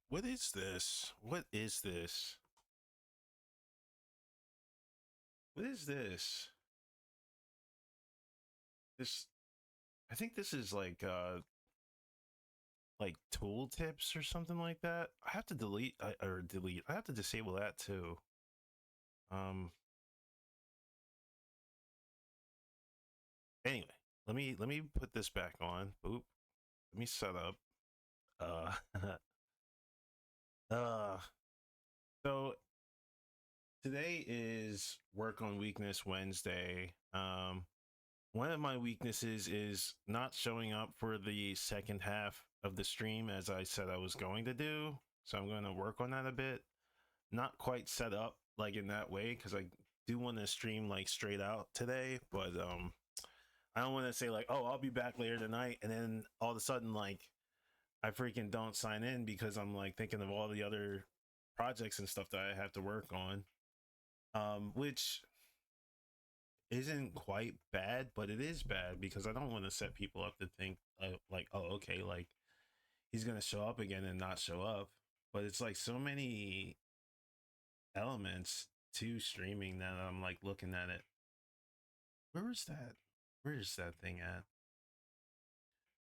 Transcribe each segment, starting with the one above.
What is this? What is this? What is this? This I think this is like tool tips or something like that. I have to delete. I have to disable that too. Um anyway, let me put this back on. Boop. Let me set up. Uh uh so today is work on weakness Wednesday. One of my weaknesses is not showing up for the second half of the stream as I said I was going to do. So I'm going to work on that a bit. Not quite set up like in that way because I do want to stream like straight out today, but I don't want to say like, oh, I'll be back later tonight, and then all of a sudden like I freaking don't sign in because I'm like thinking of all the other projects and stuff that I have to work on. Which isn't quite bad, but it is bad because I don't want to set people up to think like, oh, okay, like he's gonna show up again and not show up. But it's like so many elements to streaming that I'm like looking at it. Where is that? Where is that thing at?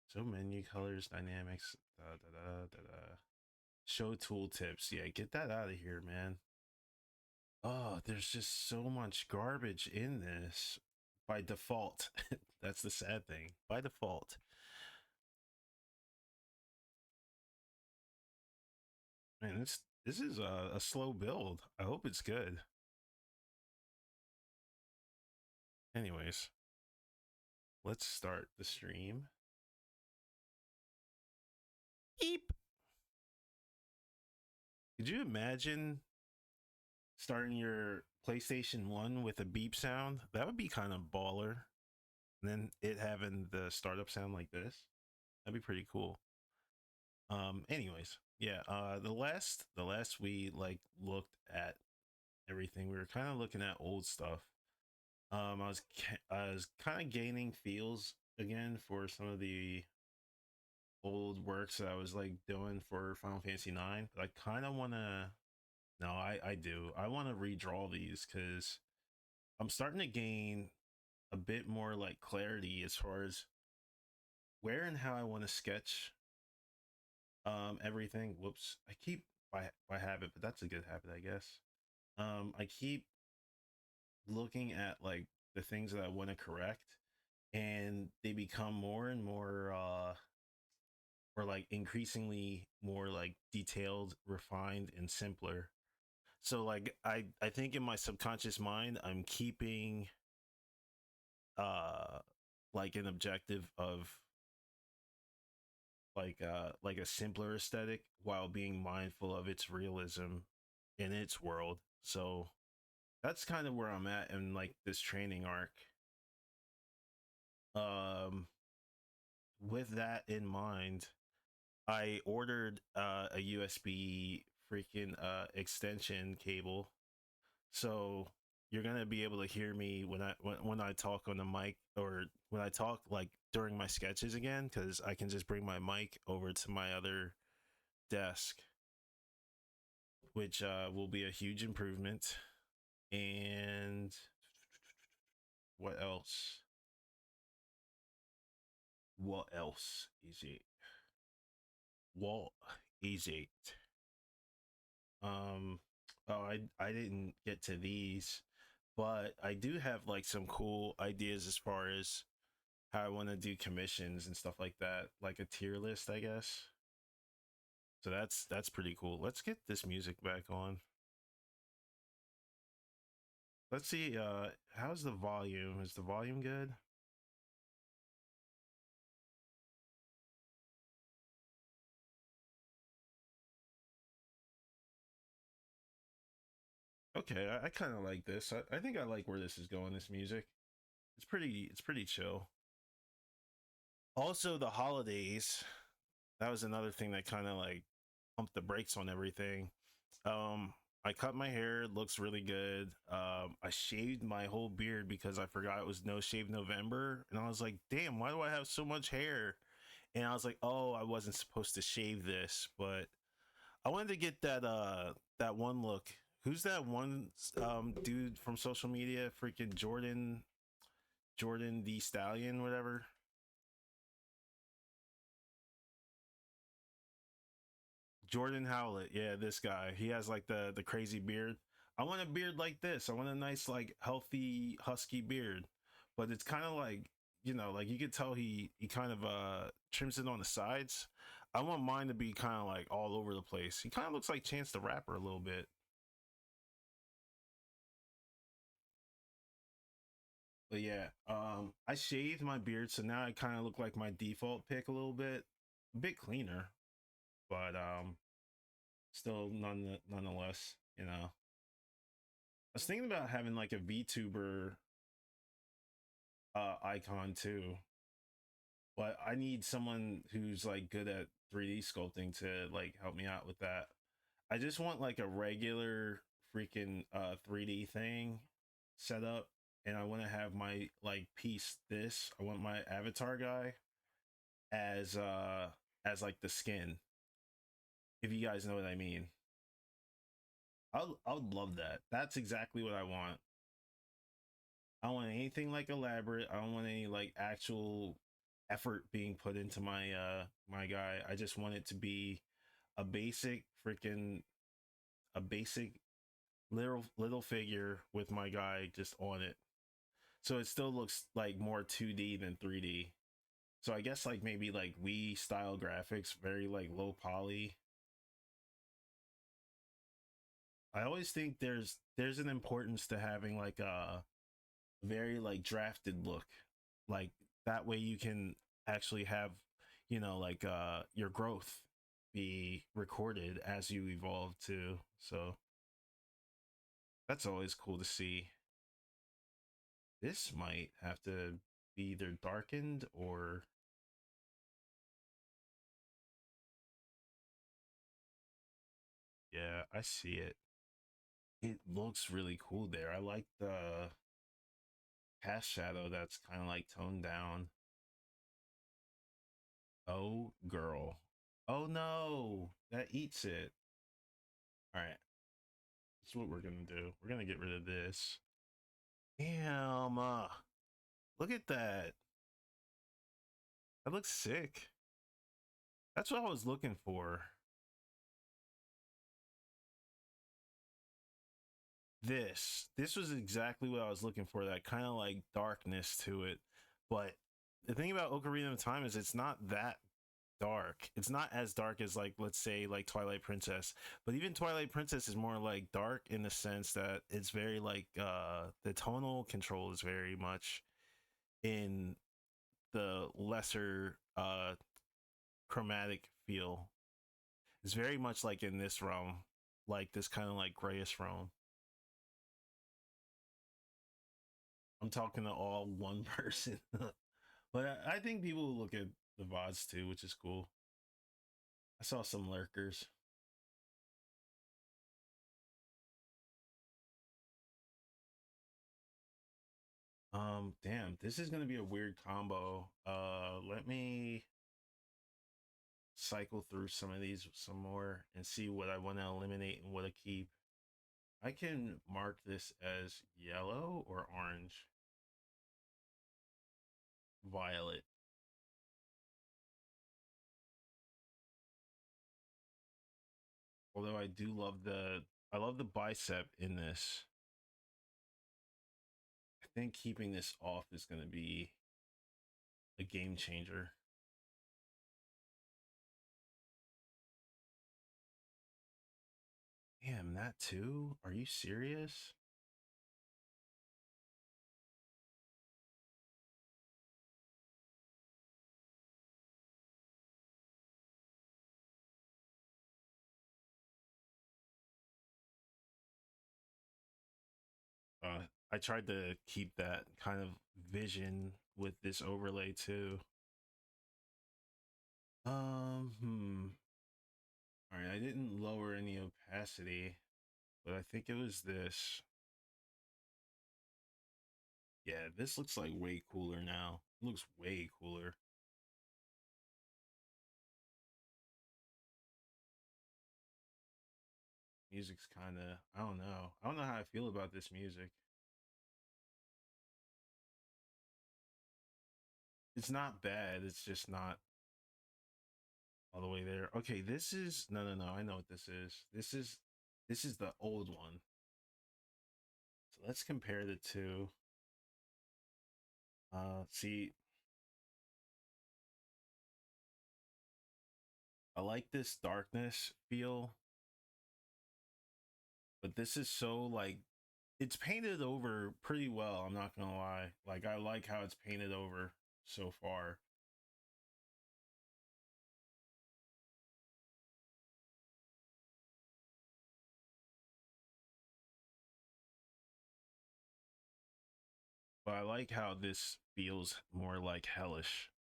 So menu colors, dynamics, da da da da da. Show tooltips. Yeah, get that out of here, man. Oh, there's just so much garbage in this by default. That's the sad thing. By default. Man, this is a slow build. I hope it's good. Anyways, let's start the stream. Beep. Could you imagine starting your PlayStation 1 with a beep sound? That would be kind of baller. And then it having the startup sound like this. That'd be pretty cool. Anyways, yeah, the last we like looked at everything, we were kind of looking at old stuff. I was kind of gaining feels again for some of the old works that I was like doing for Final Fantasy 9. But I kind of want to. No, I do. I want to redraw these because I'm starting to gain a bit more like clarity as far as where and how I want to sketch everything. Whoops, I keep by habit, but that's a good habit, I guess. I keep looking at like the things that I want to correct, and they become more and more or like increasingly more like detailed, refined, and simpler. So like I think in my subconscious mind I'm keeping uh like an objective of like a simpler aesthetic while being mindful of its realism in its world. So that's kind of where I'm at in like this training arc. Um with that in mind, I ordered a USB freaking extension cable. So you're gonna be able to hear me when I talk on the mic or when I talk like during my sketches again, because I can just bring my mic over to my other desk, which will be a huge improvement. And what else? What else is it? What is it? Um, oh, I didn't get to these, but I do have like some cool ideas as far as how I want to do commissions and stuff like that, like a tier list, I guess. So that's pretty cool. Let's get this music back on. Let's see. How's the volume? Is the volume good? Okay, I kind of like this. I think I like where this is going. This music, it's pretty chill. Also, the holidays. That was another thing that kind of like pumped the brakes on everything. I cut my hair, it looks really good. I shaved my whole beard because I forgot it was No Shave November, and I was like, damn, why do I have so much hair? And I was like, oh, I wasn't supposed to shave this, but I wanted to get that one look. Who's that one dude from social media? Freaking Jordan the Stallion, whatever. Jordan Howlett. Yeah, this guy. He has like the crazy beard. I want a beard like this. I want a nice like healthy husky beard. But it's kind of like, like you could tell he kind of trims it on the sides. I want mine to be kind of like all over the place. He kind of looks like Chance the Rapper a little bit. But yeah, I shaved my beard, so now I kind of look like my default pick a little bit, a bit cleaner, but still nonetheless, I was thinking about having like a VTuber icon too, but I need someone who's like good at 3D sculpting to like help me out with that. I just want like a regular freaking 3D thing set up, and I want to have my like piece this. I want my avatar guy as like the skin, if you guys know what I mean. I would love that. That's exactly what I want. I don't want anything like elaborate. I don't want any like actual effort being put into my guy. I just want it to be a basic freaking a basic little figure with my guy just on it. So it still looks like more 2D than 3D. So I guess like maybe like Wii style graphics, very like low poly. I always think there's an importance to having like a very like drafted look. Like that way you can actually have, like your growth be recorded as you evolve too. So that's always cool to see. This might have to be either darkened or yeah, I see it. It looks really cool there. I like the cast shadow that's kind of like toned down. Oh, girl. Oh no, that eats it. All right, that's what we're gonna do. We're gonna get rid of this. Damn, look at that. That looks sick. That's what I was looking for. This was exactly what I was looking for. That kind of like darkness to it. But the thing about Ocarina of Time is it's not that dark. It's not as dark as like let's say like Twilight Princess. But even Twilight Princess is more like dark in the sense that it's very like the tonal control is very much in the lesser chromatic feel. It's very much like in this realm, like this kind of like grayish realm. I'm talking to all one person. But I think people will look at the VODs too, which is cool. I saw some lurkers. Damn, this is gonna be a weird combo. Let me cycle through some of these some more and see what I want to eliminate and what to keep. I can mark this as yellow or orange, violet. Although I love the bicep in this. I think keeping this off is going to be a game changer. Damn, that too? Are you serious? I tried to keep that kind of vision with this overlay too. All right, I didn't lower any opacity, but I think it was this. Yeah, this looks like way cooler now. It looks way cooler. Music's kind of, I don't know. I don't know how I feel about this music. It's not bad. It's just not all the way there. Okay, this is no. I know what this is. This is the old one. So let's compare the two. See, I like this darkness feel, but this is so like it's painted over pretty well. I'm not gonna lie. Like I like how it's painted over so far. But I like how this feels more like hellish.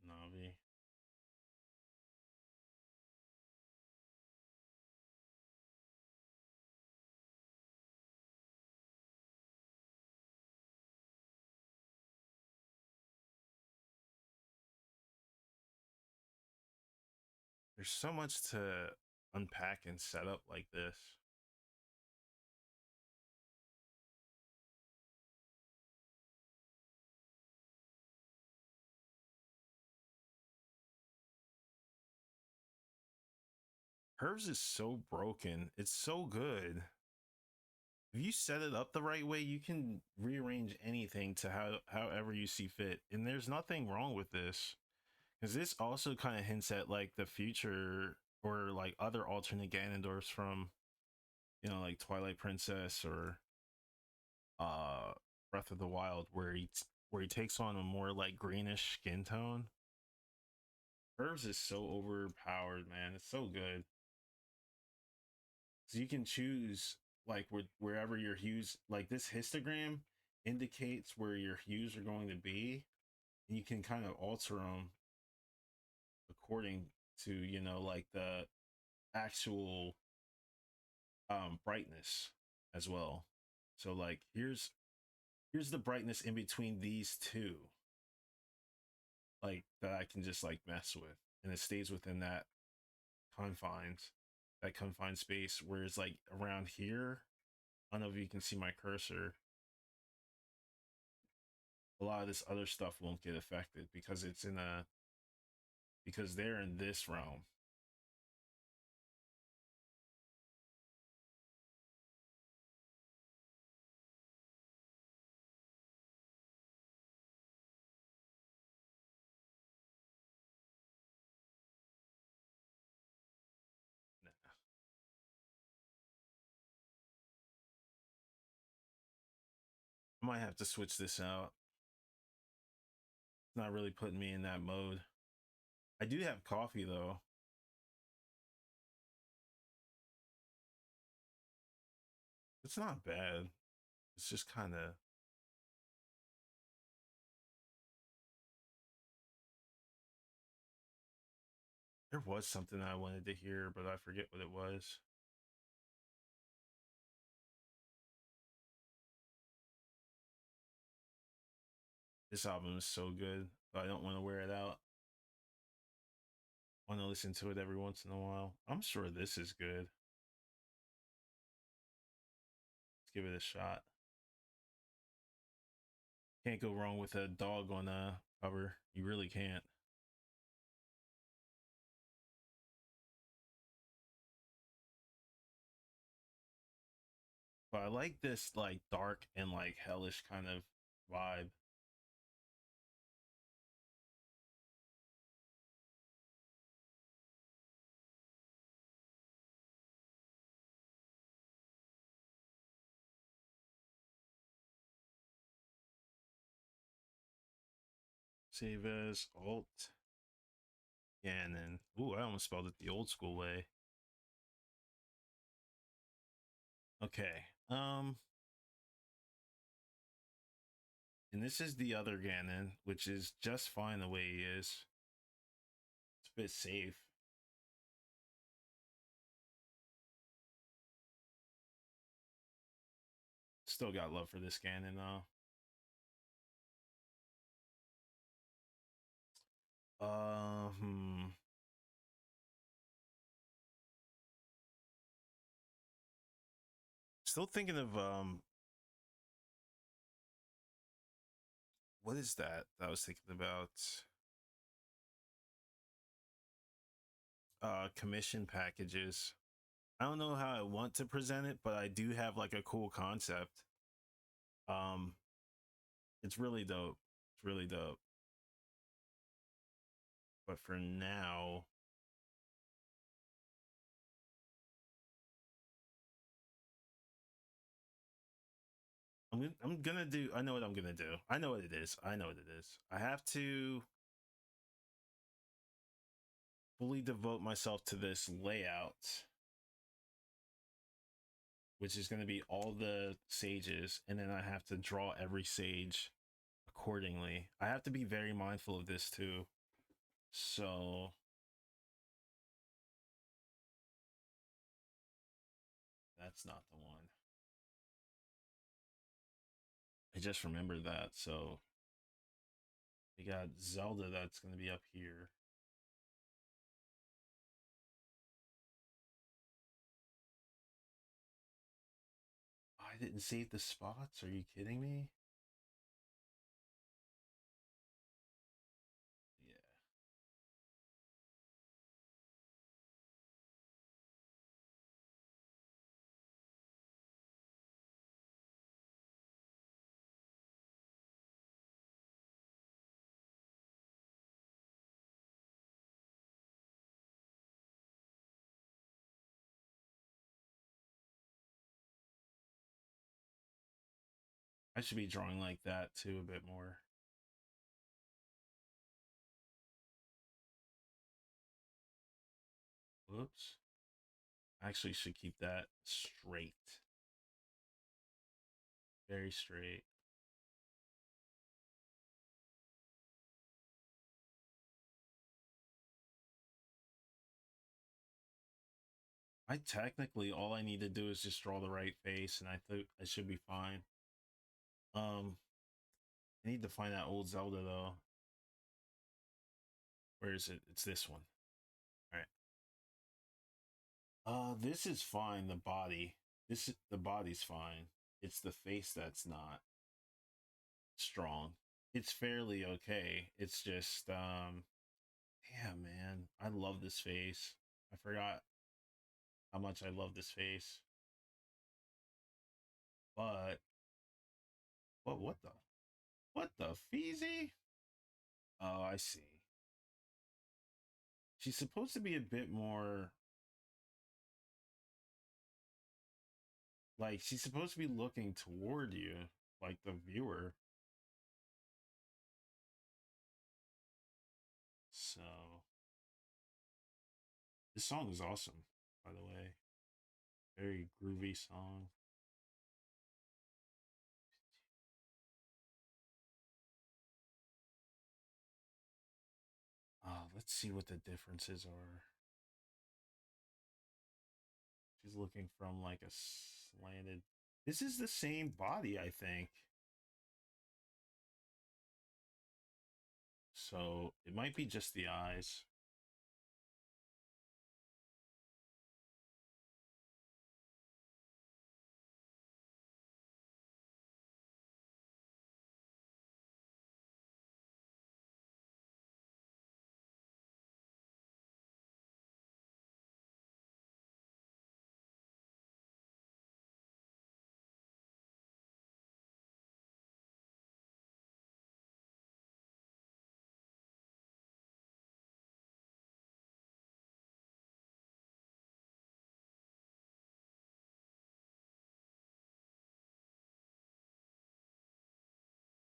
Navi. There's so much to unpack and set up like this. Hers is so broken. It's so good. If you set it up the right way, you can rearrange anything to however you see fit. And there's nothing wrong with this. Because this also kind of hints at like the future or like other alternate Ganondorfs from, like Twilight Princess or uh Breath of the Wild, where he takes on a more like greenish skin tone. Hers is so overpowered, man. It's so good. So you can choose like wherever your hues, like this histogram indicates where your hues are going to be, and you can kind of alter them according to like the actual brightness as well. So like here's the brightness in between these two, like that I can just like mess with, and it stays within confines that confined space. Whereas like around here, I don't know if you can see my cursor, a lot of this other stuff won't get affected because because they're in this realm. I might have to switch this out. It's not really putting me in that mode. I do have coffee though. It's not bad. It's just kind of, there was something I wanted to hear, but I forget what it was. This album is so good, but I don't want to wear it out. I want to listen to it every once in a while. I'm sure this is good. Let's give it a shot. Can't go wrong with a dog on a cover. You really can't. But I like this like dark and like hellish kind of vibe. Save as Alt Ganon. Ooh, I almost spelled it the old school way. Okay. And this is the other Ganon, which is just fine the way he is. It's a bit safe. Still got love for this Ganon though. Still thinking of what is that I was thinking about? Commission packages. I don't know how I want to present it, but I do have like a cool concept. Um, it's really dope. It's really dope. But for now, I'm gonna do. I know what I'm gonna do. I know what it is. I know what it is. I have to fully devote myself to this layout, which is going to be all the sages, and then I have to draw every sage accordingly. I have to be very mindful of this too. So that's not the one. I just remembered that. So we got Zelda that's going to be up here. I didn't save the spots. Are you kidding me? Yeah. I should be drawing like that too a bit more. Whoops. I actually should keep that straight. Very straight. I technically all I need to do is just draw the right face, and I think I should be fine. I need to find that old Zelda though. Where is it? It's this one. All right. This is fine. The body. The body's fine. It's the face that's not strong. It's fairly okay. It's just damn man, I love this face. I forgot how much I love this face. But what the Feezy? Oh, I see. She's supposed to be a bit more like she's supposed to be looking toward you, like the viewer. So this song is awesome, by the way. Very groovy song. Let's see what the differences are. She's looking from like a slanted. This is the same body, I think. So it might be just the eyes.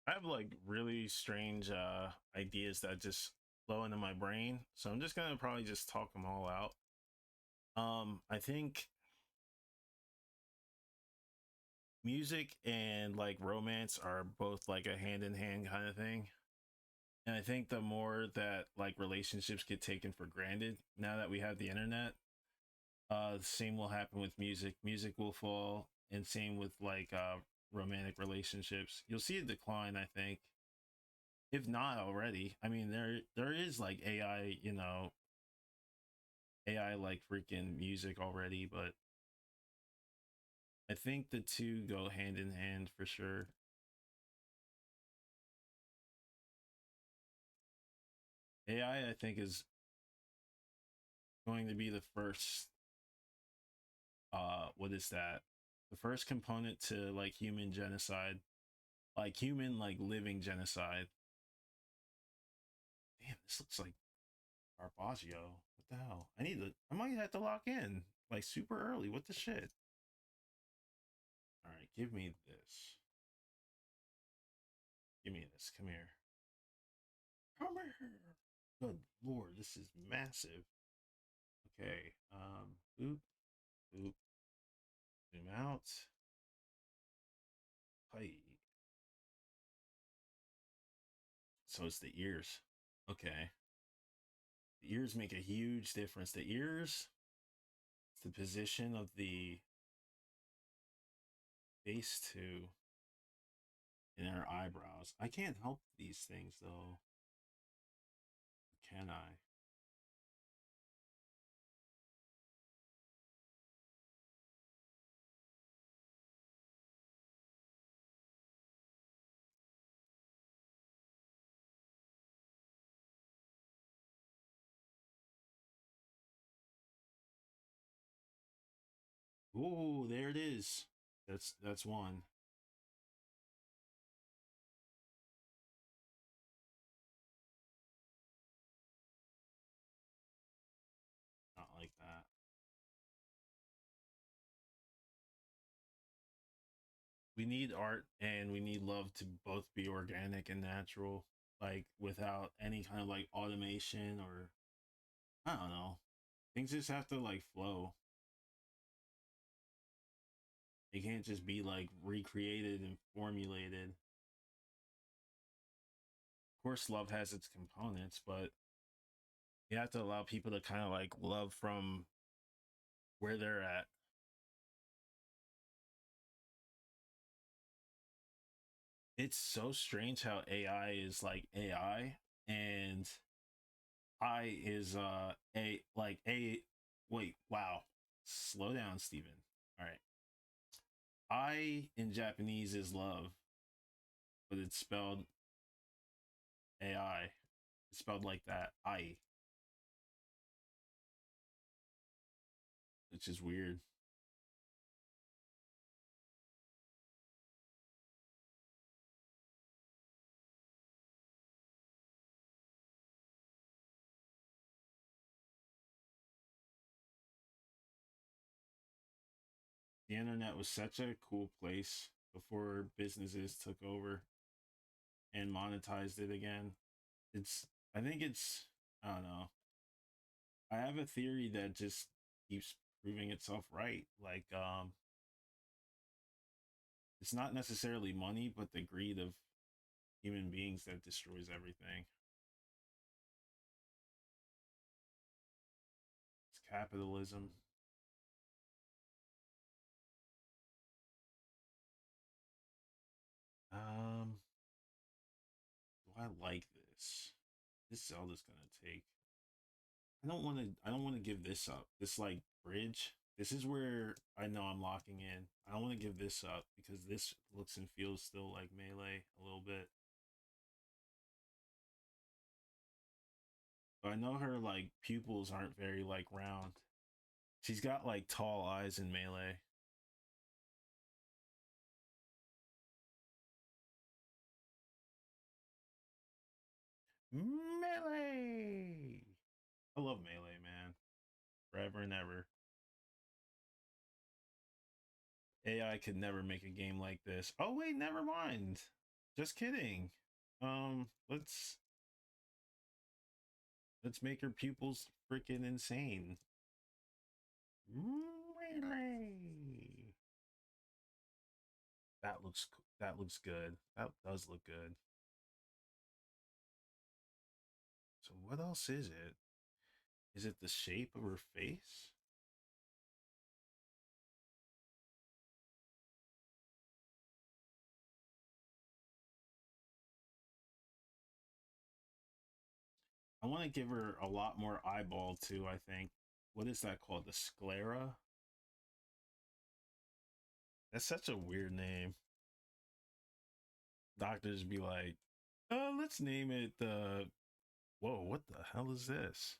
I have like really strange ideas that just flow into my brain. So I'm just gonna probably just talk them all out. I think music and like romance are both like a hand in hand kind of thing. And I think the more that like relationships get taken for granted now that we have the internet, the same will happen with music. Music will fall, and same with like romantic relationships. You'll see a decline, I think, if not already. I mean, there is like AI, AI like freaking music already, but I think the two go hand in hand for sure. AI, I think, is going to be the first. What is that? The first component to like human genocide, like human like living genocide. Damn, this looks like Garbaggio. What the hell? I might have to lock in like super early. What the shit? All right, give me this. Give me this. Come here. Come here. Good lord, this is massive. Okay. Boop, boop. Zoom out. Hi. So it's the ears. Okay. The ears make a huge difference. The ears, the position of the face too, and our eyebrows. I can't help these things though. Can I? Oh, there it is. That's one. Not like that. We need art and we need love to both be organic and natural, like without any kind of like automation or I don't know. Things just have to like flow. They can't just be like recreated and formulated. Of course, love has its components, but you have to allow people to kind of like love from where they're at. It's so strange how AI is like AI and I is a like a wait, wow. Slow down, Steven. All right. I in Japanese is love, but it's spelled AI. It's spelled like that. I, which is weird. The internet was such a cool place before businesses took over and monetized it again. It's I think it's I don't know. I have a theory that just keeps proving itself right. Like it's not necessarily money, but the greed of human beings that destroys everything. It's capitalism. Um, do I like this? This Zelda's gonna take. I don't want to. I don't want to give this up. This like bridge. This is where I know I'm locking in. I don't want to give this up because this looks and feels still like melee a little bit. But I know her like pupils aren't very like round. She's got like tall eyes in melee. Melee. I love melee, man. Forever and ever. AI could never make a game like this. Oh wait, never mind. Just kidding. Let's make her pupils freaking insane. Melee. That looks good. That does look good. So what else is it? Is it the shape of her face? I want to give her a lot more eyeball too, I think. What is that called? The sclera? That's such a weird name. Doctors be like, let's name it whoa, what the hell is this?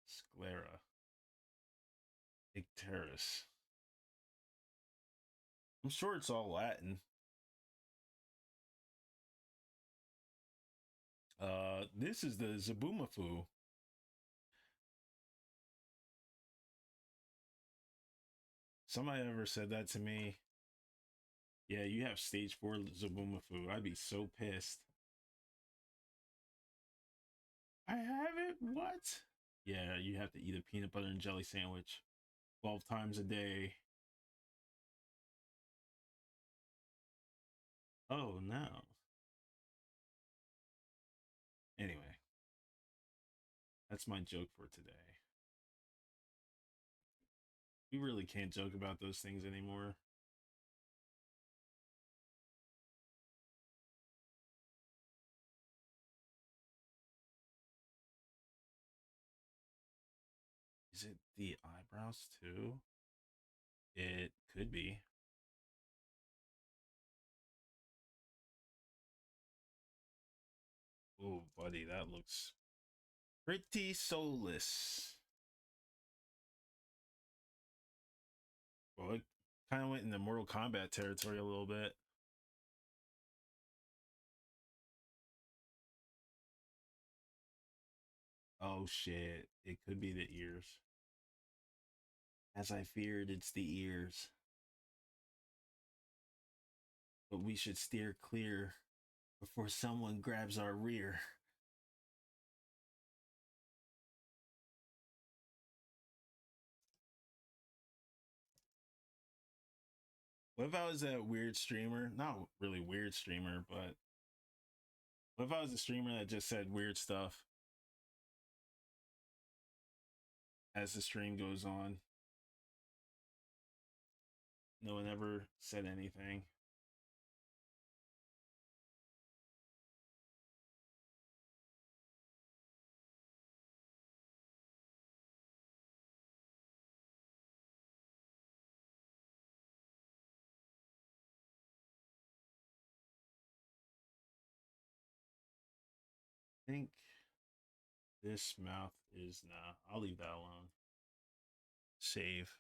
Sclera. Icterus. I'm sure it's all Latin. This is the Zabumafu. Somebody ever said that to me. Yeah, you have stage 4 Zabumafu. I'd be so pissed. I have it? What? Yeah, you have to eat a peanut butter and jelly sandwich 12 times a day. Oh, no. Anyway, that's my joke for today. We really can't joke about those things anymore. Is it the eyebrows too? It could be. Oh, buddy, that looks pretty soulless. Well, it kind of went into Mortal Kombat territory a little bit. Oh shit, it could be the ears. As I feared, it's the ears. But we should steer clear before someone grabs our rear. What if I was that weird streamer? Not really weird streamer, but what if I was a streamer that just said weird stuff as the stream goes on? No one ever said anything. I think this mouth is nah. I'll leave that alone. Save.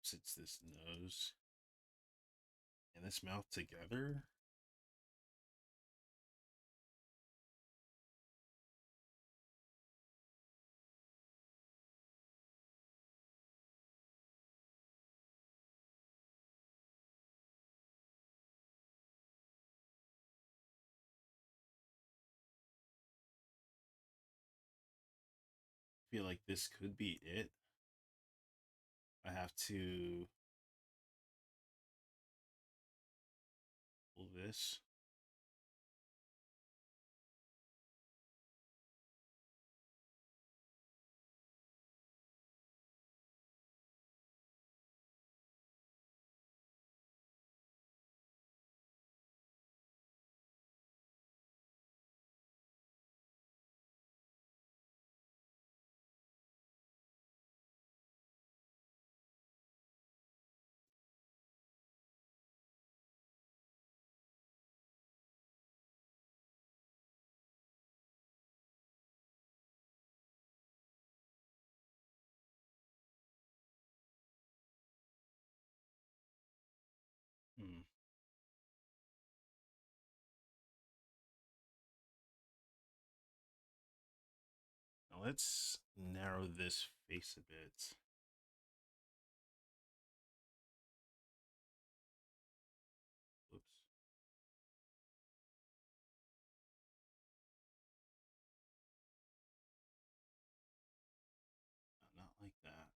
Sits this nose and this mouth together. I feel like this could be it. I have to pull this. Let's narrow this face a bit. Oops. Not like that.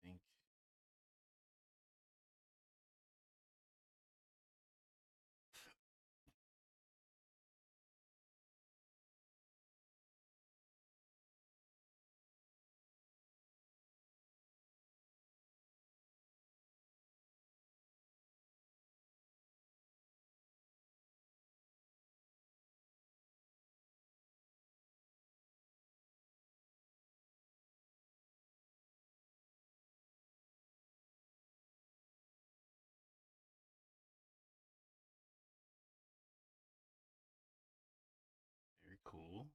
I think. Very cool.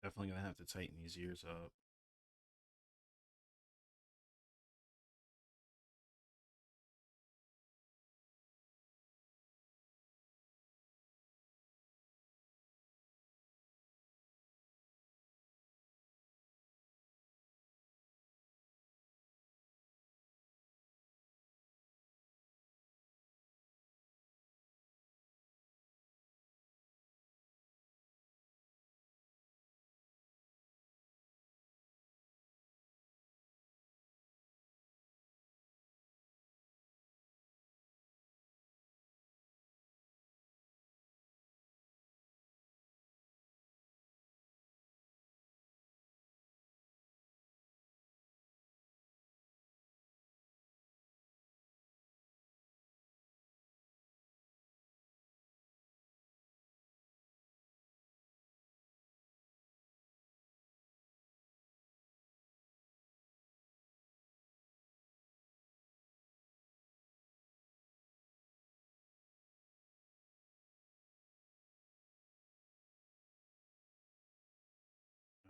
Definitely gonna have to tighten these ears up.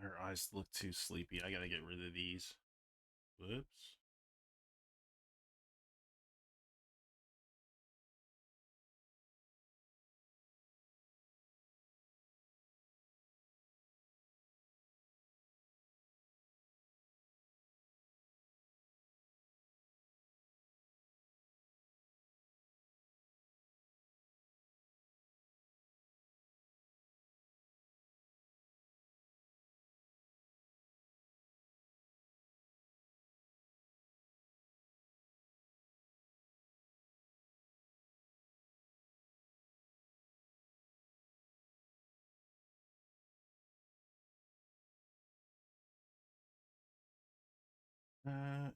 Her eyes look too sleepy. I gotta get rid of these. Whoops.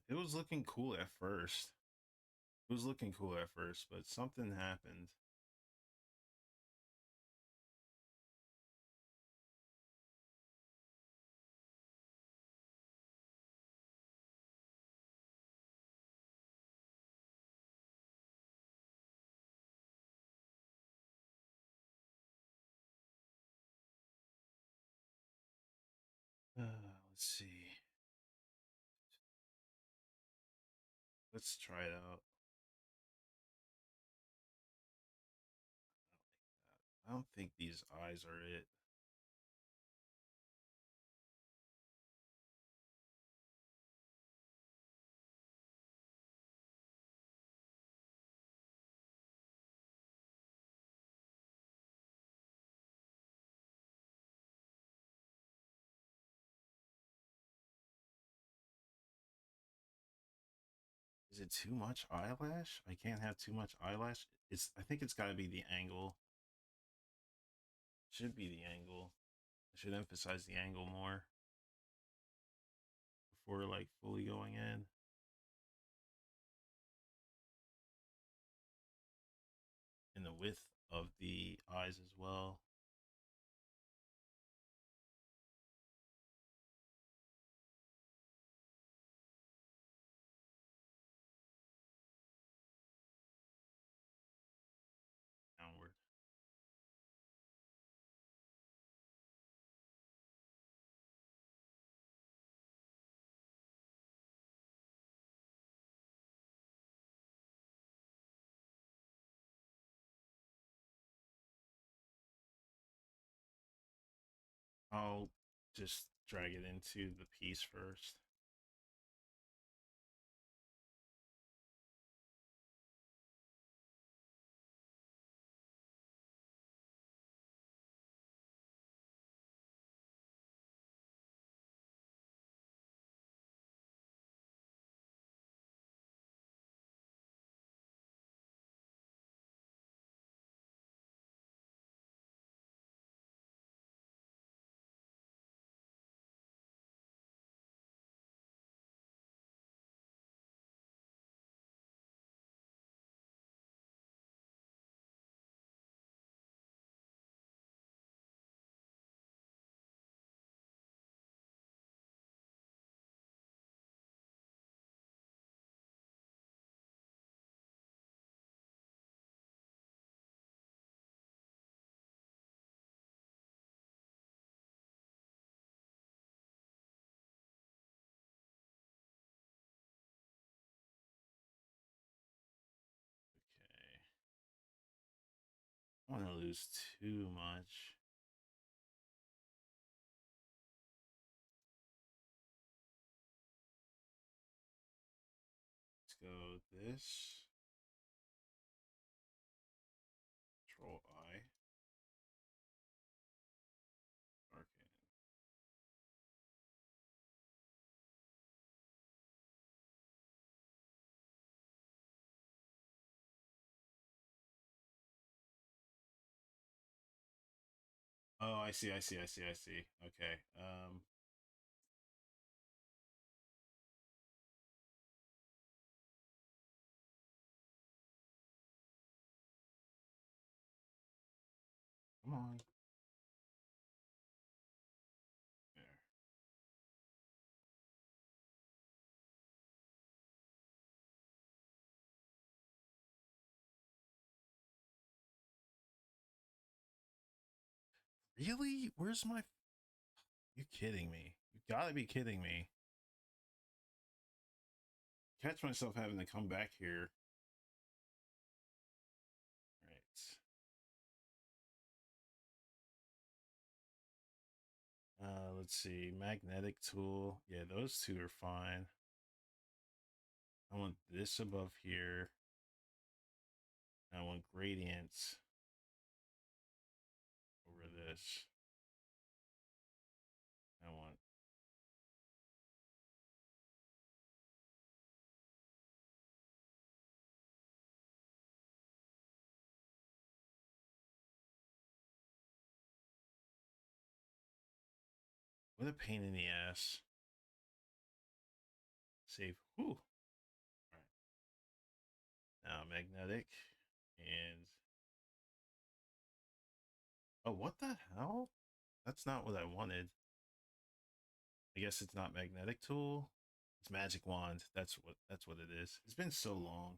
It was looking cool at first. It was looking cool at first, but something happened. Let's see. Let's try it out. I don't think these eyes are it. Is it too much eyelash? I can't have too much eyelash. I think it's gotta be the angle. Should be the angle. I should emphasize the angle more before like fully going in. And the width of the eyes as well. Downward. I'll just drag it into the piece first. Okay. I don't want to lose too much. Let's go this. Control I. Darken. Oh, I see. Okay. Come on. There. Really? Where's my? You kidding me? You gotta be kidding me. Catch myself having to come back here. Right. Let's see. Magnetic tool. Yeah, those two are fine. I want this above here. I want gradients over this. I want what a pain in the ass. Save. Whew. All right. Now magnetic and oh, what the hell? That's not what I wanted. I guess it's not magnetic tool. It's magic wand. That's what it is. It's been so long.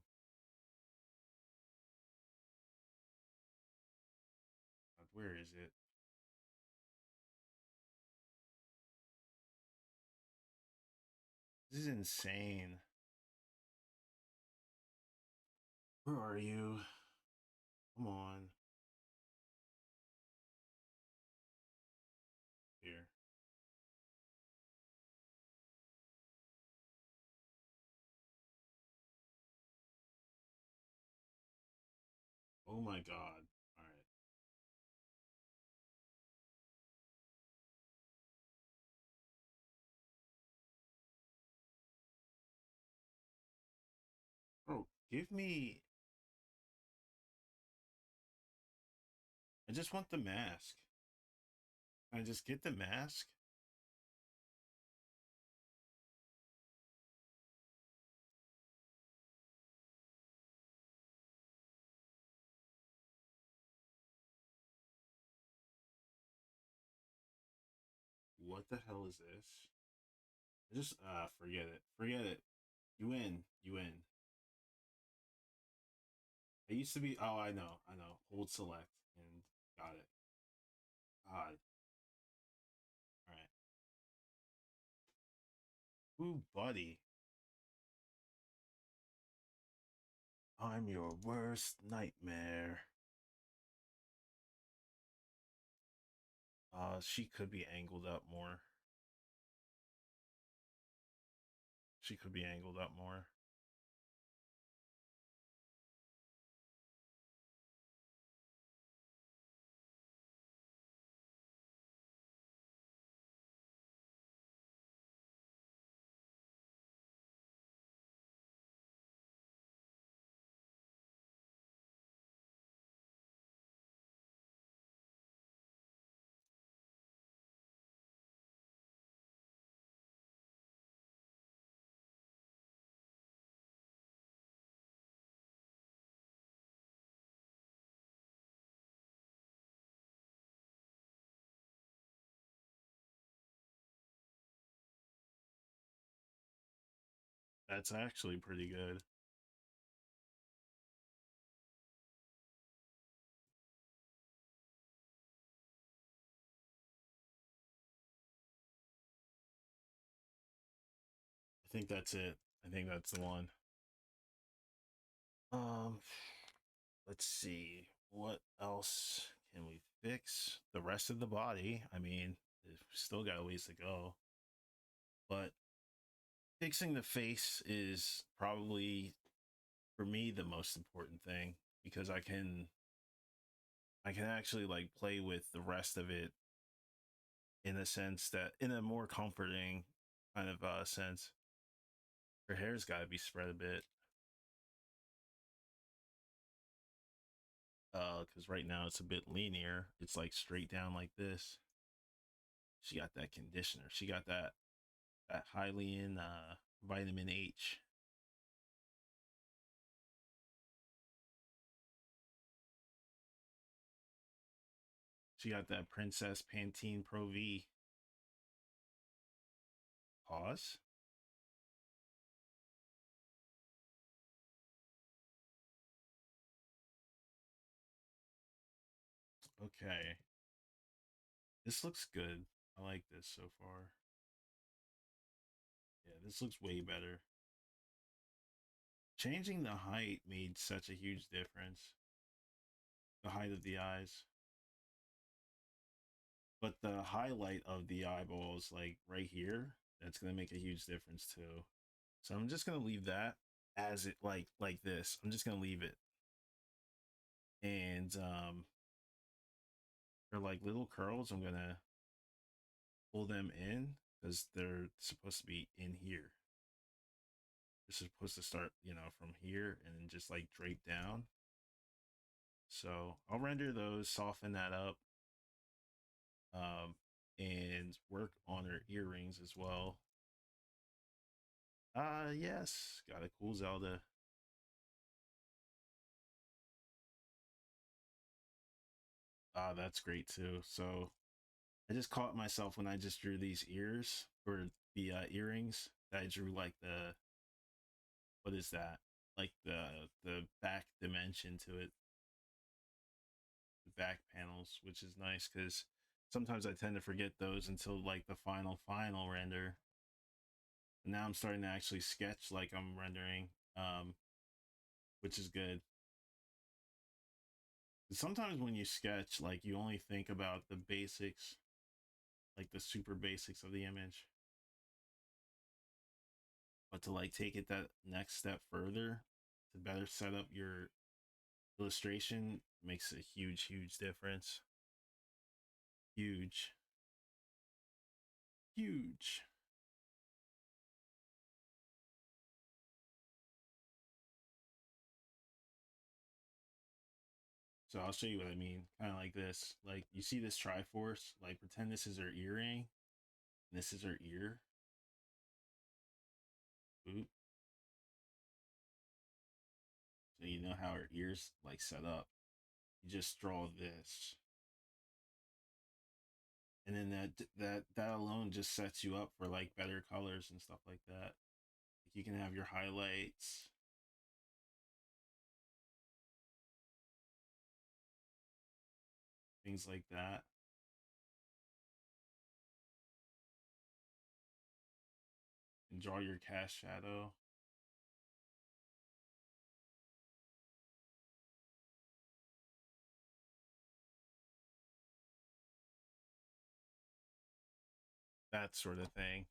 Where is it? This is insane. Where are you? Come on. Here. Oh my god. All right. Bro, give me. I just want the mask. Can I just get the mask? What the hell is this? I just forget it. Forget it. You win. You win. It used to be oh I know. Hold select and got it. God. Alright. Ooh, buddy. I'm your worst nightmare. She could be angled up more. She could be angled up more. That's actually pretty good. I think that's it. I think that's the one. Um, let's see. What else can we fix? The rest of the body. I mean, still got a ways to go. But fixing the face is probably for me the most important thing because I can actually like play with the rest of it in a sense that in a more comforting kind of sense. Her hair's got to be spread a bit. Because right now it's a bit linear. It's like straight down like this. She got that conditioner. She got that Hylian vitamin H. She got that Princess Pantene Pro V. Pause. Okay. This looks good. I like this so far. Yeah, this looks way better. Changing the height made such a huge difference. The height of the eyes. But the highlight of the eyeballs, like right here, that's gonna make a huge difference too. So I'm just gonna leave that as it like this. I'm just gonna leave it. And for like little curls, I'm gonna pull them in because they're supposed to be in here. This is supposed to start, from here and then just like drape down. So I'll render those, soften that up, um, and work on her earrings as well. Yes, got a cool Zelda. That's great too. So I just caught myself when I just drew these ears or the earrings. That I drew like the what is that? Like the back dimension to it, the back panels, which is nice because sometimes I tend to forget those until like the final render. And now I'm starting to actually sketch like I'm rendering, which is good. Sometimes when you sketch, like you only think about the basics, like the super basics of the image. But to like take it that next step further to better set up your illustration makes a huge difference. Huge. Huge. So I'll show you what I mean. Kind of like this. Like you see this Triforce, like pretend this is her earring, and this is her ear. Boop. So you know how her ears like set up. You just draw this. And then that alone just sets you up for like better colors and stuff like that. Like you can have your highlights, things like that. And draw your cast shadow. that sort of thing.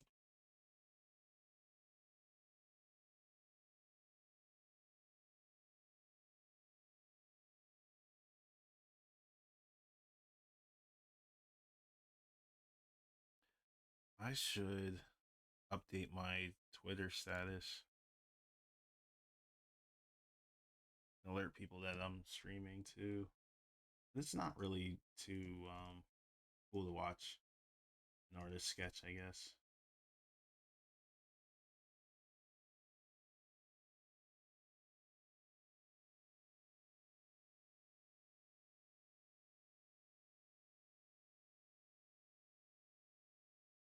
I should update my Twitter status, alert people that I'm streaming too. It's not really too cool to watch an artist sketch, I guess.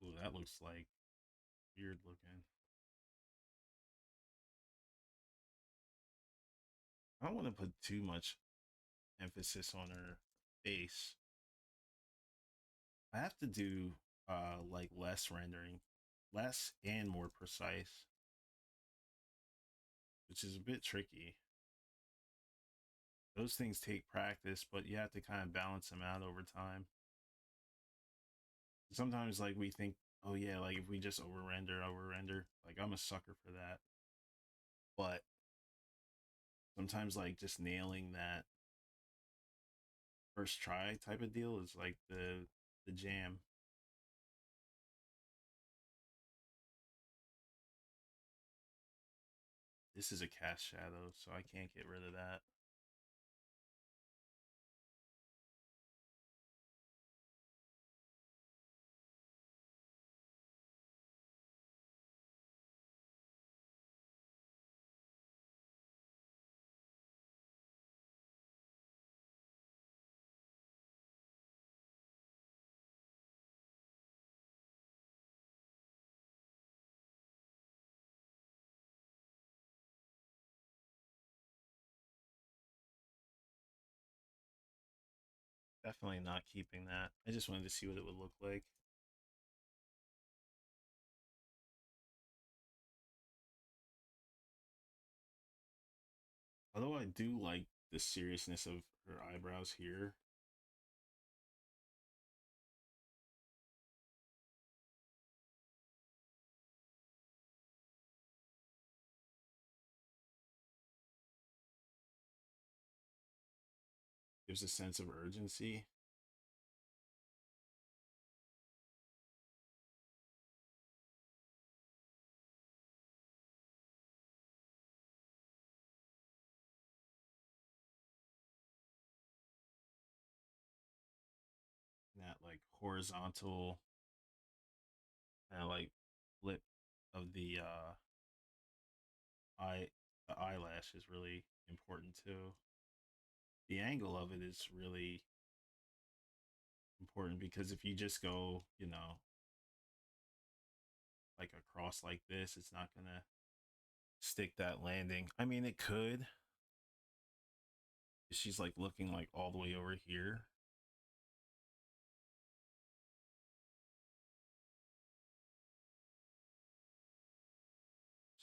Ooh, that looks like weird looking. I don't want to put too much emphasis on her face. I have to do like less rendering, less and more precise, which is a bit tricky. Those things take practice, but you have to kind of balance them out over time. Sometimes like we think, oh yeah, like if we just over render, like I'm a sucker for that. But sometimes like just nailing that first try type of deal is like the jam. This is a cast shadow, so I can't get rid of that. Definitely not keeping that. I just wanted to see what it would look like. Although I do like the seriousness of her eyebrows here. Gives a sense of urgency. That like horizontal kind of like flip of eye the eyelash is really important too. The angle of it is really important because if you just go, like across like this, it's not gonna stick that landing. I mean, it could. She's like looking like all the way over here.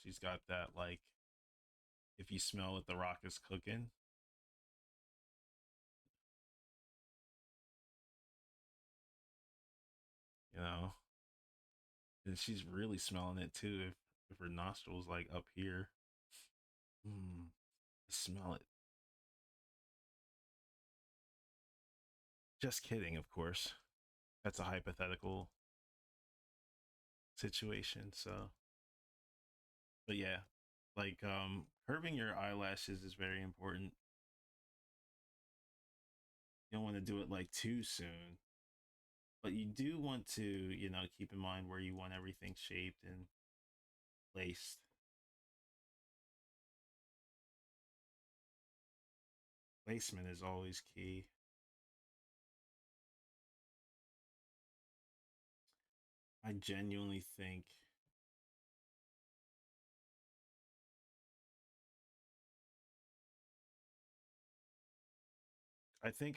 She's got that like if you smell what the rock is cooking, you know. And she's really smelling it too if her nostrils like up here. Mm, smell it. Just kidding, of course. That's a hypothetical situation. So, but yeah, like curving your eyelashes is very important. You don't want to do it like too soon, but you do want to, keep in mind where you want everything shaped and placed. Placement is always key. I genuinely think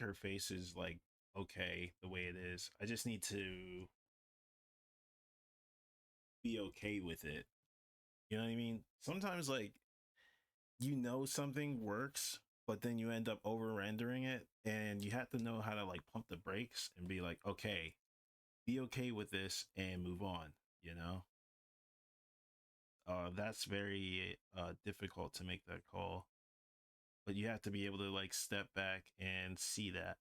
her face is like okay the way it is. I just need to be okay with it. You know what I mean? Sometimes like something works, but then you end up over rendering it and you have to know how to like pump the brakes and be like, okay, be okay with this and move on, you know? That's very difficult to make that call, but you have to be able to like step back and see that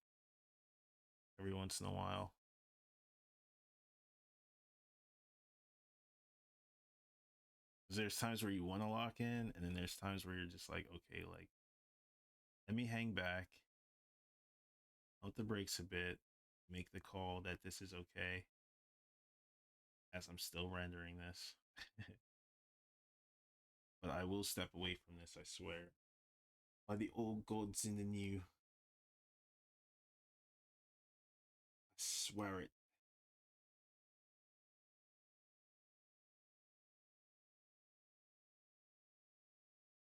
every once in a while. 'Cause there's times where you want to lock in, and then there's times where you're just like, okay, like, let me hang back, pump the brakes a bit, make the call that this is okay as I'm still rendering this. But I will step away from this, I swear. By the old gods in the new. I swear it.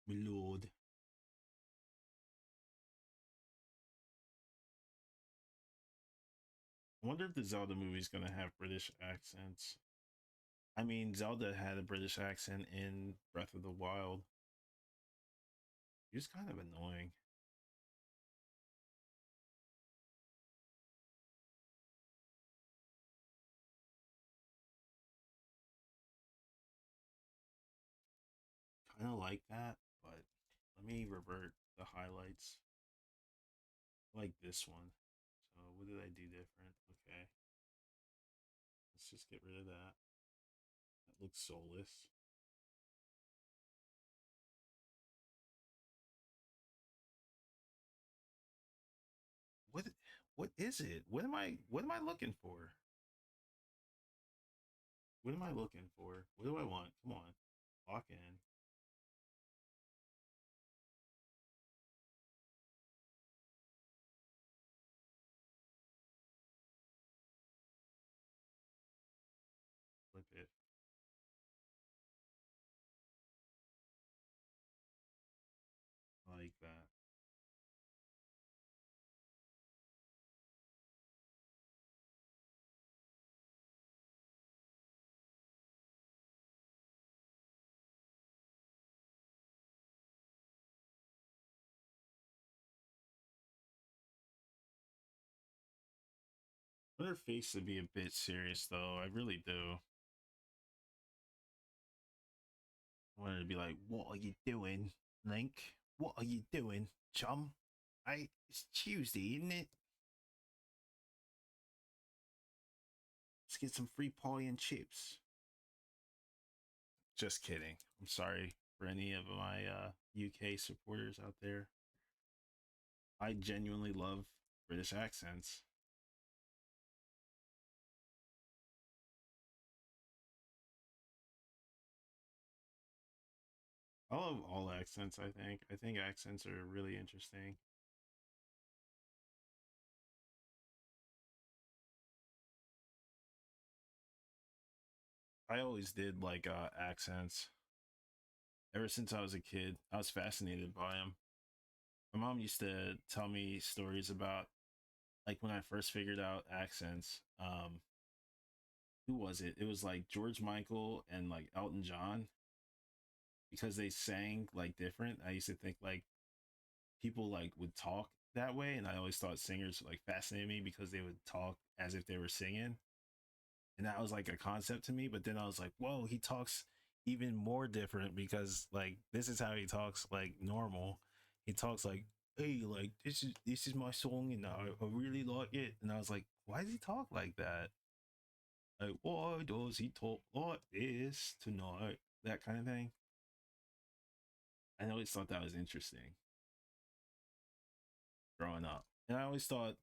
My lord. I wonder if the Zelda movie's gonna have British accents. I mean, Zelda had a British accent in Breath of the Wild. He was kind of annoying. Kind of like that, but let me revert the highlights. I like this one. So what did I do different? Okay, let's just get rid of that. That looks soulless. What what is it? What am I looking for? What am I looking for? What do I want? Come on. Lock in. Flip it. I like that. I want her face to be a bit serious though. I really do. I want her to be like, "What are you doing, Link? What are you doing, chum? It's Tuesday, isn't it? Let's get some free pie and chips." Just kidding. I'm sorry for any of my UK supporters out there. I genuinely love British accents. I love all accents, I think. I think accents are really interesting. I always did like accents. Ever since I was a kid, I was fascinated by them. My mom used to tell me stories about like when I first figured out accents. Who was it? It was like George Michael and like Elton John because they sang like different. I used to think like people like would talk that way, and I always thought singers like fascinated me because they would talk as if they were singing, and that was like a concept to me. But then I was like, whoa, he talks even more different because like this is how he talks like normal. He talks like, hey, like this is my song and I really like it. And I was like, why does he talk like that? Like, why does he talk like this tonight? That kind of thing. I always thought that was interesting growing up. And I always thought,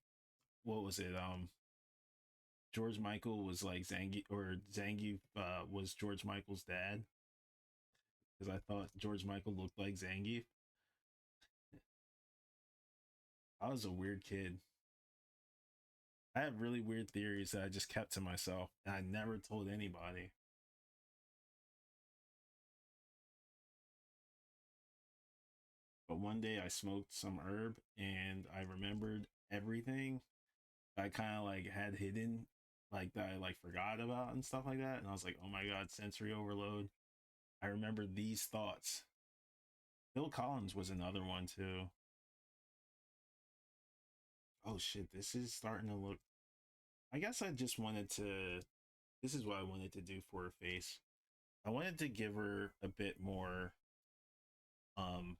what was it? George Michael was like Zangief, or Zangief was George Michael's dad because I thought George Michael looked like Zangief. I was a weird kid. I had really weird theories that I just kept to myself and I never told anybody. But one day I smoked some herb and I remembered everything I kind of like had hidden, like that I like forgot about and stuff like that. And I was like, oh my God, sensory overload. I remember these thoughts. Bill Collins was another one too. Oh shit, this is starting to look. I guess I just wanted to. This is what I wanted to do for her face. I wanted to give her a bit more um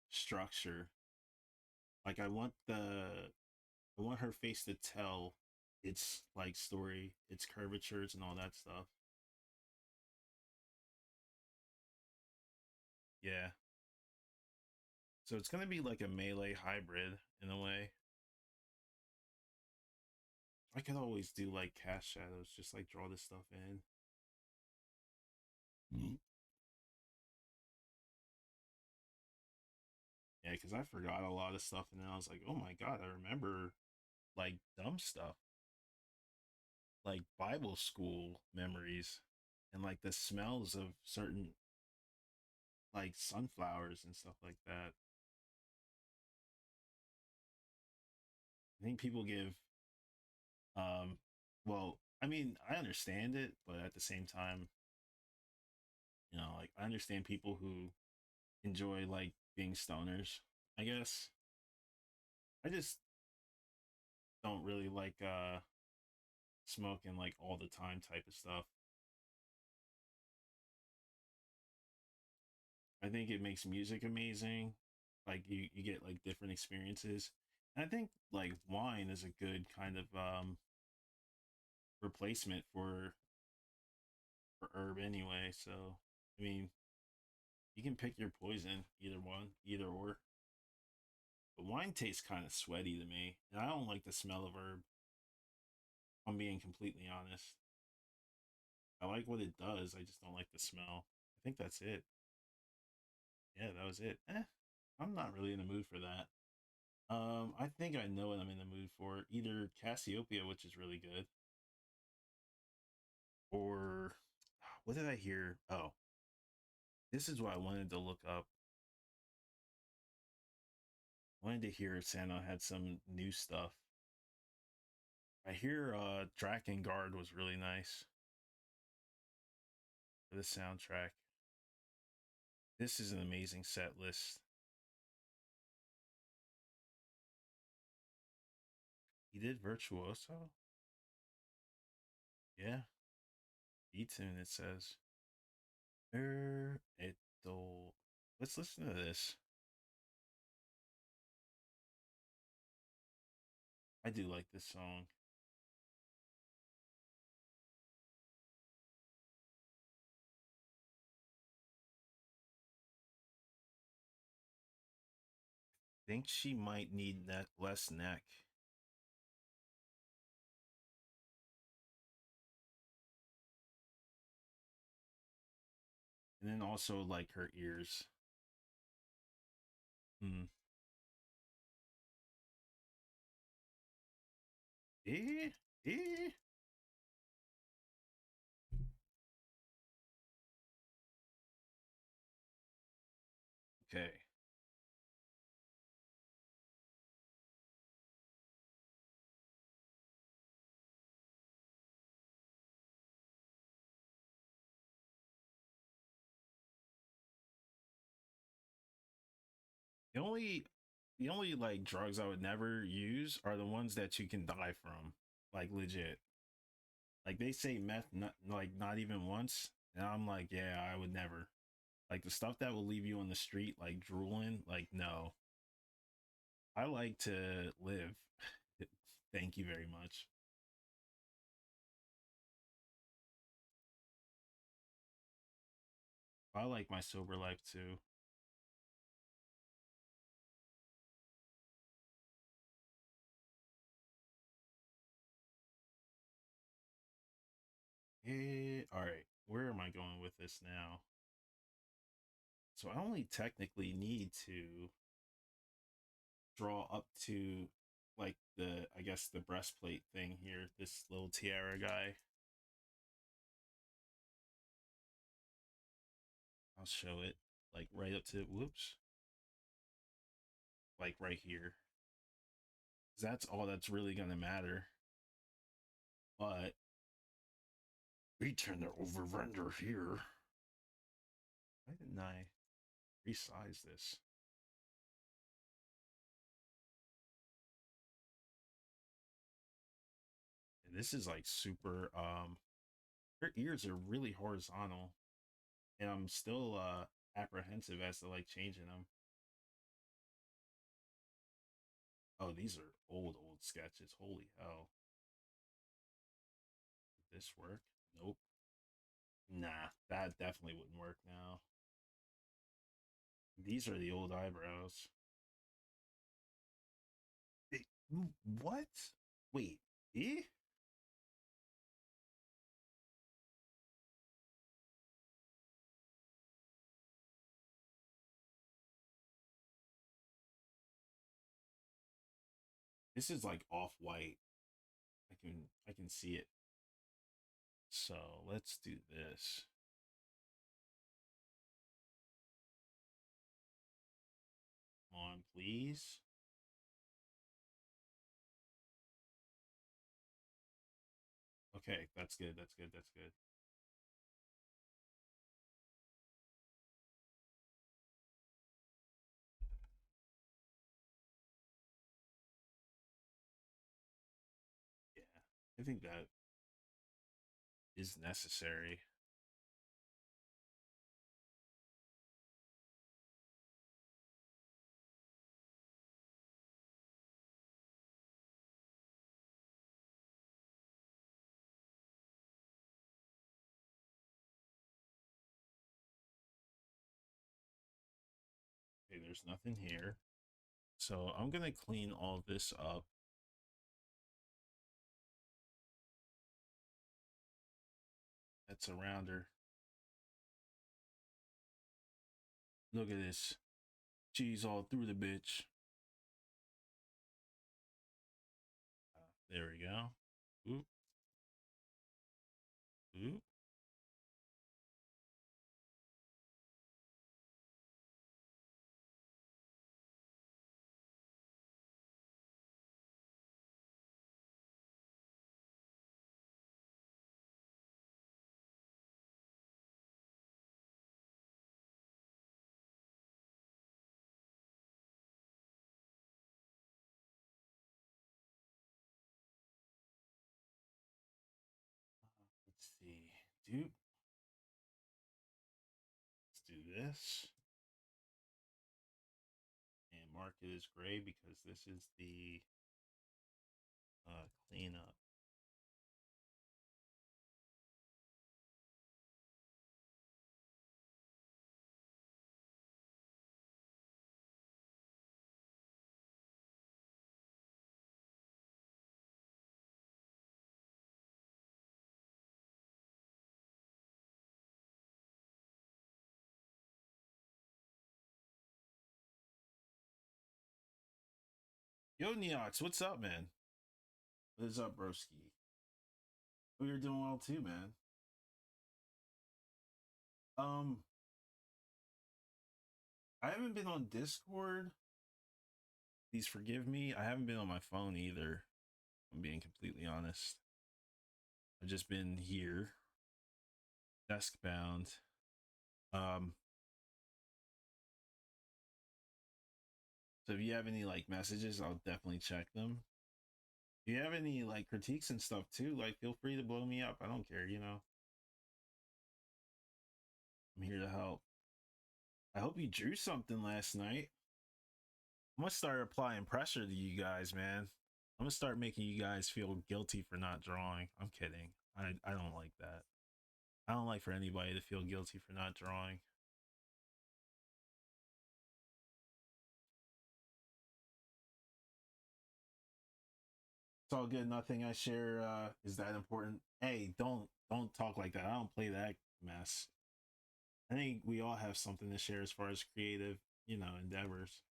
structure. Like I want her face to tell its like story, its curvatures and all that stuff. Yeah. So it's gonna be like a melee hybrid in a way. I could always do like cast shadows, just like draw this stuff in. Mm-hmm. Yeah, because I forgot a lot of stuff, and then I was like, oh my god, I remember like dumb stuff, like Bible school memories, and like the smells of certain like sunflowers and stuff like that. I think people give um well, I mean, I understand it, but at the same time, like I understand people who enjoy like being stoners, I guess. I just don't really like smoking like all the time type of stuff. I think it makes music amazing. Like you get like different experiences. And I think like wine is a good kind of replacement for herb anyway. So I mean, you can pick your poison, either one, either or. But wine tastes kind of sweaty to me, and I don't like the smell of herb. I'm being completely honest. I like what it does. I just don't like the smell. I think that's it. Yeah, that was it. I'm not really in the mood for that. I think I know what I'm in the mood for. Either Cassiopeia, which is really good, or what did I hear? Oh, this is what I wanted to look up. I wanted to hear if Santa had some new stuff. I hear Drakengard was really nice for the soundtrack. This is an amazing set list. He did Virtuoso? Yeah. E-tune, it says. Eto. Let's listen to this. I do like this song. Think she might need less neck. And then also like her ears. Hmm. Eh? Eh? Okay. The only the only like drugs I would never use are the ones that you can die from. Like legit. Like they say meth not even once. And I'm like, yeah, I would never. Like the stuff that will leave you on the street like drooling, like no. I like to live. Thank you very much. I like my sober life too. All right. Where am I going with this now? So I only technically need to draw up to like the I guess the breastplate thing here, this little tiara guy. I'll show it like right up to whoops, like right here. That's all that's really gonna matter. But we turn the over render here. Why didn't I resize this? This is like super. Her ears are really horizontal, and I'm still apprehensive as to like changing them. Oh, these are old sketches. Holy hell! Did this work? Nope. Nah, that definitely wouldn't work now. These are the old eyebrows. Wait, what? Wait, eh? This is like off white. I can see it. So let's do this. Come on, please. Okay, that's good. That's good. That's good. Yeah, I think that is necessary. Okay, there's nothing here. So I'm gonna clean all this up. That's around her. Look at this. Cheese all through the bitch. There we go. Oop, oop. Let's see. Dude, let's do this. And mark it as gray because this is the cleanup. Yo, Neox, what's up, man? What is up, broski? Oh, you're doing well too, man. Um, I haven't been on Discord. Please forgive me. I haven't been on my phone either. I'm being completely honest. I've just been here, desk bound. Um, so if you have any like messages, I'll definitely check them. If you have any like critiques and stuff too, like feel free to blow me up. I don't care, you know. I'm here to help. I hope you drew something last night. I'm gonna start applying pressure to you guys, man. I'm gonna start making you guys feel guilty for not drawing. I'm kidding. I don't like that. I don't like for anybody to feel guilty for not drawing. It's all good. Nothing I share is that important. Hey, don't talk like that. I don't play that mess. I think we all have something to share as far as creative, endeavors.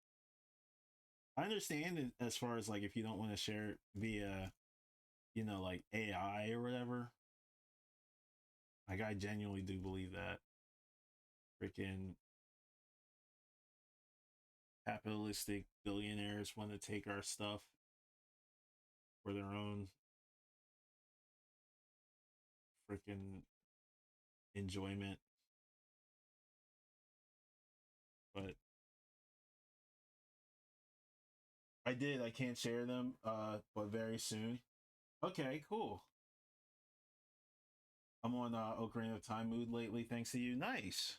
I understand it as far as like if you don't want to share it via, like AI or whatever. Like I genuinely do believe that freaking capitalistic billionaires want to take our stuff for their own freaking enjoyment. But I did. I can't share them, but very soon. Okay, cool. I'm on Ocarina of Time mood lately, thanks to you. Nice.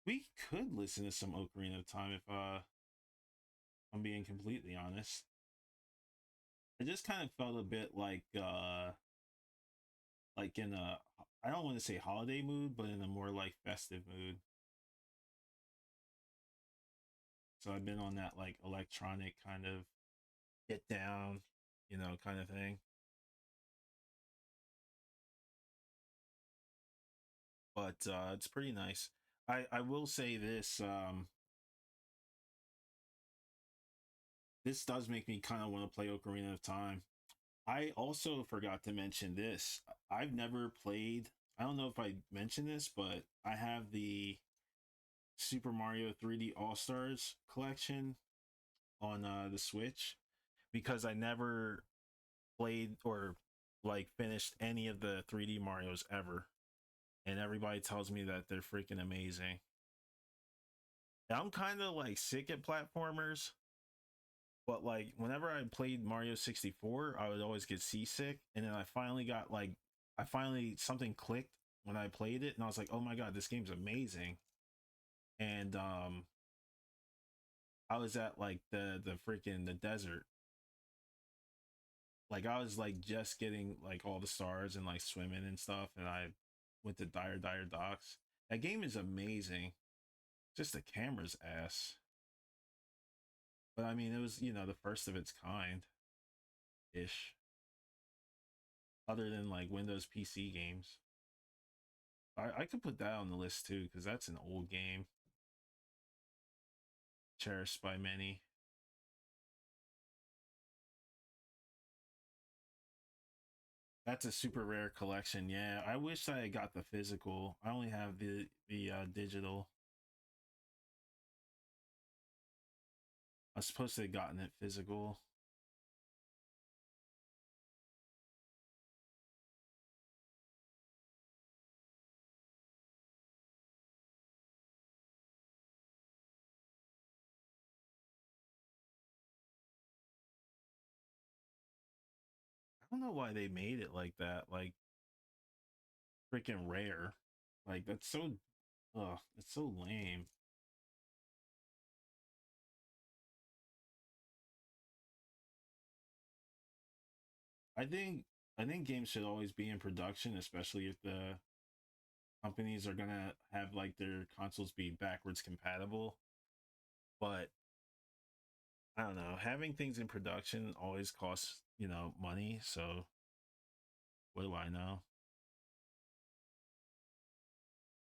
We could listen to some Ocarina of Time if I'm being completely honest. I just kind of felt a bit like in a, I don't want to say holiday mood, but in a more like festive mood. So I've been on that like electronic kind of get down, kind of thing. But it's pretty nice. I will say this, this does make me kind of want to play Ocarina of Time. I also forgot to mention this. I've never played, I don't know if I mentioned this, but I have the Super Mario 3D All Stars collection on the Switch because I never played or like finished any of the 3D Marios ever. And everybody tells me that they're freaking amazing. I'm kind of like sick at platformers, but like whenever I played Mario 64, I would always get seasick. And then I finally got like, I finally, something clicked when I played it and I was like, oh my God, this game's amazing. And I was at like the freaking the desert. Like I was like just getting like all the stars and like swimming and stuff. And I went to Dire Docks. That game is amazing. Just the camera's ass. But I mean, it was, the first of its kind ish, other than like Windows PC games. I could put that on the list too, because that's an old game, cherished by many. That's a super rare collection. Yeah, I wish I had got the physical. I only have the digital. I was supposed to have gotten it physical. I don't know why they made it like that. Like freaking rare. Like that's so, it's so lame. I think I think games should always be in production, especially if the companies are gonna have like their consoles be backwards compatible. But I don't know, having things in production always costs, money. So what do I know?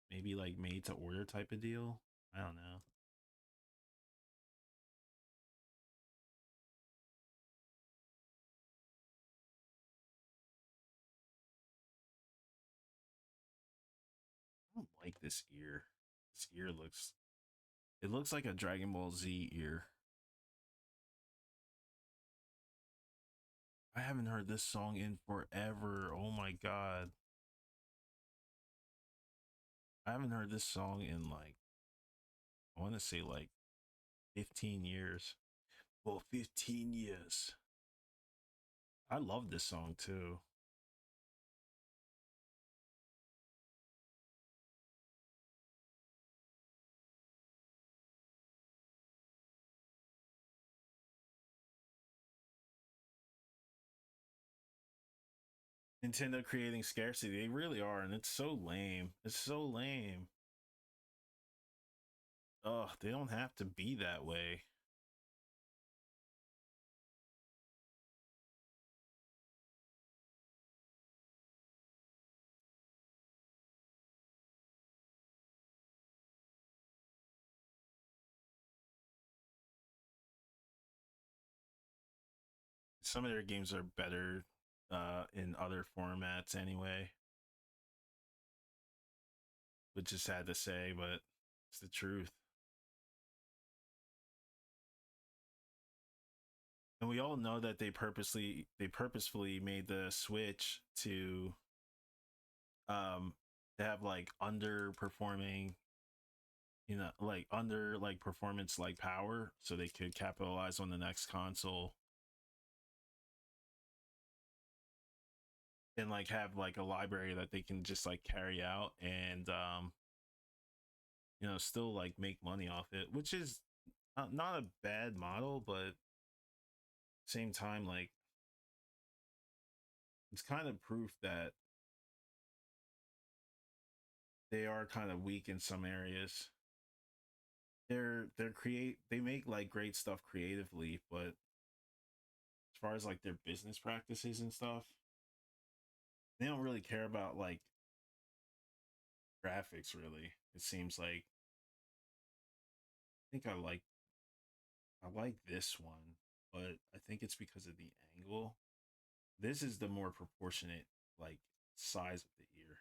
Maybe like made to order type of deal. I don't know. I don't like this ear. This ear looks, it looks like a Dragon Ball Z ear. I haven't heard this song in forever. Oh my god. I haven't heard this song in like, I want to say like 15 years. Well, 15 years. I love this song too. Nintendo creating scarcity. They really are, and it's so lame. It's so lame. Ugh, they don't have to be that way. Some of their games are better in other formats anyway, which is sad to say, but it's the truth. And we all know that they purposefully made the switch um to have like underperforming, like under like performance like power so they could capitalize on the next console. and like have like a library that they can just like carry out and still like make money off it, which is not a bad model, but same time like it's kind of proof that they are kind of weak in some areas. They make like great stuff creatively, but as far as like their business practices and stuff, they don't really care about like graphics really. It seems like I think I like this one, but I think it's because of the angle. This is the more proportionate like size of the ear.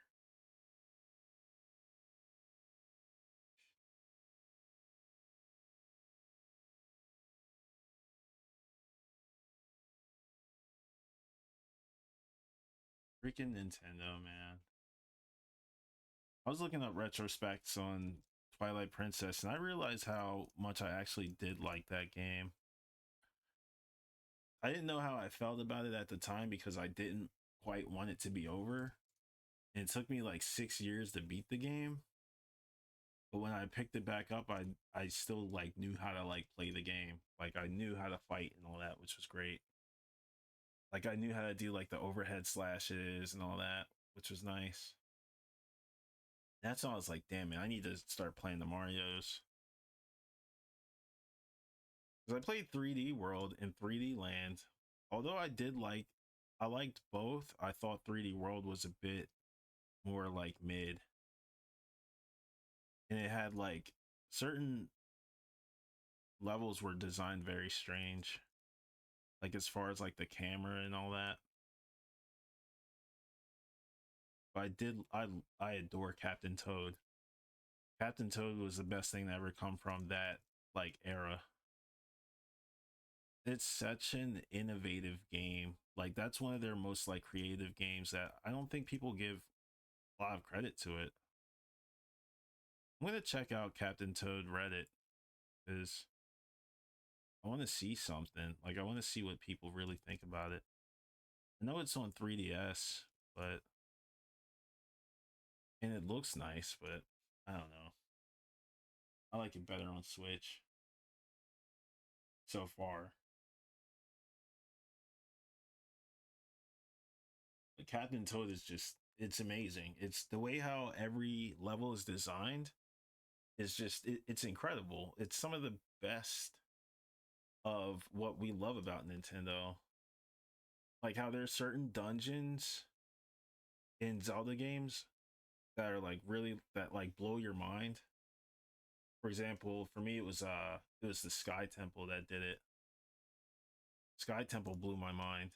Freaking Nintendo, man. I was looking up retrospects on Twilight Princess and I realized how much I actually did like that game. I didn't know how I felt about it at the time because I didn't quite want it to be over. And it took me like 6 years to beat the game. But when I picked it back up, I still like knew how to like play the game. Like I knew how to fight and all that, which was great. Like I knew how to do like the overhead slashes and all that, which was nice. That's when I was like, damn it, I need to start playing the Marios. Because I played 3D World and 3D Land. Although I liked both. I thought 3D World was a bit more like mid. And it had like certain levels were designed very strange. Like as far as like the camera and all that. But I adore Captain Toad. Captain Toad was the best thing that ever come from that like era. It's such an innovative game. Like that's one of their most like creative games that I don't think people give a lot of credit to it. I'm gonna check out Captain Toad Reddit because I want to see something. Like I want to see what people really think about it. I know it's on 3DS, but and it looks nice, but I don't know. I like it better on Switch so far. But Captain Toad is just it's amazing. It's the way how every level is designed is just it's incredible. It's some of the best of what we love about Nintendo. Like how there's certain dungeons in Zelda games that are like really that like blow your mind. For example, for me it was the Sky Temple that did it. Sky Temple blew my mind.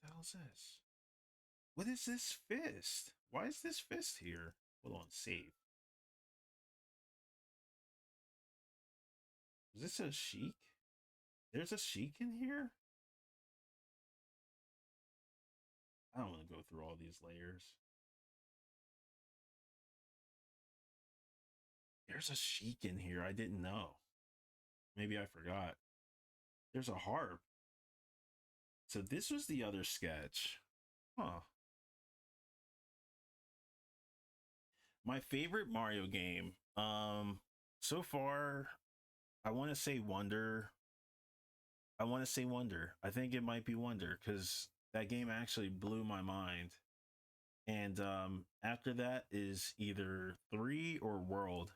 What the hell is this? What is this fist? Why is this fist here? Hold on, save. Is this a Sheik? There's a Sheik in here? I don't want to go through all these layers. There's a Sheik in here. I didn't know. Maybe I forgot. There's a harp. So this was the other sketch. Huh. My favorite Mario game. So far, I want to say Wonder. I want to say Wonder. I think it might be Wonder because that game actually blew my mind. And after that is either 3 or World.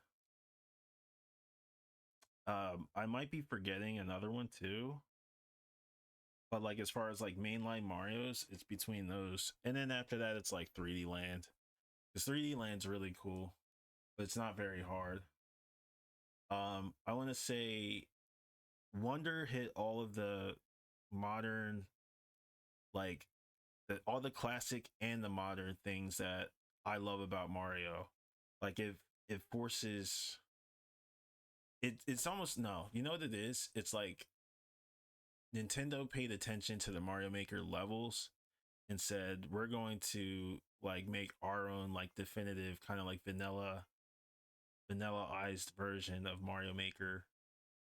I might be forgetting another one too. But like as far as like mainline Mario's, it's between those. And then after that, it's like 3D Land. Because 3D Land's really cool, but it's not very hard. I want to say Wonder hit all of the modern, like all the classic and the modern things that I love about Mario. Like if it forces it's almost no, you know what it is? It's like Nintendo paid attention to the Mario Maker levels and said we're going to like make our own like definitive kind of like vanillaized version of Mario Maker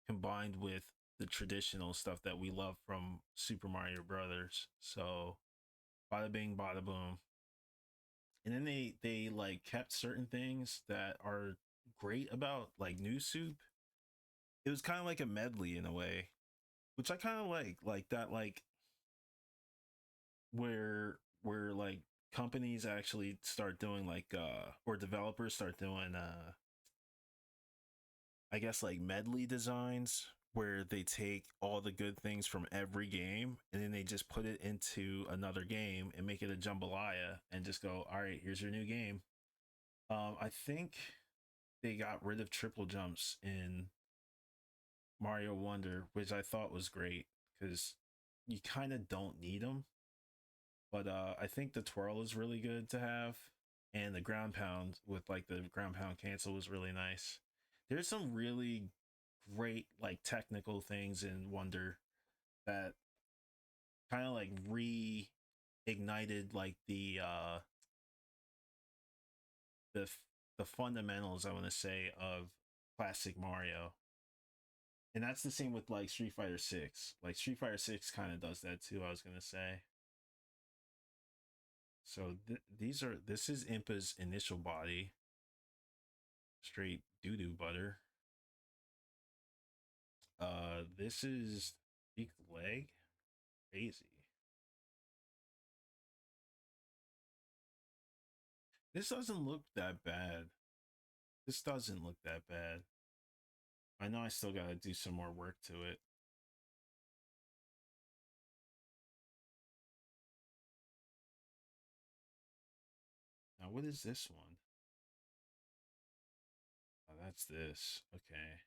combined with the traditional stuff that we love from Super Mario Brothers. So bada bing, bada boom. And then they like kept certain things that are great about like New Soup. It was kind of like a medley in a way, which I kind of like that, like where like companies actually start doing like or developers start doing I guess like medley designs where they take all the good things from every game and then they just put it into another game and make it a jambalaya and just go, all right, here's your new game. I think they got rid of triple jumps in Mario Wonder, which I thought was great because you kind of don't need them. But I think the twirl is really good to have, and the ground pound with like the ground pound cancel was really nice. There's some really great like technical things in Wonder that kind of like reignited like the the fundamentals, I want to say, of classic Mario. And that's the same with like Street Fighter 6. Like Street Fighter 6 kind of does that too, I was going to say. So this is Impa's initial body, straight doo doo butter. This is big leg, crazy. This doesn't look that bad. This doesn't look that bad. I know I still gotta do some more work to it. Now, what is this one? Oh, that's this. Okay.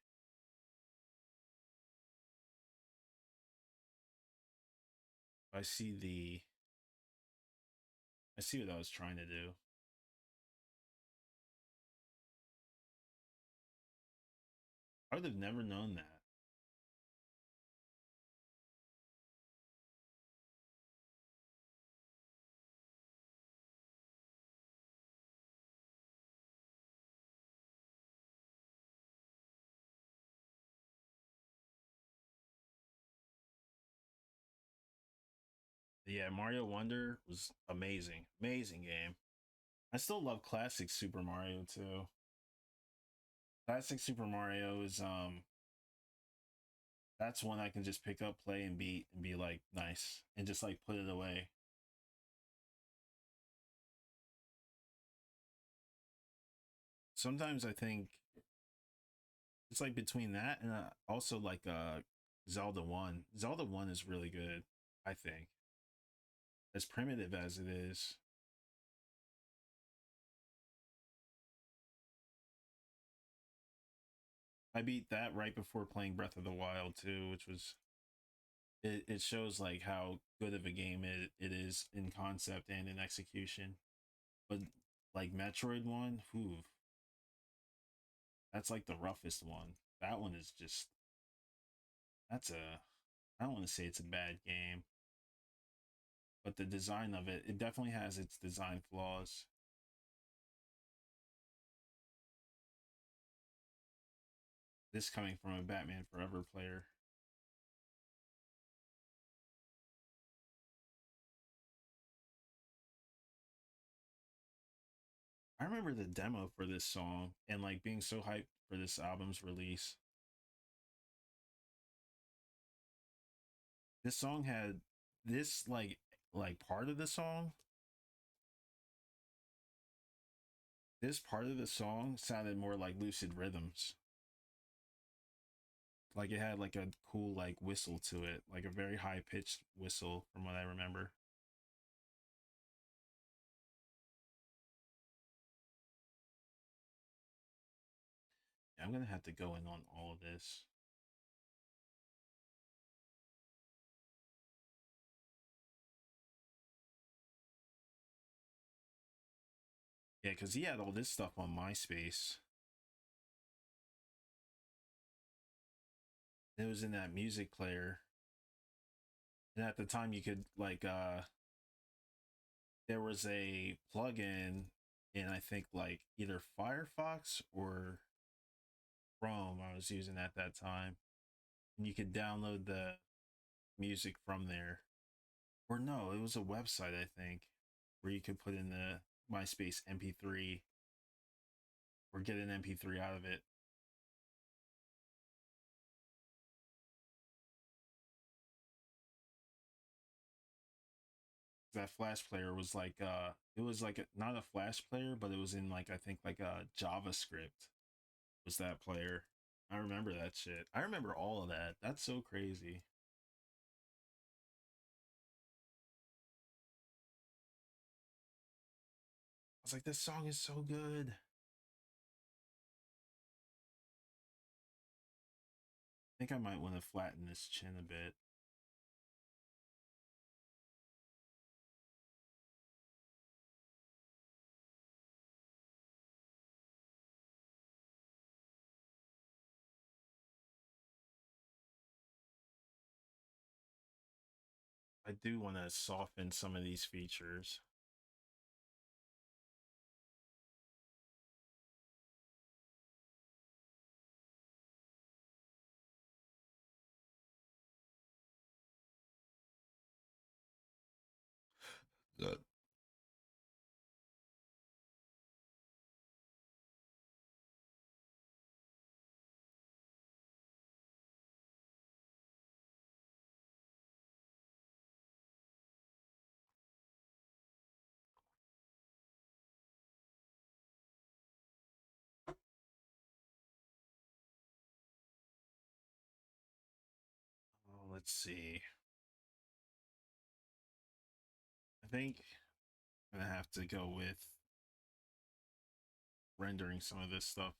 I see the. I see what I was trying to do. I would have never known that. Yeah, Mario Wonder was amazing. Amazing game. I still love classic Super Mario too. Classic Super Mario is that's one I can just pick up, play, and beat, and be like nice, and just like put it away. Sometimes I think it's like between that and also like Zelda 1. Zelda 1 is really good, I think. As primitive as it is. I beat that right before playing Breath of the Wild too, which was it shows like how good of a game it is in concept and in execution. But like Metroid 1, whew, that's like the roughest one. That one is just that's a I don't want to say it's a bad game, but the design of it definitely has its design flaws. This coming from a Batman Forever player. I remember the demo for this song and like being so hyped for this album's release. This song had this like part of the song. This part of the song sounded more like Lucid Rhythms. Like it had like a cool like whistle to it, like a very high pitched whistle from what I remember. Yeah, I'm gonna have to go in on all of this. Yeah, because he had all this stuff on MySpace. It was in that music player. And at the time you could like there was a plugin in I think like either Firefox or Chrome I was using at that time. and you could download the music from there. Or no, it was a website, I think, where you could put in the MySpace MP3 or get an MP3 out of it. That Flash player was like it was like not a Flash player, but it was in like I think like a JavaScript was that player. I remember that shit. I remember all of that. That's so crazy. I was like, this song is so good. I think I might want to flatten this chin a bit. I do want to soften some of these features. Good. Oh, let's see. I think I'm gonna have to go with rendering some of this stuff.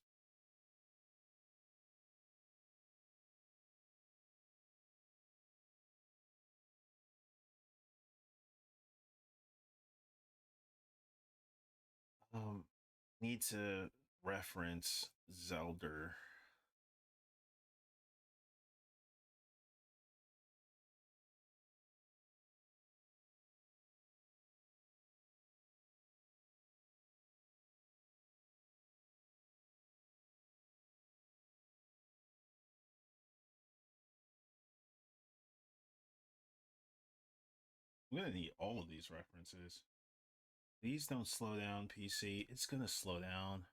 Um, need to reference Zelda. I'm gonna need all of these references. These don't slow down PC. It's gonna slow down.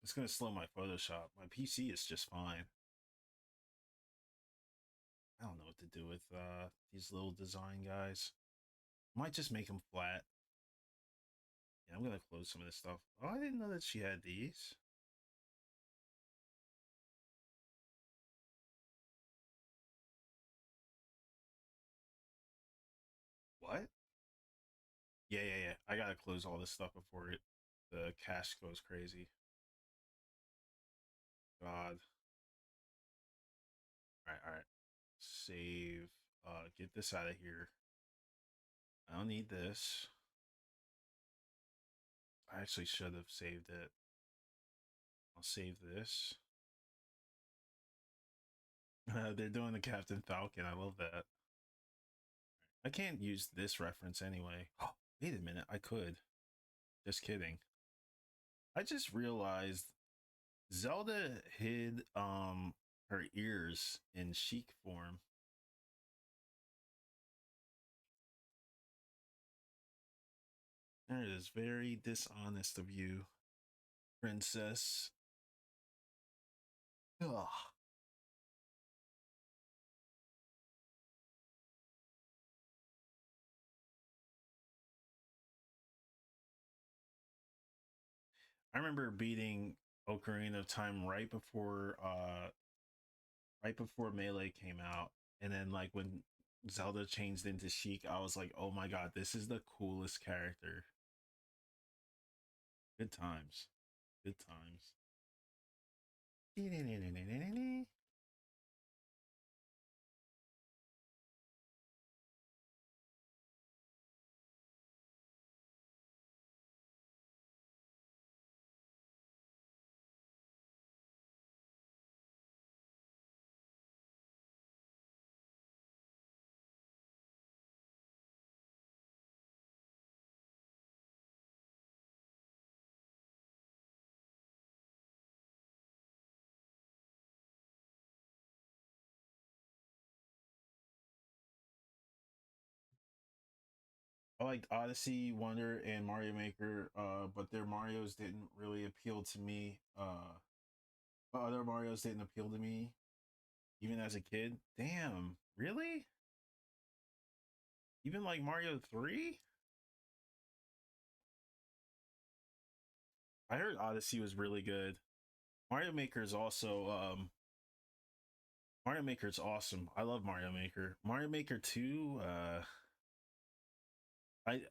It's gonna slow my Photoshop. My PC is just fine. I don't know what to do with these little design guys. Might just make them flat. Yeah, I'm gonna close some of this stuff. Oh, I didn't know that she had these. What? Yeah, yeah, yeah. I gotta close all this stuff before the cache goes crazy. God. All right, all right. Save. Get this out of here. I don't need this. I actually should have saved it. I'll save this. They're doing the Captain Falcon. I love that. I can't use this reference anyway. Oh, wait a minute. I could. Just kidding. I just realized Zelda hid her ears in Sheik form. That is very dishonest of you, princess. Ugh. I remember beating Ocarina of Time right before Melee came out. And then like when Zelda changed into Sheik, I was like, oh my god, this is the coolest character. Good times. Good times. liked Odyssey, Wonder, and Mario Maker, but their Mario's didn't really appeal to me. Other Mario's didn't appeal to me, even as a kid. Damn, really? Even like Mario 3? I heard Odyssey was really good. Mario Maker is also Mario Maker's awesome. I love Mario Maker. Mario Maker 2, I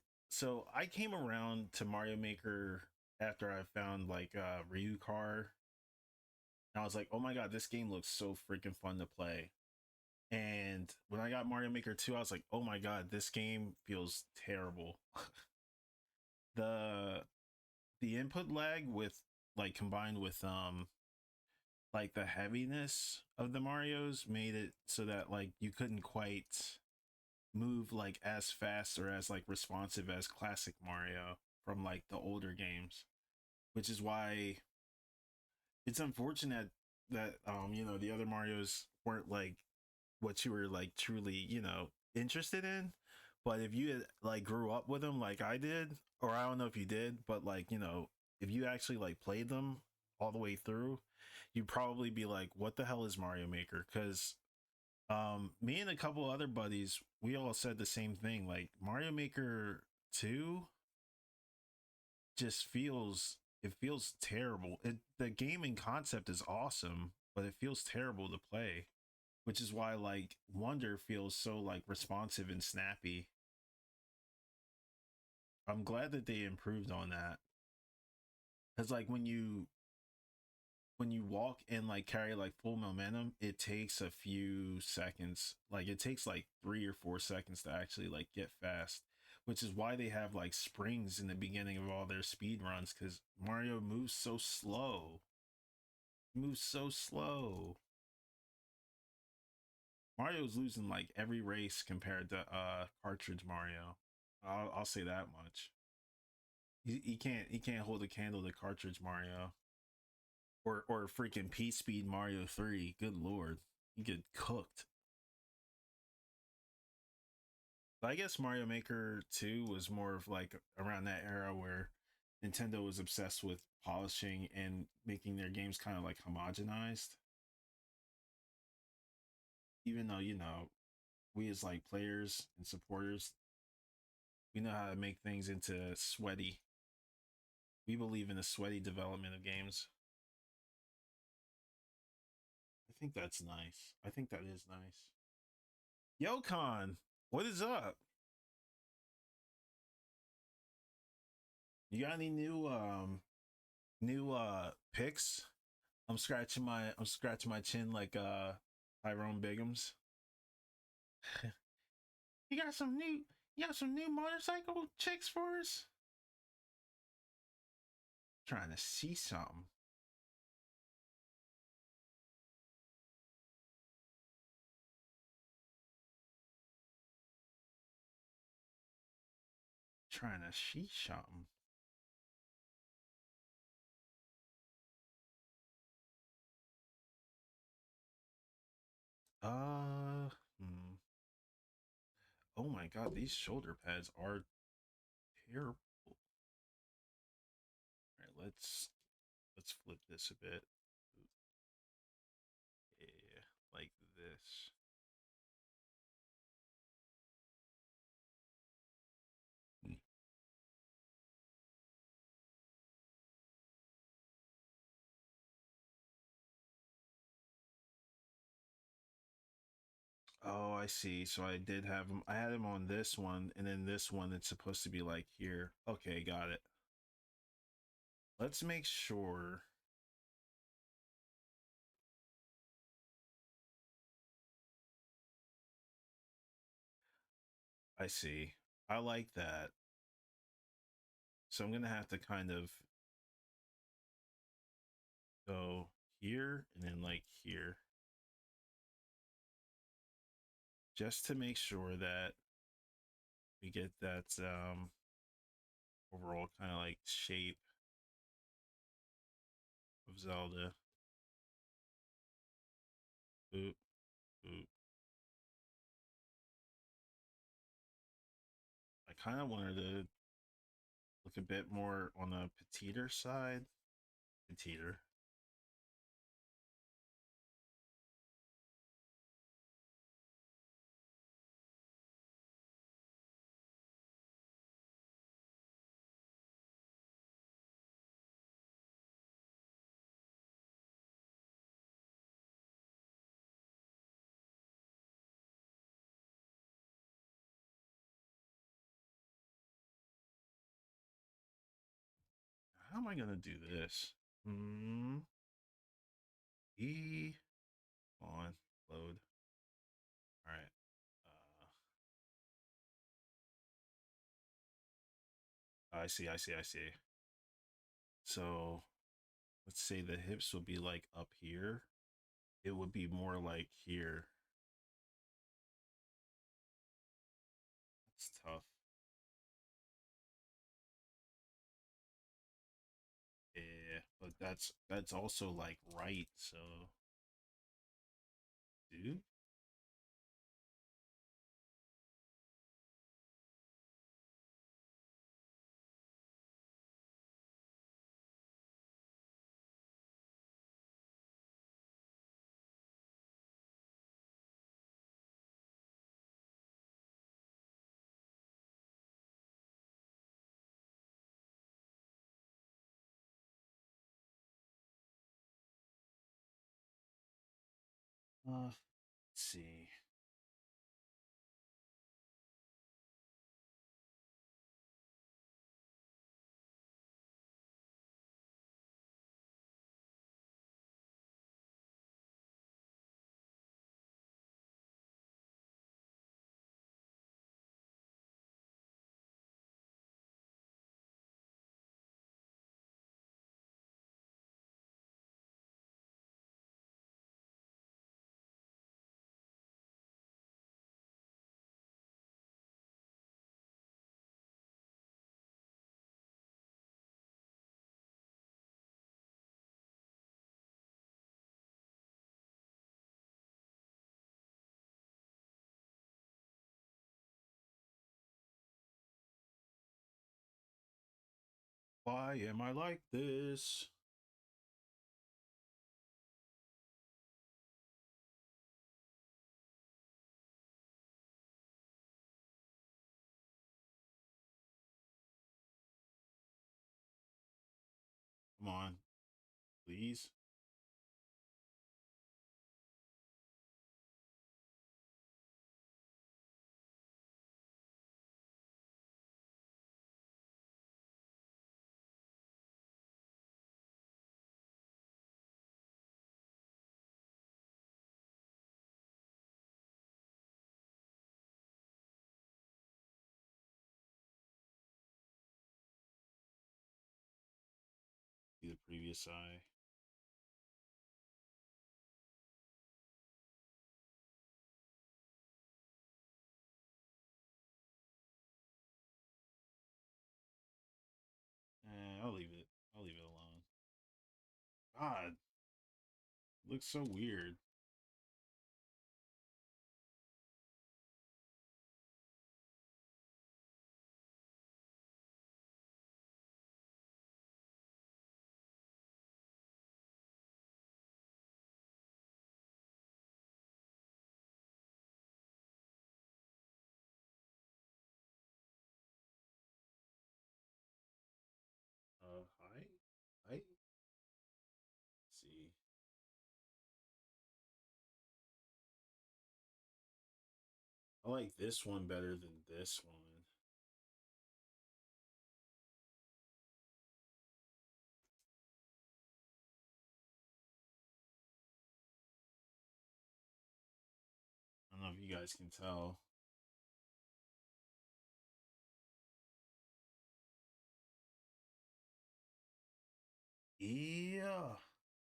I came around to Mario Maker after I found like Ryu Car. And I was like, oh my god, this game looks so freaking fun to play. And when I got Mario Maker 2, I was like, oh my god, this game feels terrible. the the input lag with like combined with like the heaviness of the Marios made it so that like you couldn't quite move like as fast or as like responsive as classic Mario from like the older games, which is why it's unfortunate that the other Marios weren't like what you were like truly interested in. But if you like grew up with them like I did, or I don't know if you did, but like if you actually like played them all the way through, you'd probably be like, what the hell is Mario Maker? Because me and a couple other buddies, we all said the same thing. Like Mario Maker 2 just feels terrible. The gaming concept is awesome, but it feels terrible to play, which is why like Wonder feels so like responsive and snappy. I'm glad that they improved on that. Cuz like when you walk and like carry like full momentum, it takes a few seconds. Like it takes like 3 or 4 seconds to actually like get fast, which is why they have like springs in the beginning of all their speed runs, cuz Mario moves so slow. He moves so slow. Mario's losing like every race compared to cartridge Mario. I'll say that much. He can't hold a candle to cartridge Mario or freaking P Speed Mario 3. Good lord, he get cooked. But I guess Mario Maker 2 was more of like around that era where Nintendo was obsessed with polishing and making their games kind of like homogenized. Even though we as like players and supporters, we know how to make things into sweaty. We believe in the sweaty development of games. I think that's nice. I think that is nice. Yokon, what is up? You got any new picks? I'm scratching my chin like Tyrone Biggums. you got some new you got some new motorcycle chicks for us? Trying to see something. Trying to see something. Uh hmm. Oh my god, these shoulder pads are terrible. All right, let's flip this a bit. Yeah, like this. Oh, I see. So I did have him. I had him on this one, and then this one, it's supposed to be like here. Okay, got it. Let's make sure. I see. I like that. So I'm gonna have to kind of go here and then like here, just to make sure that we get that overall kind of like shape of Zelda. Boop, boop. I kind of wanted to look a bit more on the petiter side. Petiter. How am I gonna do this? E on load. All right. I see. I see. I see. So let's say the hips would be like up here. It would be more like here. That's tough. Yeah, but that's also like right. So, dude, let's see. Why am I like this? Come on, please. See the previous eye. I'll leave it. I'll leave it alone. God, looks so weird. Hi, hi. See. I like this one better than this one. I don't know if you guys can tell. Yeah.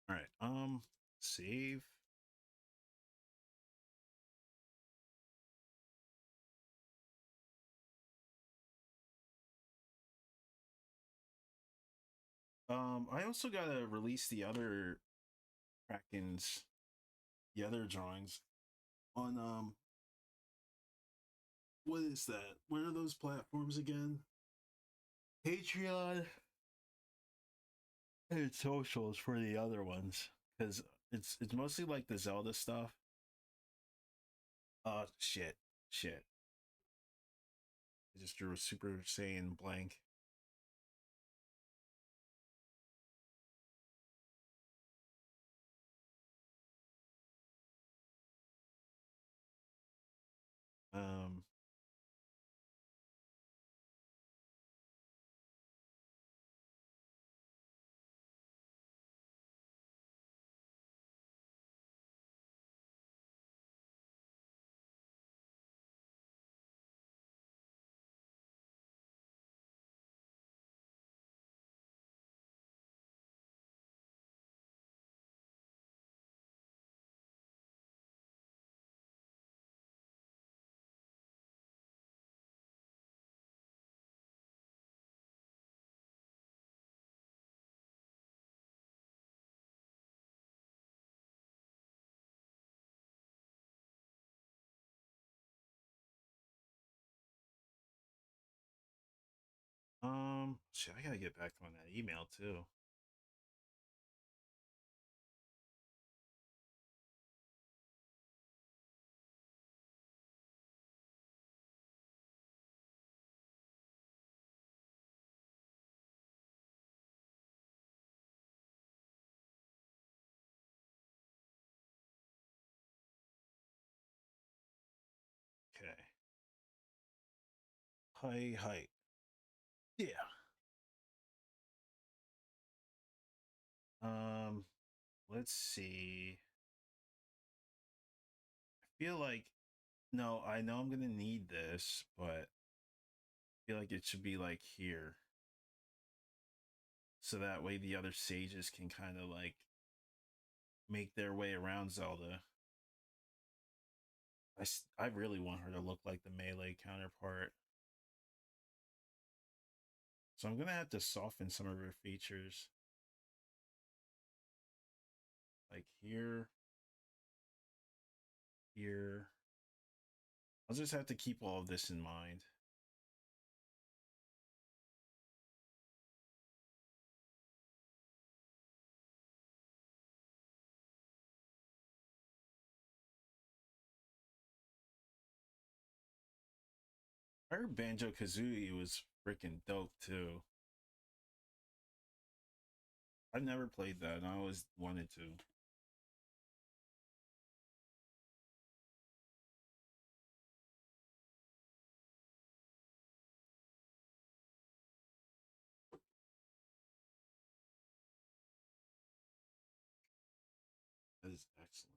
All right. Save. I also gotta release the other Krakens, the other drawings on what is that? What are those platforms again? Patreon and socials for the other ones, because it's mostly like the Zelda stuff. Shit. I just drew a Super Saiyan blank. Um, shit, I gotta get back on that email too. Okay. Hi. Yeah. Um, let's see. I feel like no, I know I'm gonna need this, but I feel like it should be like here. So that way the other sages can kind of like make their way around Zelda. I really want her to look like the melee counterpart. So I'm gonna have to soften some of her features. Like here. I'll just have to keep all of this in mind. I heard Banjo Kazooie was freaking dope too. I've never played that, and I always wanted to. That is excellent.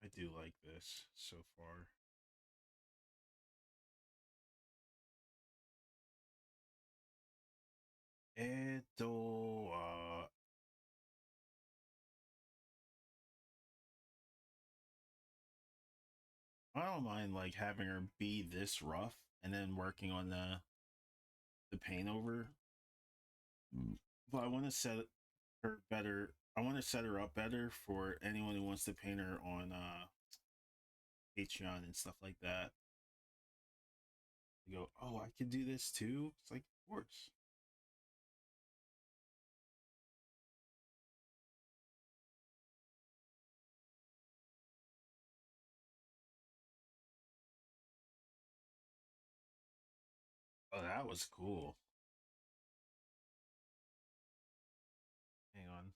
I do like this so far. I don't mind like having her be this rough and then working on the paint over. But I want to set her better. I want to set her up better for anyone who wants to paint her on Patreon and stuff like that. You go, oh, I could do this too. It's like, of course. Oh, that was cool. Hang on.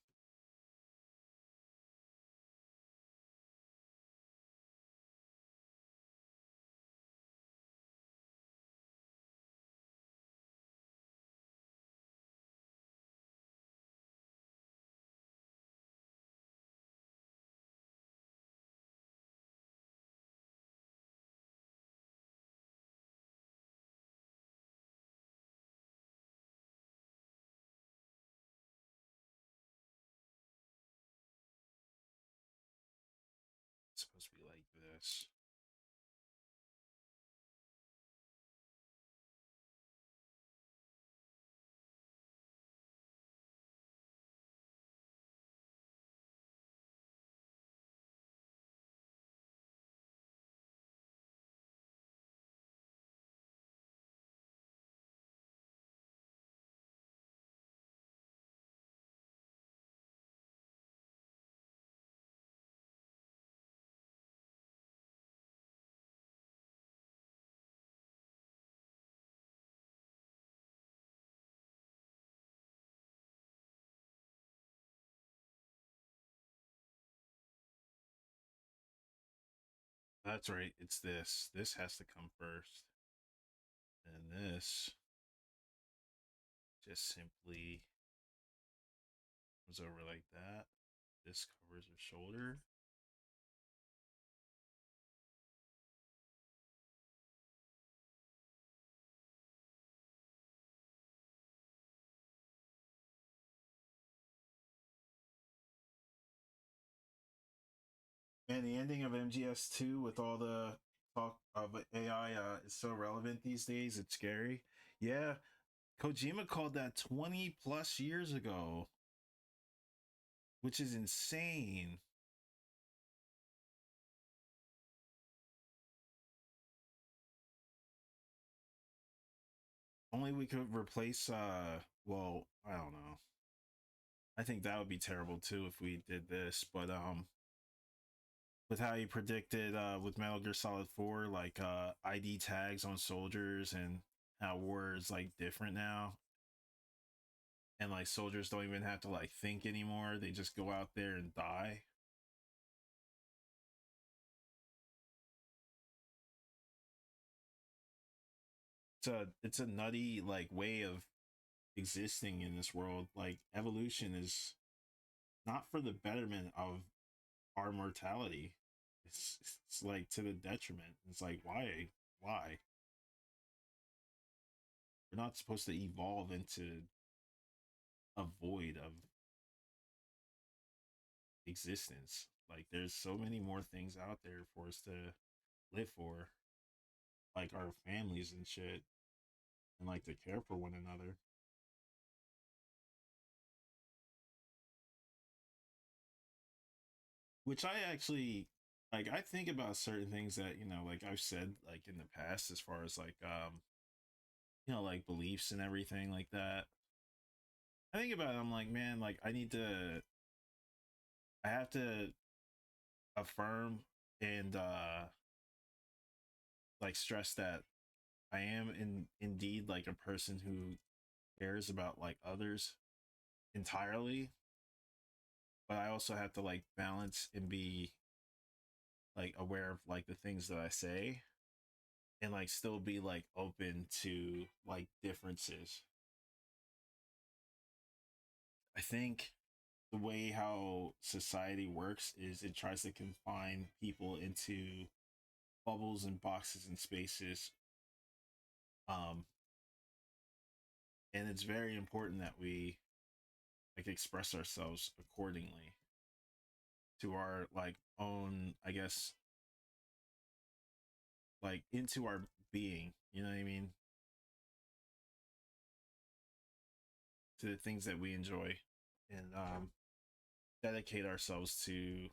this. That's right. It's this. This has to come first. And this just simply comes over like that. This covers her shoulder. And the ending of MGS2 with all the talk of AI is so relevant these days. It's scary. Yeah, Kojima called that 20 plus years ago, which is insane. Only we could replace well, I don't know. I think that would be terrible too if we did this, but with how you predicted with Metal Gear Solid 4 like ID tags on soldiers and how war is like different now, and like soldiers don't even have to like think anymore, they just go out there and die. It's a nutty like way of existing in this world. Like evolution is not for the betterment of our mortality. It's like to the detriment. It's like why we're not supposed to evolve into a void of existence. Like there's so many more things out there for us to live for, like our families and shit, and like to care for one another. Which I actually like. I think about certain things that like I've said like in the past, as far as like like beliefs and everything like that. I think about it, I'm like, man, like I have to affirm and like stress that I am indeed like a person who cares about like others entirely, but I also have to like balance and be like aware of like the things that I say, and like still be like open to like differences. I think the way how society works is it tries to confine people into bubbles and boxes and spaces. Um, and it's very important that we like express ourselves accordingly to our like own, I guess, like into our being. You know what I mean? To the things that we enjoy, and dedicate ourselves to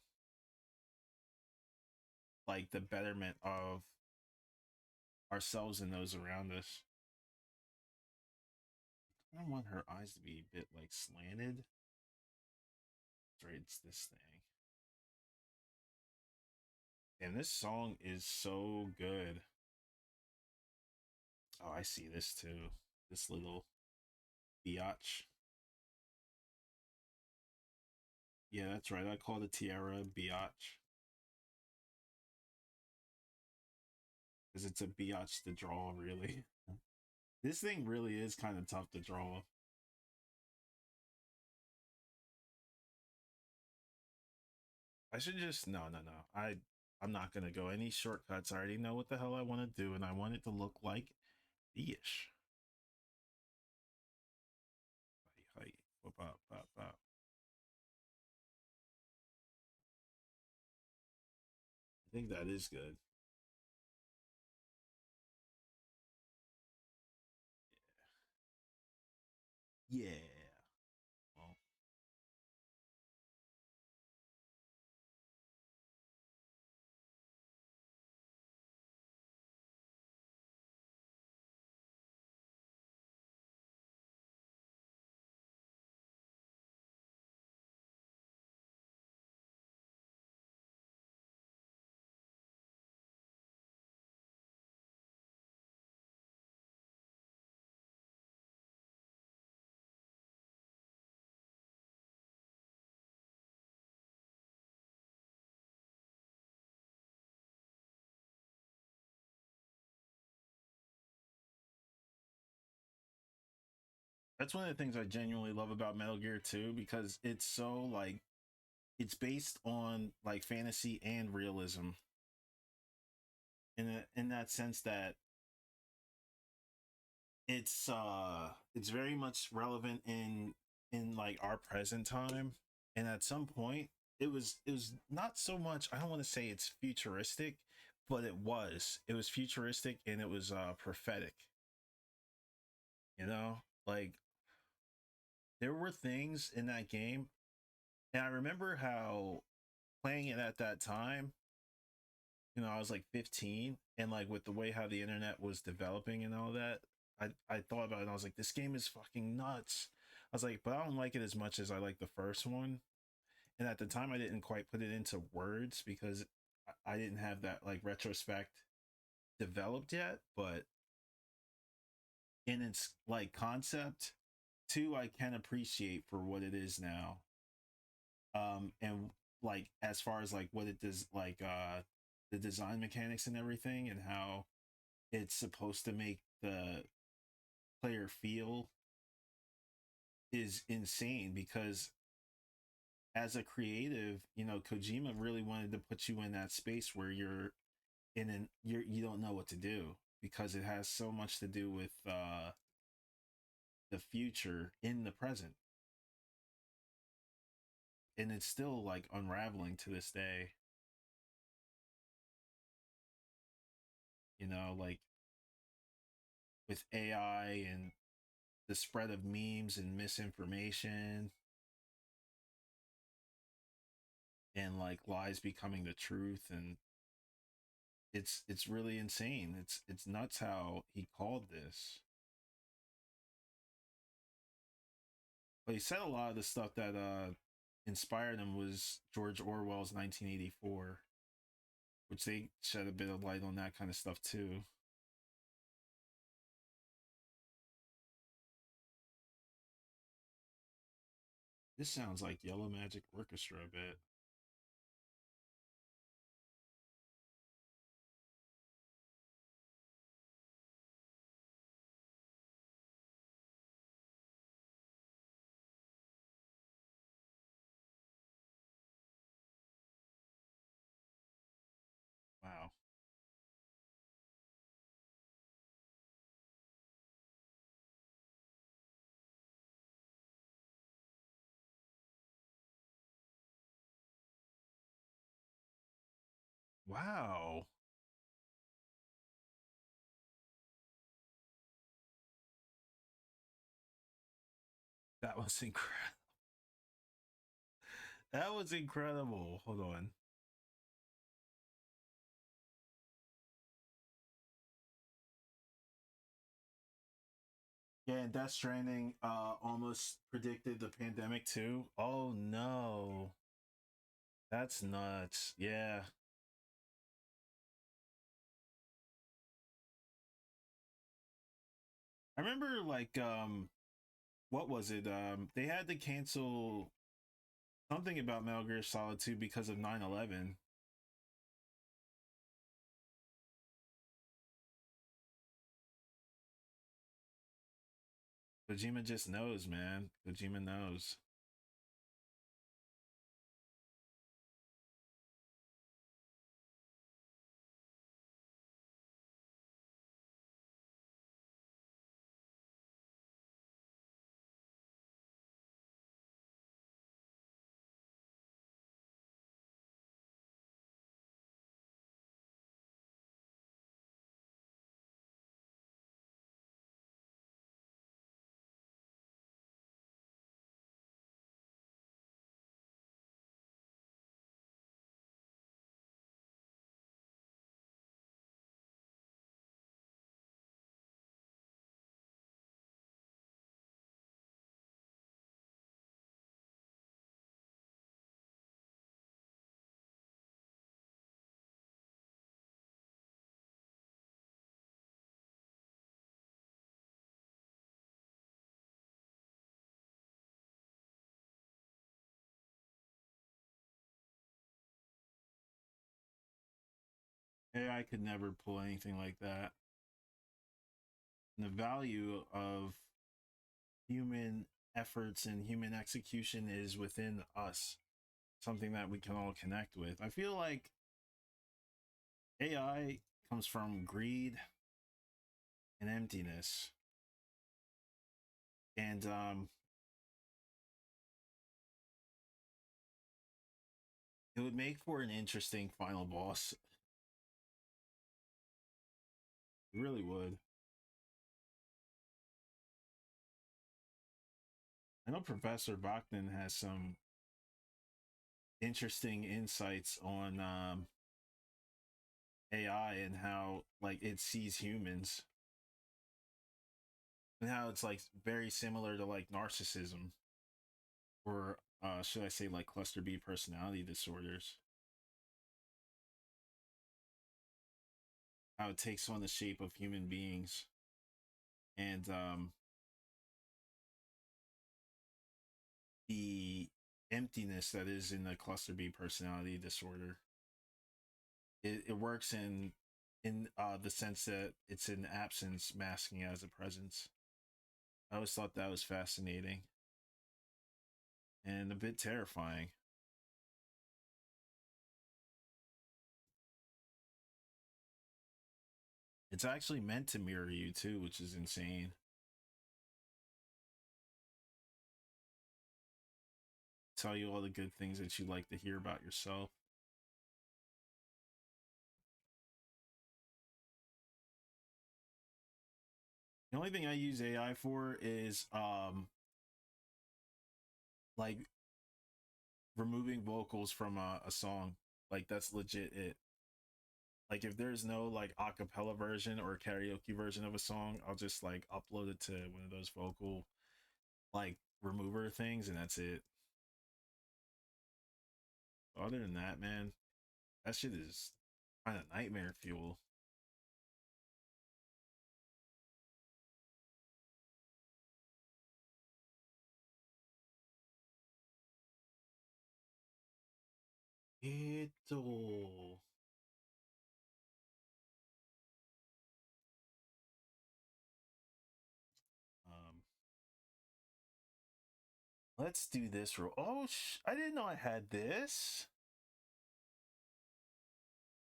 like the betterment of ourselves and those around us. I don't want her eyes to be a bit like slanted. Right, it's this thing. And this song is so good. Oh, I see this too. This little biatch. Yeah, that's right. I call the tiara biatch because it's a biatch to draw, really. This thing really is kind of tough to draw. I should just no. I'm not gonna go any shortcuts. I already know what the hell I want to do, and I want it to look like the-ish. Hi, pop. think that is good. Yeah. Well, that's one of the things I genuinely love about Metal Gear 2 because it's so like it's based on like fantasy and realism in that sense that it's very much relevant in like our present time, and at some point it was not so much, I don't want to say it's futuristic, but it was futuristic and it was prophetic, you know, like there were things in that game, and I remember how playing it at that time, I was like 15, and like with the way how the internet was developing and all that, I thought about it and I was like, this game is fucking nuts. I was like, but I don't like it as much as I like the first one. And at the time I didn't quite put it into words because I didn't have that like retrospect developed yet, but in its like concept too, I can appreciate for what it is now. And like as far as like what it does, like the design mechanics and everything, and how it's supposed to make the player feel is insane because as a creative, Kojima really wanted to put you in that space where you're you don't know what to do because it has so much to do with the future in the present, and it's still like unraveling to this day. Like with AI and the spread of memes and misinformation and like lies becoming the truth, and it's really insane. It's nuts how he called this. But he said a lot of the stuff that inspired him was George Orwell's 1984, which they shed a bit of light on that kind of stuff too. This sounds like Yellow Magic Orchestra a bit. Wow. Wow. That was incredible. That was incredible. Hold on. Yeah, and Death Stranding almost predicted the pandemic too. Oh no. That's nuts. Yeah. I remember like what was it? They had to cancel something about Metal Gear Solid 2 because of 9/11. Kojima just knows, man. Kojima knows. AI could never pull anything like that. And the value of human efforts and human execution is within us, something that we can all connect with. I feel like AI comes from greed and emptiness. And it would make for an interesting final boss. It really would. I know Professor Bachman has some interesting insights on AI and how like it sees humans and how it's like very similar to like narcissism or should I say like cluster B personality disorders. How it takes on the shape of human beings and the emptiness that is in the cluster B personality disorder. It works in the sense that it's an absence masking as a presence. I always thought that was fascinating and a bit terrifying. It's actually meant to mirror you too, which is insane. Tell you all the good things that you like to hear about yourself. The only thing I use AI for is like removing vocals from a song. Like that's legit it. Like if there's no like acapella version or karaoke version of a song, I'll just like upload it to one of those vocal like remover things and that's it. Other than that, man, that shit is kind of nightmare fuel. Eto. Um, let's do this real. Oh, I didn't know I had this.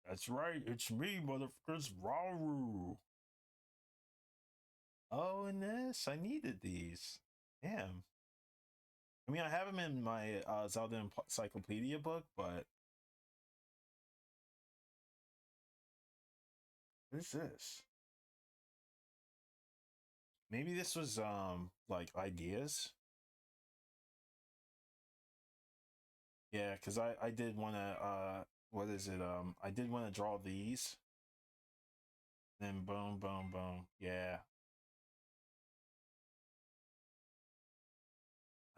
That's right. It's me, motherfuckers. Raru. Oh, and this. I needed these. Damn. I mean, I have them in my Zelda Encyclopedia book, but what is this? Maybe this was like ideas. Yeah, because I did want to what is it? I did want to draw these. Then boom, boom, boom. Yeah,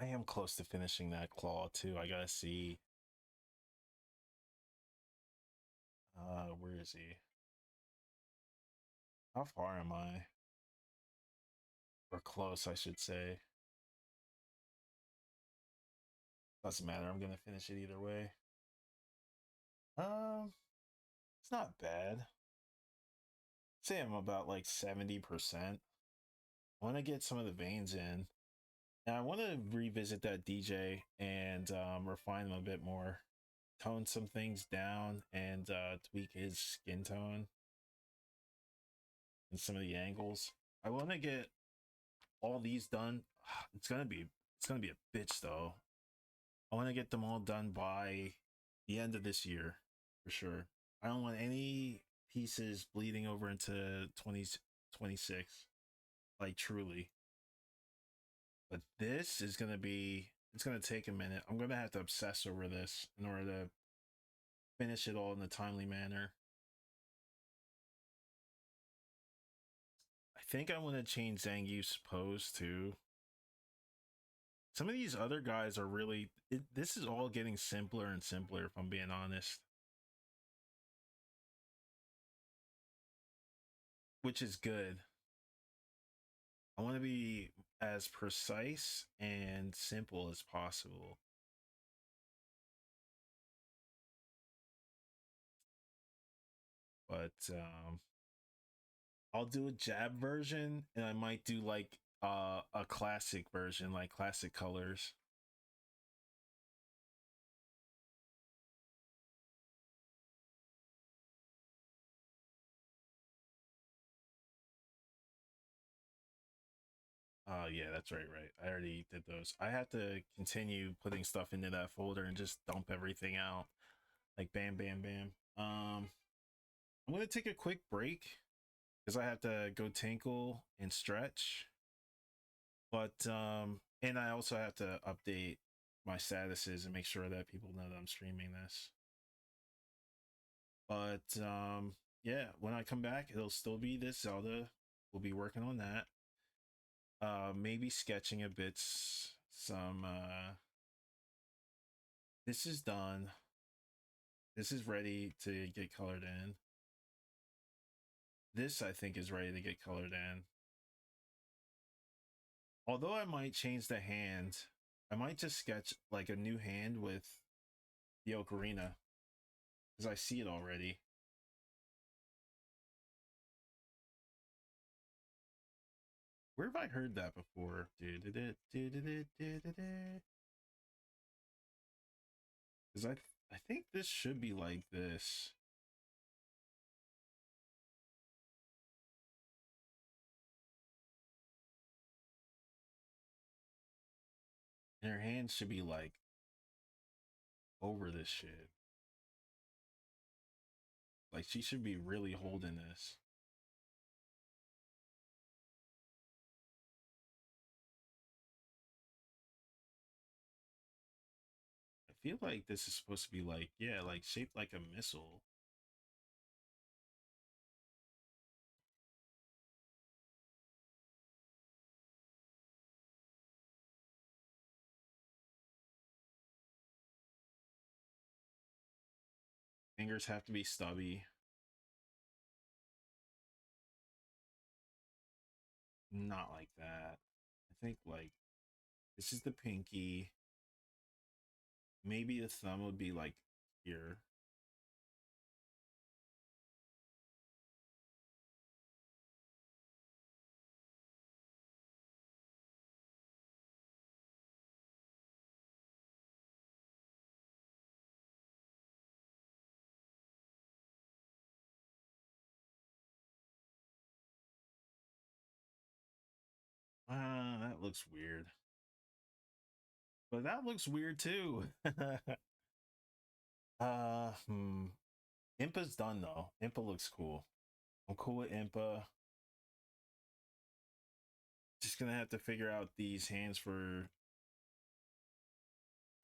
I am close to finishing that claw too. I gotta see. Where is he? How far am I? Or close, I should say. Doesn't matter. I'm gonna finish it either way. Um, it's not bad. Say I'm about like 70%. I want to get some of the veins in. And I want to revisit that DJ and refine him a bit more, tone some things down, and tweak his skin tone and some of the angles. I want to get all these done. It's gonna be a bitch though. I want to get them all done by the end of this year for sure. I don't want any pieces bleeding over into 2026, like truly. But this is gonna be. It's gonna take a minute. I'm gonna have to obsess over this in order to finish it all in a timely manner. I think I want to change Zangief's pose too. Some of these other guys are really. This is all getting simpler and simpler, if I'm being honest, which is good. I want to be as precise and simple as possible. But but I'll do a jab version, and I might do like a classic version, like classic colors. Oh yeah, that's right. I already did those. I have to continue putting stuff into that folder and just dump everything out. Like bam, bam, bam. I'm gonna take a quick break because I have to go tinkle and stretch. But and I also have to update my statuses and make sure that people know that I'm streaming this. But yeah, when I come back, it'll still be this Zelda. We'll be working on that. Maybe sketching a bit. Some this is done. This is ready to get colored in. This I think is ready to get colored in. Although I might change the hand, I might just sketch like a new hand with the ocarina because I see it already. Where have I heard that before? Because I think this should be like this. And her hands should be like over this shit. Like she should be really holding this. I feel like this is supposed to be like, yeah, like shaped like a missile. Fingers have to be stubby. Not like that. I think like this is the pinky. Maybe the thumb would be like here. That looks weird. But that looks weird too. hmm. Impa's done though. Impa looks cool. I'm cool with Impa. Just gonna have to figure out these hands for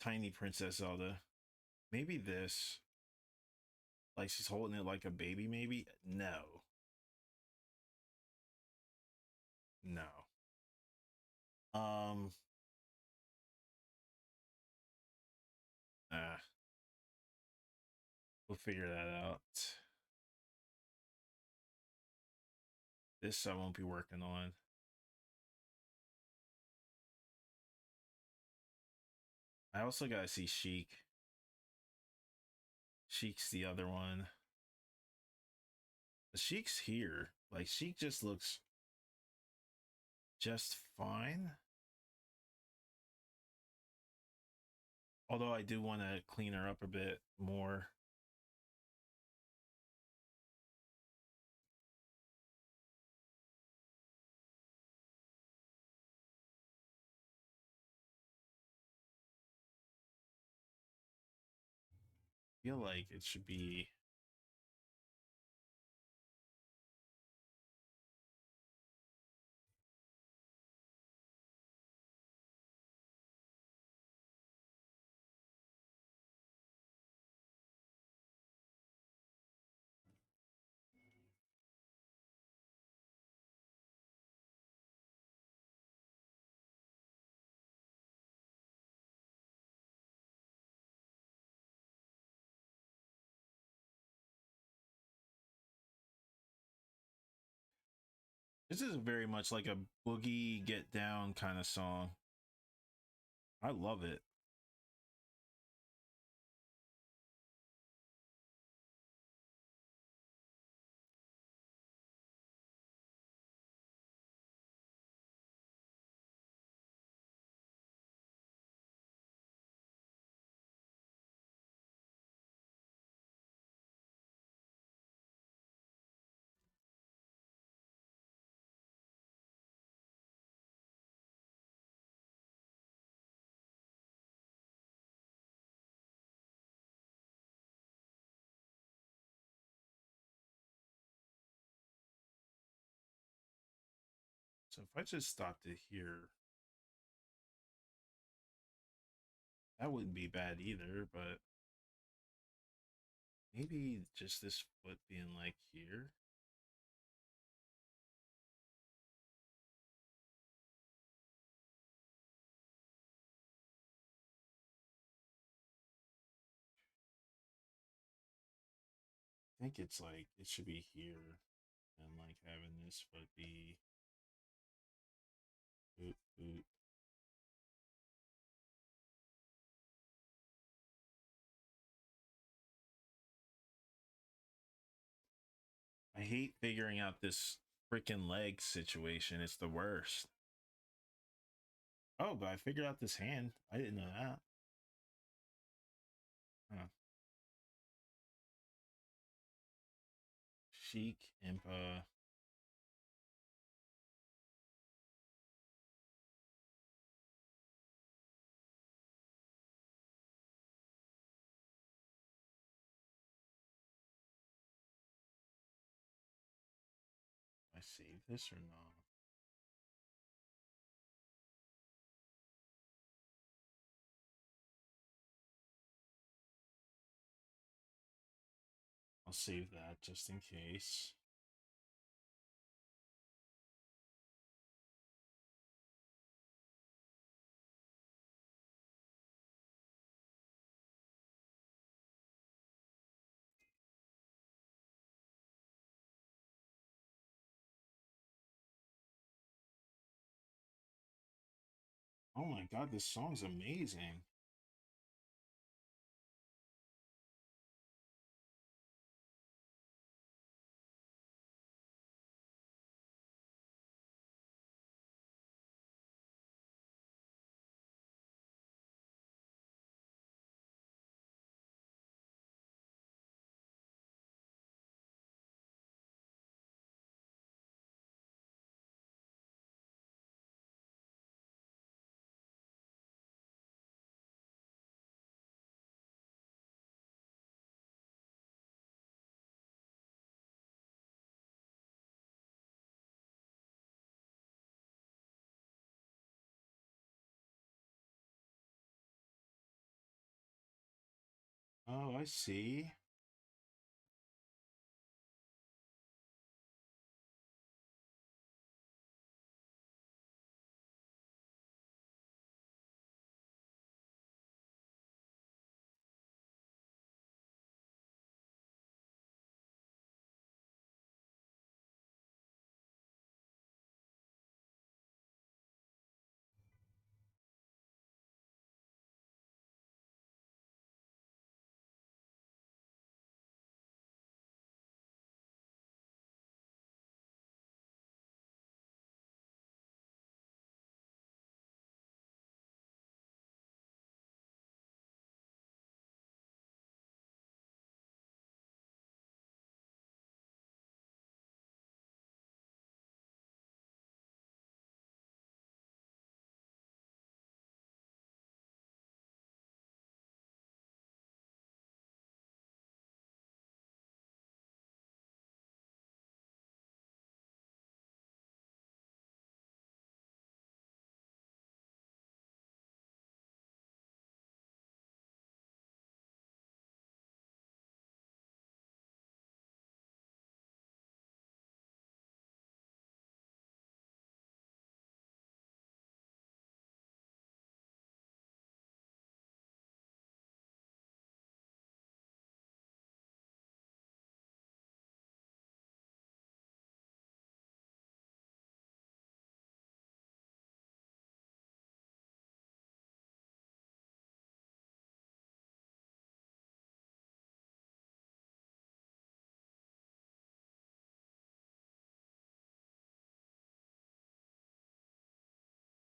Tiny Princess Zelda. Maybe this. Like she's holding it like a baby, maybe? No. No. Um uh, we'll figure that out. This I won't be working on. I also gotta see Sheik. Sheik's the other one. The Sheik's here. Like Sheik just looks just fine. Although I do want to clean her up a bit more. I feel like it should be. This is very much like a boogie get down kind of song. I love it. So if I just stopped it here, that wouldn't be bad either, but maybe just this foot being like here. I think it's like it should be here and like having this foot be oop, oop. I hate figuring out this freaking leg situation. It's the worst. Oh, but I figured out this hand. I didn't know that. Huh. Sheik, Impa. I save this or not? I'll save that just in case. Oh my god, this song's amazing. Oh, I see.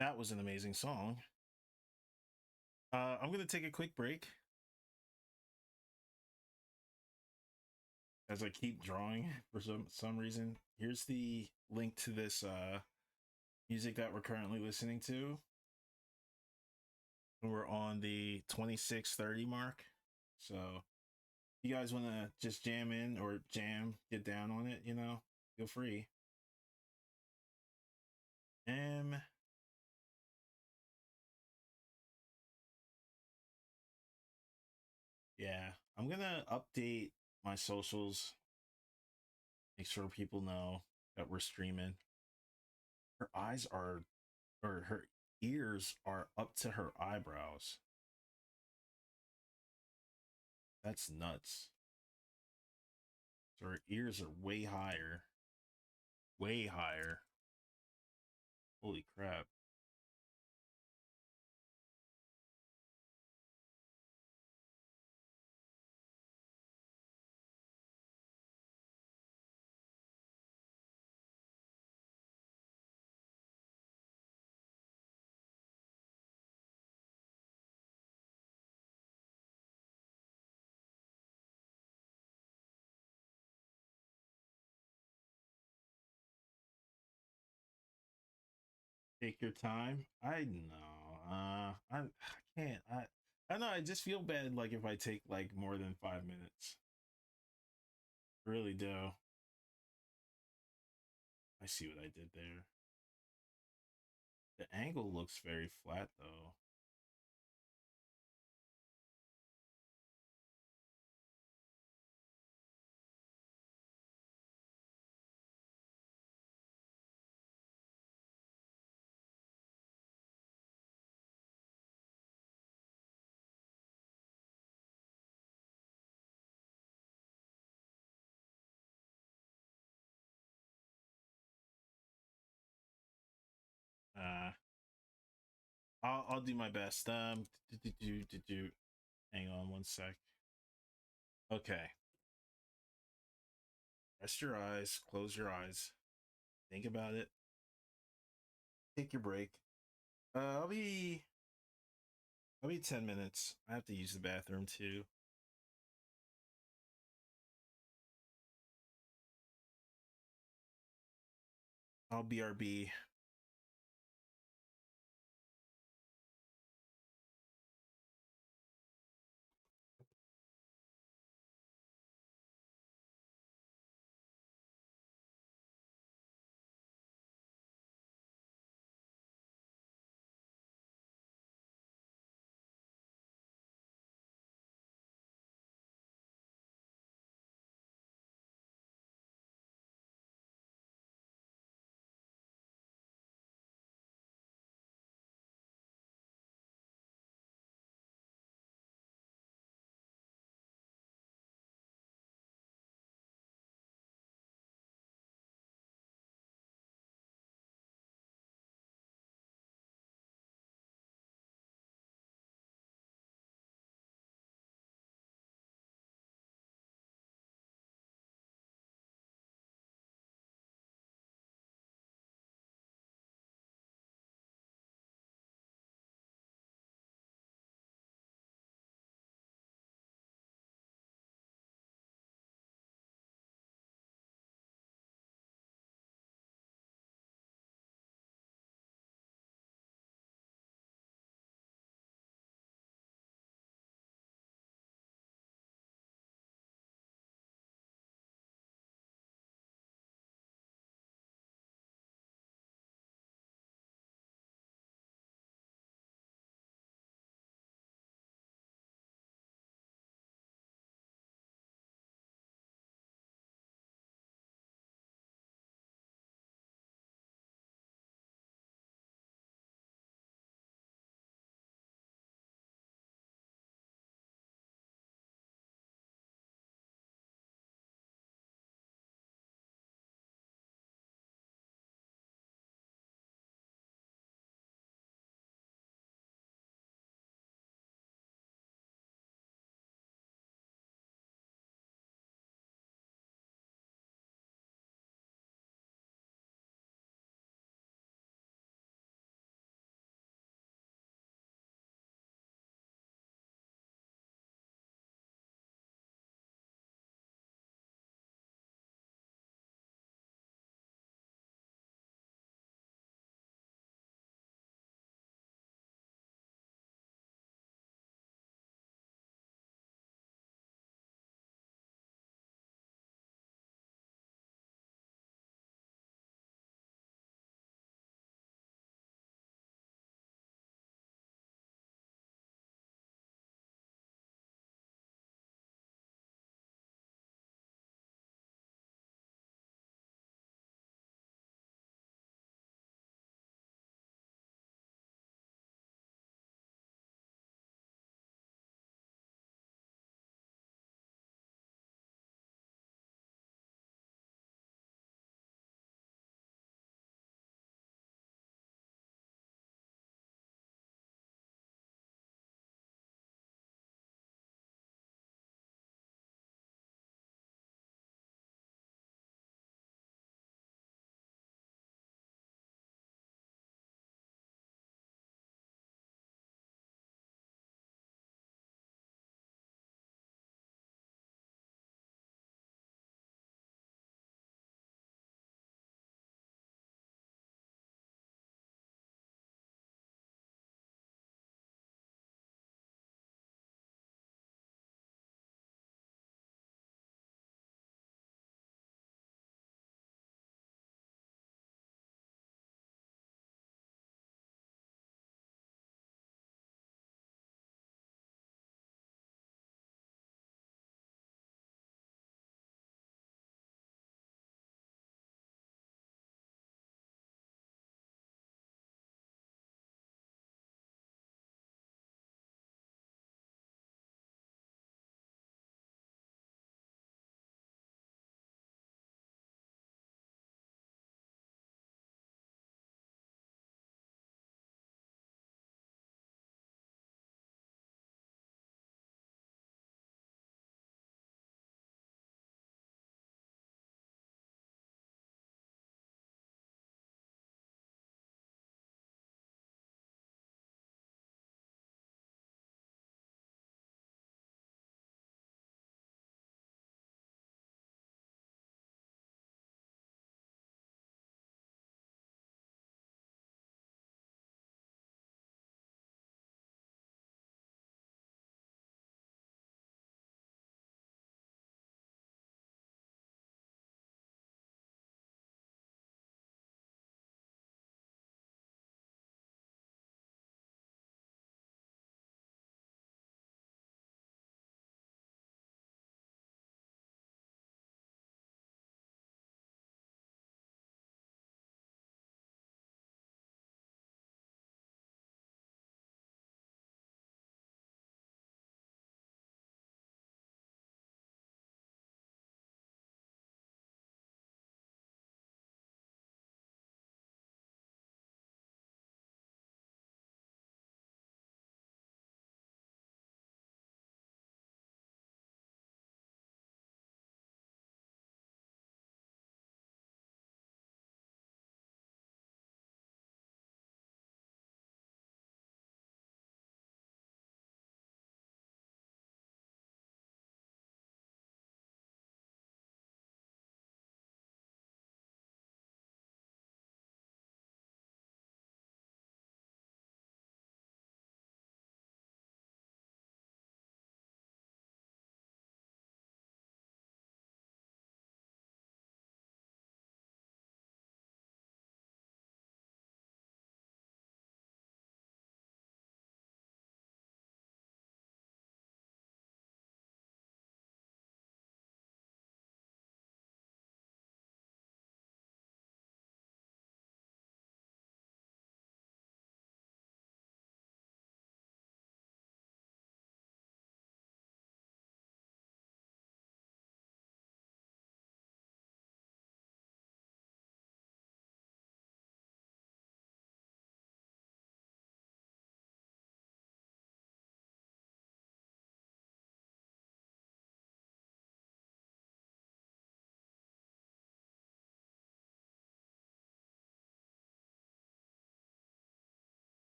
That was an amazing song. I'm gonna take a quick break as I keep drawing for some reason. Here's the link to this music that we're currently listening to. We're on the 26:30 mark. So you guys want to just jam in or get down on it, feel free. Um, yeah, I'm gonna update my socials, make sure people know that we're streaming. Her eyes are, or her ears are up to her eyebrows. That's nuts. So her ears are way higher. Way higher. Holy crap. Take your time. I know. I can't. I know. I just feel bad. Like if I take like more than 5 minutes, I really do. I see what I did there. The angle looks very flat though. Uh, I'll do my best. Hang on one sec. Okay. Rest your eyes. Close your eyes. Think about it. Take your break. I'll be. I'll be 10 minutes. I have to use the bathroom too. I'll BRB.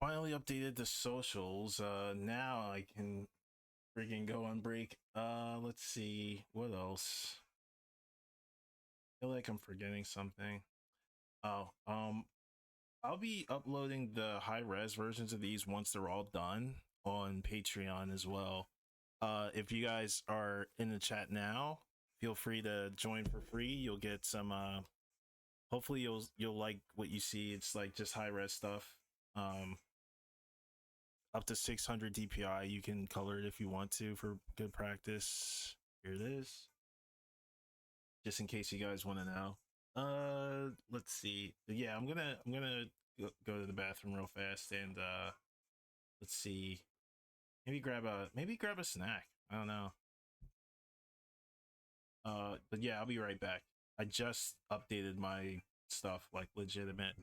Finally updated the socials. Now I can freaking go on break. Let's see what else. I feel like I'm forgetting something. Oh, I'll be uploading the high res versions of these once they're all done on Patreon as well. If you guys are in the chat now, feel free to join for free. You'll get some hopefully you'll like what you see. It's like just high res stuff. Up to 600 DPI. You can color it if you want to for good practice. Here it is. Just in case you guys want to know. Let's see. Yeah, I'm gonna go to the bathroom real fast and let's see. Maybe grab a snack. I don't know. But yeah, I'll be right back. I just updated my stuff, like legitimate.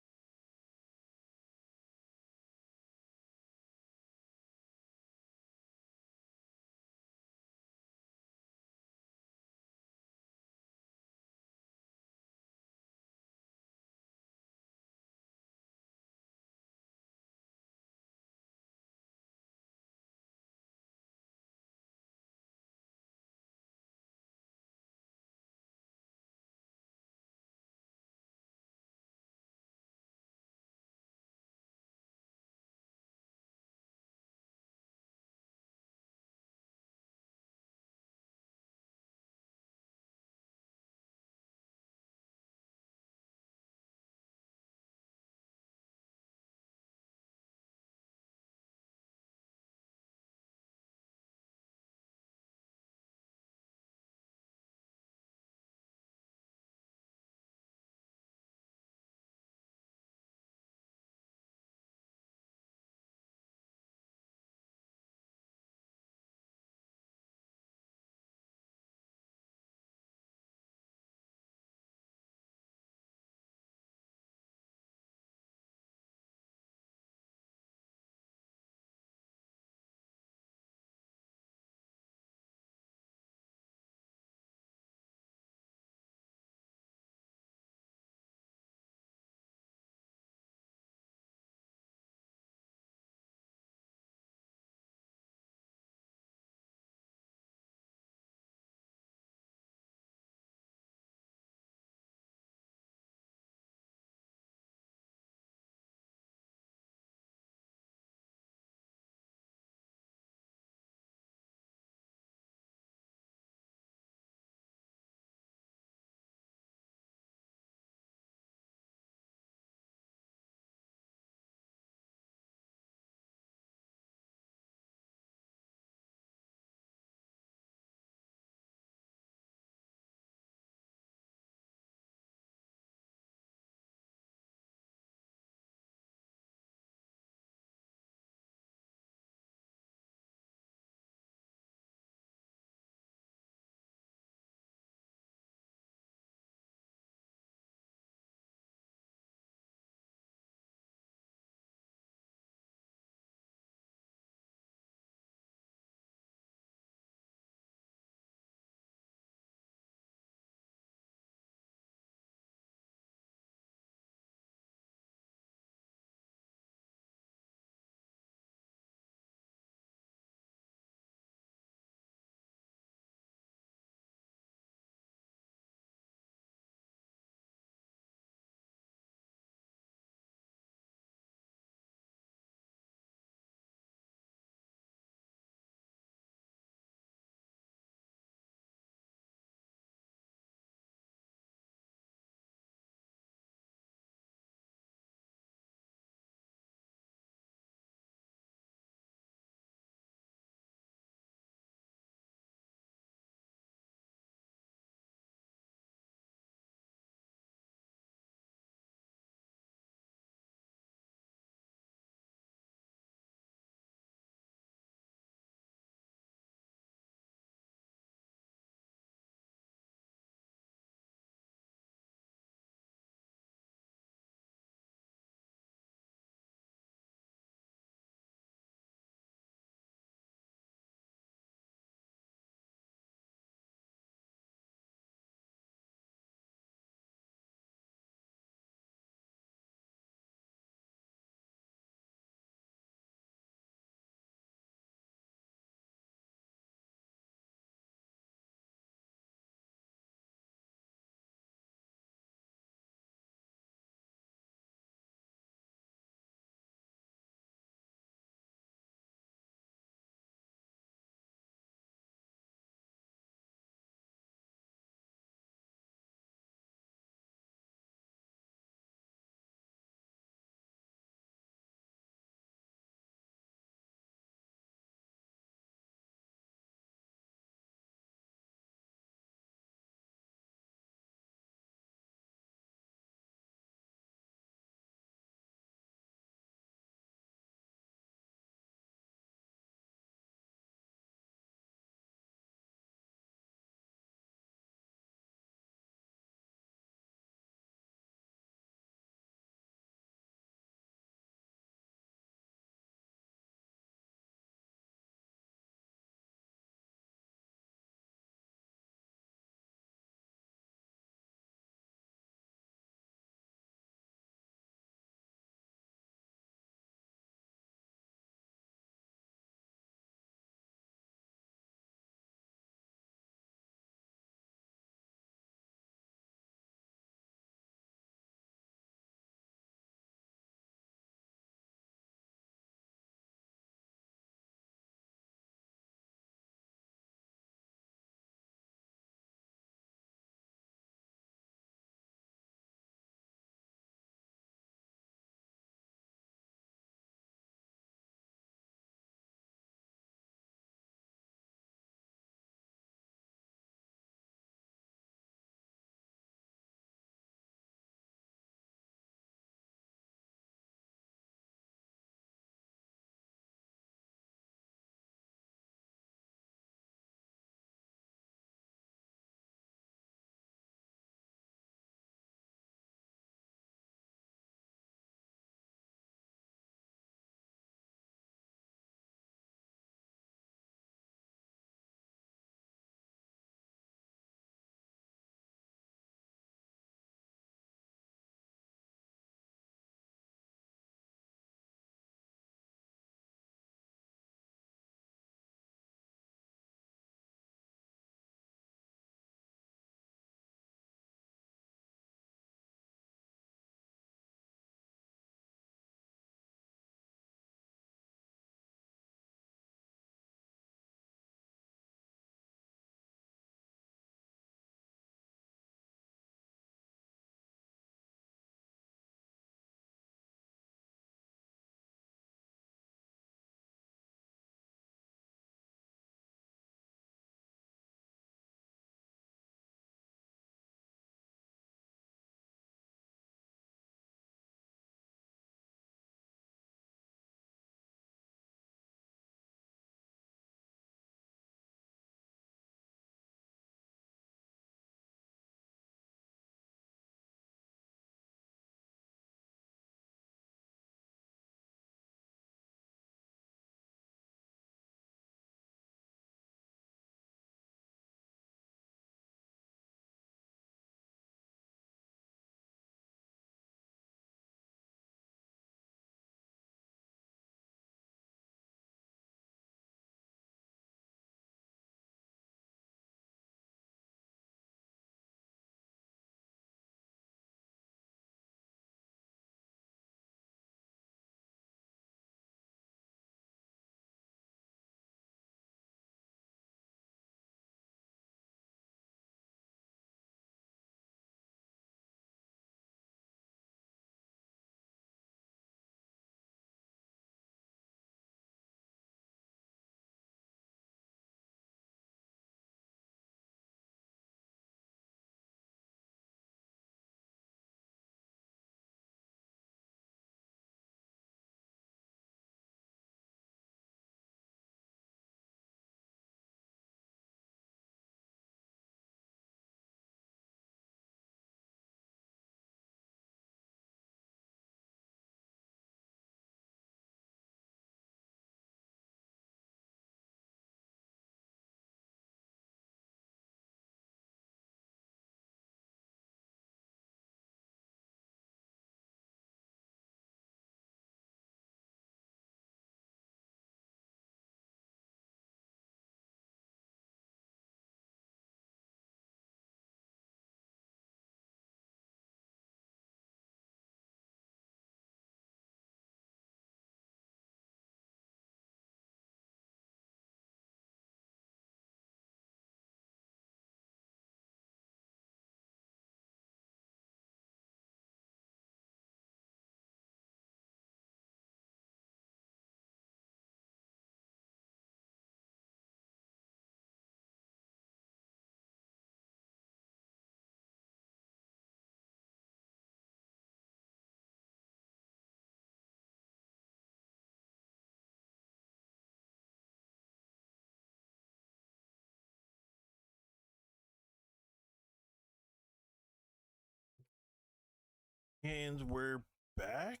And we're back.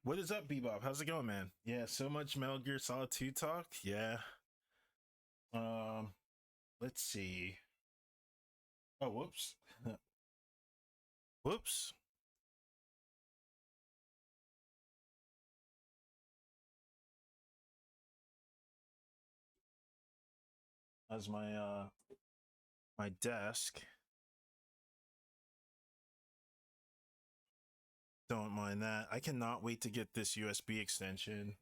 What is up, Bebop? How's it going, man? Yeah, so much Metal Gear Solid 2 talk. Yeah. Um, let's see. Oh, whoops. Whoops. That's my desk. Don't mind that. I cannot wait to get this USB extension.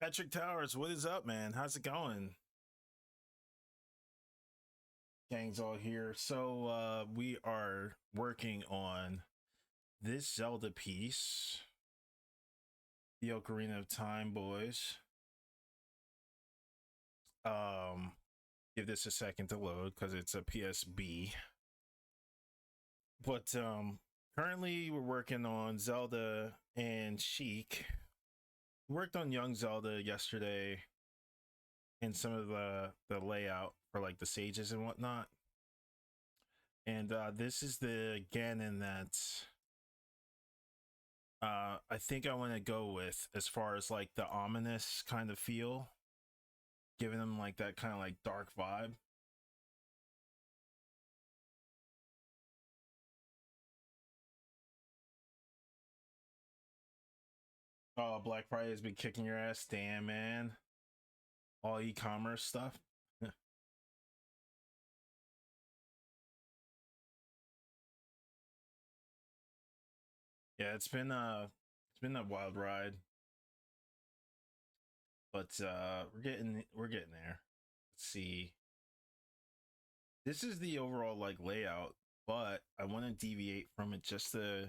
Patrick Towers, what is up, man? How's it going? Gang's all here. So we are working on this Zelda piece, the Ocarina of Time, boys. Give this a second to load because it's a PSB. But currently we're working on Zelda and Sheik. We worked on Young Zelda yesterday and some of the layout for like the sages and whatnot. And this is the Ganon that I think I want to go with as far as like the ominous kind of feel, giving them like that kind of like dark vibe. Oh, Black Friday has been kicking your ass. Damn, man. All e-commerce stuff. Yeah, it's been a wild ride, but we're getting there. Let's see. This is the overall like layout, but I want to deviate from it just a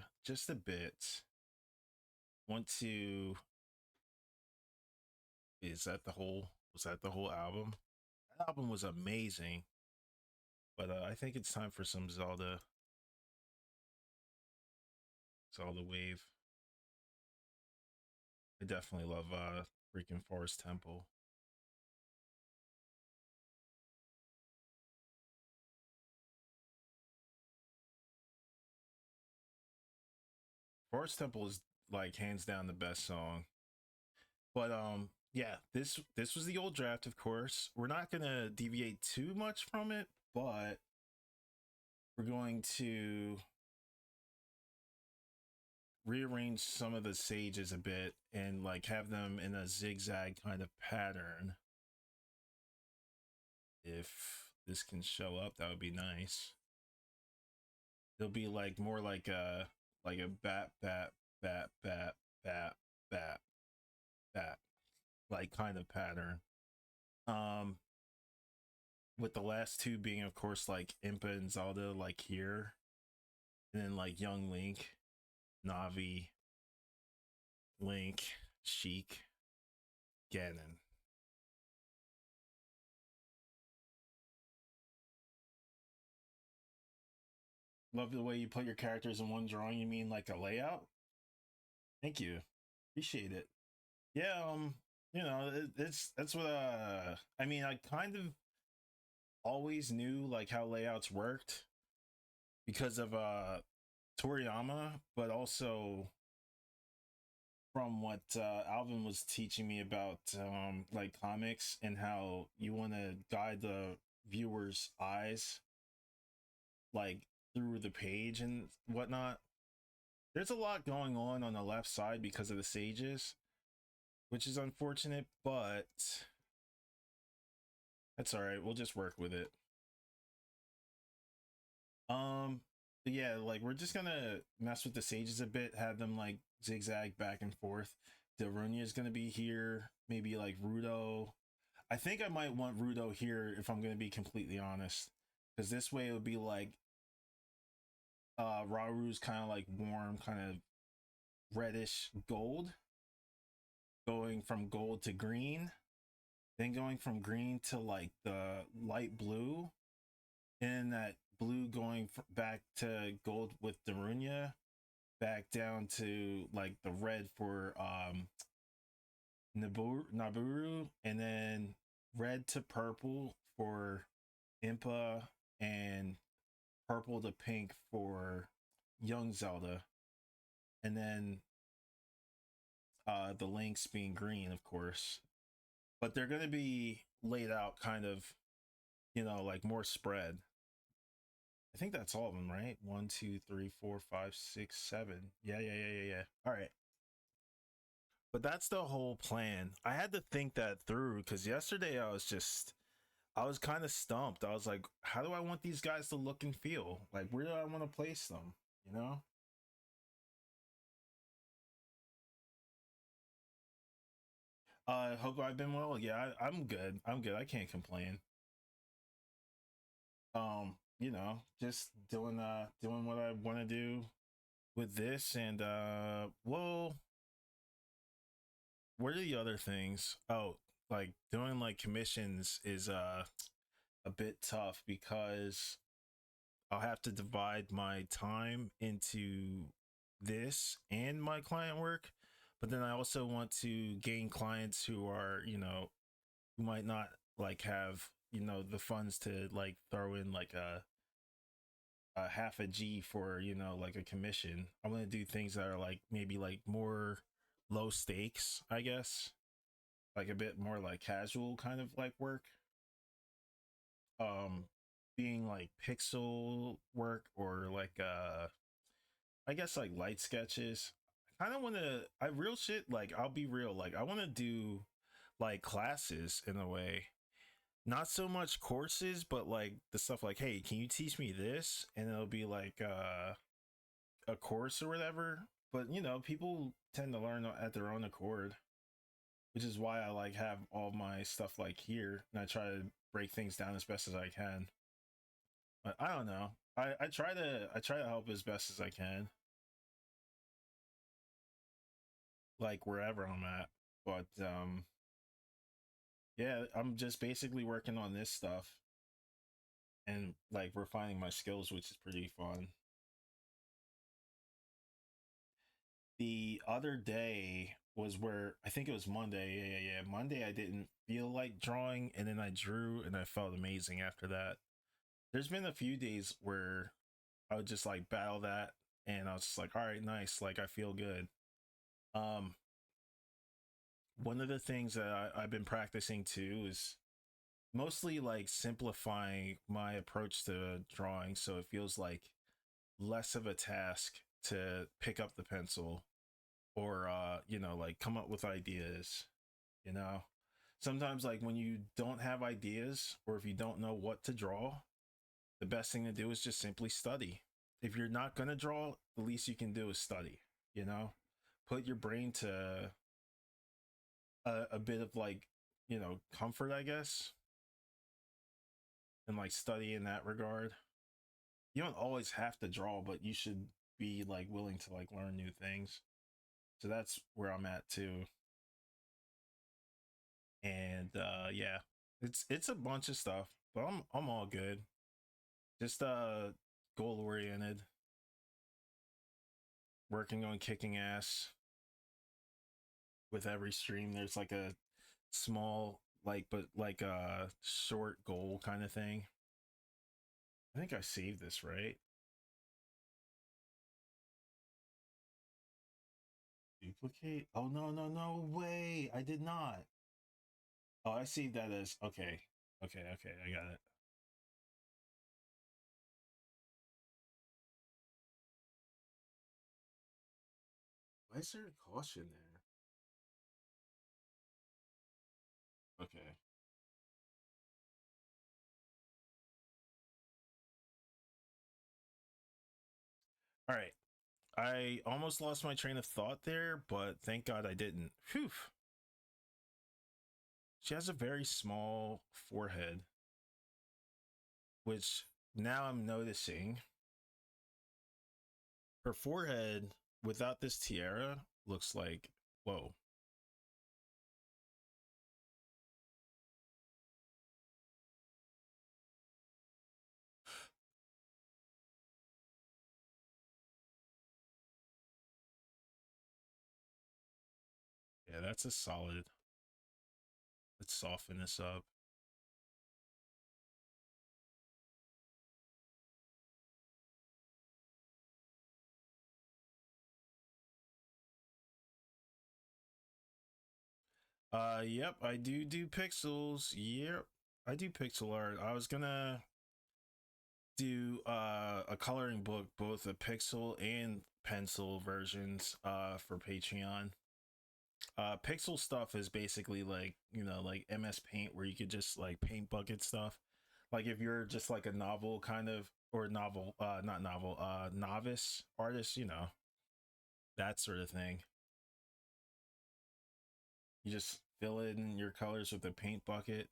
bit. Want to is that the whole was that the whole album? That album was amazing, but I think it's time for some Zelda wave. I definitely love freaking Forest Temple. Forest Temple is like hands down the best song. But yeah, this was the old draft, of course. We're not gonna deviate too much from it, but we're going to rearrange some of the sages a bit and like have them in a zigzag kind of pattern. If this can show up, that would be nice. It'll be like more like a bat bat bat bat bat bat like kind of pattern. Um with the last two being of course like Impa and Zelda like here, and then like young Link, Navi, Link, Sheik, Ganon. Love the way you put your characters in one drawing. You mean like a layout? Thank you. Appreciate it. Yeah, it's that's what I mean, I kind of always knew like how layouts worked because of Toriyama, but also from what Alvin was teaching me about like comics and how you want to guide the viewer's eyes like through the page and whatnot. There's a lot going on the left side because of the sages, which is unfortunate, but that's all right. We'll just work with it. Um, yeah, like we're just gonna mess with the sages a bit, have them like zigzag back and forth. Darunia is gonna be here, maybe like Rudo. I think I might want Rudo here if I'm gonna be completely honest, because this way it would be like Raru's kind of like warm, kind of reddish gold, going from gold to green, then going from green to like the light blue, and that blue going back to gold with Darunia, back down to like the red for Naburu, and then red to purple for Impa, and purple to pink for Young Zelda, and then the links being green, of course. But they're going to be laid out kind of, like more spread. I think that's all of them, right? 1, 2, 3, 4, 5, 6, 7. Yeah. All right. But that's the whole plan. I had to think that through because yesterday I was kind of stumped. I was like, how do I want these guys to look and feel? Like, where do I want to place them? You know? Hope I've been well. Yeah, I'm good. I'm good. I can't complain. Just doing what I want to do with this, and well, what are the other things? Oh, like doing like commissions is a bit tough because I'll have to divide my time into this and my client work, but then I also want to gain clients who are, who might not like have, the funds to like throw in like a half a G for, like a commission. I want to do things that are like maybe like more low stakes, I guess, like a bit more like casual kind of like work. Um, being like pixel work or like I guess like light sketches. I kind of want to I real shit like I'll be real like I want to do like classes in a way. Not so much courses, but like the stuff like, hey, can you teach me this? And it'll be like a course or whatever. But people tend to learn at their own accord, which is why I like have all my stuff like here and I try to break things down as best as I can. But I don't know. I try to help as best as I can, like wherever I'm at. But yeah, I'm just basically working on this stuff and like refining my skills, which is pretty fun. The other day was where I think it was Monday. Yeah. Monday I didn't feel like drawing and then I drew and I felt amazing after that. There's been a few days where I would just like battle that and I was just like, all right, nice, like I feel good. Um One of the things that I've been practicing too is mostly like simplifying my approach to drawing so it feels like less of a task to pick up the pencil or like come up with ideas. you know Sometimes like when you don't have ideas or if you don't know what to draw, the best thing to do is just simply study. If you're not going to draw, the least you can do is study. you know Put your brain to a bit of like comfort, I guess, and like study in that regard. You don't always have to draw, but you should be like willing to like learn new things. So that's where I'm at too. And yeah, it's a bunch of stuff, but I'm all good. Just goal oriented, working on kicking ass with every stream. There's like a small like but like a short goal kind of thing. I think I saved this right. Duplicate. Oh no way. I did not. Oh, I see that as okay. Okay, I got it. Why is there a caution there? Okay. All right. I almost lost my train of thought there, but thank God I didn't. Phew. She has a very small forehead, which now I'm noticing her forehead without this tiara looks like, whoa. Yeah, that's a solid. Let's soften this up. Yep, I do pixels. Yep, I do pixel art. I was gonna do a coloring book, both a pixel and pencil versions for Patreon. Pixel stuff is basically like, you know, like MS Paint, where you could just like paint bucket stuff. Like if you're just like a novel kind of, or novel, not novel, novice artist, you know, that sort of thing. You just fill in your colors with a paint bucket.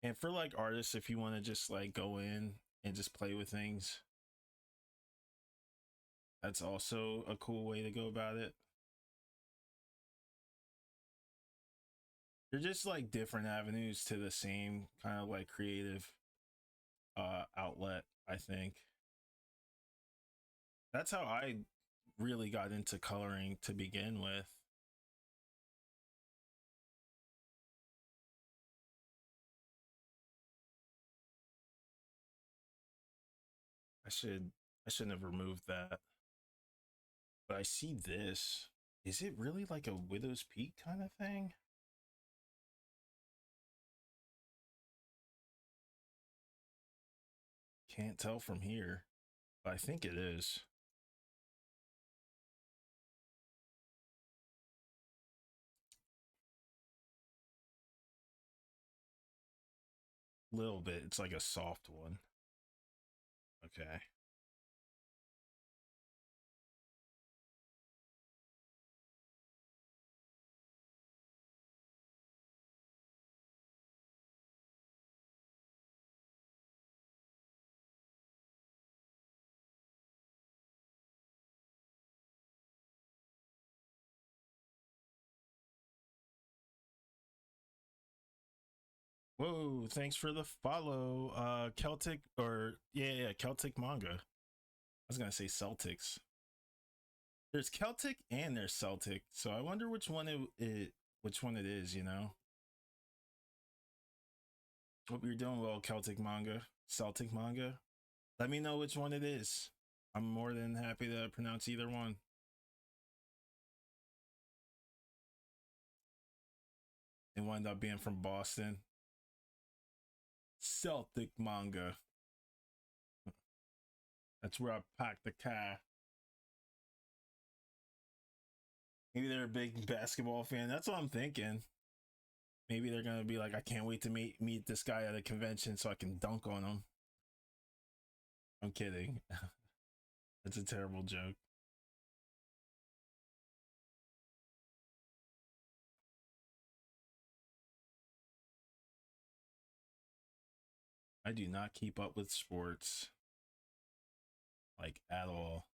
And for like artists, if you want to just like go in and just play with things, that's also a cool way to go about it. They're just like different avenues to the same kind of like creative outlet, I think. That's how I really got into coloring to begin with. I shouldn't have removed that. But I see this. Is it really like a Widow's Peak kind of thing? Can't tell from here, but I think it is. Little bit. It's like a soft one. Okay. Whoa, thanks for the follow. Celtic, or yeah, Celtic manga. I was gonna say Celtics. There's Celtic and there's Celtic. So I wonder which one it is, you know? Hope you're doing well, Celtic manga. Celtic manga. Let me know which one it is. I'm more than happy to pronounce either one. It wound up being from Boston. Celtic manga. That's where I parked the car. Maybe they're a big basketball fan. That's what I'm thinking. Maybe they're gonna be like, I can't wait to meet this guy at a convention so I can dunk on him. I'm kidding. That's a terrible joke. I do not keep up with sports, like, at all.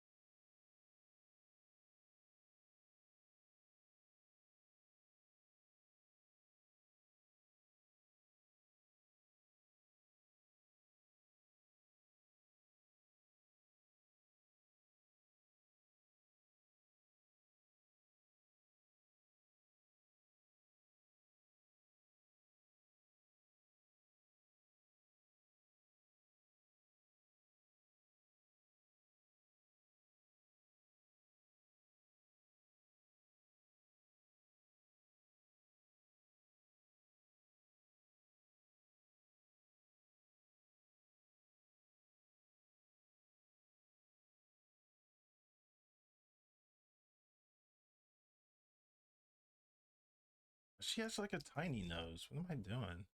She has like a tiny nose. What am I doing?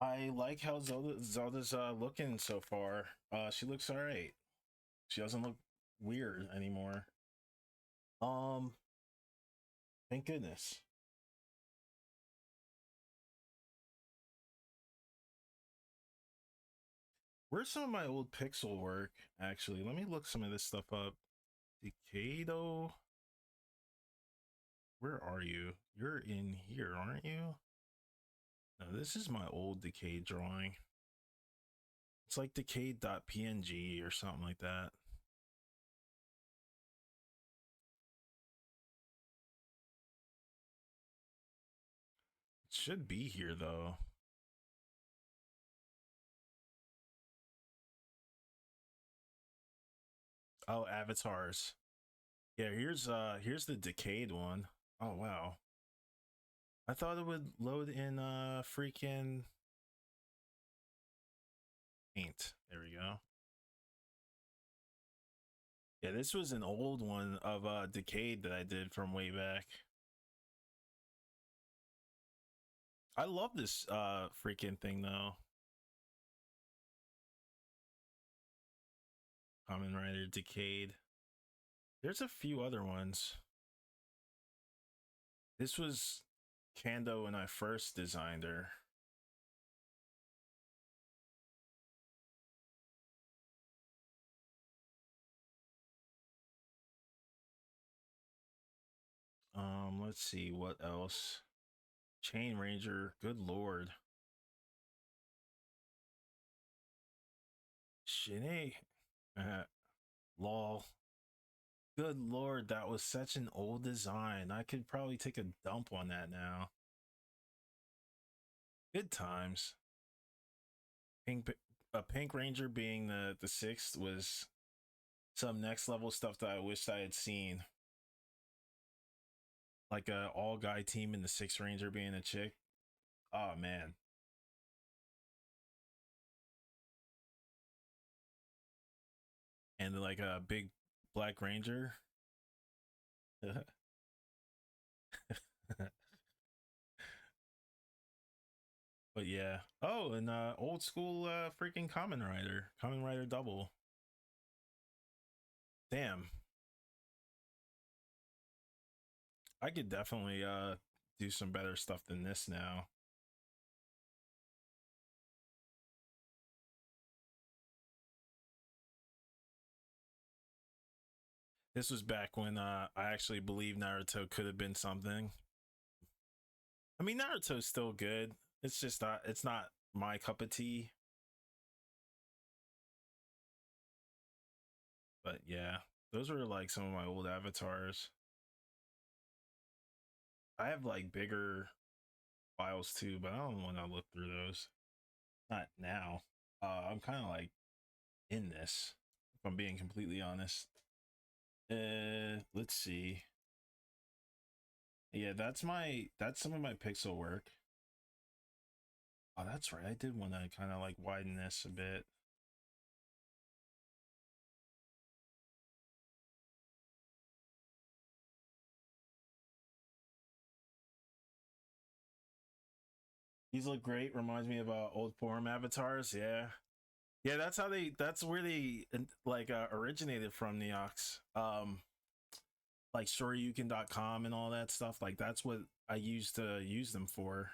I like how Zelda's looking so far. She looks all right. She doesn't look weird anymore. Um, thank goodness. Where's some of my old pixel work? Actually, let me look some of this stuff up. Decado. Where are you? You're in here, aren't you? No, this is my old Decade drawing. It's like decade.png or something like that. It should be here though. Oh, avatars. Yeah, here's the Decade one. Oh wow. I thought it would load in freaking Paint. There we go. Yeah, this was an old one of Decade that I did from way back. I love this freaking thing though. Kamen Rider Decade. There's a few other ones. This was Kando when I first designed her. Let's see what else. Chain Ranger, good lord. Shitty. Lol. Good lord, that was such an old design. I could probably take a dump on that now. Good times. Pink Ranger being the sixth was some next level stuff that I wished I had seen. Like a all guy team in the Sixth Ranger being a chick. Oh man. And like a big Black Ranger. But yeah. Oh, and old school freaking Kamen Rider double. Damn. I could definitely do some better stuff than this now. This was back when I actually believed Naruto could have been something. I mean, Naruto's still good. It's just it's not my cup of tea. But yeah, those were like some of my old avatars. I have like bigger files too, but I don't want to look through those. Not now. I'm kind of like in this, if I'm being completely honest. Let's see. Yeah, that's some of my pixel work. Oh, that's right. I did want to kind of like widen this a bit. These look great. Reminds me of old forum avatars. Yeah, yeah. That's how they. That's where they like originated from. Neox. Like Shoryuken.com and all that stuff. Like that's what I used to use them for.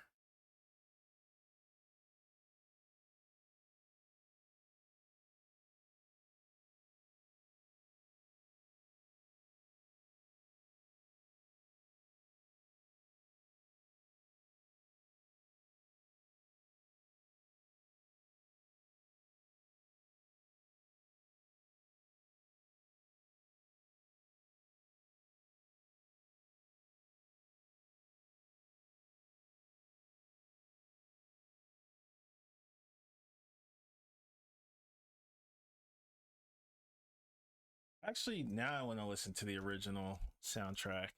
Actually, now I want to listen to the original soundtrack.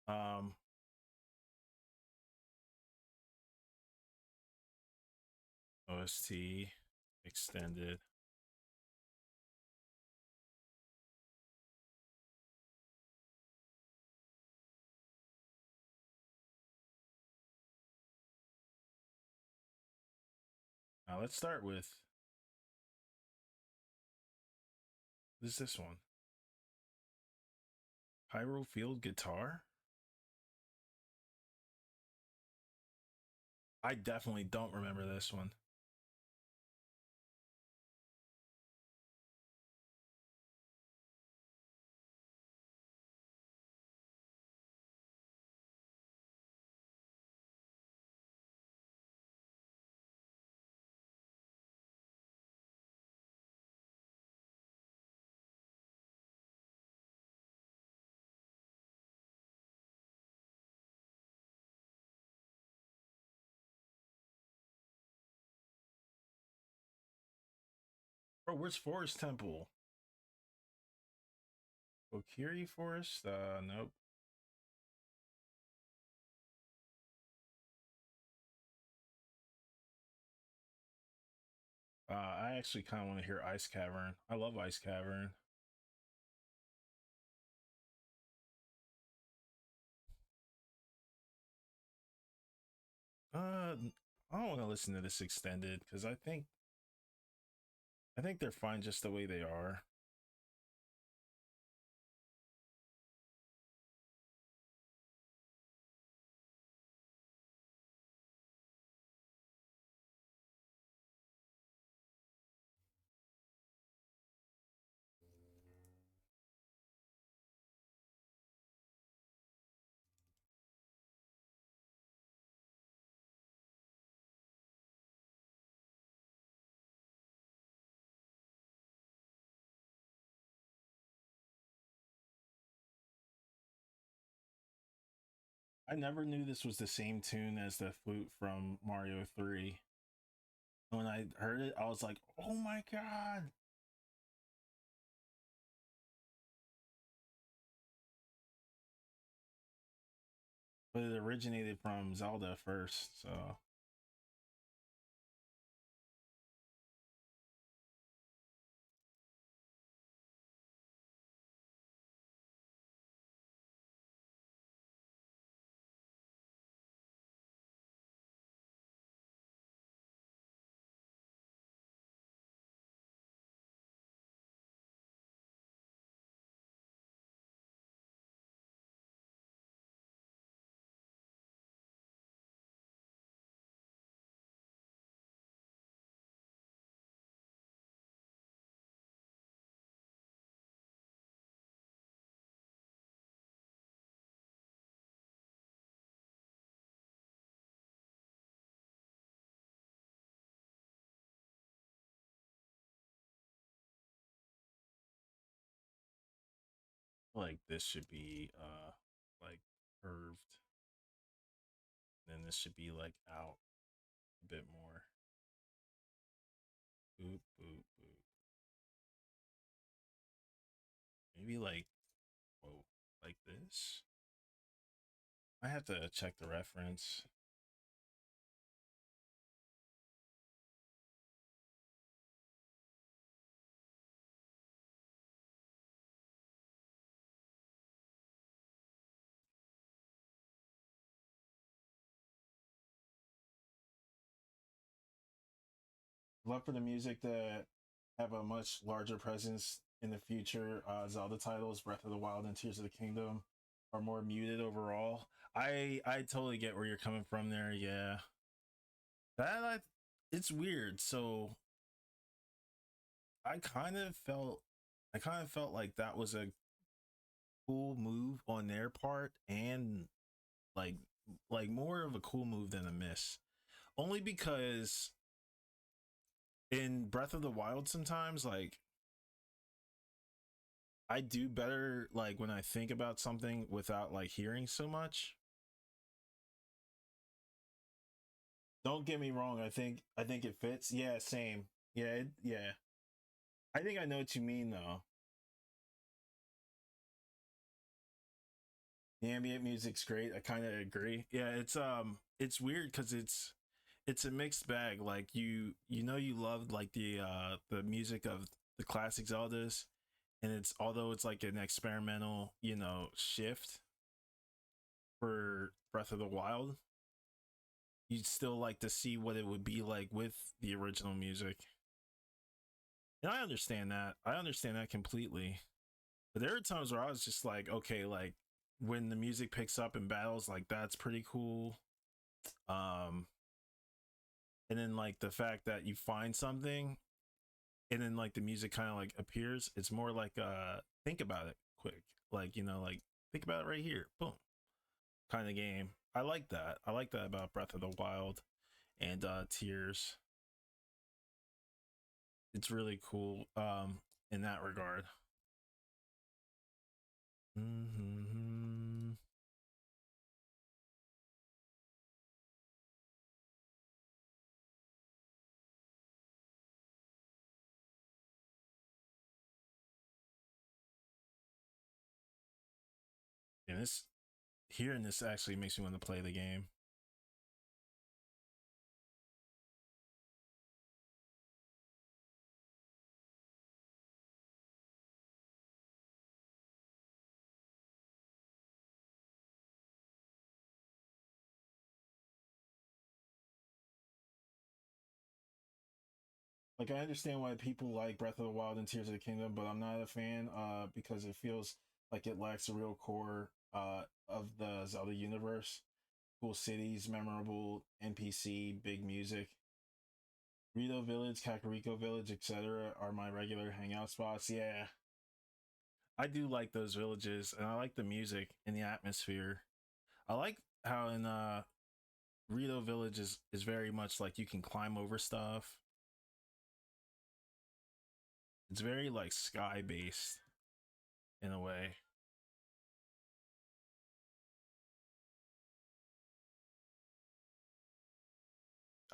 Um, OST extended. Now let's start with what is this one? Pyro Field Guitar. I definitely don't remember this one. Bro, where's Forest Temple? Okiri Forest? Nope. I actually kind of want to hear Ice Cavern. I love Ice Cavern. I don't want to listen to this extended because I think they're fine just the way they are. I never knew this was the same tune as the flute from Mario 3. When I heard it, I was like, oh my god. But it originated from Zelda first, so like this should be like curved. Then this should be like out a bit more. Boop boop boop. Maybe like whoa, like this. I have to check the reference. Love for the music to have a much larger presence in the future. Zelda titles, Breath of the Wild and Tears of the Kingdom, are more muted overall. I totally get where you're coming from there. Yeah, that it's weird. So I kind of felt I kind of felt like that was a cool move on their part, and like more of a cool move than a miss. Only because in Breath of the Wild sometimes like I do better like when I think about something without like hearing so much. Don't get me wrong, I think it fits. Yeah, same. Yeah, yeah. I think I know what you mean though. The ambient music's great. I kind of agree. Yeah, it's weird cuz it's a mixed bag. Like you love like the music of the classic Zeldas, and it's although it's like an experimental, shift for Breath of the Wild, you'd still like to see what it would be like with the original music. And I understand that. I understand that completely. But there are times where I was just like, okay, like when the music picks up in battles, like that's pretty cool. Um, and then like the fact that you find something and then like the music kind of like appears, it's more like think about it quick. Like, like think about it right here. Boom. Kind of game. I like that. I like that about Breath of the Wild and Tears. It's really cool in that regard. Mm-hmm. this hearing this actually makes me want to play the game. Like I understand why people like Breath of the Wild and Tears of the Kingdom, but I'm not a fan because it feels like it lacks the real core of the Zelda universe. Cool cities, memorable NPC, big music. Rito Village, Kakariko Village, etc. are my regular hangout spots. Yeah, I do like those villages, and I like the music and the atmosphere. I like how in Rito Village is very much like you can climb over stuff. It's very like sky based in a way.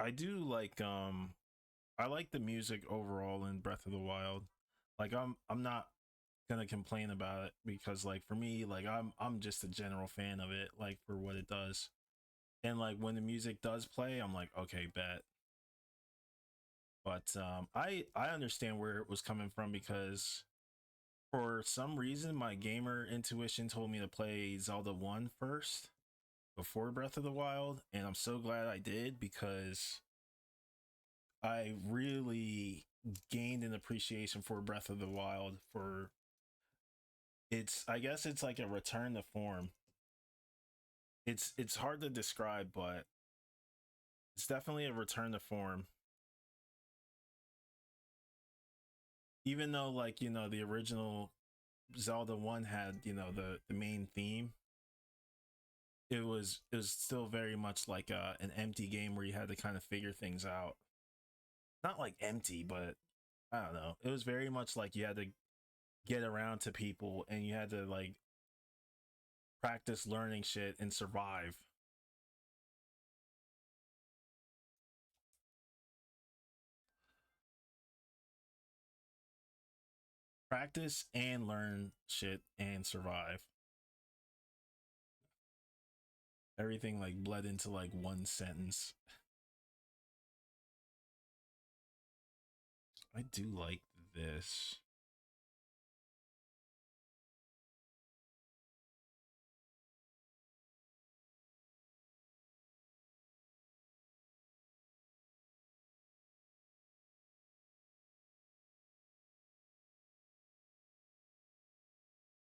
I do like I like the music overall in Breath of the Wild. Like I'm not gonna complain about it because like for me like I'm just a general fan of it like for what it does. And like when the music does play, I'm like okay, bet. But I understand where it was coming from because for some reason my gamer intuition told me to play Zelda 1 first before Breath of the Wild, and I'm so glad I did because I really gained an appreciation for Breath of the Wild for it's I guess it's like a return to form. It's hard to describe, but it's definitely a return to form. Even though like, you know, the original Zelda 1 had, you know, the main theme, it was still very much like an empty game where you had to kind of figure things out. Not like empty, but I don't know. It was very much like you had to get around to people and you had to like practice learning shit and survive. Practice and learn shit and survive. Everything like bled into like one sentence. I do like this.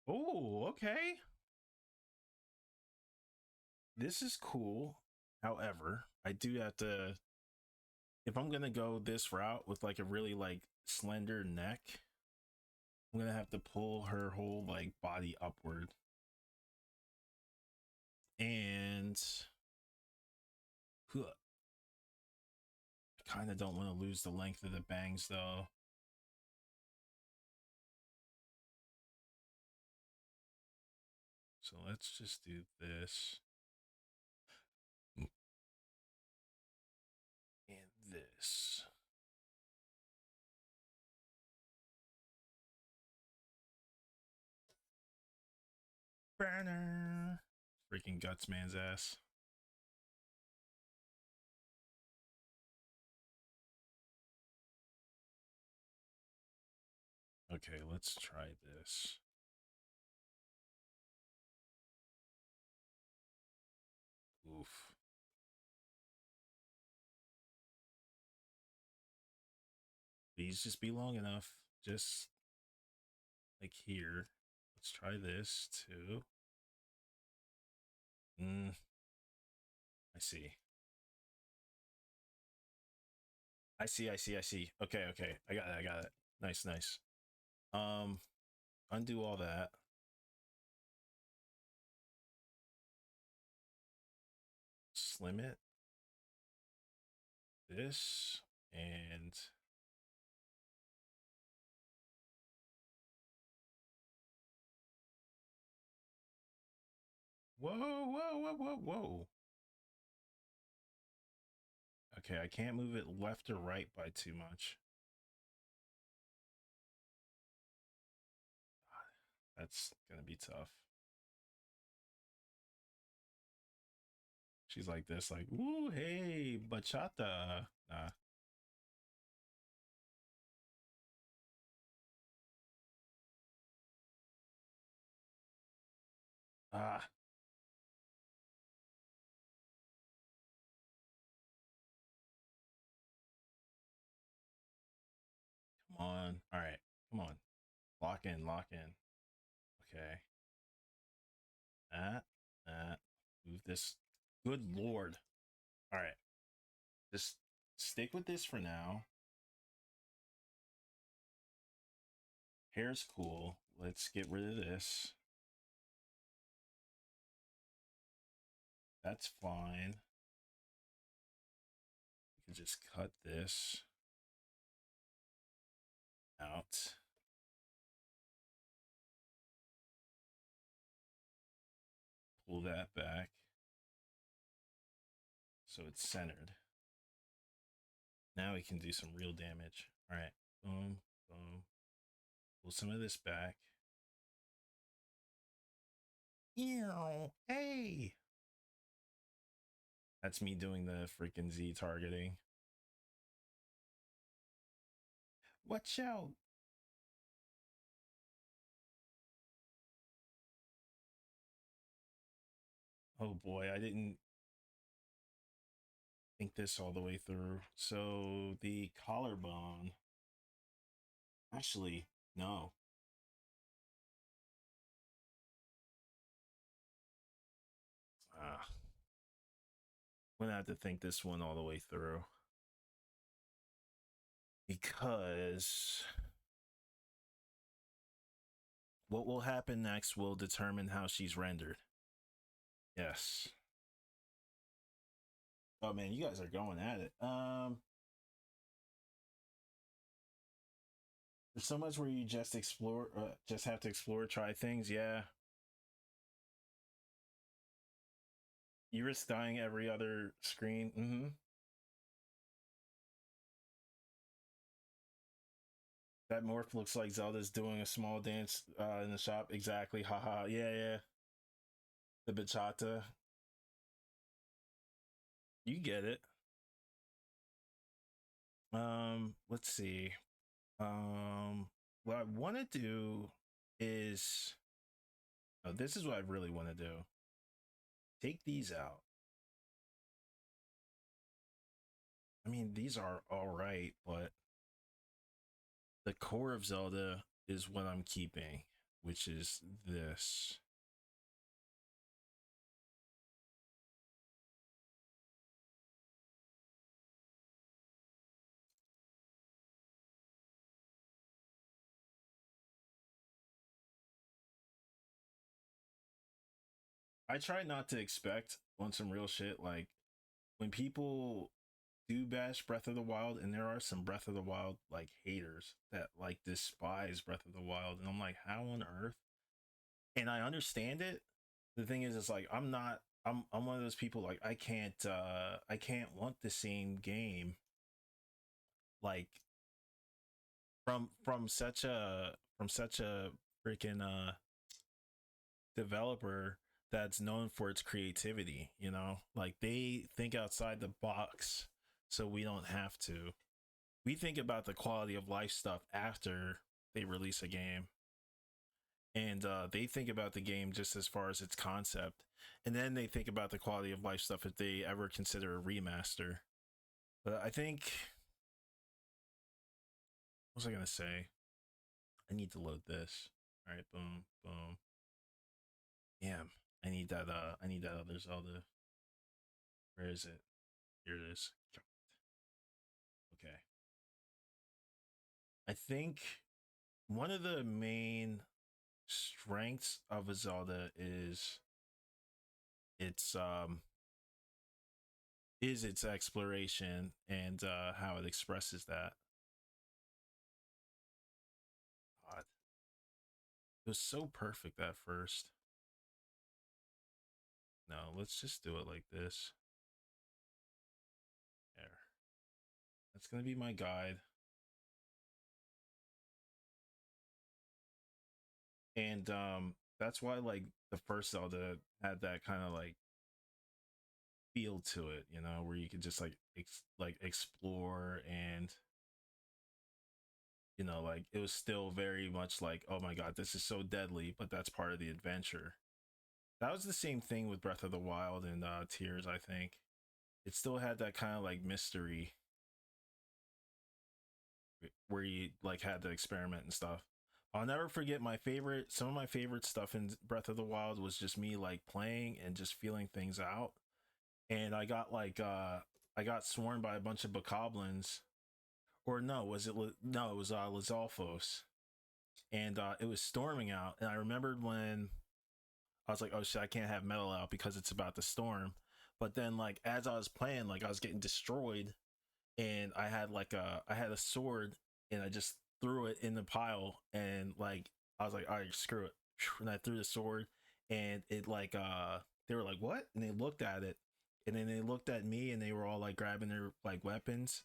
Oh, okay. This is cool. However, I do have to if I'm gonna go this route with like a really like slender neck, I'm gonna have to pull her whole like body upward. And huh, I kind of don't want to lose the length of the bangs though. So let's just do this. And this. Banner. Freaking guts man's ass. Okay, let's try this. Oof. Please just be long enough. Just like here. Let's try this too. I see. I see. Okay, okay. I got it. I got it. Nice, nice. Um, undo all that. Slim it. This and whoa, whoa, whoa, whoa, whoa. Okay, I can't move it left or right by too much. That's gonna be tough. She's like this, like, ooh, hey, bachata. Ah, come on. All right, come on. Lock in, lock in. Okay. That, that. Move this. Good lord. All right. Just stick with this for now. Hair's cool. Let's get rid of this. That's fine. We can just cut this out. Pull that back so it's centered. Now we can do some real damage. All right. Boom, boom. Pull some of this back. Ew. Hey. That's me doing the freaking Z targeting. Watch out. Oh boy, I didn't think this all the way through. So the collarbone. Actually, no. Ah, I'm gonna have to think this one all the way through. Because what will happen next will determine how she's rendered. Yes. Oh man, you guys are going at it. There's so much where you just explore, just have to explore, try things. Yeah, you risk dying every other screen. Mm-hmm. That morph looks like Zelda's doing a small dance in the shop. Exactly. Haha. Yeah, yeah. The bachata. You get it. Let's see. What I want to do is, oh, this is what I really want to do. Take these out. I mean, these are all right, but the core of Zelda is what I'm keeping, which is this. I try not to expect on some real shit. Like when people do bash Breath of the Wild, and there are some Breath of the Wild like haters that like despise Breath of the Wild, and I'm like, how on earth? And I understand it. The thing is, it's like I'm not. I'm one of those people like I can't want the same game like from such a freaking developer that's known for its creativity, you know? Like they think outside the box so we don't have to. We think about the quality of life stuff after they release a game. And they think about the game just as far as its concept. And then they think about the quality of life stuff if they ever consider a remaster. But I think, what was I going to say? I need to load this. All right, boom, boom. Damn, I need that other Zelda. Where is it? Here it is. Okay. I think one of the main strengths of a Zelda its is its exploration and how it expresses that. God, it was so perfect at first. No, let's just do it like this. There. That's gonna be my guide. And that's why like the first Zelda had that kind of like feel to it, you know, where you could just like like explore and you know, like it was still very much like, oh my god, this is so deadly, but that's part of the adventure. That was the same thing with Breath of the Wild and Tears, I think. It still had that kind of like mystery where you like had to experiment and stuff. I'll never forget some of my favorite stuff in Breath of the Wild was just me like playing and just feeling things out. And I got sworn by a bunch of bokoblins, or no, no, it was Lizalfos, and it was storming out, and I remembered when I was like, oh shit, I can't have metal out because it's about to storm. But then like as I was playing, like I was getting destroyed, and I had a sword, and I just threw it in the pile, and like I was like, all right, screw it, and I threw the sword, and it like they were like, what? And they looked at it, and then they looked at me, and they were all like grabbing their like weapons,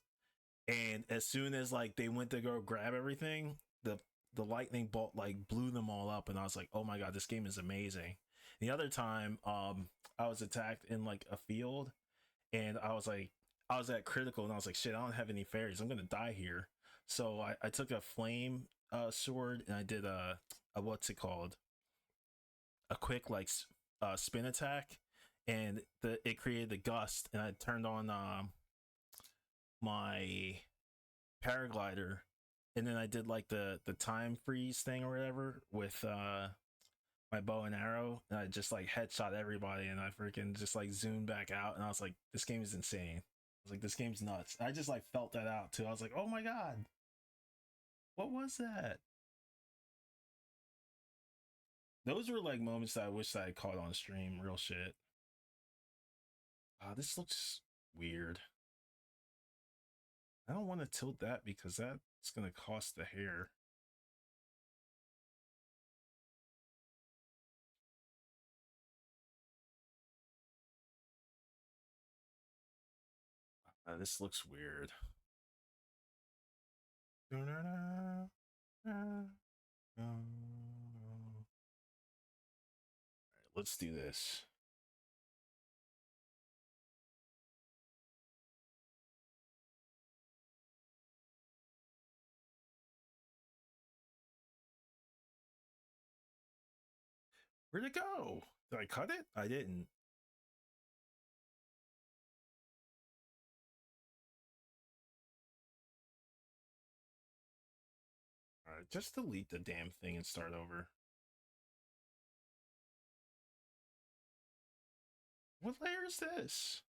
and as soon as like they went to go grab everything, the lightning bolt like blew them all up, and I was like, oh my god, this game is amazing. The other time, I was attacked in like a field, and I was at critical, and I was like, shit, I don't have any fairies, I'm gonna die here. So I took a flame sword, and I did a what's it called, a quick like spin attack, and it created the gust, and I turned on my paraglider, and then I did like the time freeze thing or whatever with my bow and arrow, and I just like headshot everybody, and I freaking just like zoomed back out, and I was like, this game is insane. I was like, this game's nuts. I just like felt that out too. I was like, oh my god, what was that? Those were like moments that I wish that I caught on stream. Real shit. This looks weird. I don't want to tilt that because that's gonna cost the hair. This looks weird. Let's do this. Where'd it go? Did I cut it? I didn't. All right, just delete the damn thing and start over. What layer is this?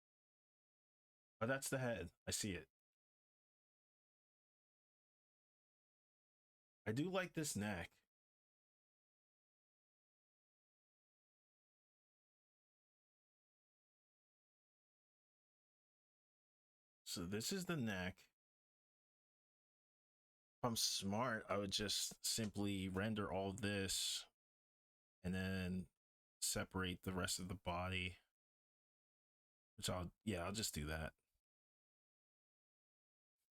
Oh, that's the head. I see it. I do like this neck. So this is the neck. If I'm smart, I would just simply render all this and then separate the rest of the body. Which I'll just do that.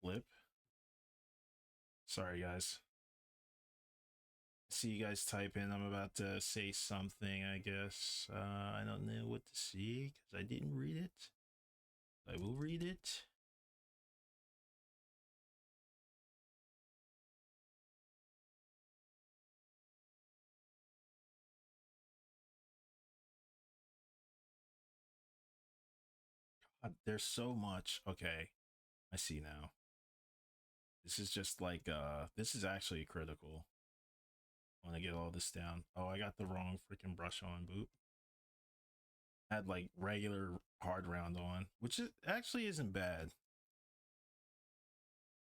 Flip. Sorry, guys. See you guys type in. I'm about to say something, I guess. I don't know what to see because I didn't read it. I will read it. God, there's so much. Okay, I see now. This is just like this is actually critical. I want to get all this down. Oh, I got the wrong freaking brush on. Boop. I had like regular hard round on, which actually isn't bad.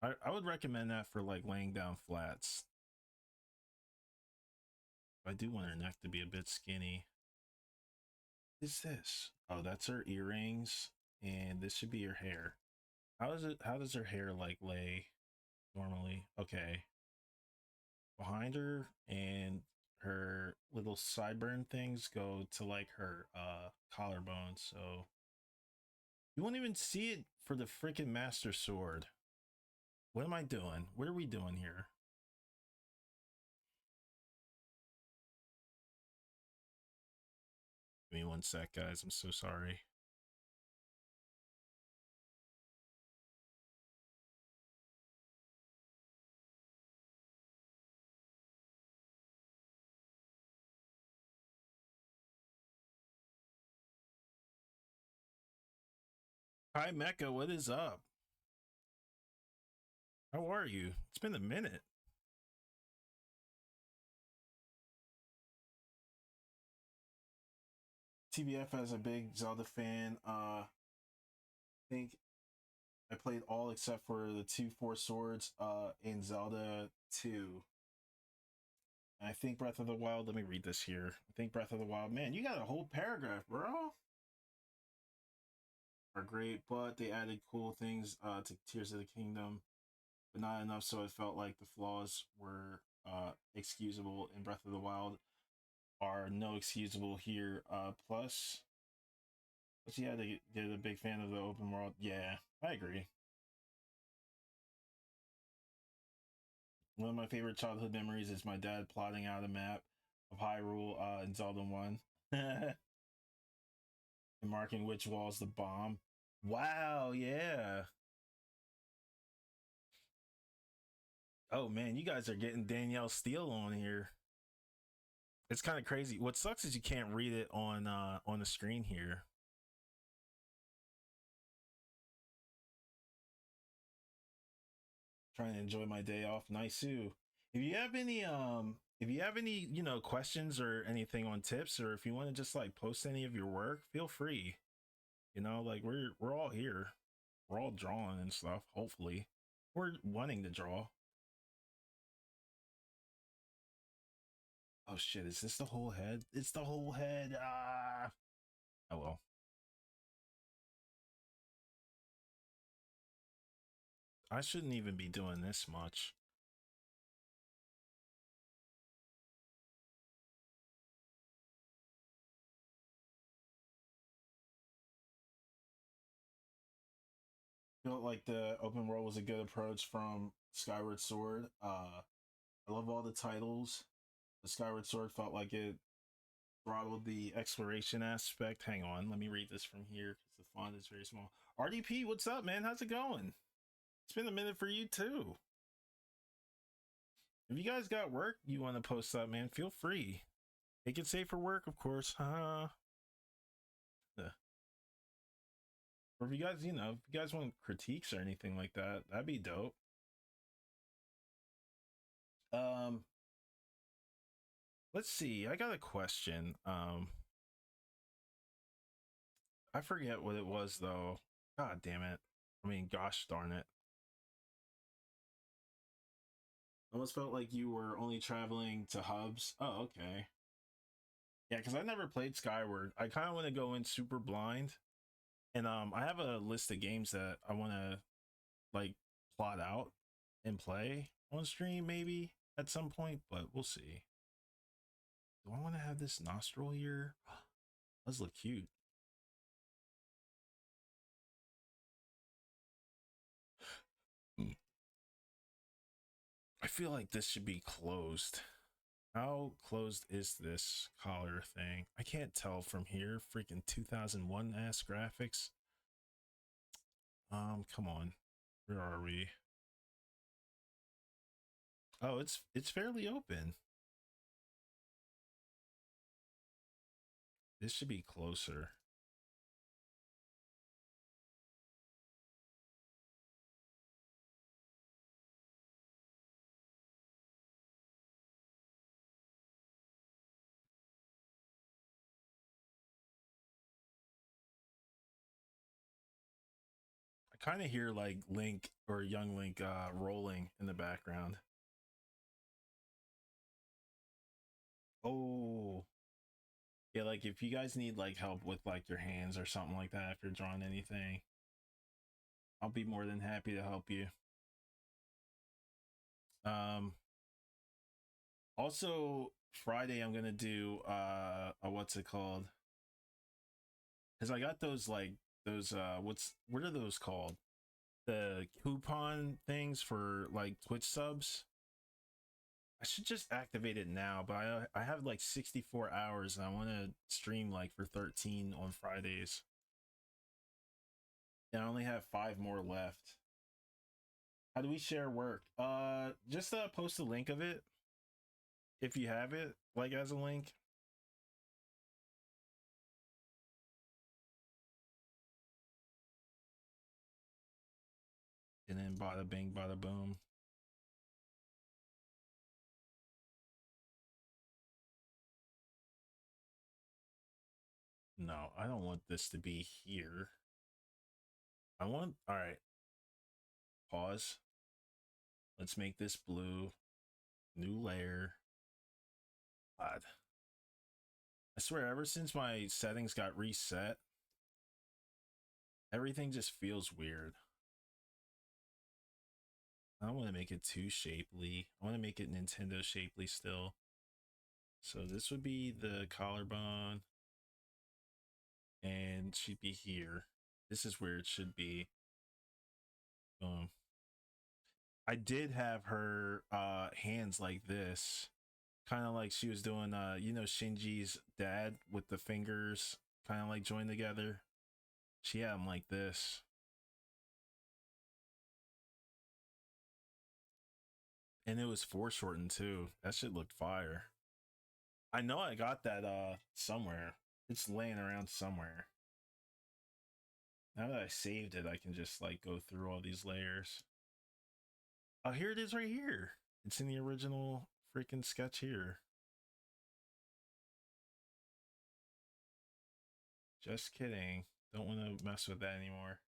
I would recommend that for like laying down flats. I do want her neck to be a bit skinny. What is this? Oh, that's her earrings, and this should be her hair. How does her hair like lay normally? Okay. Behind her, and her little sideburn things go to like her collarbone, so you won't even see it for the freaking master sword. What am I doing? What are we doing here? Give me one sec, guys. I'm so sorry. Hi, Mecca. What is up? How are you? It's been a minute. TBF as a big Zelda fan. I think I played all except for the two Four Swords in Zelda 2. And I think Breath of the Wild, let me read this here. I think Breath of the Wild, man, you got a whole paragraph, bro. Are great, but they added cool things to Tears of the Kingdom, but not enough so it felt like the flaws were excusable in Breath of the Wild are no excusable here. Plus, but yeah, they're a big fan of the open world. Yeah, I agree. One of my favorite childhood memories is my dad plotting out a map of Hyrule in Zelda 1 and marking which walls to bomb. Wow, yeah. Oh man, you guys are getting Danielle Steele on here. It's kind of crazy. What sucks is you can't read it on the screen here. Trying to enjoy my day off. Nice too. If you have any, questions or anything on tips, or if you want to just like post any of your work, feel free. Like we're all here. We're all drawing and stuff, hopefully. We're wanting to draw. Oh shit, is this the whole head? It's the whole head. Ah. Oh well. I shouldn't even be doing this much. Felt like the open world was a good approach from Skyward Sword. I love all the titles. The Skyward Sword felt like it throttled the exploration aspect. Hang on, let me read this from here because the font is very small. RDP, what's up, man? How's it going? It's been a minute for you too. If you guys got work you want to post up, man, feel free. Take it safe for work, of course. Yeah. Or if you guys, if you guys want critiques or anything like that, that'd be dope. Um, let's see. I got a question. I forget what it was though. God damn it. I mean, gosh darn it. Almost felt like you were only traveling to hubs. Oh, okay. Yeah, because I never played Skyward. I kind of want to go in super blind, and I have a list of games that I want to like plot out and play on stream maybe at some point, but we'll see. Do I want to have this nostril here? Does look cute. I feel like this should be closed. How closed is this collar thing? I can't tell from here. Freaking 2001 ass graphics. Come on. Where are we? Oh, it's fairly open. This should be closer. I kind of hear like Link or young Link rolling in the background. Oh. Yeah, like if you guys need like help with like your hands or something like that, if you're drawing anything, I'll be more than happy to help you. Um Also Friday I'm gonna do a what's it called? Because I got those like those what are those called? The coupon things for like Twitch subs. I should just activate it now, but I have like 64 hours and I want to stream like for 13 on Fridays. And I only have 5 more left. How do we share work? Just post a link of it if you have it, like as a link. And then bada bing, bada boom. No, I don't want this to be here. I want, all right, pause. Let's make this blue. New layer. God. I swear, ever since my settings got reset, everything just feels weird. I don't want to make it too shapely. I want to make it Nintendo shapely still. So this would be the collarbone. And she'd be here. This is where it should be. I did have her hands like this. Kind of like she was doing you know, Shinji's dad with the fingers kind of like joined together. She had them like this. And it was foreshortened too. That shit looked fire. I know I got that somewhere. It's laying around somewhere. Now that I saved it, I can just like go through all these layers. Oh, here it is right here. It's in the original freaking sketch here. Just kidding. Don't want to mess with that anymore.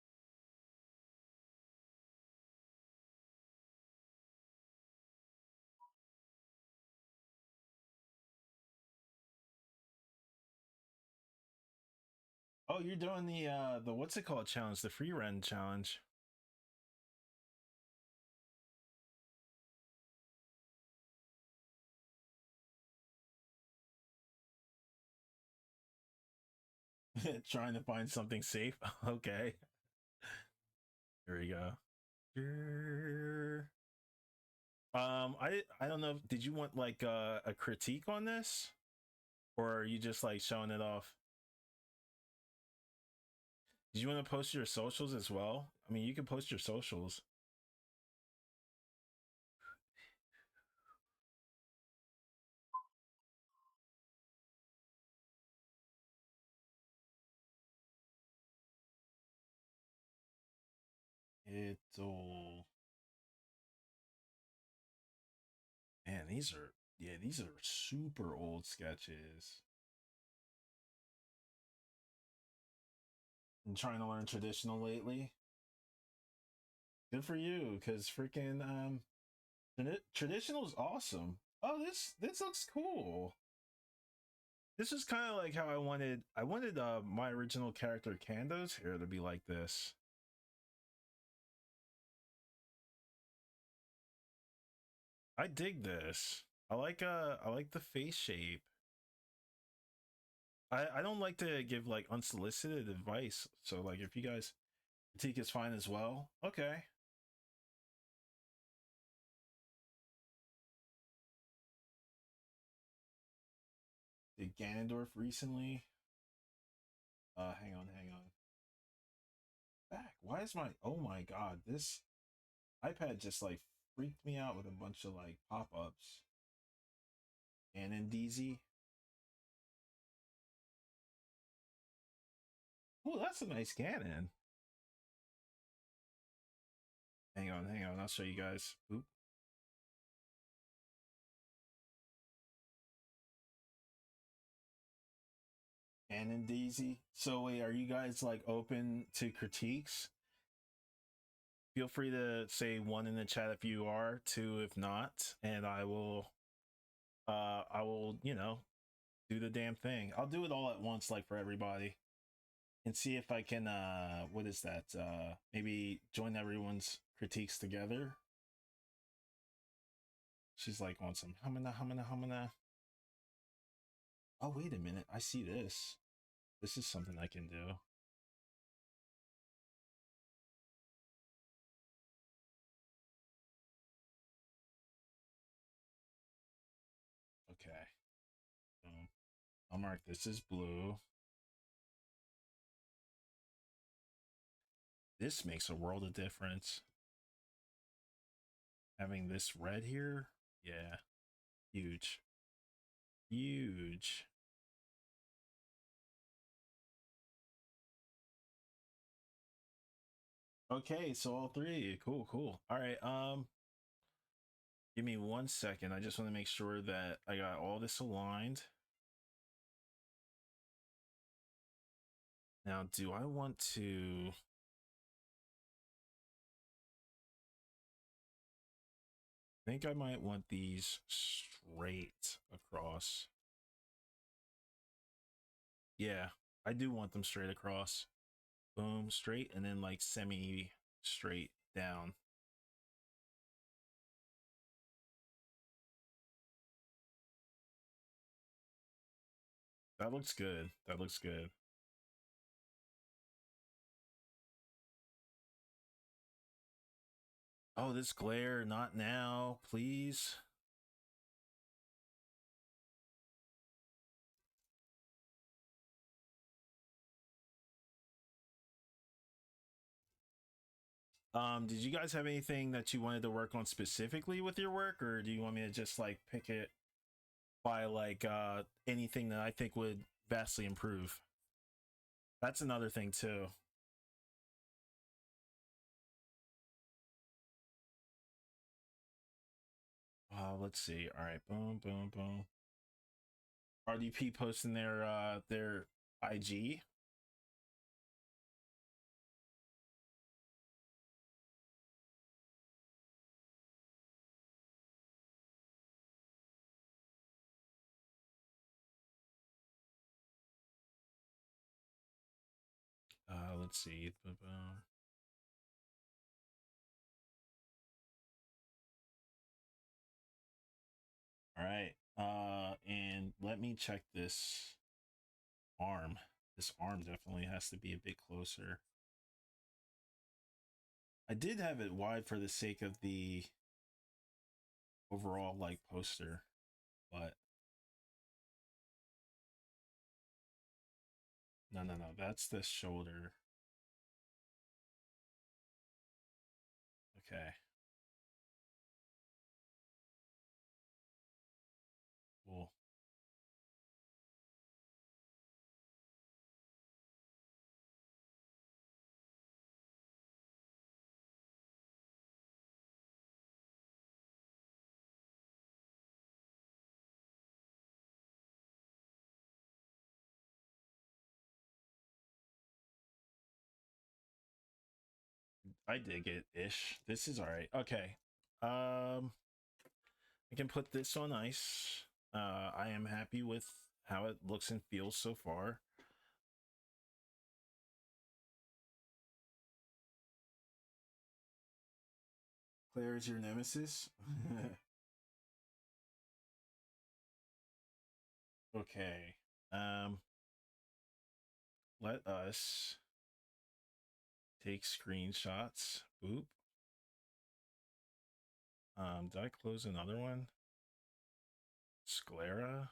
Oh, you're doing the what's it called challenge, the free run challenge. Trying to find something safe. Okay. Here we go. I don't know. Did you want like a critique on this, or are you just like showing it off? Did you want to post your socials as well? I mean, you can post your socials. It's all. Man, these are super old sketches. I'm trying to learn traditional lately. Good for you, because freaking traditional is awesome. Oh, this looks cool. This is kind of like how I wanted my original character Kando's hair to be like this. I dig this. I like the face shape. I don't like to give like unsolicited advice. So like if you guys critique is fine as well. Okay. Did Ganondorf recently? Hang on. Back. Why is my oh my god, this iPad just like freaked me out with a bunch of like pop-ups. And DZ. Oh, that's a nice Ganon. Hang on, I'll show you guys. Oop. And Daisy. So wait, are you guys like open to critiques? Feel free to say one in the chat if you are, two if not, and I will, you know, do the damn thing. I'll do it all at once, like for everybody. And see if I can what is that? Maybe join everyone's critiques together. She's like on some humana. Oh, wait a minute. I see this. This is something I can do. Okay. I'll mark this as blue. This makes a world of difference. Having this red here, yeah, huge. Huge. Okay, so all three. Cool, cool. All right. Give me 1 second. I just want to make sure that I got all this aligned. Now, do I want to... I think I might want these straight across. Yeah, I do want them straight across. Boom, straight, and then like semi straight down. That looks good. That looks good. Oh, this glare, not now, please. Did you guys have anything that you wanted to work on specifically with your work, or do you want me to just like pick it by like anything that I think would vastly improve? That's another thing too. Let's see. All right, boom, boom, boom. RDP posting their IG. Let's see. All right. And let me check this arm. This arm definitely has to be a bit closer. I did have it wide for the sake of the overall like poster, but no, that's the shoulder. Okay. Cool. I dig it ish. This is all right. Okay. I can put this on ice. I am happy with how it looks and feels so far. Claire is your nemesis. Okay. Um, let us take screenshots. Boop. Did I close another one? Sclera?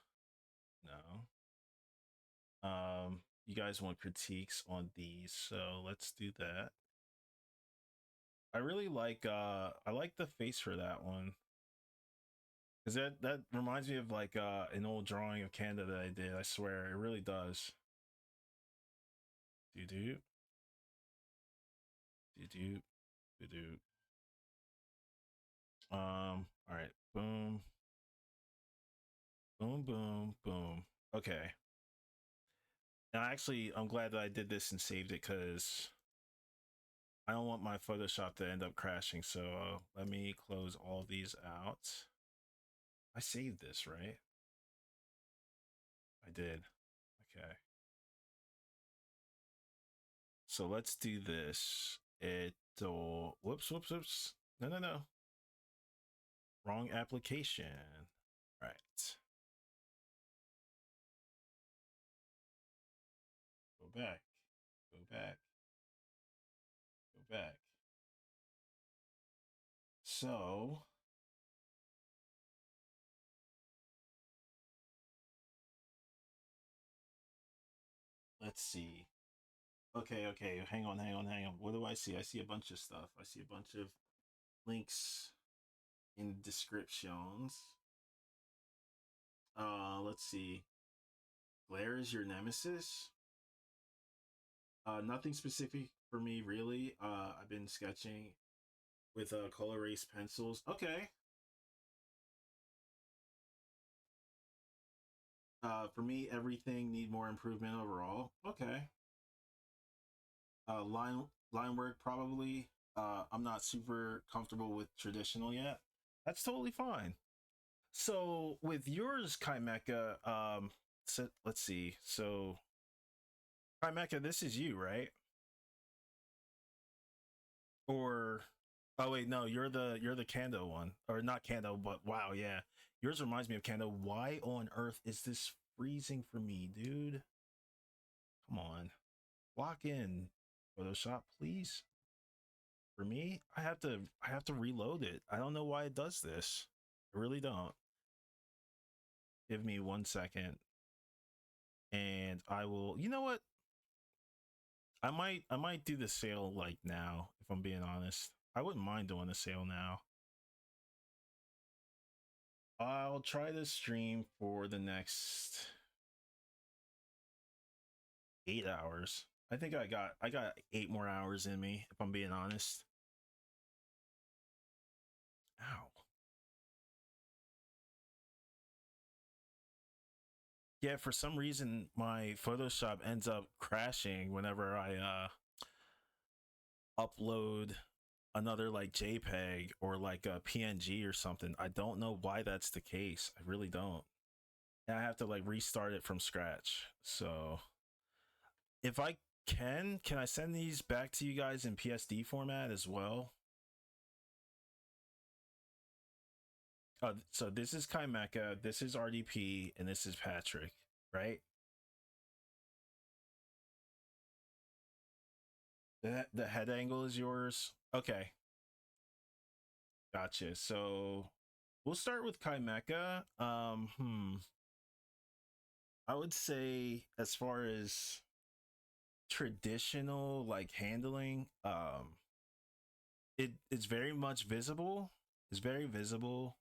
No. You guys want critiques on these, so let's do that. I really like I like the face for that one. Cause that reminds me of like an old drawing of Canada that I did, I swear, it really does. Do do do do do do. All right, boom, boom, boom, boom. Okay. Now, actually, I'm glad that I did this and saved it because I don't want my Photoshop to end up crashing. So let me close all these out. I saved this, right? I did. Okay. So let's do this. Whoops, whoops, whoops. No. Wrong application. All right. Go back. Go back. Go back. So let's see. Okay. Hang on. What do I see? I see a bunch of stuff. I see a bunch of links in descriptions. Let's see. Blair is your nemesis. Nothing specific for me, really. I've been sketching with color erase pencils. Okay. For me, everything need more improvement overall. Okay. Line work probably. I'm not super comfortable with traditional yet. That's totally fine. So with yours, Kaimeka, so let's see. So Kaimeka, this is you, right? Or oh wait, no, you're the Kando one, or not Kando, but wow, yeah, yours reminds me of Kando. Why on earth is this freezing for me, dude? Come on, lock in Photoshop, please. For me, I have to reload it. I don't know why it does this. I really don't. Give me 1 second, and I will. You know what? I might do the sale like now. If I'm being honest, I wouldn't mind doing the sale now. I'll try to stream for the next 8 hours. I think I got 8 more hours in me, if I'm being honest. Ow. Yeah, for some reason my Photoshop ends up crashing whenever I upload another like JPEG or like a PNG or something. I don't know why that's the case. I really don't. And I have to like restart it from scratch. So if I can I send these back to you guys in PSD format as well? So this is Kaimeka, this is RDP, and this is Patrick, right? The head angle is yours. Okay, gotcha. So we'll start with Kaimeka. I would say as far as traditional like handling, it's very much visible. It's very visible.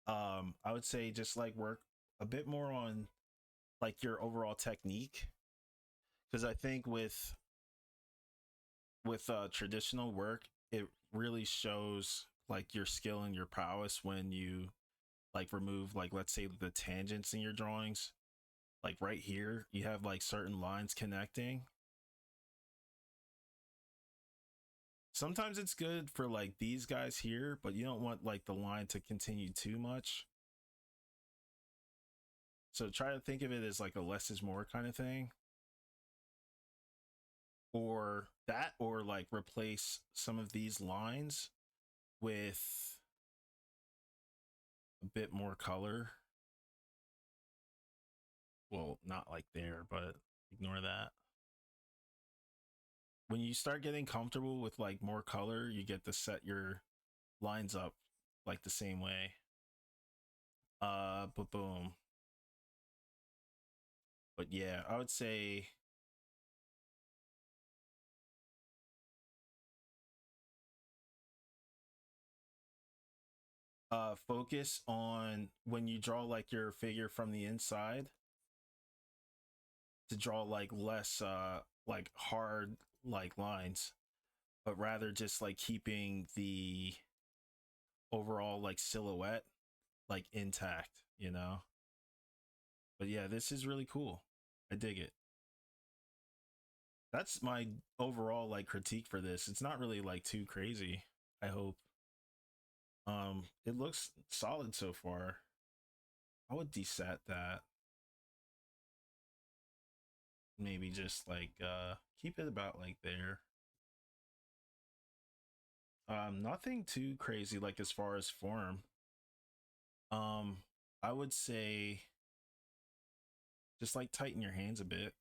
I would say just like work a bit more on like your overall technique, because I think with traditional work, it really shows like your skill and your prowess when you like remove like, let's say, the tangents in your drawings. Like right here you have like certain lines connecting. Sometimes it's good for like these guys here, but you don't want like the line to continue too much. So try to think of it as like a less is more kind of thing, or that, or like replace some of these lines with a bit more color. Well, not like there, but ignore that. When you start getting comfortable with like more color, you get to set your lines up like the same way. But boom. But yeah, I would say focus on when you draw like your figure from the inside, to draw like less like hard like lines, but rather just like keeping the overall like silhouette like intact, you know? But yeah, this is really cool. I dig it. That's my overall like critique for this. It's not really like too crazy, I hope. It looks solid so far. I would desat that. Maybe just like keep it about like there. Nothing too crazy like as far as form. Um, I would say just like tighten your hands a bit.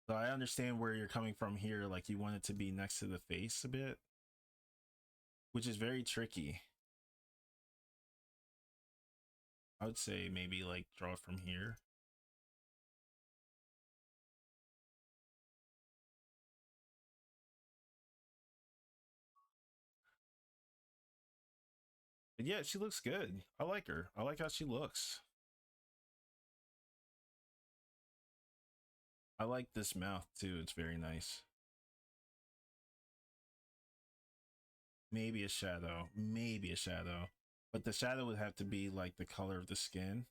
So I understand where you're coming from here. Like you want it to be next to the face a bit, which is very tricky. I would say maybe like draw from here. But yeah, she looks good. I like her. I like how she looks. I like this mouth too. It's very nice. maybe a shadow, maybe a shadow, but the shadow would have to be like the color of the skin.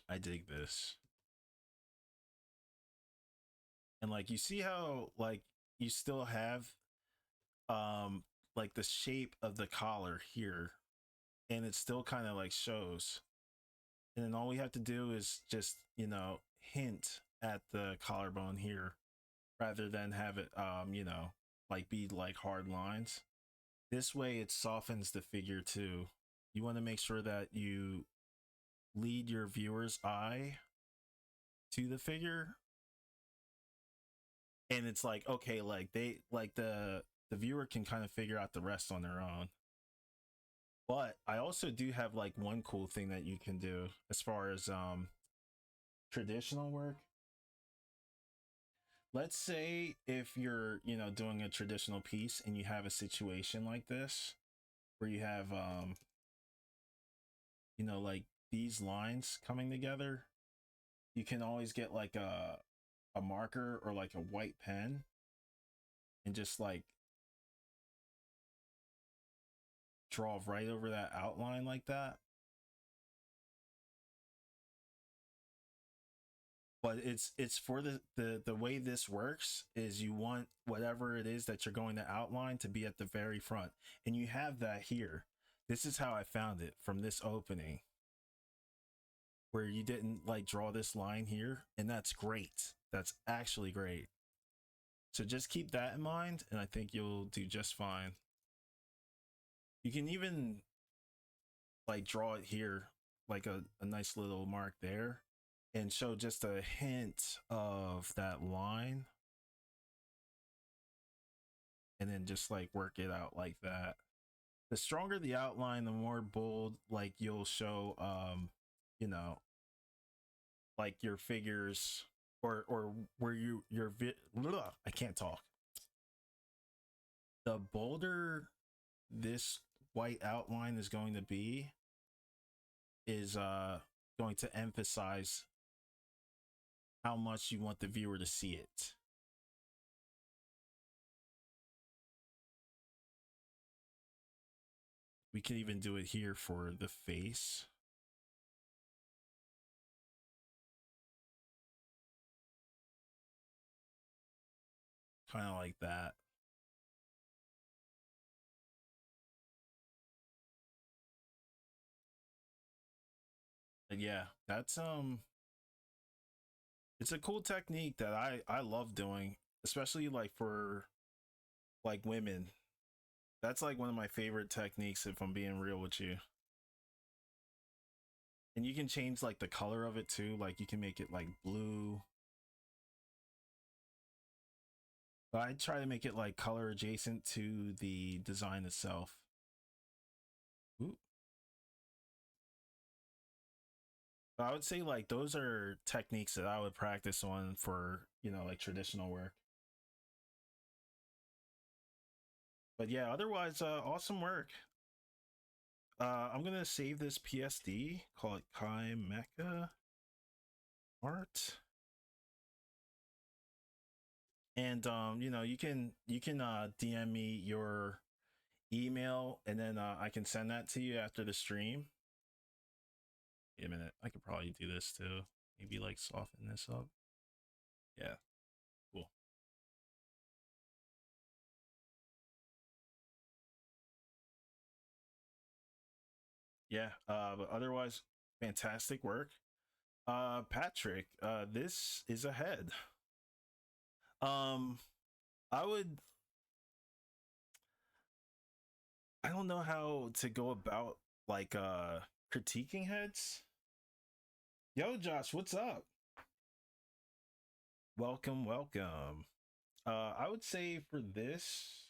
I dig this. And like you see how like you still have like the shape of the collar here, and it still kind of like shows. And then all we have to do is just, you know, hint at the collarbone here rather than have it you know, like be like hard lines. This way it softens the figure too. You want to make sure that you lead your viewer's eye to the figure, and it's like okay, like they like the viewer can kind of figure out the rest on their own. But I also do have like one cool thing that you can do as far as traditional work. Let's say if you're, you know, doing a traditional piece and you have a situation like this where you have you know, like these lines coming together, you can always get like a marker or like a white pen and just like draw right over that outline like that. But it's for the way this works is you want whatever it is that you're going to outline to be at the very front, and you have that here. This is how I found it from this opening where you didn't like draw this line here, and that's great. That's actually great. So just keep that in mind and I think you'll do just fine. You can even like draw it here like a nice little mark there and show just a hint of that line, and then just like work it out like that. The stronger the outline, the more bold like you'll show you know, like your figures or where I can't talk. The bolder this white outline is going to be is going to emphasize how much you want the viewer to see it. We can even do it here for the face. Kind of like that. But yeah, that's it's a cool technique that I love doing, especially like for like women. That's like one of my favorite techniques if I'm being real with you. And you can change like the color of it too, like you can make it like blue. But I try to make it like color adjacent to the design itself. Ooh. But I would say like those are techniques that I would practice on for, you know, like traditional work. But yeah, otherwise, awesome work. I'm gonna save this PSD, call it Kai Mecha Art, and you know, you can DM me your email, and then I can send that to you after the stream. Wait a minute, I could probably do this too. Maybe like soften this up. Yeah, cool. Yeah, but otherwise, fantastic work. Patrick, this is ahead. Um, I would. I don't know how to go about like critiquing heads. Yo, Josh, what's up? Welcome, welcome. I would say for this.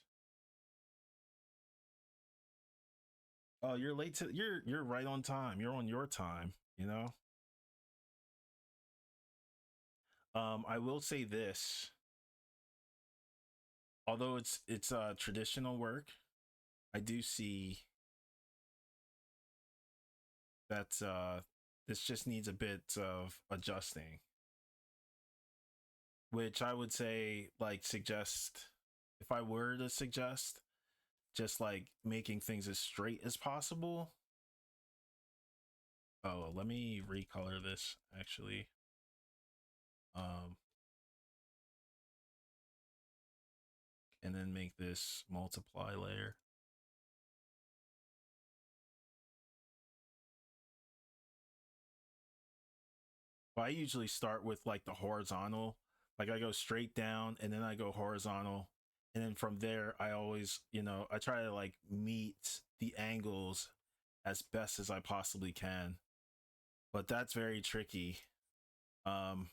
Oh, you're late to. You're right on time. You're on your time. You know. I will say this. Although it's traditional work, I do see that This just needs a bit of adjusting, which I would say, like, suggest, if I were to suggest, just like making things as straight as possible. Oh, let me recolor this actually. Um, and then make this multiply layer. Well, I usually start with like the horizontal, like I go straight down and then I go horizontal. And then from there, I always, I try to like meet the angles as best as I possibly can. But that's very tricky. Um,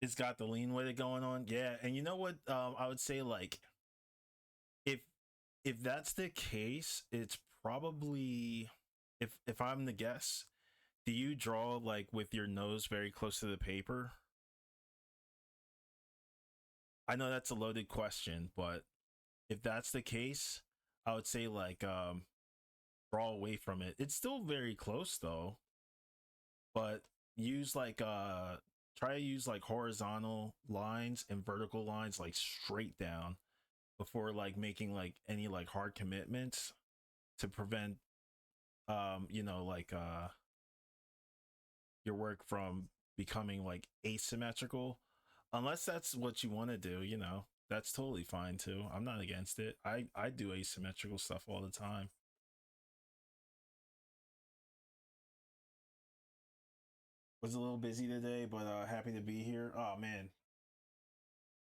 it's got the lean with it going on. Yeah. And you know what? I would say, like, if if that's the case, it's probably, if I'm the guess, do you draw like with your nose very close to the paper? I know that's a loaded question, but if that's the case, I would say like draw away from it. It's still very close though, but use like try to use like horizontal lines and vertical lines like straight down before like making like any like hard commitments to prevent like your work from becoming like asymmetrical, unless that's what you want to do. That's totally fine too. I'm not against it. I do asymmetrical stuff all the time. Was a little busy today, but happy to be here. Oh man,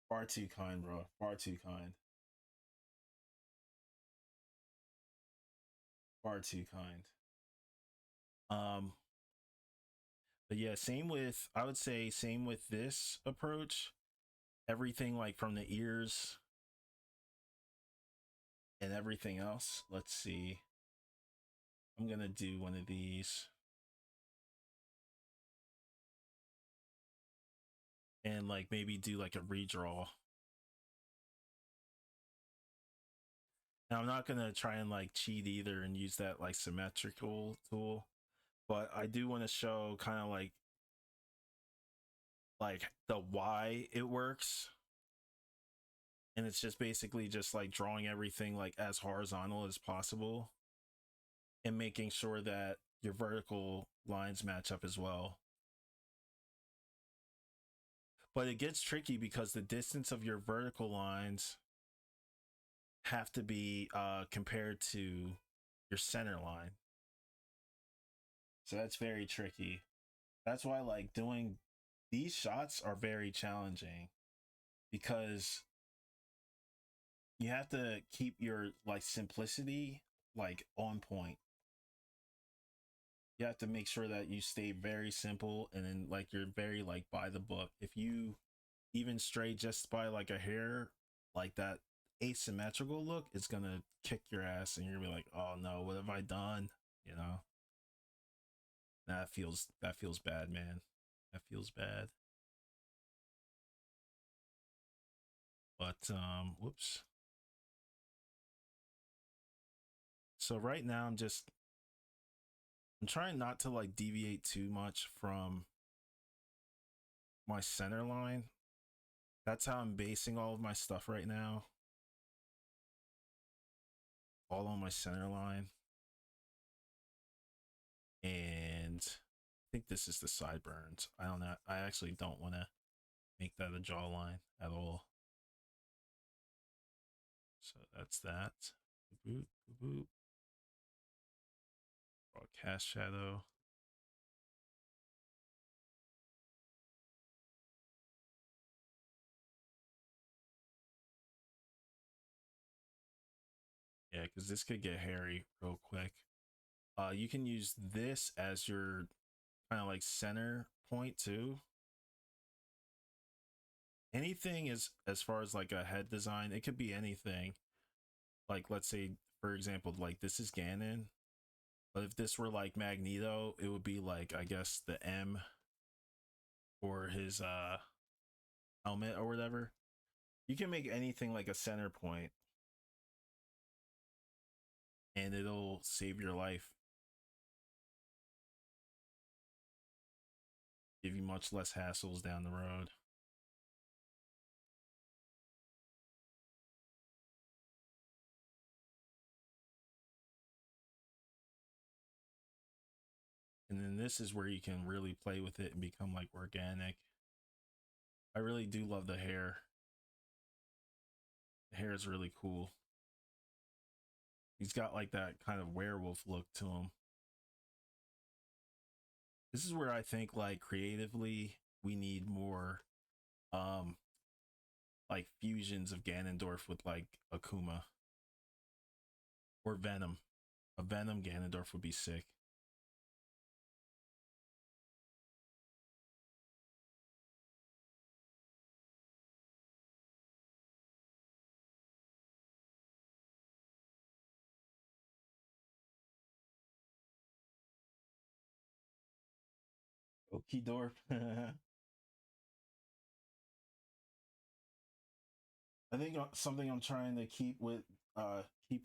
far too kind, bro. Far too kind. Far too kind. um but yeah, same with, I would say, same with this approach. Everything like from the ears and everything else. Let's see, I'm gonna do one of these and like maybe do like a redraw. Now I'm not gonna try and like cheat either and use that like symmetrical tool, but I do want to show kind of like the why it works. And it's just basically just like drawing everything like as horizontal as possible and making sure that your vertical lines match up as well. But it gets tricky because the distance of your vertical lines have to be compared to your center line. So that's very tricky. That's why like doing these shots are very challenging, because you have to keep your like simplicity like on point. You have to make sure that you stay very simple and then like you're very like by the book. If you even stray just by like a hair, like that asymmetrical look, it's gonna kick your ass and you're gonna be like, oh no, what have I done? You know? That feels bad, man. That feels bad. But whoops. So right now I'm trying not to like deviate too much from my center line. That's how I'm basing all of my stuff right now. All on my center line. And I think this is the sideburns. I don't know. I actually don't want to make that a jawline at all. So that's that. Boop, boop, boop. Draw cast shadow. Yeah, because this could get hairy real quick. You can use this as your kind of like center point too. Anything is, as far as like a head design, it could be anything. Like let's say, for example, like this is Ganon, but if this were like Magneto, it would be like, I guess, the M or his helmet or whatever. You can make anything like a center point, and it'll save your life. Give you much less hassles down the road. And then this is where you can really play with it and become like organic. I really do love the hair. The hair is really cool. He's got like that kind of werewolf look to him. This is where I think like creatively we need more like fusions of Ganondorf with like Akuma or Venom. A Venom Ganondorf would be sick. Okidorf. I think something I'm trying to keep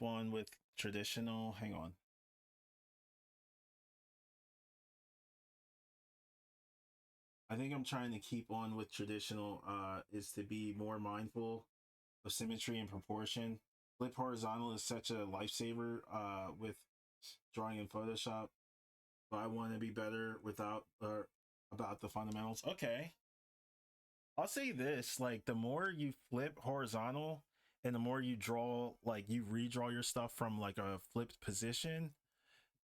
on with traditional. Hang on. I think I'm trying to keep on with traditional is to be more mindful of symmetry and proportion. Flip horizontal is such a lifesaver with drawing in Photoshop, but I want to be better without about the fundamentals. Okay, I'll say this: like the more you flip horizontal, and the more you draw, like you redraw your stuff from like a flipped position,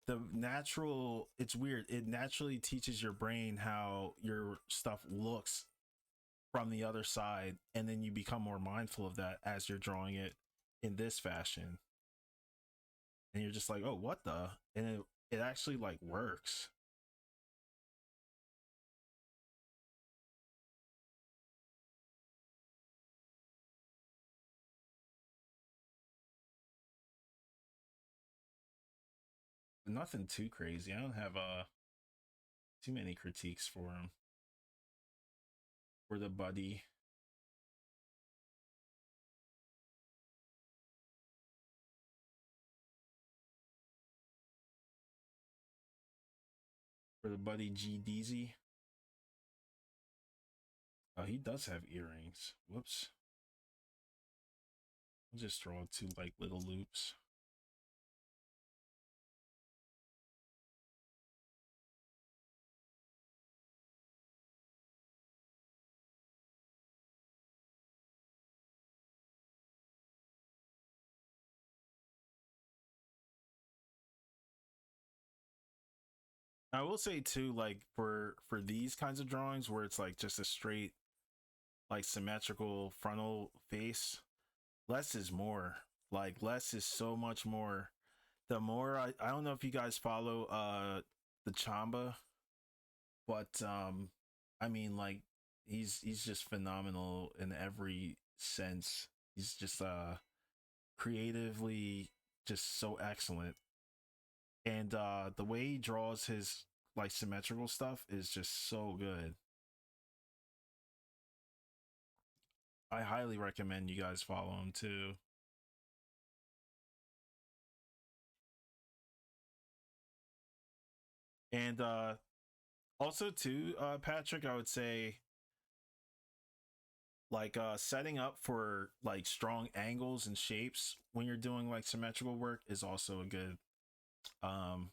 the natural it's weird, it naturally teaches your brain how your stuff looks from the other side, and then you become more mindful of that as you're drawing it in this fashion, and you're just like, oh, what the, and it actually like works. Nothing too crazy. I don't have too many critiques for him. For the buddy. For the buddy GDZ. Oh, he does have earrings. Whoops. I'll just draw two like little loops. I will say too, like for these kinds of drawings where it's like just a straight, like symmetrical frontal face, less is more. Like less is so much more. The more I don't know if you guys follow the Chamba, but I mean like he's just phenomenal in every sense. He's just creatively just so excellent. And the way he draws his like symmetrical stuff is just so good. I highly recommend you guys follow him too. And also too, Patrick, I would say like setting up for like strong angles and shapes when you're doing like symmetrical work is also a good um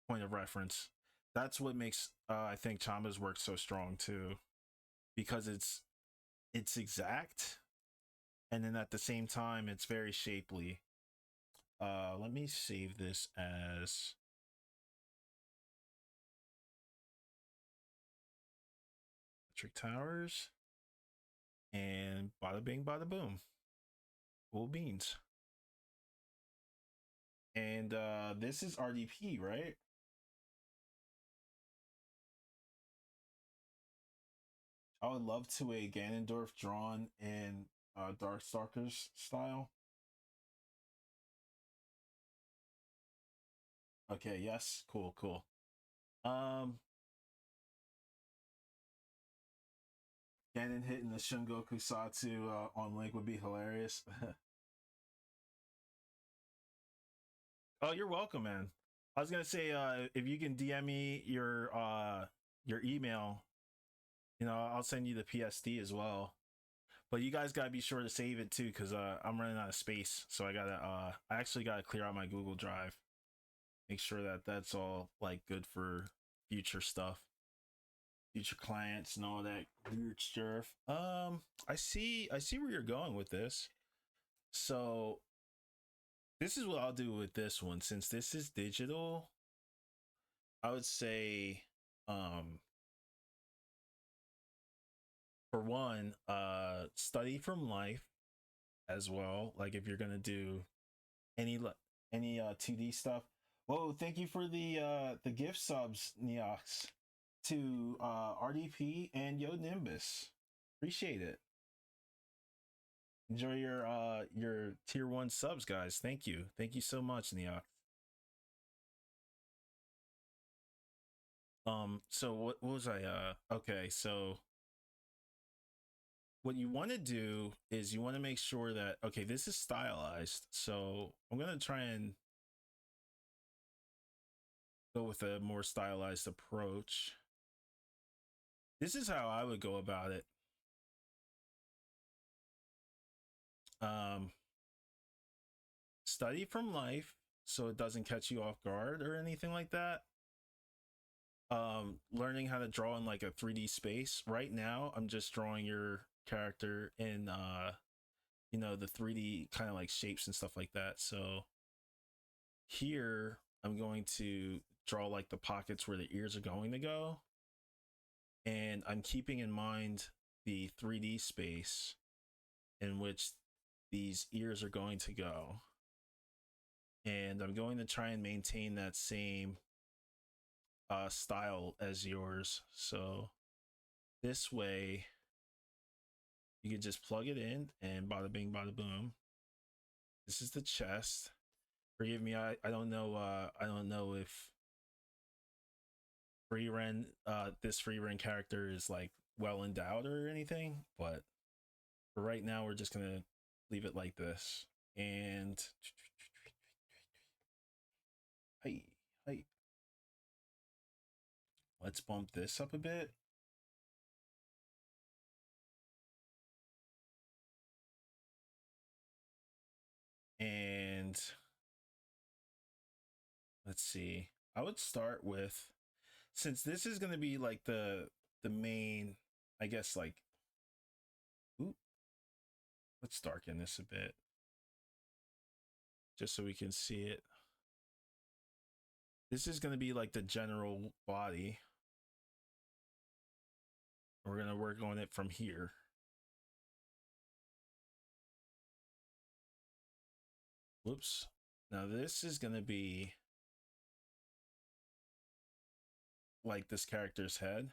point of reference. That's what makes I think Chamba's work so strong too, because it's exact, and then at the same time it's very shapely. Let me save this as Trick Towers, and bada bing bada boom. Cool beans. And this is RDP, right? I would love to a Ganondorf drawn in Darkstalkers style. Okay, yes, cool, cool. Um, Ganon hitting the Shungoku Satsu on Link would be hilarious. Oh, you're welcome, man. I was gonna say, if you can DM me your email, I'll send you the PSD as well. But you guys gotta be sure to save it too, because I'm running out of space. So I actually gotta clear out my Google Drive. Make sure that that's all like good for future stuff, future clients, and all that weird stuff. I see where you're going with this. So this is what I'll do with this one. Since this is digital, I would say, for one, study from life as well. Like if you're gonna do any 2D stuff. Whoa, thank you for the gift subs, Neox, to RDP and Yo Nimbus. Appreciate it. Enjoy your tier 1 subs, guys. Thank you. Thank you so much, Neox. So what was I okay, so what you want to do is you want to make sure that, okay, this is stylized. So I'm going to try and go with a more stylized approach. This is how I would go about it. Study from life so it doesn't catch you off guard or anything like that. Learning how to draw in like a 3D space. Right now, I'm just drawing your character in the 3D kind of like shapes and stuff like that. So here I'm going to draw like the pockets where the ears are going to go, and I'm keeping in mind the 3D space in which these ears are going to go, and I'm going to try and maintain that same style as yours. So this way you can just plug it in and bada bing bada boom. This is the chest. Forgive me, I don't know if this Frieren character is like well endowed or anything, but for right now we're just gonna leave it like this. And hey, let's bump this up a bit. And let's see, I would start with, since this is going to be like the main, I guess, like, ooh, let's darken this a bit just so we can see it. This is going to be like the general body. We're going to work on it from here. Whoops. Now this is going to be like this character's head.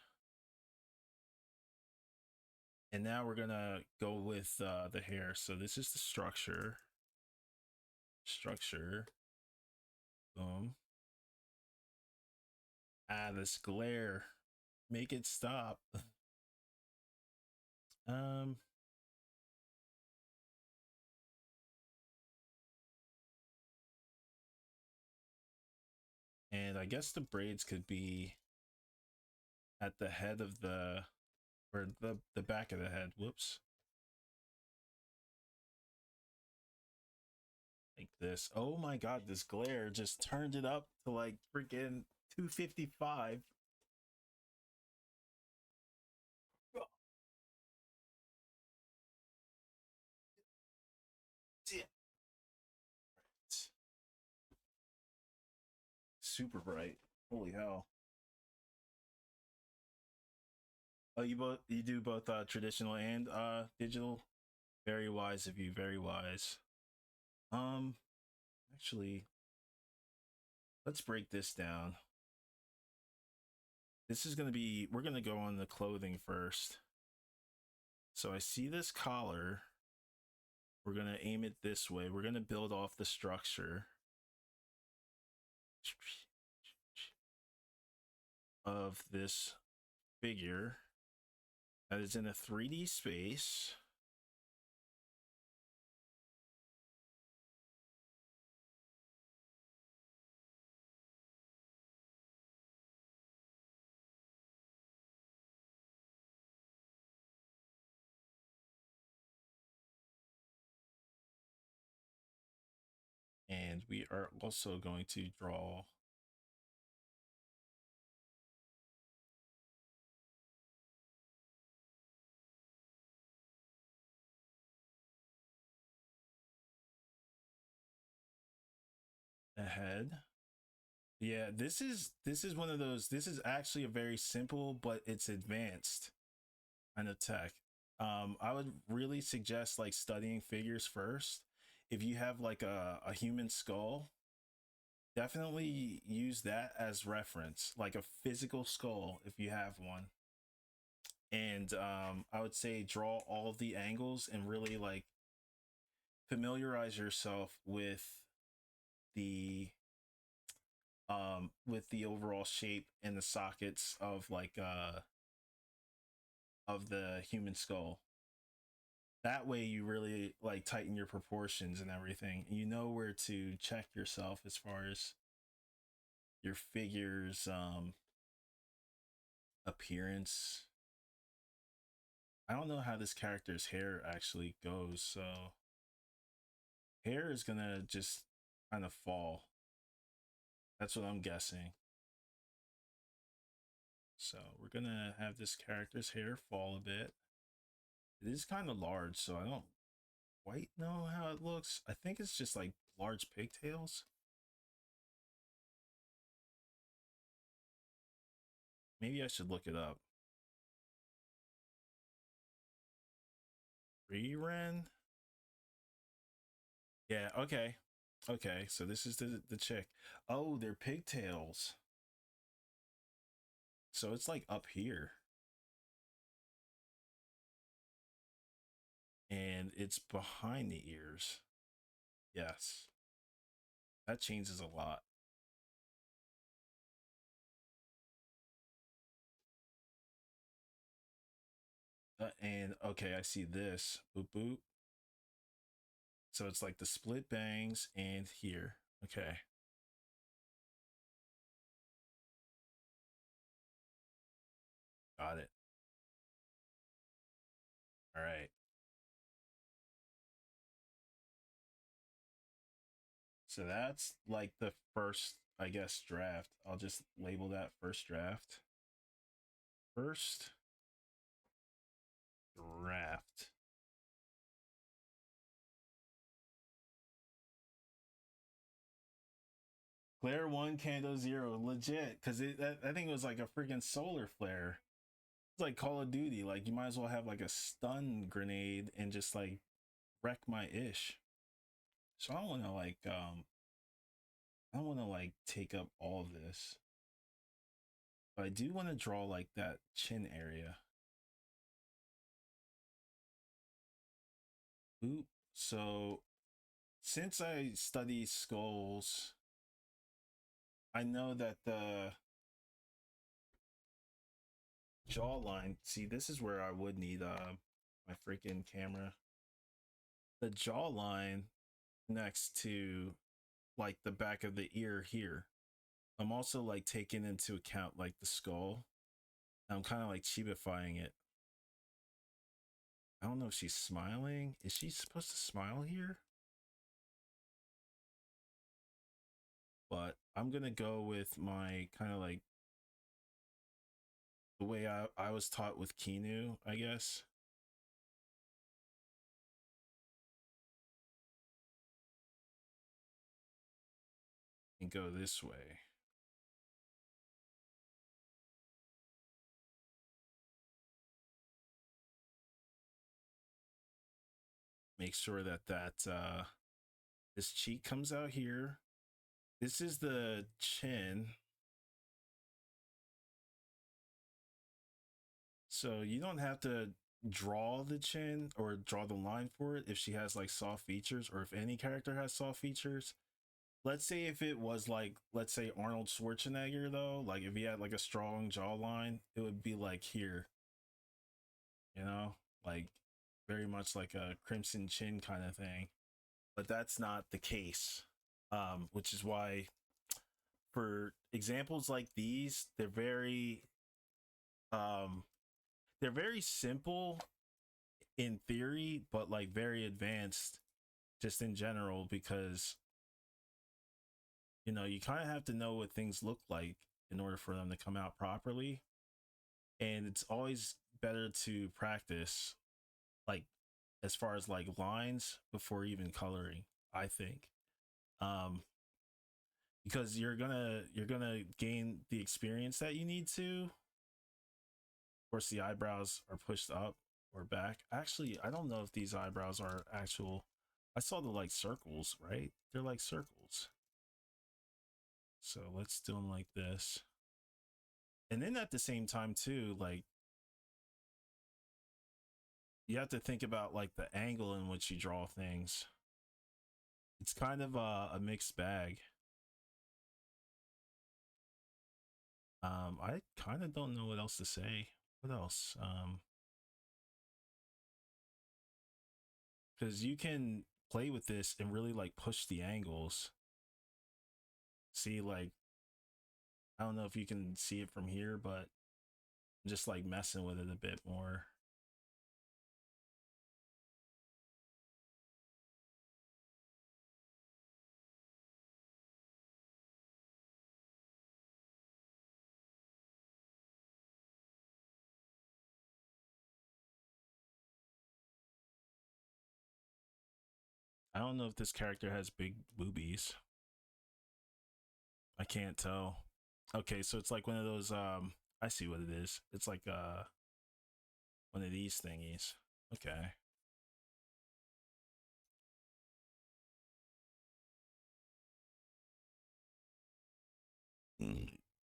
And now we're going to go with the hair. So this is the structure. Boom. This glare. Make it stop. And I guess the braids could be at the head of the back of the head. Whoops. Like this. Oh my god, this glare just turned it up to like freaking 255. Super bright. Holy hell. Oh, you do both traditional and digital? Very wise of you, very wise. Actually, let's break this down. This is going to be, we're going to go on the clothing first. So I see this collar. We're going to aim it this way. We're going to build off the structure of this figure That is in a 3D space. And we are also going to draw a head. Yeah, this is one of those. This is actually a very simple, but it's advanced kind of tech. I would really suggest like studying figures first. If you have like a human skull, definitely use that as reference, like a physical skull if you have one. And I would say draw all of the angles and really like familiarize yourself the with the overall shape and the sockets of the human skull. That way you really like tighten your proportions and everything. You know where to check yourself as far as your figure's appearance. I don't know how this character's hair actually goes, so hair is gonna just kind of fall. That's what I'm guessing. So we're gonna have this character's hair fall a bit. It is kind of large, so I don't quite know how it looks. I think it's just like large pigtails. Maybe I should look it up. Frieren? Yeah, okay. Okay, so this is the chick. Oh, they're pigtails. So it's like up here. And it's behind the ears. Yes. That changes a lot. And okay, I see this. Boop boop. So it's like the split bangs and here. Okay. Got it. All right. So that's like the first, I guess, draft. I'll just label that first draft. First draft. Flare 1, Candle 0. Legit. Because I think it was like a freaking solar flare. It's like Call of Duty. Like, you might as well have like a stun grenade and just like wreck my ish. So I don't want to like, I don't want to like take up all of this. But I do want to draw like that chin area. Oop. So since I study skulls, I know that the jawline, see, this is where I would need my freaking camera. The jawline next to like the back of the ear here. I'm also like taking into account like the skull. I'm kind of like cheapifying it. I don't know if she's smiling. Is she supposed to smile here? But I'm gonna go with my kind of like the way I was taught with Kinu, I guess. And go this way. Make sure that this cheek comes out here. This is the chin. So you don't have to draw the chin or draw the line for it if she has like soft features, or if any character has soft features. Let's say if it was like, let's say Arnold Schwarzenegger though, like if he had like a strong jawline, it would be like here. you know, like very much like a Crimson Chin kind of thing. But that's not the case, which is why for examples like these, um, they're very simple in theory, but like very advanced just in general because you kind of have to know what things look like in order for them to come out properly. And it's always better to practice, like, as far as like lines before even coloring, I think. Um, because you're gonna gain the experience that you need to. Of course, the eyebrows are pushed up or back. Actually, I don't know if these eyebrows are actual. I saw the like circles, right? They're like circles. So let's do them like this. And then at the same time too, like you have to think about like the angle in which you draw things. It's kind of a mixed bag. I kind of don't know what else to say. What else? Because you can play with this and really like push the angles. See, like, I don't know if you can see it from here, but I'm just like messing with it a bit more. I don't know if this character has big boobies. I can't tell. Okay, so it's like one of those I see what it is. It's like one of these thingies. Okay.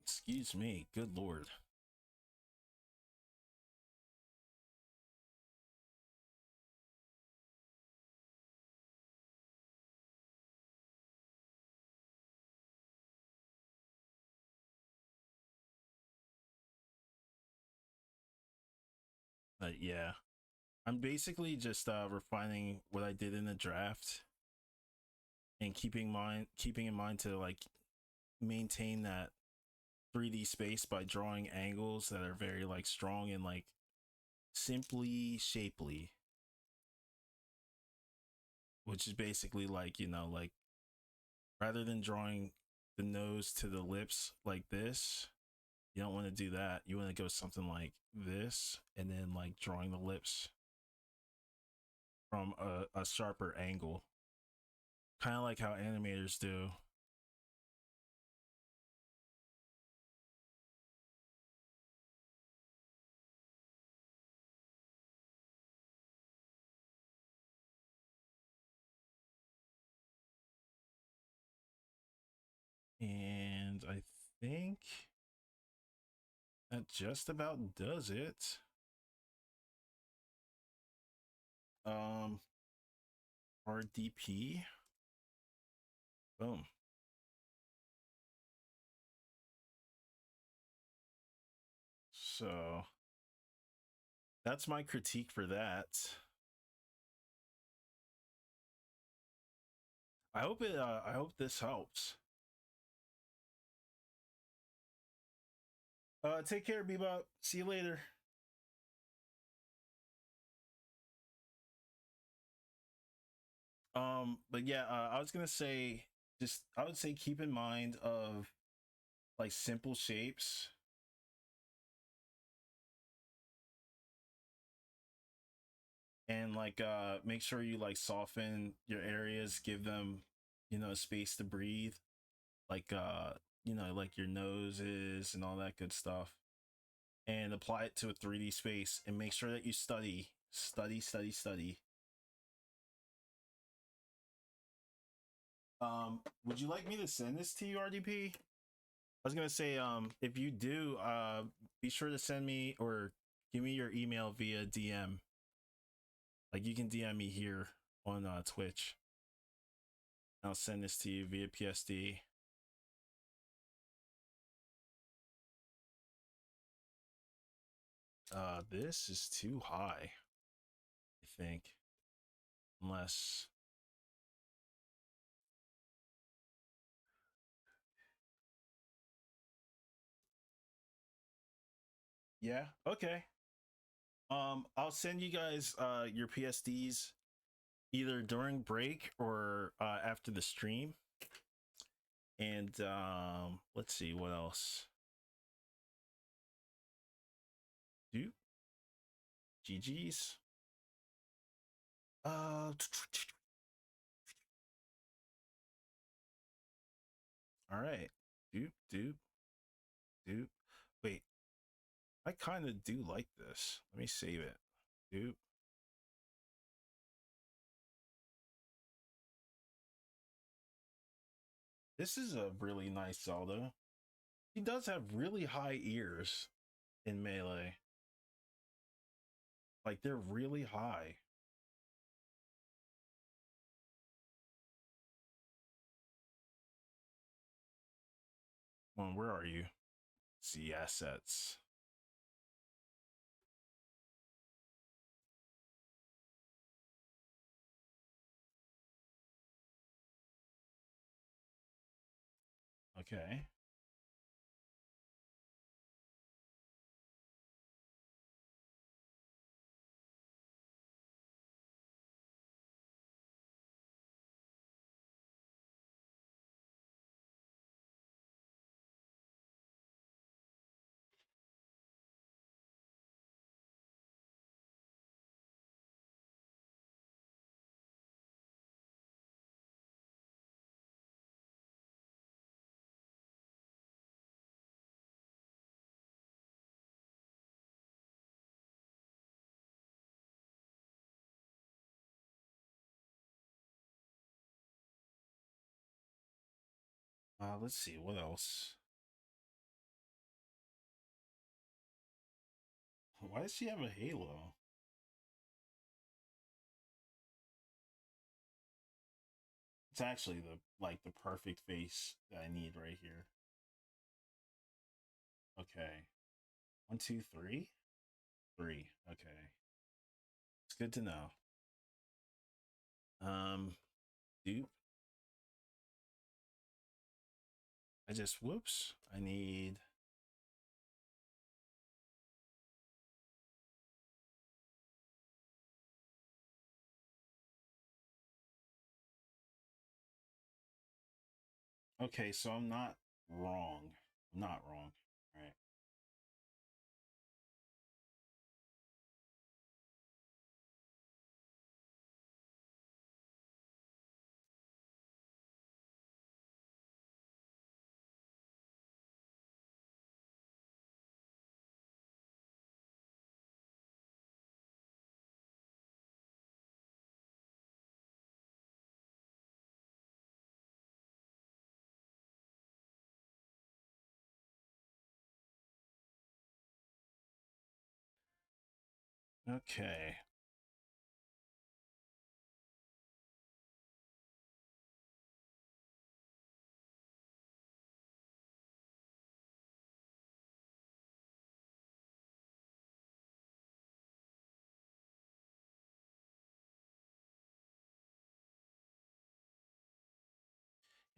Excuse me. Good lord. Yeah. I'm basically just refining what I did in the draft and keeping in mind to like maintain that 3D space by drawing angles that are very like strong and like simply shapely, which is basically like, like rather than drawing the nose to the lips like this, you don't want to do that. You want to go something like this and then like drawing the lips from a sharper angle, kind of like how animators do. And I think that just about does it. Um, RDP. Boom. So that's my critique for that. I hope this helps. Take care, Bebop. See you later. But yeah, I was gonna say just I would say keep in mind of like simple shapes and like make sure you like soften your areas, give them, space to breathe. Like like your noses and all that good stuff. And apply it to a 3D space and make sure that you study. Would you like me to send this to you, RDP? I was gonna say, if you do, be sure to send me or give me your email via DM. Like you can DM me here on Twitch. I'll send this to you via PSD. This is too high, I think. Unless... Yeah, okay. I'll send you guys your PSDs either during break or after the stream. And let's see what else. Do GG's. All right. Doop. Wait, I kind of do like this. Let me save it. Doop. This is a really nice Zelda. He does have really high ears in Melee. Like, they're really high. Well, where are you? See assets. Okay. Let's see what else. Why does she have a halo? It's actually the perfect face that I need right here. Okay. 1, 2, 3? 3. Okay. It's good to know. Dupe. Whoops. I need... Okay, so I'm not wrong. I'm not wrong. All right. Okay.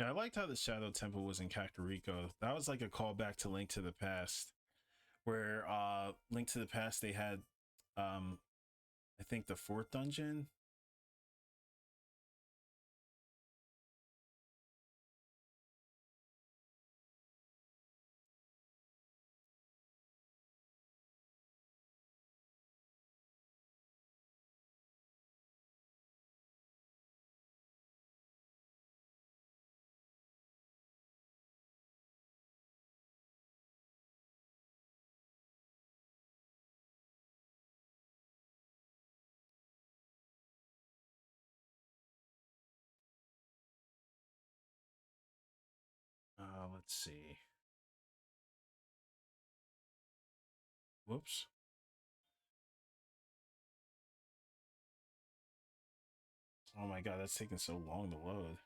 Yeah, I liked how the Shadow Temple was in Kakariko. That was like a callback to Link to the Past, where Link to the Past they had I think the 4th dungeon. Let's see. Whoops. Oh my god, that's taking so long to load.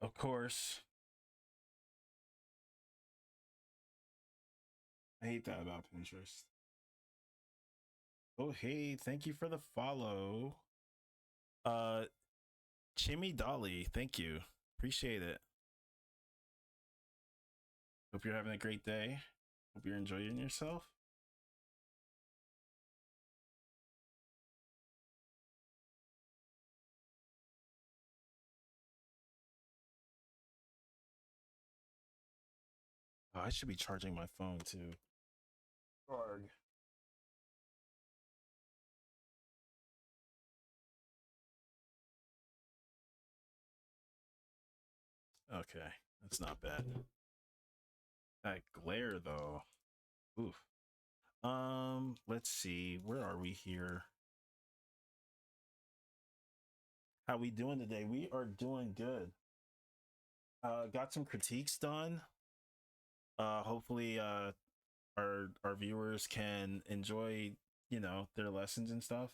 Of course, hate that about Pinterest. Oh, hey, thank you for the follow. Uh, Chimmy Dolly, thank you. Appreciate it. Hope you're having a great day. Hope you're enjoying yourself. Oh, I should be charging my phone too. Arg. Okay, that's not bad. That glare though. Oof. Let's see. Where are we here? How we doing today? We are doing good. Got some critiques done. Hopefully our viewers can enjoy, you know, their lessons and stuff.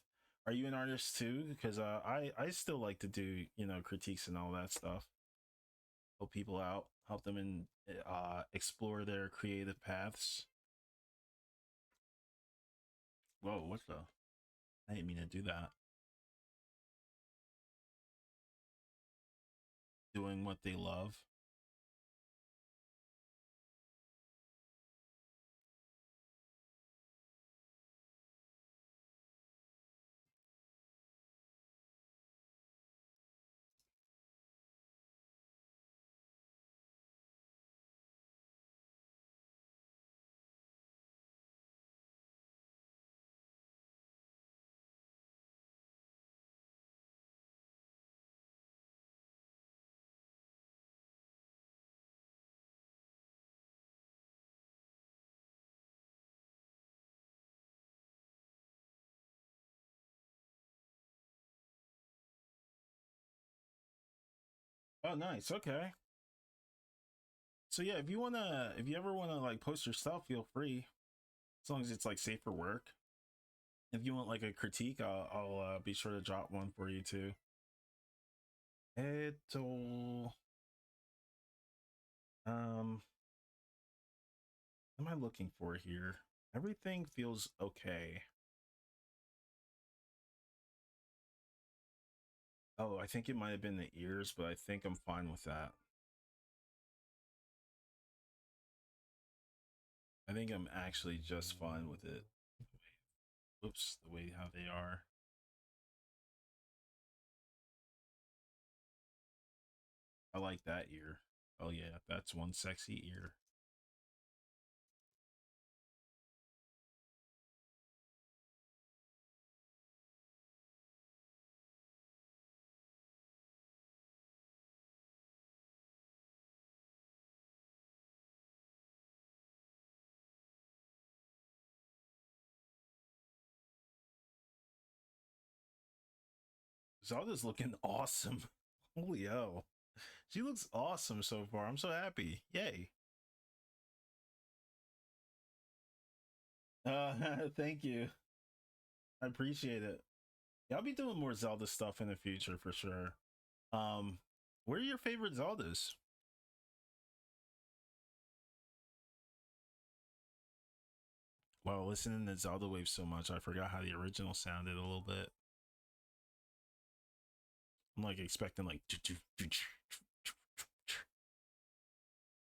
Are you an artist too? Because I still like to do, you know, critiques and all that stuff. Help people out, help them in explore their creative paths. Whoa, what the? I didn't mean to do that. Doing what they love. Oh, nice. Okay. So yeah, if you ever wanna like post your stuff, feel free. As long as it's like safe for work. If you want like a critique, I'll be sure to drop one for you too. Eto, um, what am I looking for here? Everything feels okay. Oh, I think it might have been the ears, but I think I'm fine with that. I think I'm actually just fine with it. Oops, the way how they are. I like that ear. Oh yeah, that's one sexy ear. Zelda's looking awesome. Holy hell. She looks awesome so far. I'm so happy. Yay. Thank you. I appreciate it. Yeah, I'll be doing more Zelda stuff in the future for sure. Um, what are your favorite Zeldas? Well, listening to Zelda Wave so much, I forgot how the original sounded a little bit. I'm like expecting like.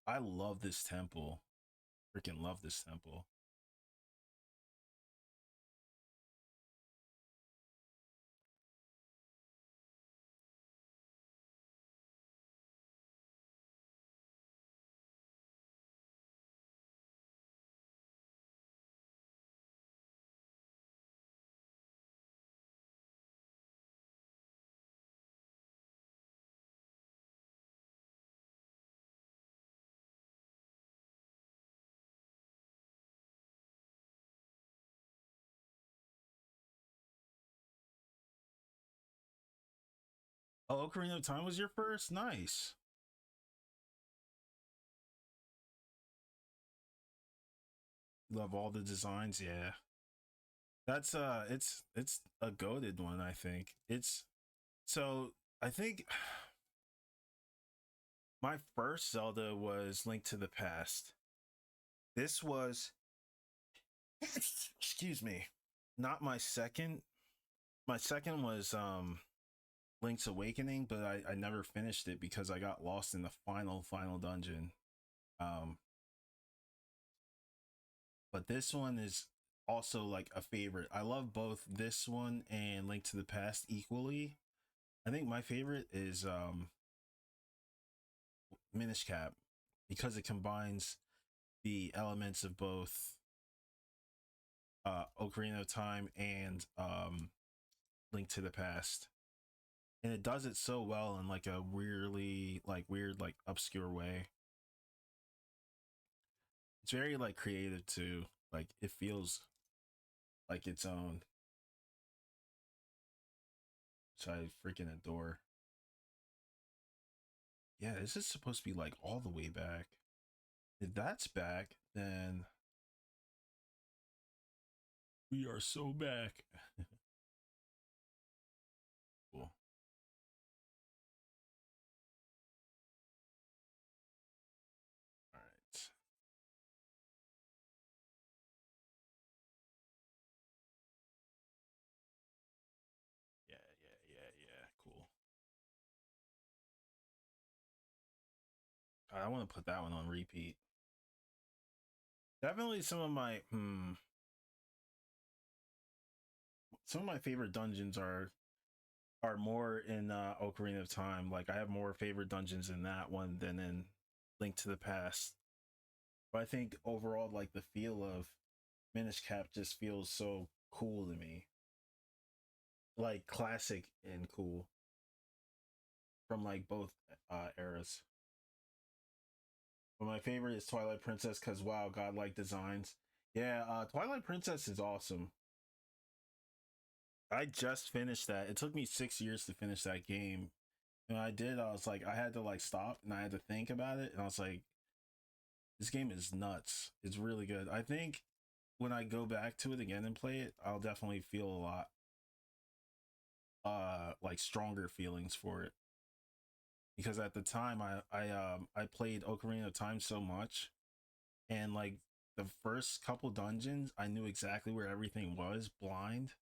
I love this temple. Freaking love this temple. Oh, Ocarina of Time was your first? Nice. Love all the designs, yeah. That's it's a goaded one, I think. It's so I think my first Zelda was Link to the Past. This was Excuse me. Not my second. My second was Link's Awakening, but I never finished it because I got lost in the final dungeon. Um, but this one is also like a favorite. I love both this one and Link to the Past equally. I think my favorite is Minish Cap because it combines the elements of both Ocarina of Time and Link to the Past. And it does it so well in like a weirdly like weird like obscure way. It's very like creative too. Like it feels like its own, which I freaking adore. Yeah, this is supposed to be like all the way back. If that's back, then we are so back. Cool. All right. Yeah. Cool. I want to put that one on repeat. Definitely some of my favorite dungeons are more in Ocarina of Time. Like I have more favorite dungeons in that one than in Link to the Past. But I think overall, like the feel of Minish Cap just feels so cool to me, like classic and cool from like both eras. But my favorite is Twilight Princess because wow, godlike designs. Yeah, Twilight Princess is awesome. I just finished that. It took me 6 years to finish that game. And I did. I was like, I had to like stop and I had to think about it. And I was like, this game is nuts. It's really good. I think when I go back to it again and play it, I'll definitely feel a lot like stronger feelings for it. Because at the time I played Ocarina of Time so much and like the first couple dungeons I knew exactly where everything was blind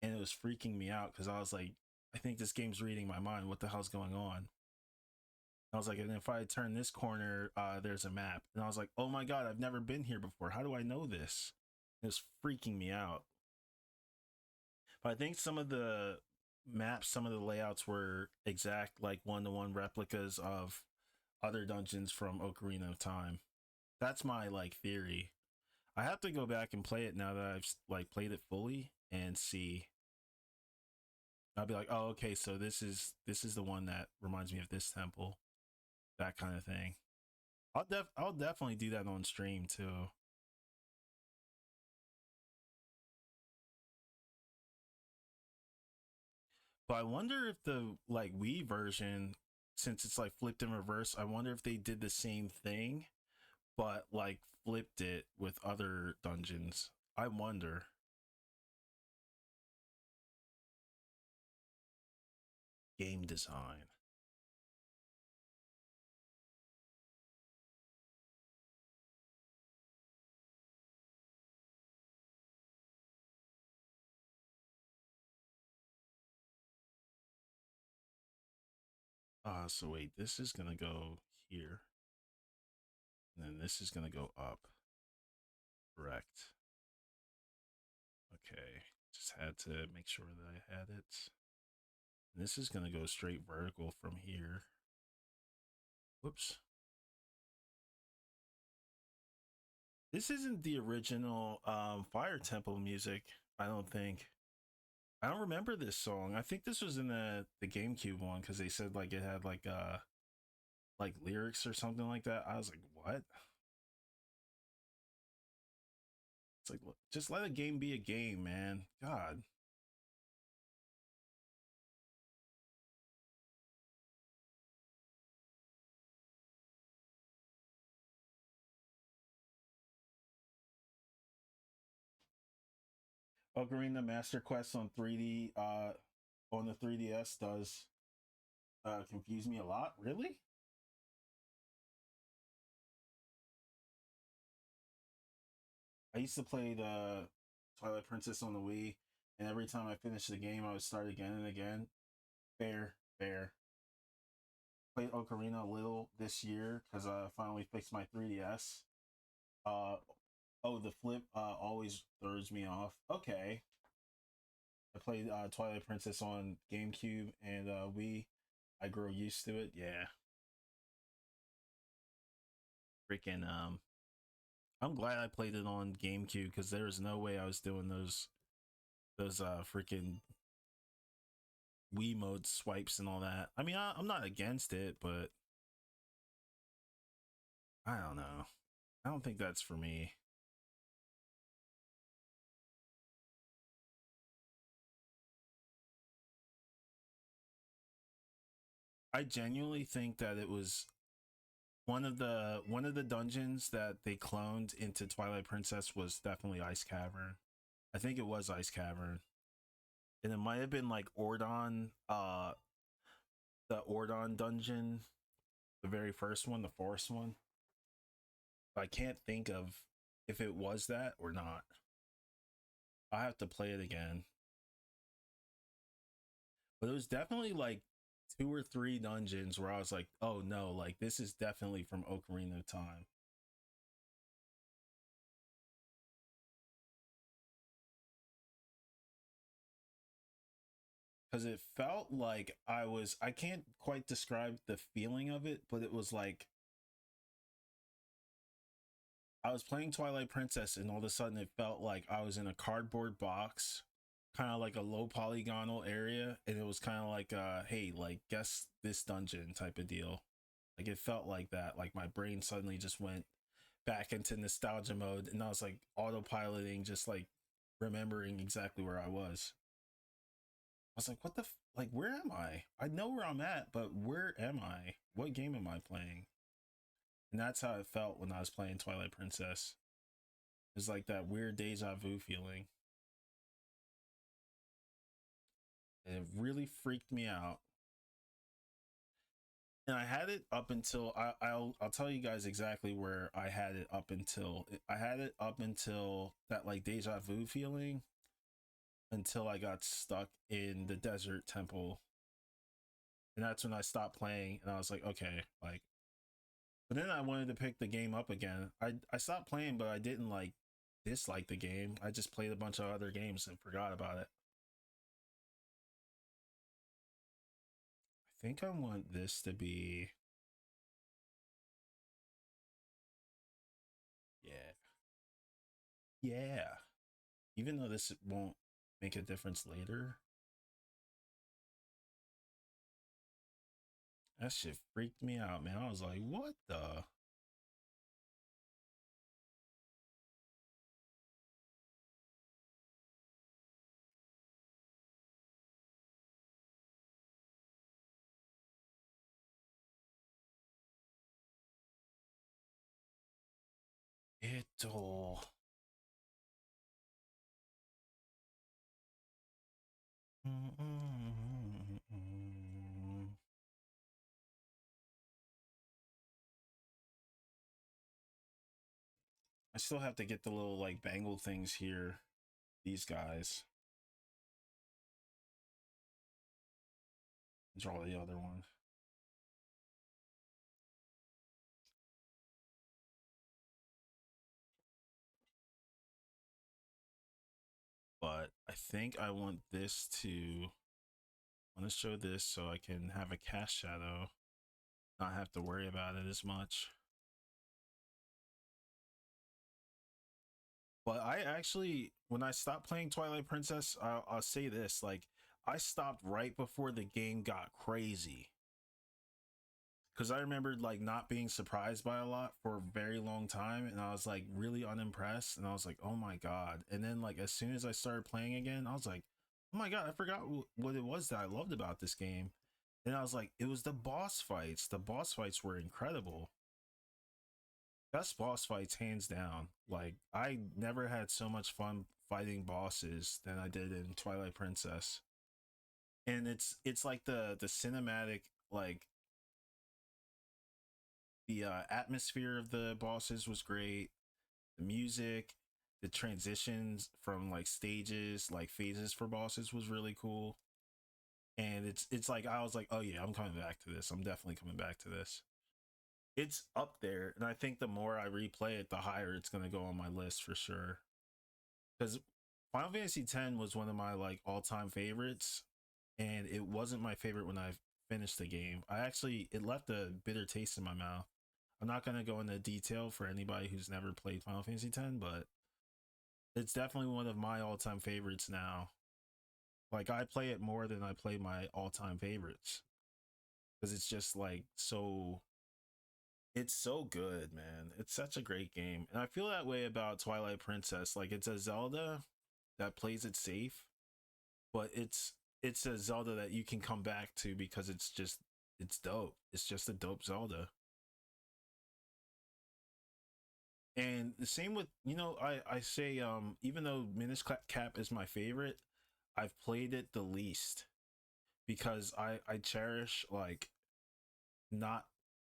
and it was freaking me out because I was like, I think this game's reading my mind. What the hell's going on? I was like, and if I turn this corner, there's a map. And I was like, oh my God, I've never been here before. How do I know this? It was freaking me out. But I think some of the maps, some of the layouts were exact, like one-to-one replicas of other dungeons from Ocarina of Time. That's my like theory. I have to go back and play it now that I've like played it fully and see. I'll be like, oh, okay, so this is the one that reminds me of this temple, that kind of thing. I'll definitely do that on stream too. But I wonder if the like Wii version, since it's like flipped in reverse, I wonder if they did the same thing, but like flipped it with other dungeons. I wonder. Game design. So wait, this is gonna go here, and then this is gonna go up. Correct. Okay. Just had to make sure that I had it. And this is gonna go straight vertical from here. Whoops. This isn't the original Fire Temple music, I don't think. I don't remember this song. I think this was in the GameCube one because they said like it had like lyrics or something like that. I was like, what? It's like just let a game be a game, man. God. Ocarina Master Quest on 3D on the 3DS does confuse me a lot. Really? I used to play the Twilight Princess on the Wii, and every time I finished the game, I would start again and again. Fair, fair. Played Ocarina a little this year because I finally fixed my 3DS. Uh, oh, the flip always throws me off. Okay, I played Twilight Princess on GameCube and Wii. I grew used to it. Yeah, freaking. I'm glad I played it on GameCube because there was no way I was doing those freaking Wii mode swipes and all that. I mean, I'm not against it, but I don't know. I don't think that's for me. I genuinely think that it was one of the dungeons that they cloned into Twilight Princess was definitely Ice Cavern. I think it was Ice Cavern. And it might have been like Ordon, the Ordon dungeon, the very first one, the forest one. I can't think of if it was that or not. I have to play it again. But it was definitely like two or three dungeons where I was like, oh no, like this is definitely from Ocarina of Time. Because it felt like I can't quite describe the feeling of it, but it was like I was playing Twilight Princess and all of a sudden it felt like I was in a cardboard box, kind of like a low polygonal area. And it was kind of like, hey, like, guess this dungeon type of deal. Like, it felt like that. Like, my brain suddenly just went back into nostalgia mode and I was like autopiloting, just like remembering exactly where I was. I was like, what the, like, where am I? I know where I'm at, but where am I? What game am I playing? And that's how it felt when I was playing Twilight Princess. It's like that weird deja vu feeling. And it really freaked me out. And I had it up until I'll tell you guys exactly where I had it up until I had it up until that like deja vu feeling until I got stuck in the desert temple. And that's when I stopped playing and I was like, okay, like but then I wanted to pick the game up again. I stopped playing, but I didn't like dislike the game. I just played a bunch of other games and forgot about it. I think I want this to be yeah. Yeah. Even though this won't make a difference later. That shit freaked me out, man. I was like, what the Ito. I still have to get the little like bangle things here. These guys. Draw the other one. But I think I want this to I want to show this so I can have a cast shadow. Not have to worry about it as much. But I actually, when I stopped playing Twilight Princess, I'll say this: like, I stopped right before the game got crazy. Because I remembered like not being surprised by a lot for a very long time, and I was like really unimpressed, and I was like, oh my god. And then like as soon as I started playing again, I was like, oh my god, I forgot what it was that I loved about this game. And I was like, it was the boss fights. The boss fights were incredible. Best boss fights hands down. Like I never had so much fun fighting bosses than I did in Twilight Princess. And it's like the cinematic like the atmosphere of the bosses was great. The music, the transitions from like stages, like phases for bosses was really cool. And it's like I was like, oh yeah, I'm coming back to this. I'm definitely coming back to this. It's up there, and I think the more I replay it, the higher it's gonna go on my list for sure. Because Final Fantasy X was one of my like all-time favorites, and it wasn't my favorite when I finished the game. I actually it left a bitter taste in my mouth. I'm not gonna go into detail for anybody who's never played Final Fantasy X, but it's definitely one of my all-time favorites now. Like I play it more than I play my all-time favorites because it's just like so it's so good, man. It's such a great game. And I feel that way about Twilight Princess. Like it's a Zelda that plays it safe, but it's a Zelda that you can come back to because it's dope. It's just a dope Zelda. And the same with, I say even though Minish Cap is my favorite, I've played it the least because I cherish like not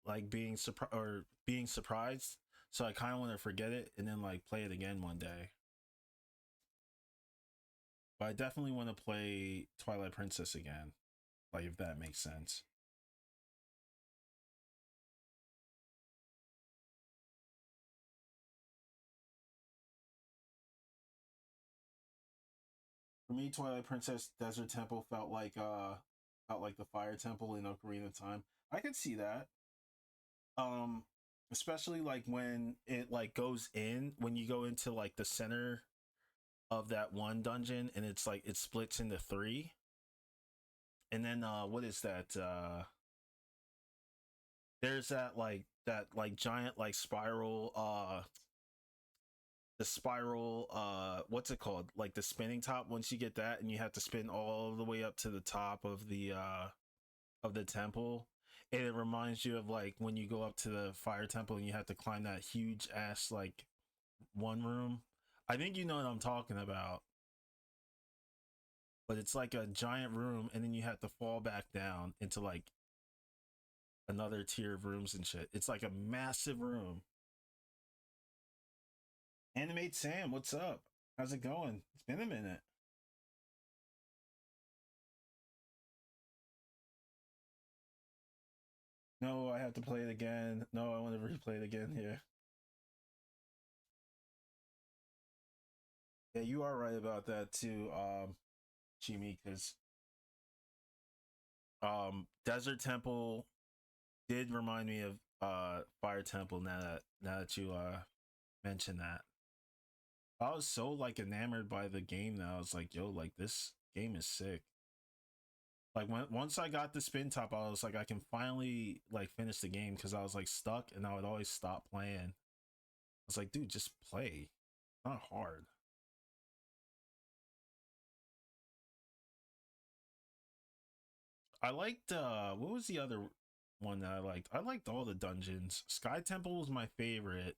like being surprised. So I kind of want to forget it and then like play it again one day. But I definitely want to play Twilight Princess again, like if that makes sense. For me, Twilight Princess Desert Temple felt like the Fire Temple in Ocarina of Time. I could see that. Um, Especially like when it like goes in when you go into like the center of that one dungeon and it's like it splits into three. And then what is that? There's that like giant like spiral the spiral what's it called? Like the spinning top once you get that and you have to spin all the way up to the top of the temple. And it reminds you of like when you go up to the fire temple and you have to climb that huge ass like one room. I think you know what I'm talking about. But it's like a giant room and then you have to fall back down into like another tier of rooms and shit. It's like a massive room. Animate Sam, what's up? How's it going? It's been a minute. No, I have to play it again. No, I want to replay it again here. Yeah, you are right about that too, Jimmy, because Desert Temple did remind me of Fire Temple now that you mentioned that. I was so like enamored by the game that I was like, yo, like this game is sick. Like once I got the spin top, I was like, I can finally like finish the game because I was like stuck and I would always stop playing. I was like, dude, just play. Not hard. I liked what was the other one that I liked? I liked all the dungeons. Sky Temple was my favorite.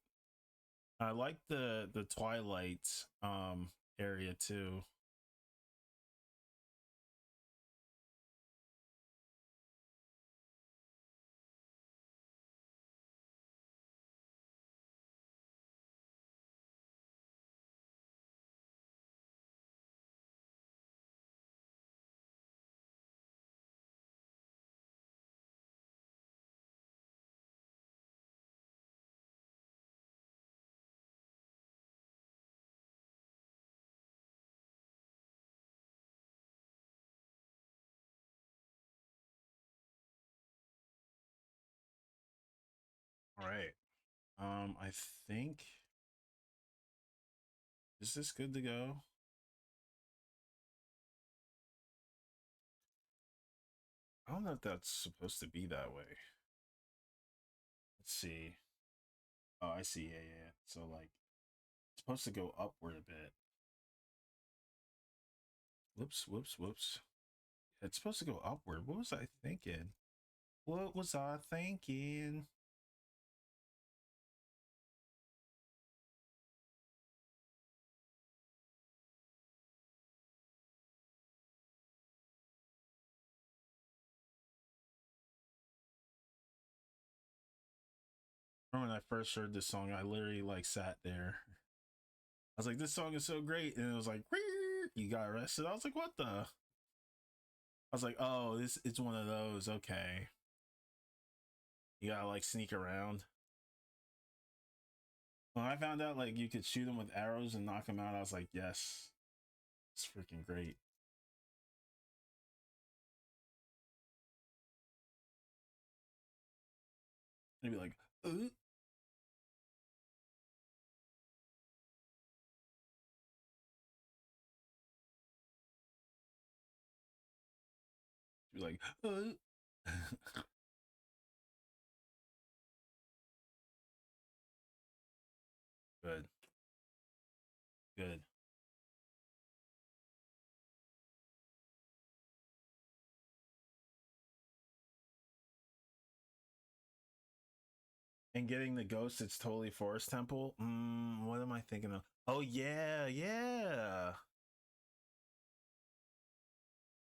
I liked the Twilight area too. All right. I think is this good to go? I don't know if that's supposed to be that way. Let's see. Oh, I see. Yeah, yeah. So like it's supposed to go upward a bit. Whoops, whoops, whoops. It's supposed to go upward. What was I thinking? What was I thinking? Remember when I first heard this song, I literally like sat there. was like, this song is so great, and it was like, you got arrested. I was like, what the? I was like, oh, this it's one of those. Okay, you gotta like sneak around. When I found out like you could shoot him with arrows and knock him out, I was like, yes, it's freaking great. And be like, be like, good, good. And getting the ghost, it's totally Forest Temple. What am I thinking of? Oh yeah, yeah.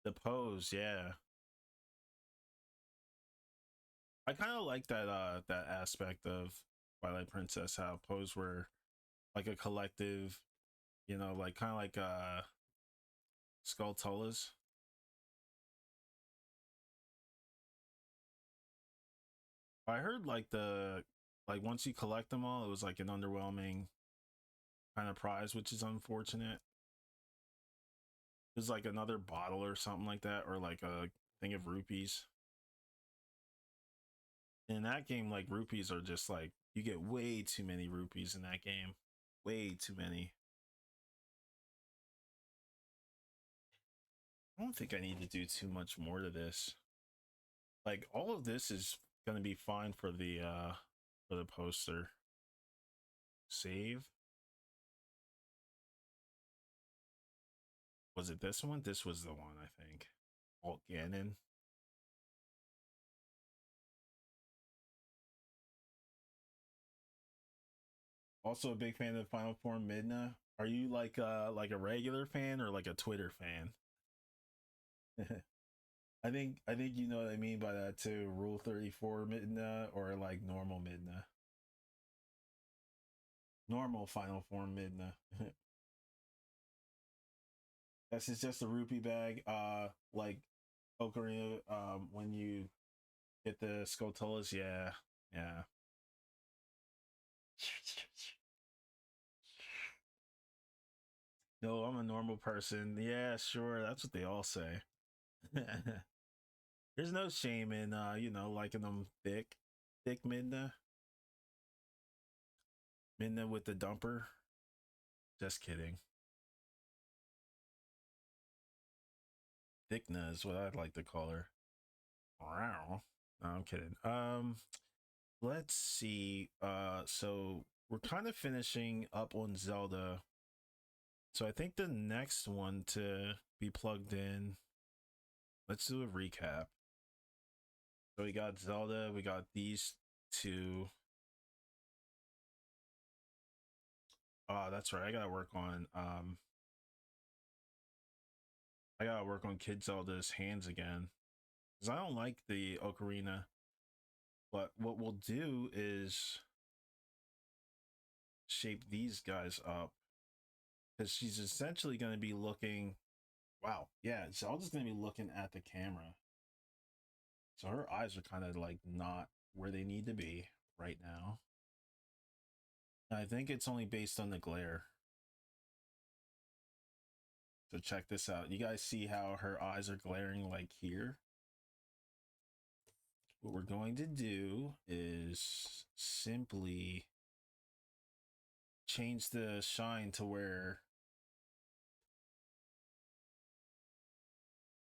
The pose, yeah. I kind of like that aspect of Twilight Princess, how pose were like a collective, like kind of like Skulltulas. I heard like once you collect them all, it was like an underwhelming kind of prize, which is unfortunate. There's like another bottle or something like that, or like a thing of rupees. In that game, like rupees are just like you get way too many rupees in that game. Way too many. I don't think I need to do too much more to this. Like all of this is gonna be fine for the poster. Save. Was it this one? This was the one, I think. Alt Ganon. Also a big fan of Final Form Midna. Are you like a regular fan or like a Twitter fan? I think you know what I mean by that too. Rule 34 Midna or like normal Midna. Normal Final Form Midna. This is just a rupee bag. Like Ocarina, when you get the Skulltulas, yeah, yeah. No, I'm a normal person. Yeah, sure. That's what they all say. There's no shame in liking them thick Midna. Midna with the dumper. Just kidding. Thickna is what I'd like to call her. Wow. No, I'm kidding. Let's see. So we're kind of finishing up on Zelda. So I think the next one to be plugged in, let's do a recap. So we got Zelda, we got these two. Oh, that's right. I gotta work on Kid Zelda's hands again. Because I don't like the Ocarina. But what we'll do is shape these guys up. Because she's essentially gonna be looking, wow, yeah, Zelda's gonna be looking at the camera. So her eyes are kind of like not where they need to be right now. I think it's only based on the glare. So check this out. You guys see how her eyes are glaring like here? What we're going to do is simply change the shine to where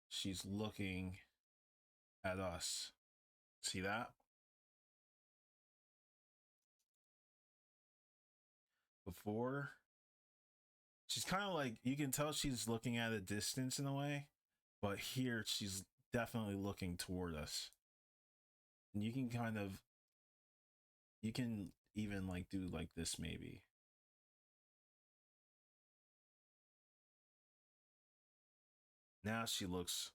she's looking at us. See that? Before, she's kind of like, you can tell she's looking at a distance in a way, but here she's definitely looking toward us. And you can even like do like this maybe. Now she looks,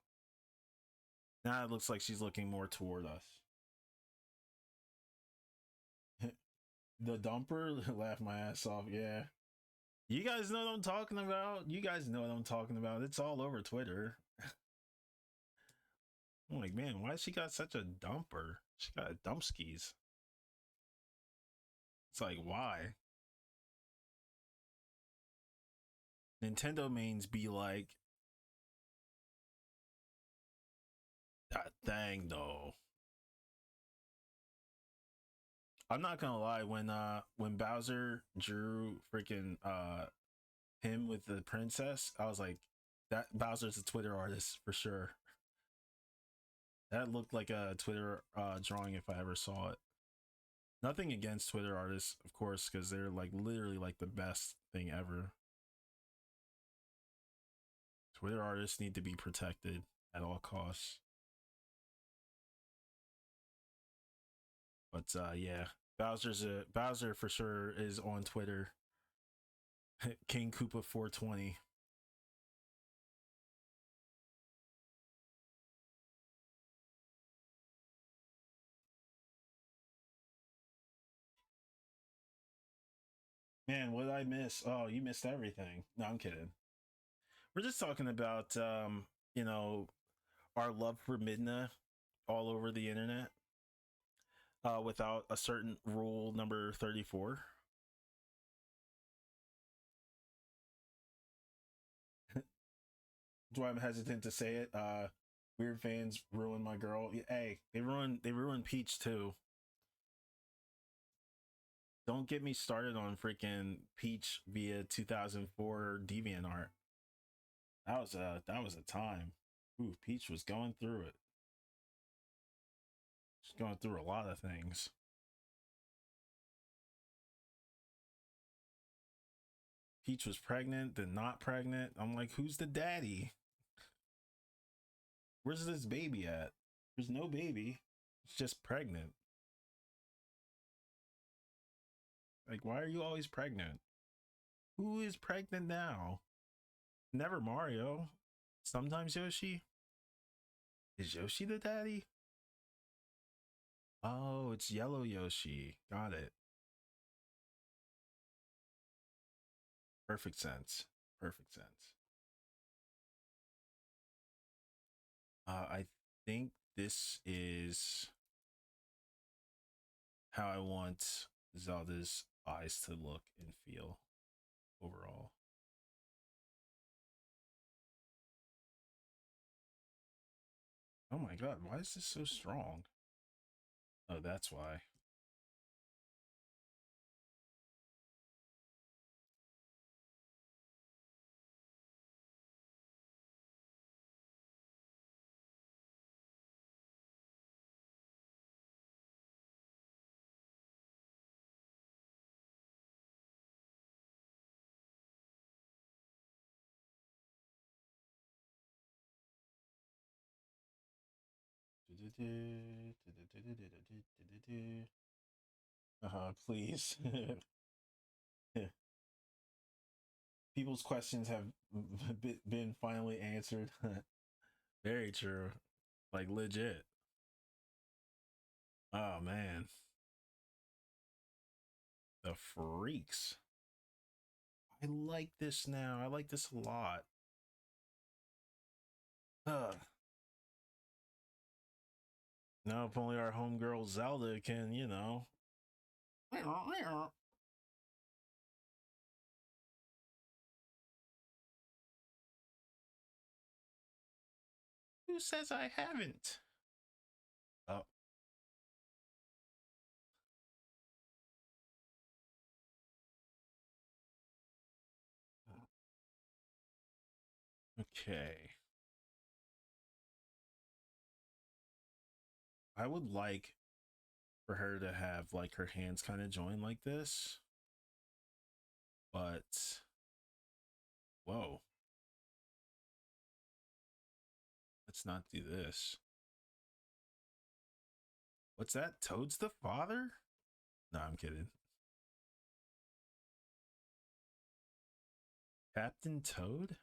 now it looks like she's looking more toward us. The dumper laughed my ass off. Yeah. You guys know what I'm talking about. You guys know what I'm talking about. It's all over Twitter. I'm like, man, why she got such a dumper? She got a dump skis. It's like, why? Nintendo mains be like, that thing though. I'm not gonna lie, when Bowser drew freaking him with the princess, I was like, that Bowser's a Twitter artist for sure. That looked like a Twitter drawing if I ever saw it. Nothing against Twitter artists, of course, because they're like literally like the best thing ever. Twitter artists need to be protected at all costs. But yeah, Bowser for sure is on Twitter. King Koopa 420. Man, what did I miss? Oh, you missed everything. No, I'm kidding. We're just talking about you know, our love for Midna all over the internet. Without a certain rule number 34. That's why I'm hesitant to say it. Weird fans ruin my girl. Hey, they ruined Peach too. Don't get me started on freaking Peach via 2004 DeviantArt. That was a time. Ooh, Peach was going through it. She's going through a lot of things. Peach was pregnant, then not pregnant. I'm like, who's the daddy? Where's this baby at? There's no baby. It's just pregnant. Like, why are you always pregnant? Who is pregnant now? Never Mario. Sometimes Yoshi. Is Yoshi the daddy? Oh, it's yellow Yoshi. Got it. Perfect sense. Perfect sense. I think this is how I want Zelda's eyes to look and feel overall. Oh my god, why is this so strong? Oh, that's why. Please. People's questions have been finally answered. Very true. Like legit. Oh man. The freaks. I like this now. I like this a lot. Uh, now if only our homegirl Zelda can, you know. Who says I haven't? Oh, okay. I would like for her to have like her hands kind of joined like this, but whoa, let's not do this. What's that? Toad's the father? No, I'm kidding. Captain Toad?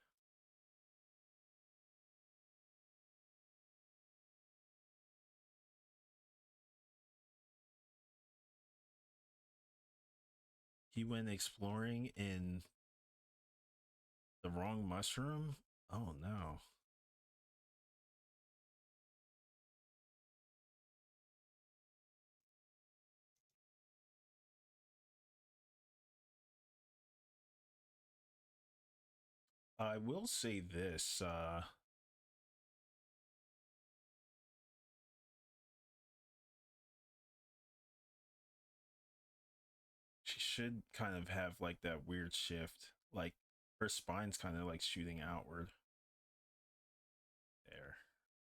He went exploring in The wrong mushroom? Oh no. I will say this, she should kind of have like that weird shift. Like her spine's kind of like shooting outward. There.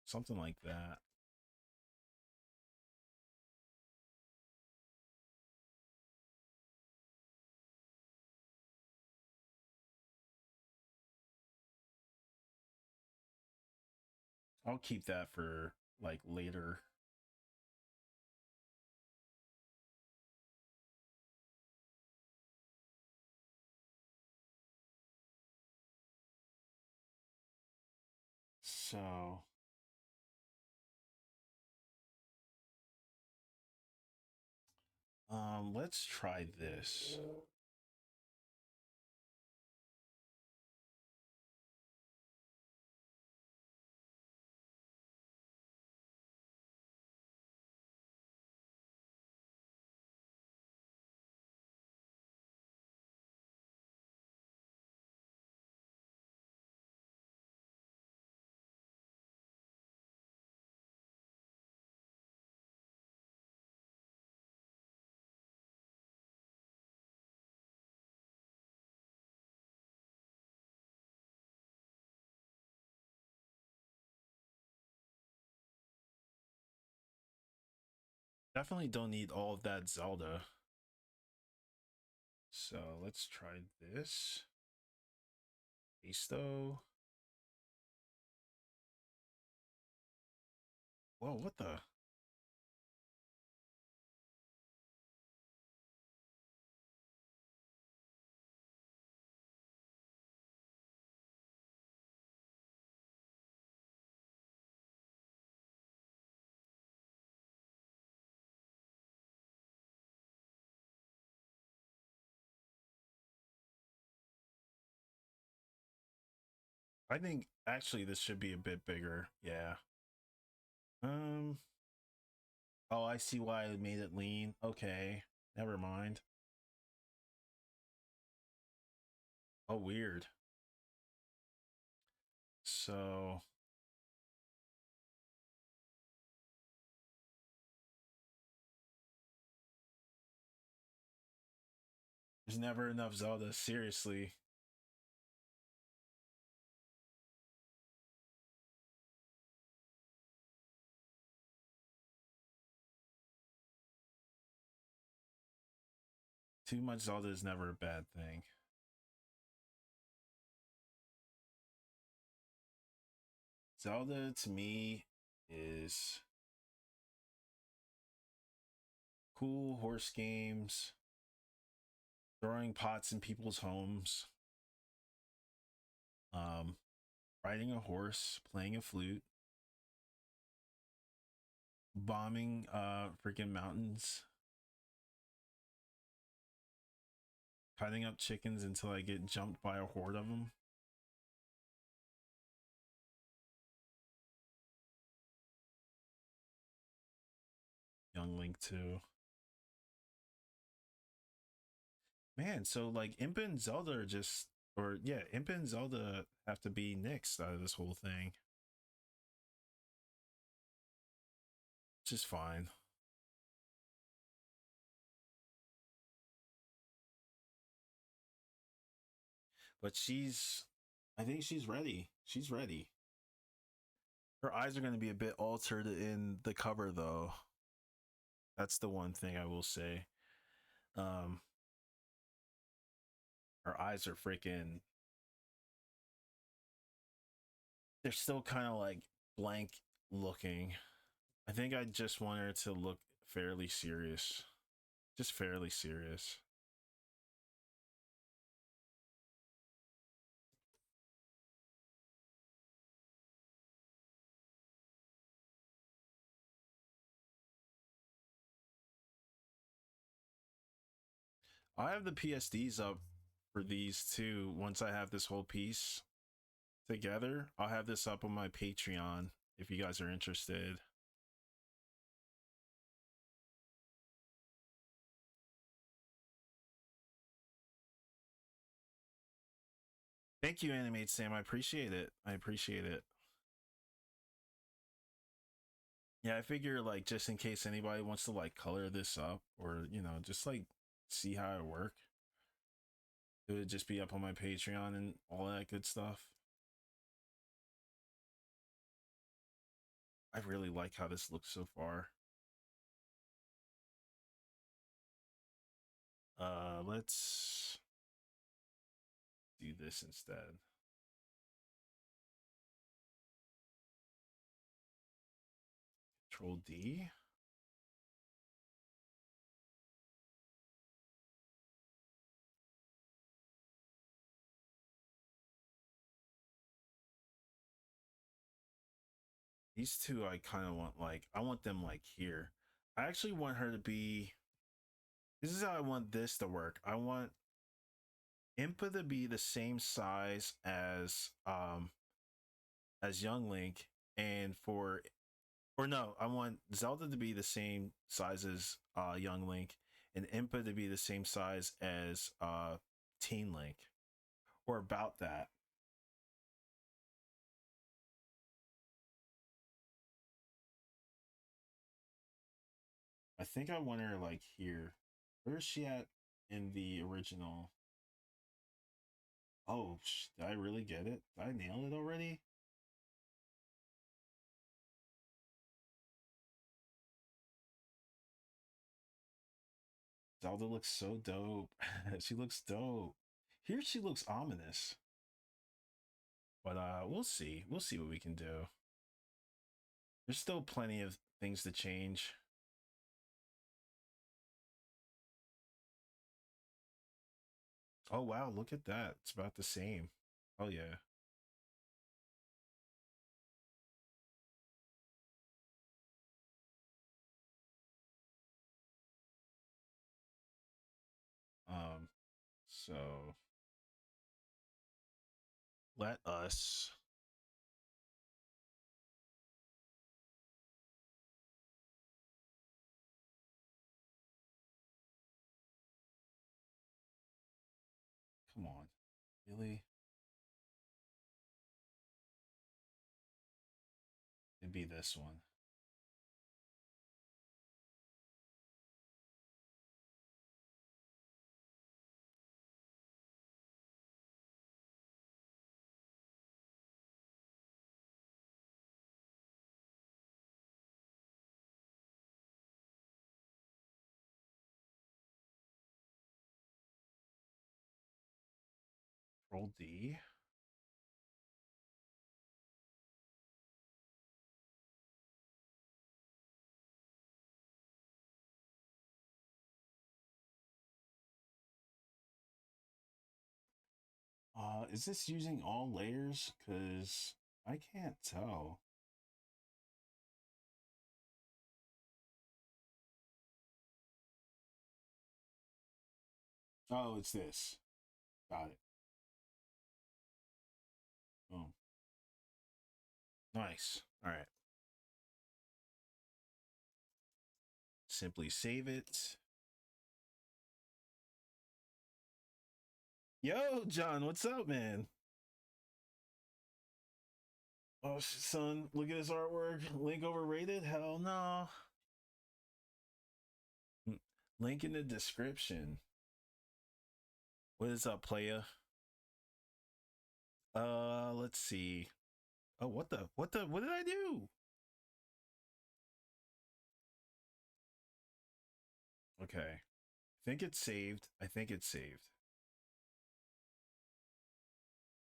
Something like that. I'll keep that for like later. So, let's try this. Definitely don't need all of that Zelda. So let's try this. Esto. Whoa, what the? I think actually this should be a bit bigger. Yeah. Um. Oh, I see why I made it lean. Okay. Never mind. Oh, weird. So there's never enough Zelda. Seriously. Too much Zelda is never a bad thing. Zelda to me is cool horse games, throwing pots in people's homes, um, riding a horse, playing a flute, bombing freaking mountains, cutting up chickens until I get jumped by a horde of them. Young Link too. Man, so like Impa and Zelda are just, or yeah, Impa and Zelda have to be nixed out of this whole thing. Just fine. But I think she's ready. She's ready. Her eyes are going to be a bit altered in the cover, though. That's the one thing I will say. Um, her eyes are freaking. They're still kind of like blank looking. I think I just want her to look fairly serious. Just fairly serious. I have the PSDs up for these two. Once I have this whole piece together, I'll have this up on my Patreon if you guys are interested. Thank you, Animate Sam. I appreciate it. I appreciate it. Yeah, I figure like just in case anybody wants to like color this up or just like see how it work, it would just be up on my Patreon and all that good stuff. I really like how this looks so far. Let's do this instead. Control D. These two I kind of want I want them like here. I actually want her to be, this is how I want this to work. I want Impa to be the same size as Young Link, and I want Zelda to be the same size as Young Link, and Impa to be the same size as Teen Link, or about that. I think I want her like here. Where is she at in the original? Oh, did I really get it? Did I nail it already? Zelda looks so dope. She looks dope. Here she looks ominous. But we'll see. We'll see what we can do. There's still plenty of things to change. Oh wow, look at that. It's about the same. Oh yeah. So let us come on. Really? It'd be this one. Control D. Is this using all layers? Cause I can't tell. Oh, it's this. Got it. Oh, nice. All right. Simply save it. Yo, John, what's up, man? Oh, son, look at his artwork. Link overrated? Hell no. Link in the description. What is up, playa? Let's see. Oh, what did I do? Okay. I think it's saved. I think it's saved.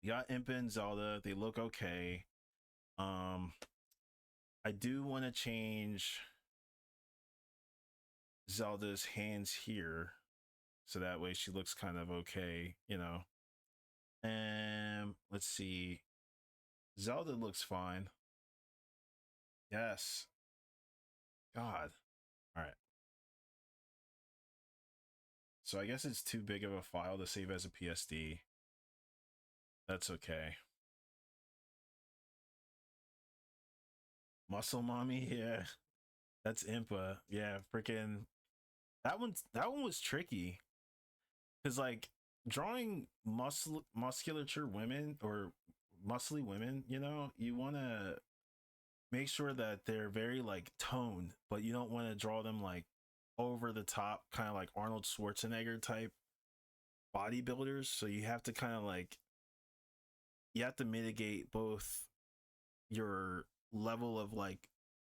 You got Impa and Zelda. They look okay. I do want to change Zelda's hands here, so that way she looks kind of okay, And let's see. Zelda looks fine. Yes. God. All right. So I guess it's too big of a file to save as a PSD. That's okay. Muscle Mommy, yeah. That's Impa. Yeah, freaking that one was tricky. Cause like drawing musculature women or muscly women, you wanna make sure that they're very like toned, but you don't want to draw them like over the top, kind of like Arnold Schwarzenegger type bodybuilders. So you have to kind of like you have to mitigate both your level of like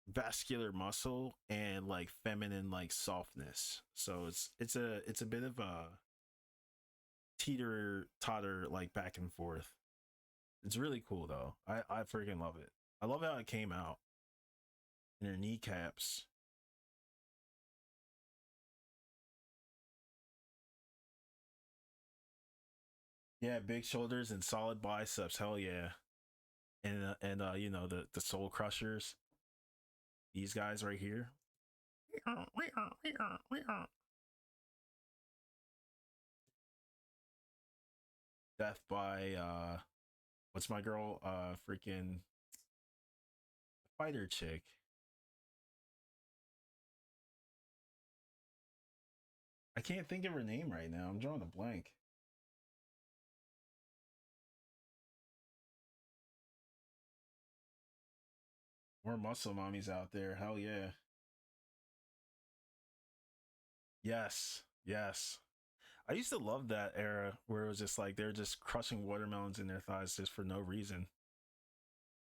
vascular muscle and like feminine like softness. So it's a bit of a teeter totter like back and forth. It's really cool though. I freaking love it. I love how it came out in her kneecaps. Yeah, big shoulders and solid biceps. Hell yeah. And the soul crushers. These guys right here. Death by what's my girl? Freaking fighter chick. I can't think of her name right now. I'm drawing a blank. More muscle mommies out there. Hell yeah. Yes. Yes. I used to love that era where it was just like they're just crushing watermelons in their thighs just for no reason.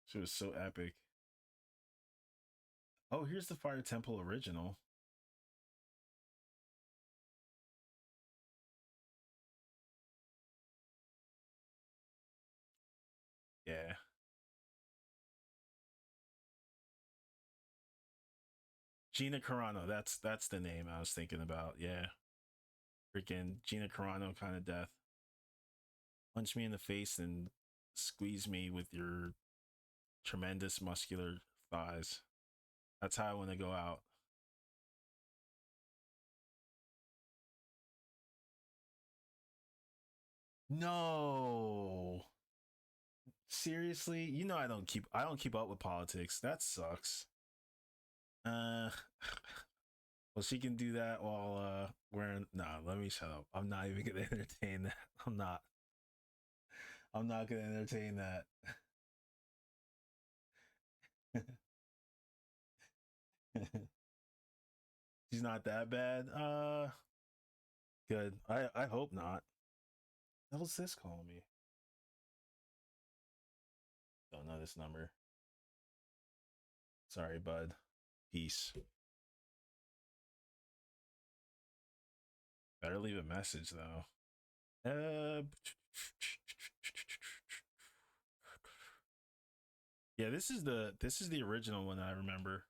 She was so epic. Oh, here's the Fire Temple original. Yeah. Gina Carano. That's the name I was thinking about. Yeah. Freaking Gina Carano kind of death. Punch me in the face and squeeze me with your tremendous muscular thighs. That's how I want to go out. No. Seriously? I don't keep up with politics. That sucks. Uh well she can do that while wearing nah, let me shut up. I'm not even gonna entertain that. I'm not gonna entertain that. She's not that bad. Good. I hope not. What was this calling me? Don't know this number. Sorry, bud. Peace. Better leave a message though. Yeah, this is the original one I remember.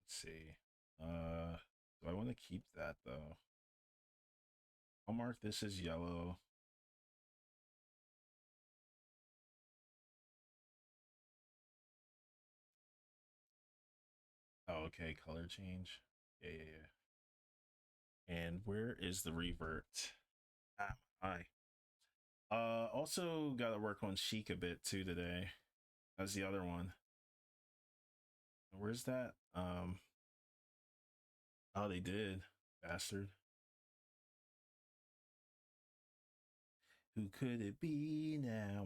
Let's see. Do I want to keep that though? I'll mark this as yellow. Oh, okay, color change. Yeah, yeah, yeah. And where is the revert? Ah, hi. Also got to work on Chic a bit too today. That's the other one. Where's that? Oh, they did, bastard. Who could it be now?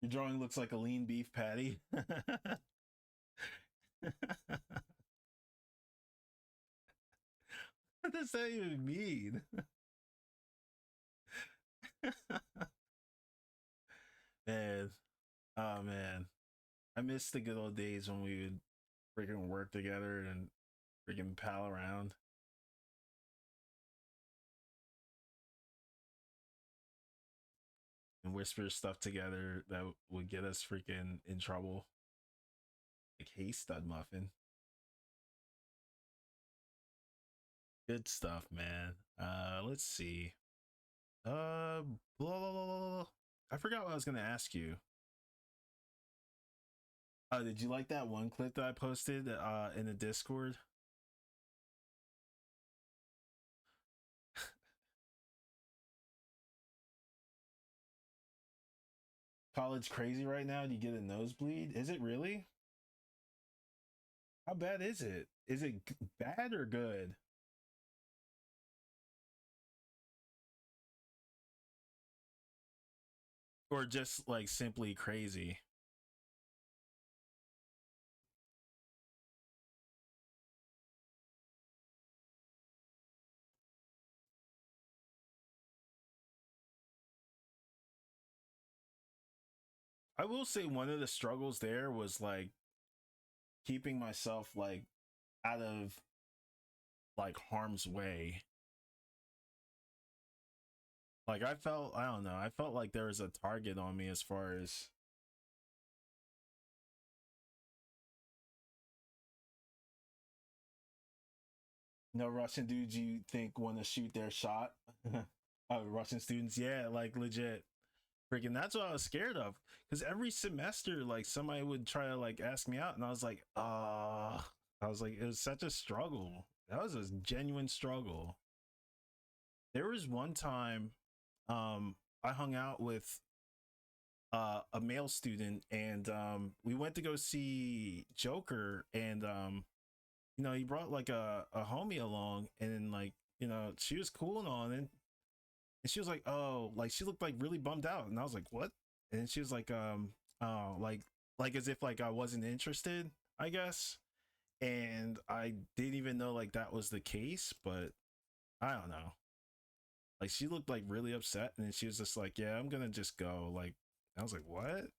Your drawing looks like a lean beef patty. What does that even mean? Man, oh man, I miss the good old days when we would freaking work together and freaking pal around and whisper stuff together that would get us freaking in trouble. Like, hey, stud muffin. Good stuff, man. Let's see. Blah, blah, blah, blah. I forgot what I was gonna ask you. Did you like that one clip that I posted in the Discord? College crazy right now? Do you get a nosebleed? Is it really? How bad is it? Is it bad or good? Or just like simply crazy? I will say one of the struggles there was like keeping myself like out of like harm's way. Like I felt, I don't know, I felt like there was a target on me as far as no Russian dudes you think want to shoot their shot. Russian students, yeah, like legit. Freaking, that's what I was scared of. Because every semester, like somebody would try to like ask me out, and I was like, I was like, it was such a struggle. That was a genuine struggle. There was one time, I hung out with a male student, and we went to go see Joker, and you know, he brought like a homie along, and like, you know, she was cool and all, and she was like, oh, like she looked like really bummed out, and I was like, what? And she was like, oh, like as if like I wasn't interested, I guess. And I didn't even know like that was the case, but I don't know. Like she looked like really upset, and then she was just like, yeah, I'm gonna just go. Like I was like, what? It's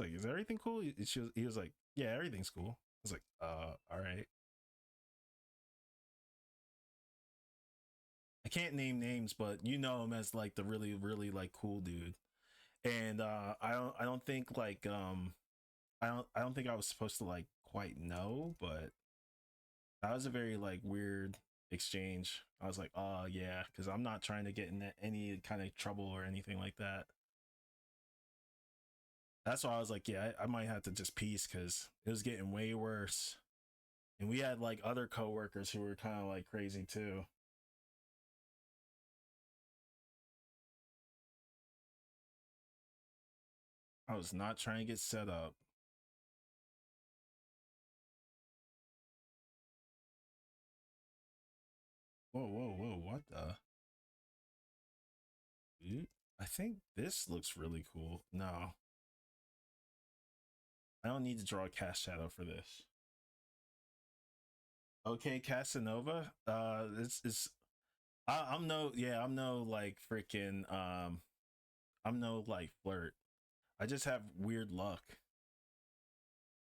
like, is everything cool? He was like, yeah, everything's cool. I was like, all right. I can't name names, but you know him as like the really, really like cool dude. And I don't think like I don't think I was supposed to like quite know, but that was a very like weird exchange. I was like, oh yeah, because I'm not trying to get in any kind of trouble or anything like that. That's why I was like, yeah, I might have to just peace because it was getting way worse. And we had like other coworkers who were kind of like crazy too. I was not trying to get set up. Whoa, whoa, whoa, what the? Dude, I think this looks really cool. No, I don't need to draw a cast shadow for this. Okay, Casanova. This is I'm no, yeah, I'm no like freaking I'm no like flirt. I just have weird luck.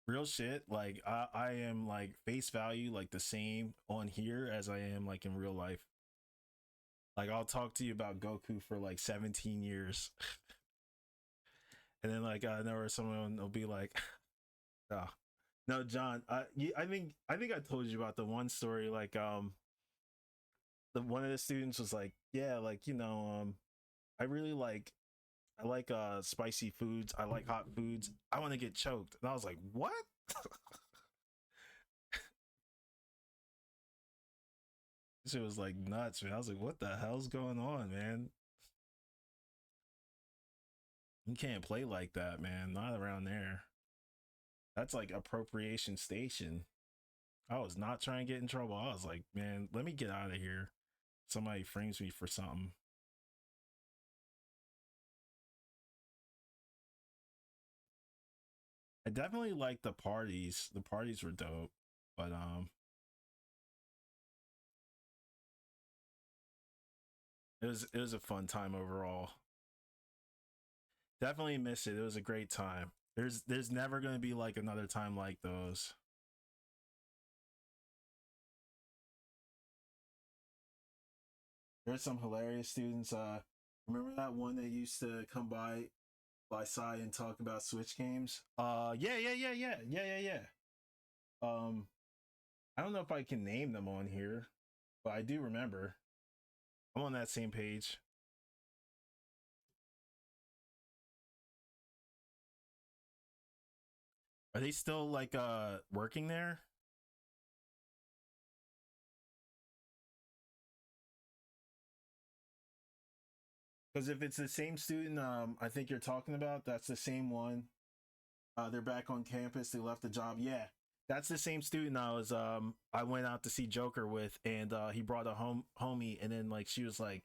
Real shit. Like I am like face value like the same on here as I am like in real life. Like I'll talk to you about Goku for like 17 years. And then like I know someone will be like, oh. No, John, I think I told you about the one story like the one of the students was like, yeah, like, you know, I really like I like spicy foods. I like hot foods. I want to get choked. And I was like, what? Shit was like nuts, man. I was like, what the hell's going on, man? You can't play like that, man. Not around there. That's like appropriation station. I was not trying to get in trouble. I was like, man, let me get out of here. Somebody frames me for something. I definitely liked the parties. The parties were dope. But it was a fun time overall. Definitely miss it. It was a great time. There's never gonna be like another time like those. There's some hilarious students. Remember that one that used to come by side and talk about Switch games? Yeah. I don't know if I can name them on here. but I do remember. I'm on that same page. Are they still like working there? Because if it's the same student, I think you're talking about, that's the same one. They're back on campus. They left the job. Yeah, that's the same student I went out to see Joker with, and he brought a homie, and then like she was like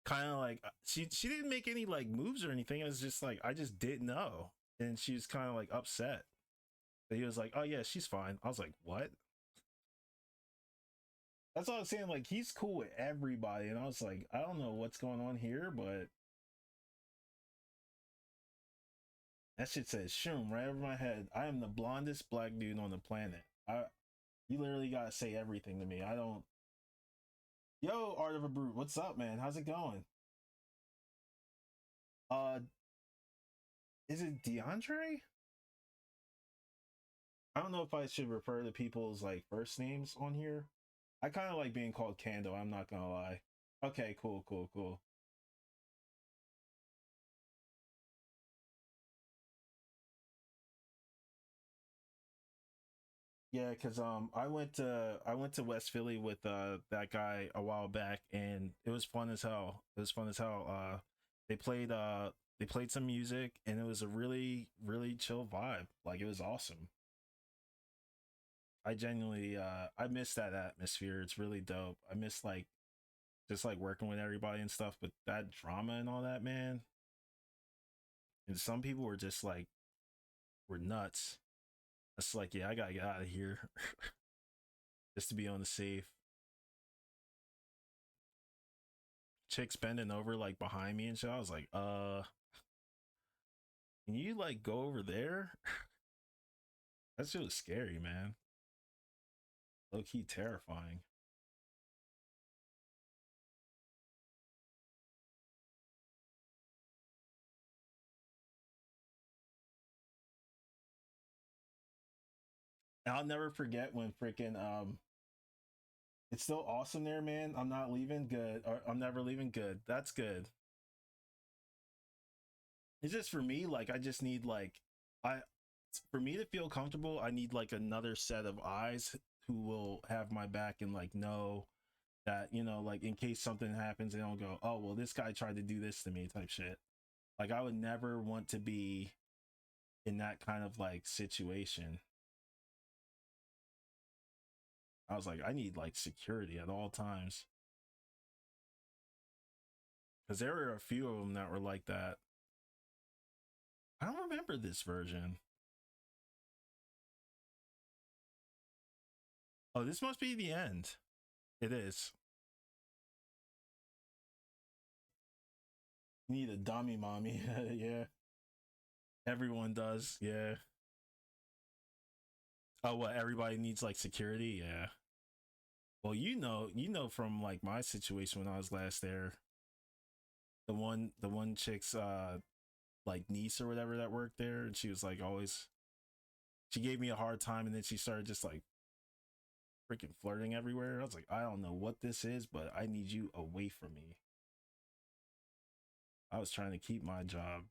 kind of like she didn't make any like moves or anything. It was just like I just didn't know, and she was kind of like upset. But he was like, "Oh yeah, she's fine." I was like, "What?" That's all I'm saying. Like he's cool with everybody, and I was like, I don't know what's going on here, but that shit says "shoom" right over my head. I am the blondest black dude on the planet. You literally gotta say everything to me. I don't. Yo, Art of a Brute, what's up, man? How's it going? Uh, is it DeAndre? I don't know if I should refer to people's like first names on here. I kind of like being called Kando. I'm not gonna lie. Okay, cool, cool, cool. Yeah, cause I went to West Philly with that guy a while back, and it was fun as hell. It was fun as hell. They played they played some music, and it was a really chill vibe. Like it was awesome. I genuinely I miss that atmosphere. It's really dope. I miss like just like working with everybody and stuff, but that drama and all that, man. And some people were just like were nuts. It's like, yeah, I gotta get out of here just to be on the safe. Chicks bending over like behind me and shit. I was like, can you like go over there? That shit was scary, man. Low key terrifying. And I'll never forget when freaking it's still awesome there, man. I'm not leaving good. Or I'm never leaving good. That's good. It's just for me, like I just need like I for me to feel comfortable, I need like another set of eyes who will have my back and like know that, you know, like in case something happens, they don't go, oh well, this guy tried to do this to me type shit. Like I would never want to be in that kind of like situation. I was like, I need like security at all times. Because there were a few of them that were like that. I don't remember this version. Oh, this must be the end. It is. You need a dummy mommy. Yeah. Everyone does. Yeah. Oh, what? Everybody needs like security. Yeah. Well, you know from like my situation when I was last there, the one chick's like niece or whatever that worked there, and she was like always she gave me a hard time, and then she started just like freaking flirting everywhere. I was like, I don't know what this is, but I need you away from me. I was trying to keep my job.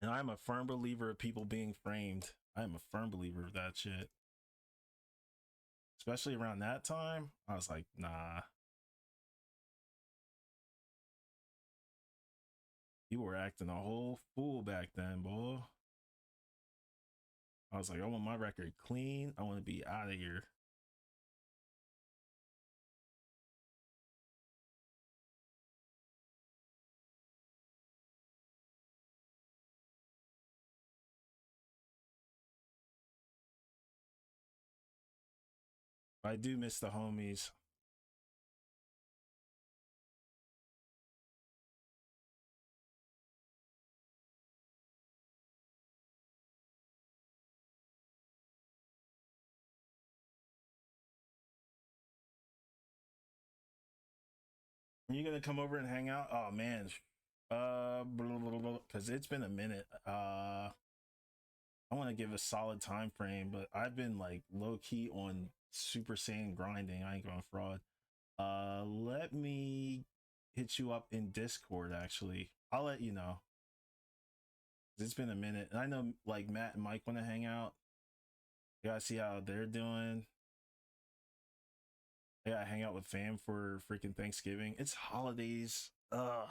And I'm a firm believer of people being framed. I am a firm believer of that shit. Especially around that time, I was like, nah, you were acting a whole fool back then, boy. I was like, I want my record clean. I want to be out of here. I do miss the homies. Are you gonna come over and hang out? Oh man, because it's been a minute. I want to give a solid time frame, but I've been like low key on Super Saiyan grinding. I ain't going fraud. Let me hit you up in Discord. Actually, I'll let you know. It's been a minute, and I know like Matt and Mike want to hang out. You gotta see how they're doing. I gotta hang out with fam for freaking Thanksgiving. It's holidays. Ugh,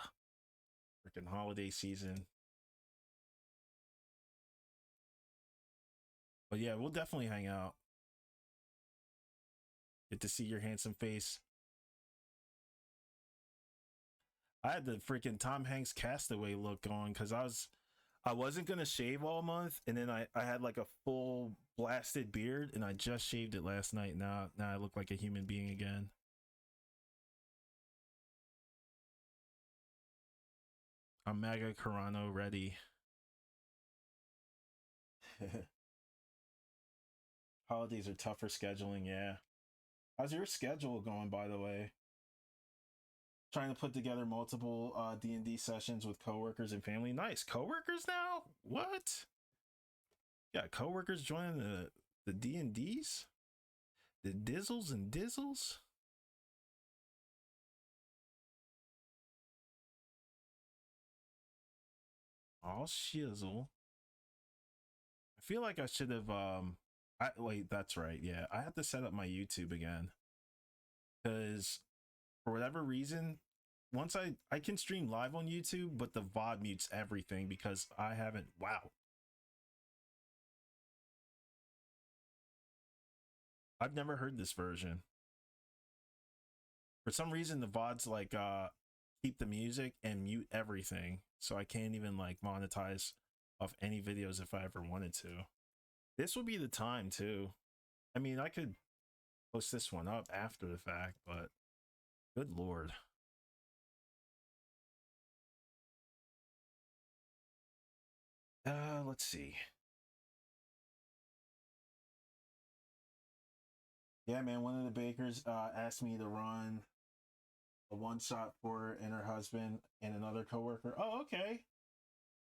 freaking holiday season. But yeah, we'll definitely hang out. Get to see your handsome face. I had the freaking Tom Hanks Castaway look on because I wasn't gonna shave all month, and then I had like a full blasted beard, and I just shaved it last night. Now I look like a human being again. I'm Maga Carano ready. Holidays are tough for scheduling, yeah. How's your schedule going, by the way? Trying to put together multiple D&D sessions with coworkers and family. Nice. Coworkers now? What? Got coworkers joining the D&Ds? The Dizzles and Dizzles? All shizzle. I feel like I should have wait, that's right. Yeah, I have to set up my YouTube again. Cuz for whatever reason, once I can stream live on YouTube, but the VOD mutes everything because I haven't wow. I've never heard this version. For some reason the VODs like keep the music and mute everything. So I can't even like monetize off any videos if I ever wanted to. This would be the time too. I mean, I could post this one up after the fact, but good lord. Let's see. Yeah, man, one of the bakers asked me to run a one shot for her and her husband and another coworker. Oh, okay.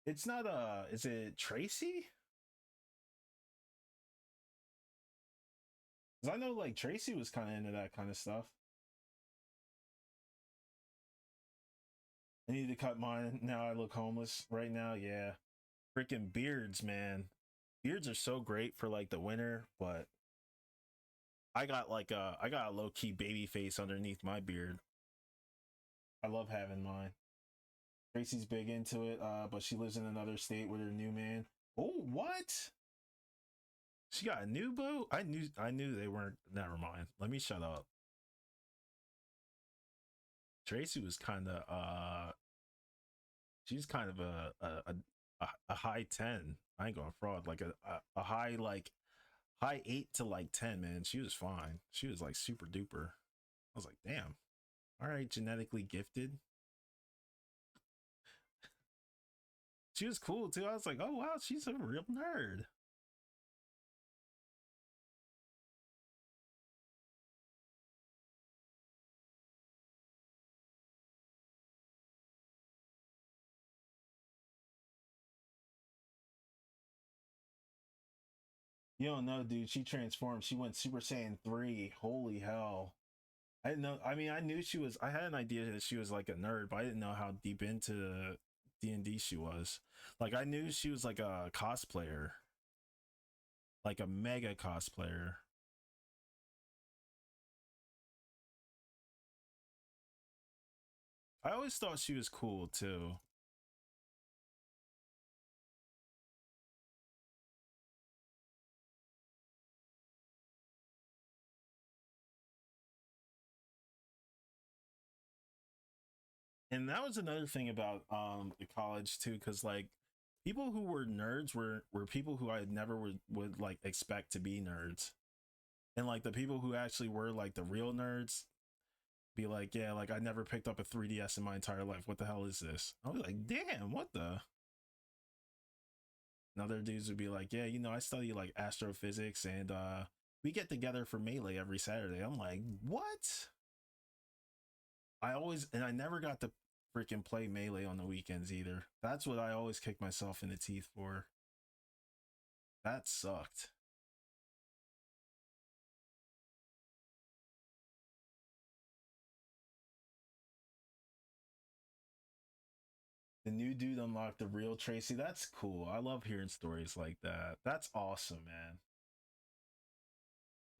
It's not is it Tracy? Cuz I know like Tracy was kind of into that kind of stuff. I need to cut mine. Now I look homeless right now. Yeah. Freaking beards, man. Beards are so great for like the winter, but I got a low key baby face underneath my beard. I love having mine. Tracy's big into it, but she lives in another state with her new man. Oh, what? She got a new boo? I knew they weren't. Never mind. Let me shut up. Tracy was kind of she's kind of a high 10. I ain't going fraud, like a high like high 8 to like 10, man. She was fine. She was like super duper. I was like, damn. All right, genetically gifted. She was cool too. I was like, oh wow, she's a real nerd. You don't know, dude. She transformed. She went Super Saiyan 3. Holy hell. I didn't know. I mean, I knew she was. I had an idea that she was like a nerd, but I didn't know how deep into D&D she was. Like, I knew she was like a cosplayer, like a mega cosplayer. I always thought she was cool too. And that was another thing about the college too, because like people who were nerds were people who I never would like expect to be nerds. And like the people who actually were like the real nerds be like, yeah, like I never picked up a 3DS in my entire life. What the hell is this? I was like, damn, what the? And other dudes would be like, yeah, I study like astrophysics and we get together for Melee every Saturday. I'm like, what? I never got to freaking play Melee on the weekends either. That's what I always kick myself in the teeth for. That sucked. The new dude unlocked the real Tracy. That's cool. I love hearing stories like that. That's awesome, man.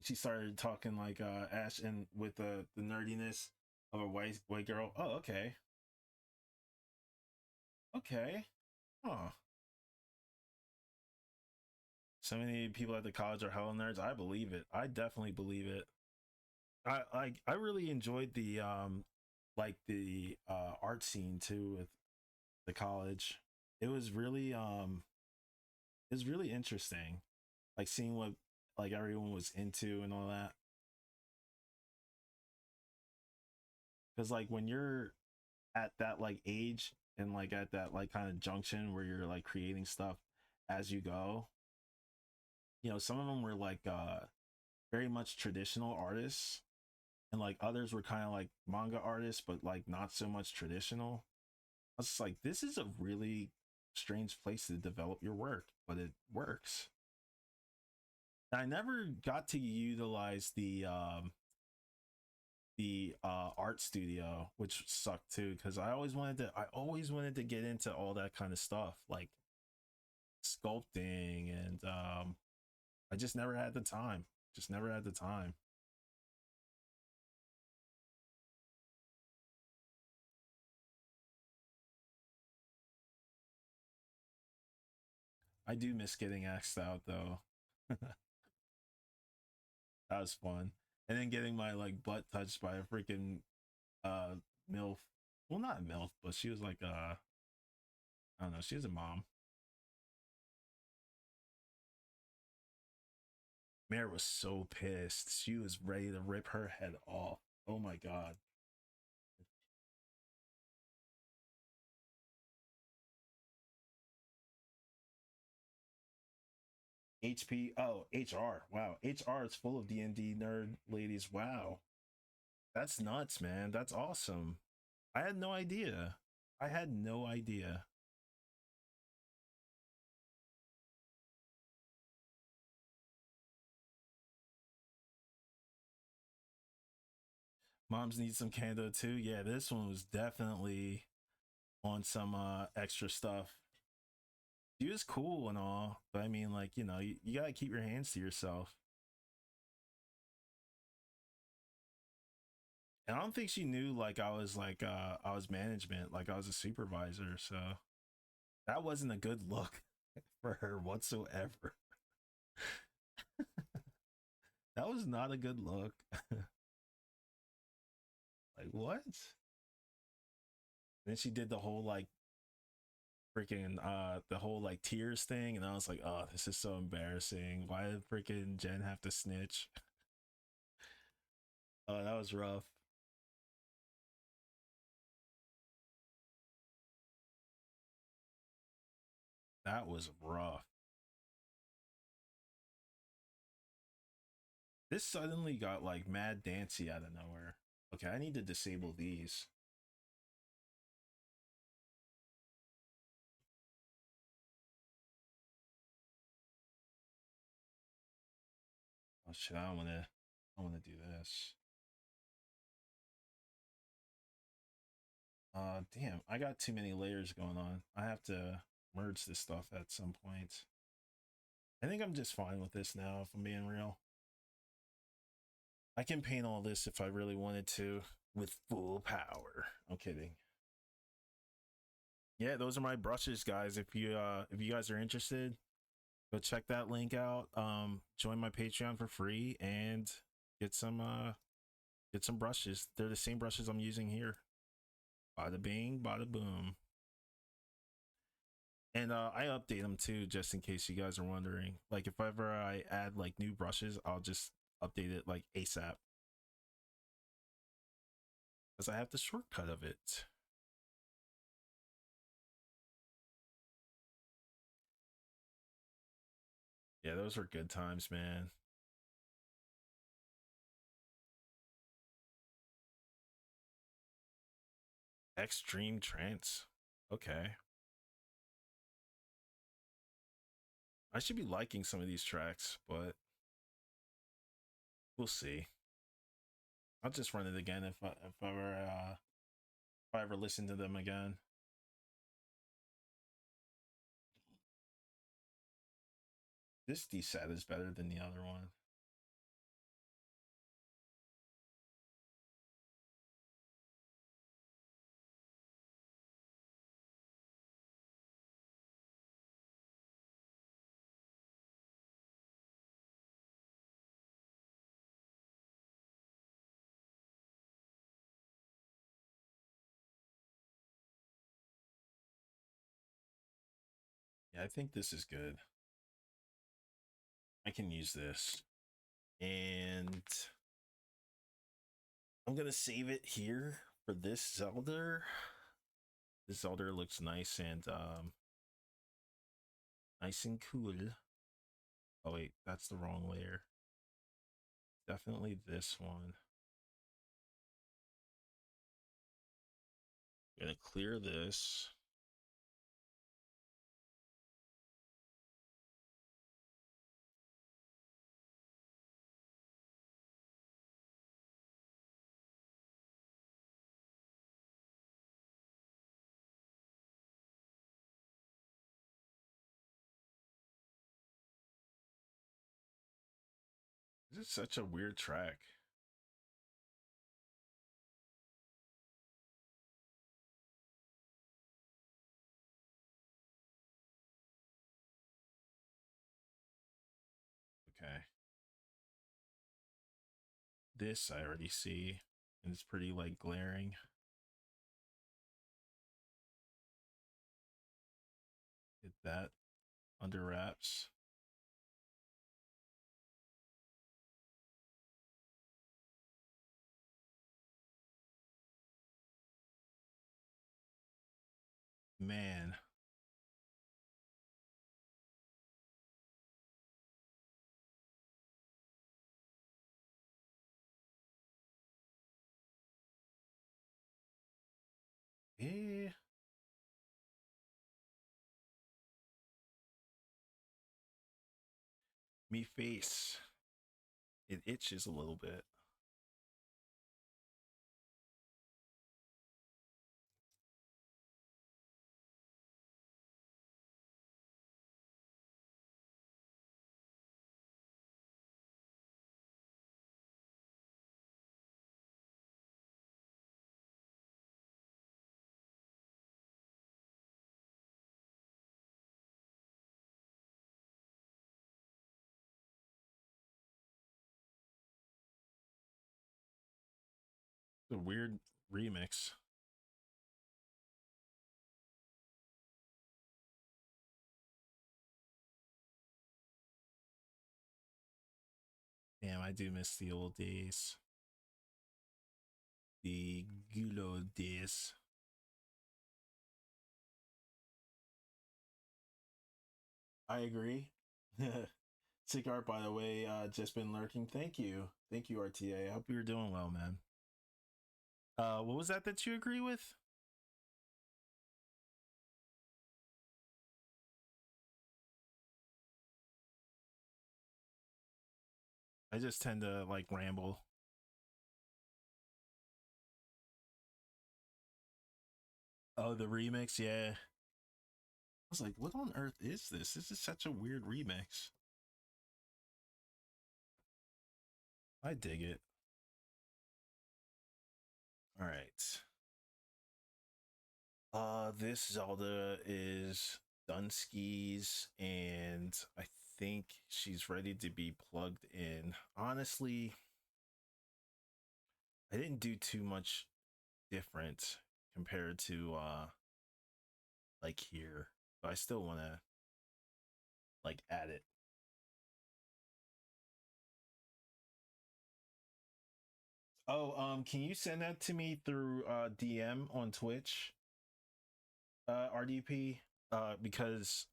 She started talking like Ash and with the nerdiness of a white girl. Oh, okay. Okay. Huh. So many people at the college are hella nerds. I believe it. I definitely believe it. I really enjoyed the like the art scene too with the college. It was really it was really interesting. Like seeing what like everyone was into and all that. Cuz like when you're at that like age and like at that like kind of junction where you're like creating stuff as you go, some of them were like very much traditional artists and like others were kind of like manga artists but like not so much traditional. I was just like, this is a really strange place to develop your work, but it works. I never got to utilize the art studio, which sucked too, because I always wanted to get into all that kind of stuff, like sculpting, and I just never had the time. Just never had the time. I do miss getting asked out though. That was fun. And then getting my like butt touched by a freaking uh MILF. Well, not a MILF, but she was like I don't know, she was a mom. Mare was so pissed. She was ready to rip her head off. Oh my god. HP, oh, HR. Wow. HR is full of D&D nerd ladies. Wow. That's nuts, man. That's awesome. I had no idea. I had no idea. Moms need some Kando too. Yeah, this one was definitely on some extra stuff. She was cool and all, but I mean, like, you gotta keep your hands to yourself. And I don't think she knew like I was management, like I was a supervisor, so that wasn't a good look for her whatsoever. That was not a good look. Like what? Then she did the whole like freaking the whole like tears thing, and I was like, oh, this is so embarrassing. Why did freaking Jen have to snitch? Oh, that was rough. That was rough. This suddenly got like mad dancy out of nowhere. Okay, I need to disable these. Oh shit, I wanna do this. Damn, I got too many layers going on. I have to merge this stuff at some point. I think I'm just fine with this now, if I'm being real. I can paint all this if I really wanted to with full power. I'm kidding. Yeah, those are my brushes, guys. If you guys are interested, go check that link out. Join my Patreon for free and get some brushes. They're the same brushes I'm using here. Bada bing, bada boom. And I update them too, just in case you guys are wondering. Like if ever I add like new brushes, I'll just update it like ASAP because I have the shortcut of it. Yeah, those were good times, man. Extreme trance. Okay. I should be liking some of these tracks, but we'll see. I'll just run it again if I ever listen to them again. This DSAT is better than the other one. Yeah, I think this is good. I can use this. And I'm gonna save it here for this Zelda. This Zelda looks nice and nice and cool. Oh wait, that's the wrong layer. Definitely this one. I'm gonna clear this. This is such a weird track. Okay. This I already see, and it's pretty like glaring. Get that under wraps. Man. Yeah. Me face. It itches a little bit. It's a weird remix. Damn, I do miss the old days. The Gulo days. I agree. Sick art, by the way, just been lurking. Thank you. Thank you, RTA. I hope you're doing well, man. What was that you agree with? I just tend to like ramble. Oh, the remix, yeah. I was like, what on earth is this? This is such a weird remix. I dig it. All right. This Zelda is Dunsky's, and I think she's ready to be plugged in. Honestly, I didn't do too much different compared to like here, but I still want to like add it. Oh, can you send that to me through DM on Twitch, RDP? Because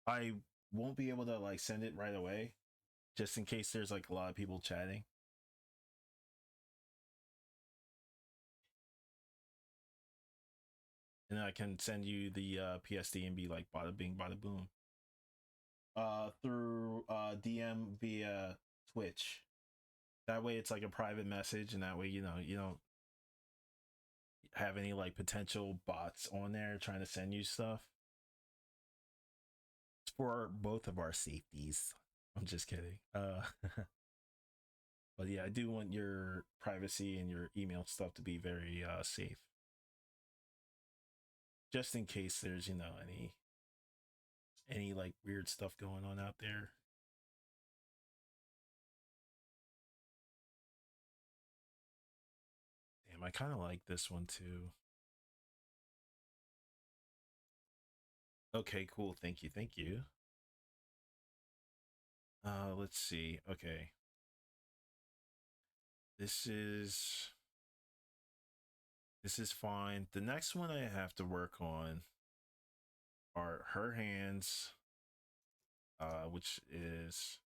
I won't be able to like send it right away, just in case there's like a lot of people chatting. And I can send you the PSD and be like bada bing, bada boom. through DM via Twitch. That way it's like a private message, and that way you don't have any like potential bots on there trying to send you stuff. It's for both of our safeties. I'm just kidding. But yeah, I do want your privacy and your email stuff to be very safe, just in case there's any like weird stuff going on out there. Damn, I kind of like this one too. Okay, cool. Thank you. Thank you. Let's see. Okay. This is this is fine. The next one I have to work on are her hands, which is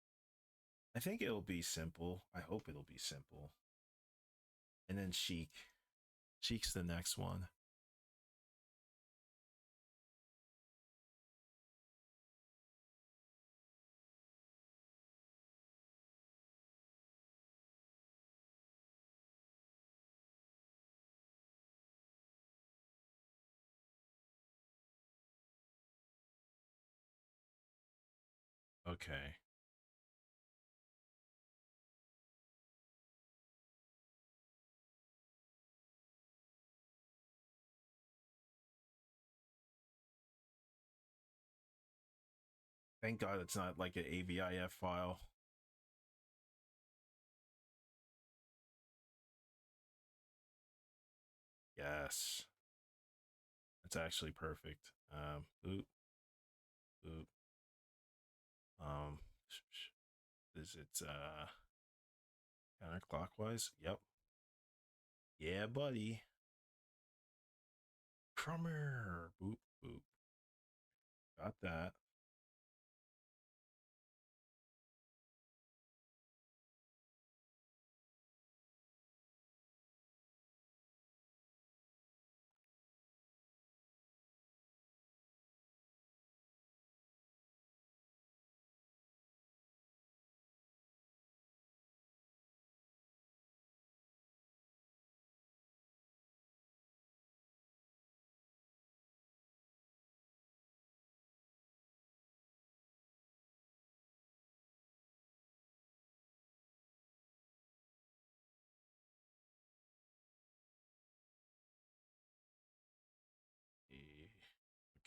I think it'll be simple. I hope it'll be simple. And then Chic. Chic's the next one. Okay. Thank God it's not like an AVIF file. Yes. That's actually perfect. Oop, oop. Um, is it counterclockwise? Yep. Yeah, buddy. Crummer. Boop, boop. Got that.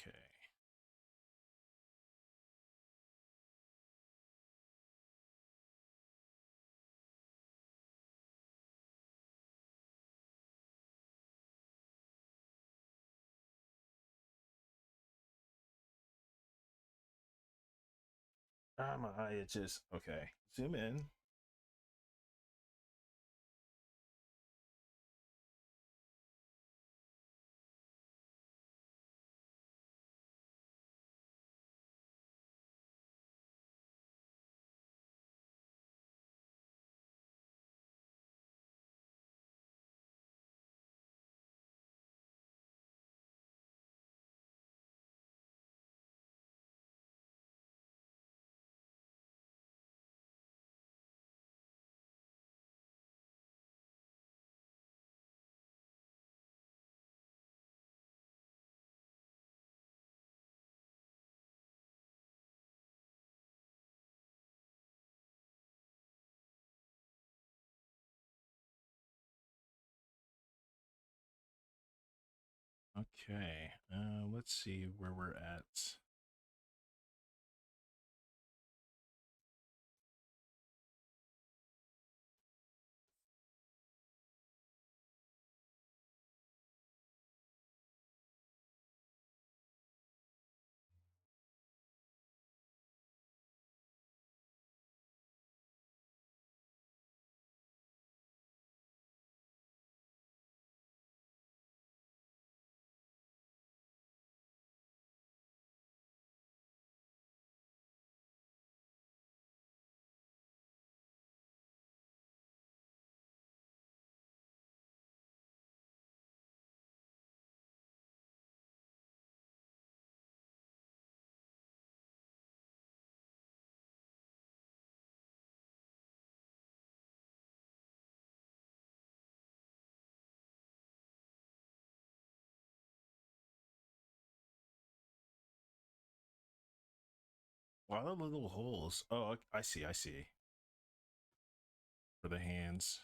Okay. Ah, my eye itches. Okay. Zoom in. Okay. Let's see where we're at. A lot of little holes. Oh, I see. I see. For the hands.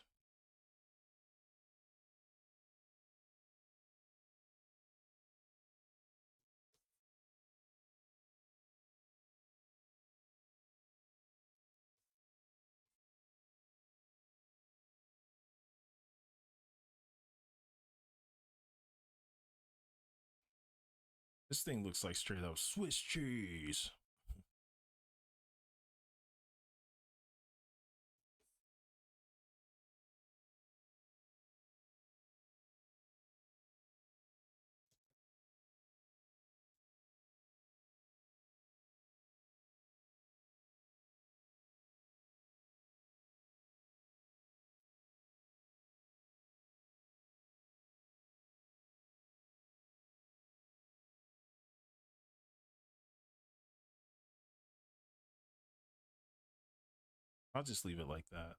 This thing looks like straight up Swiss cheese. I'll just leave it like that.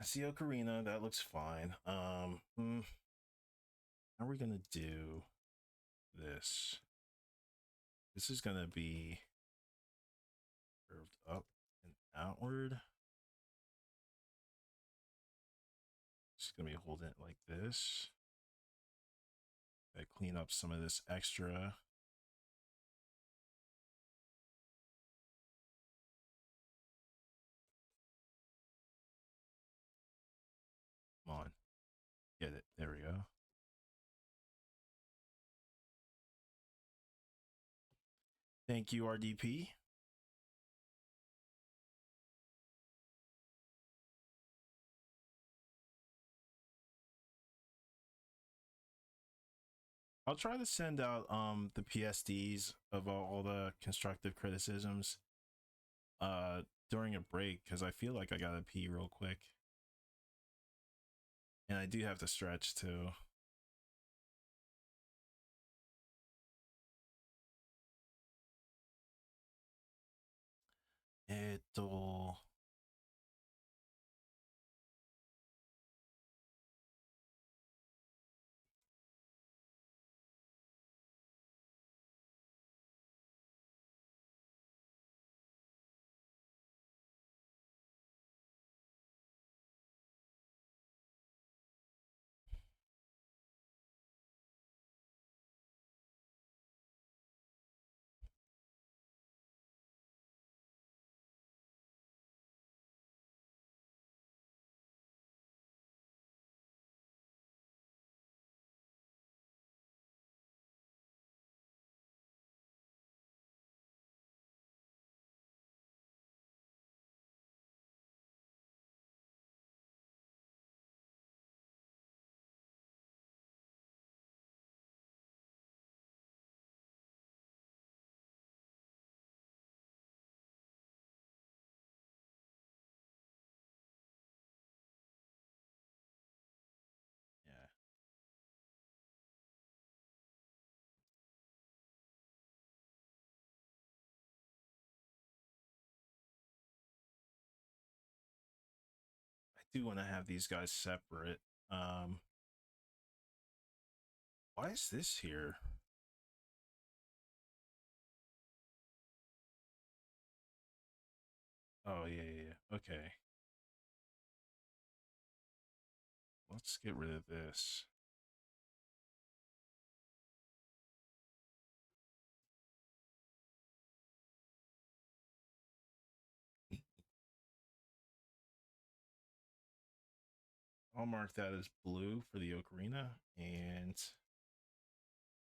I see Ocarina. That looks fine. How are we gonna do this? This is gonna be curved up and outward. Just gonna be holding it like this. I clean up some of this extra. Come on, get it. There we go. Thank you, RDP. I'll try to send out the PSDs of all the constructive criticisms during a break, because I feel like I gotta pee real quick. And I do have to stretch too. Yeah. I do want to have these guys separate. Why is this here? Oh, yeah. Okay. Let's get rid of this. I'll mark that as blue for the ocarina and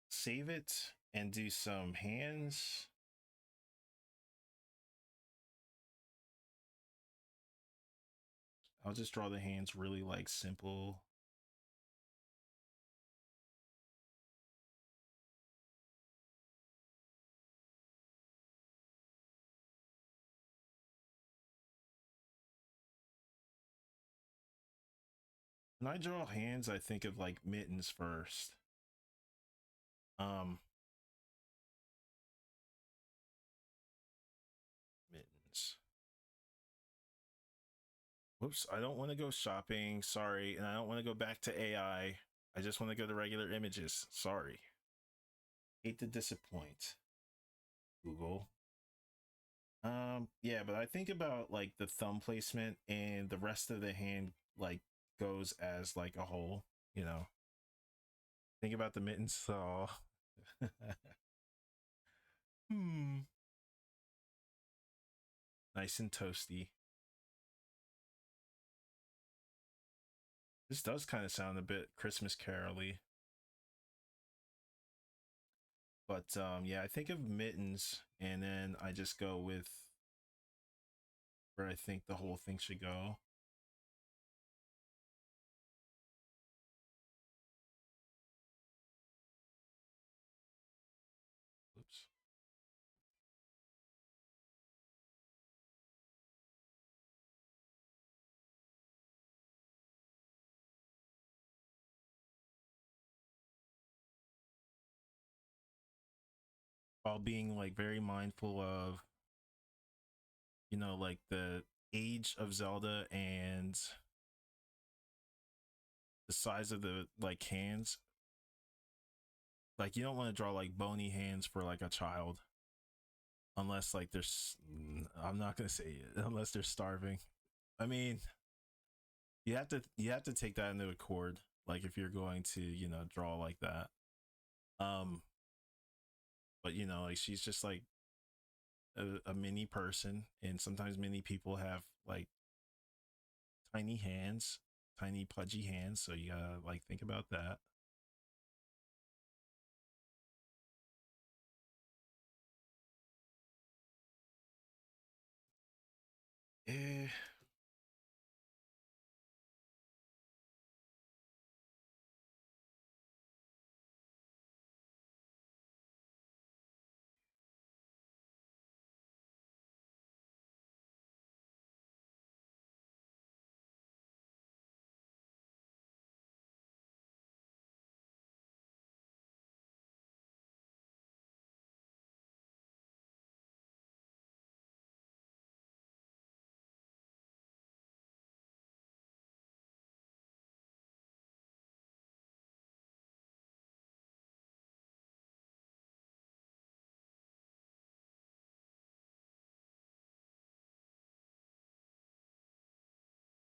save it and do some hands. I'll just draw the hands really like simple. When I draw hands, I think of like mittens first. Mittens. Oops, I don't want to go shopping. Sorry. And I don't want to go back to AI. I just want to go to regular images. Sorry. Hate to disappoint. Google. Yeah, but I think about like the thumb placement and the rest of the hand like goes as like a whole, you know. Think about the mittens. So hmm. Nice and toasty. This does kind of sound a bit Christmas caroly. But yeah, I think of mittens and then I just go with where I think the whole thing should go. Oops. While being like very mindful of, you know, like the age of Zelda and the size of the like hands. Like you don't want to draw like bony hands for like a child unless like there's I'm not going to say it, unless they're starving. I mean, you have to take that into accord like if you're going to, you know, draw like that. Um but you know, like she's just like a mini person and sometimes many people have like tiny hands, tiny pudgy hands, so you gotta like think about that. Eh,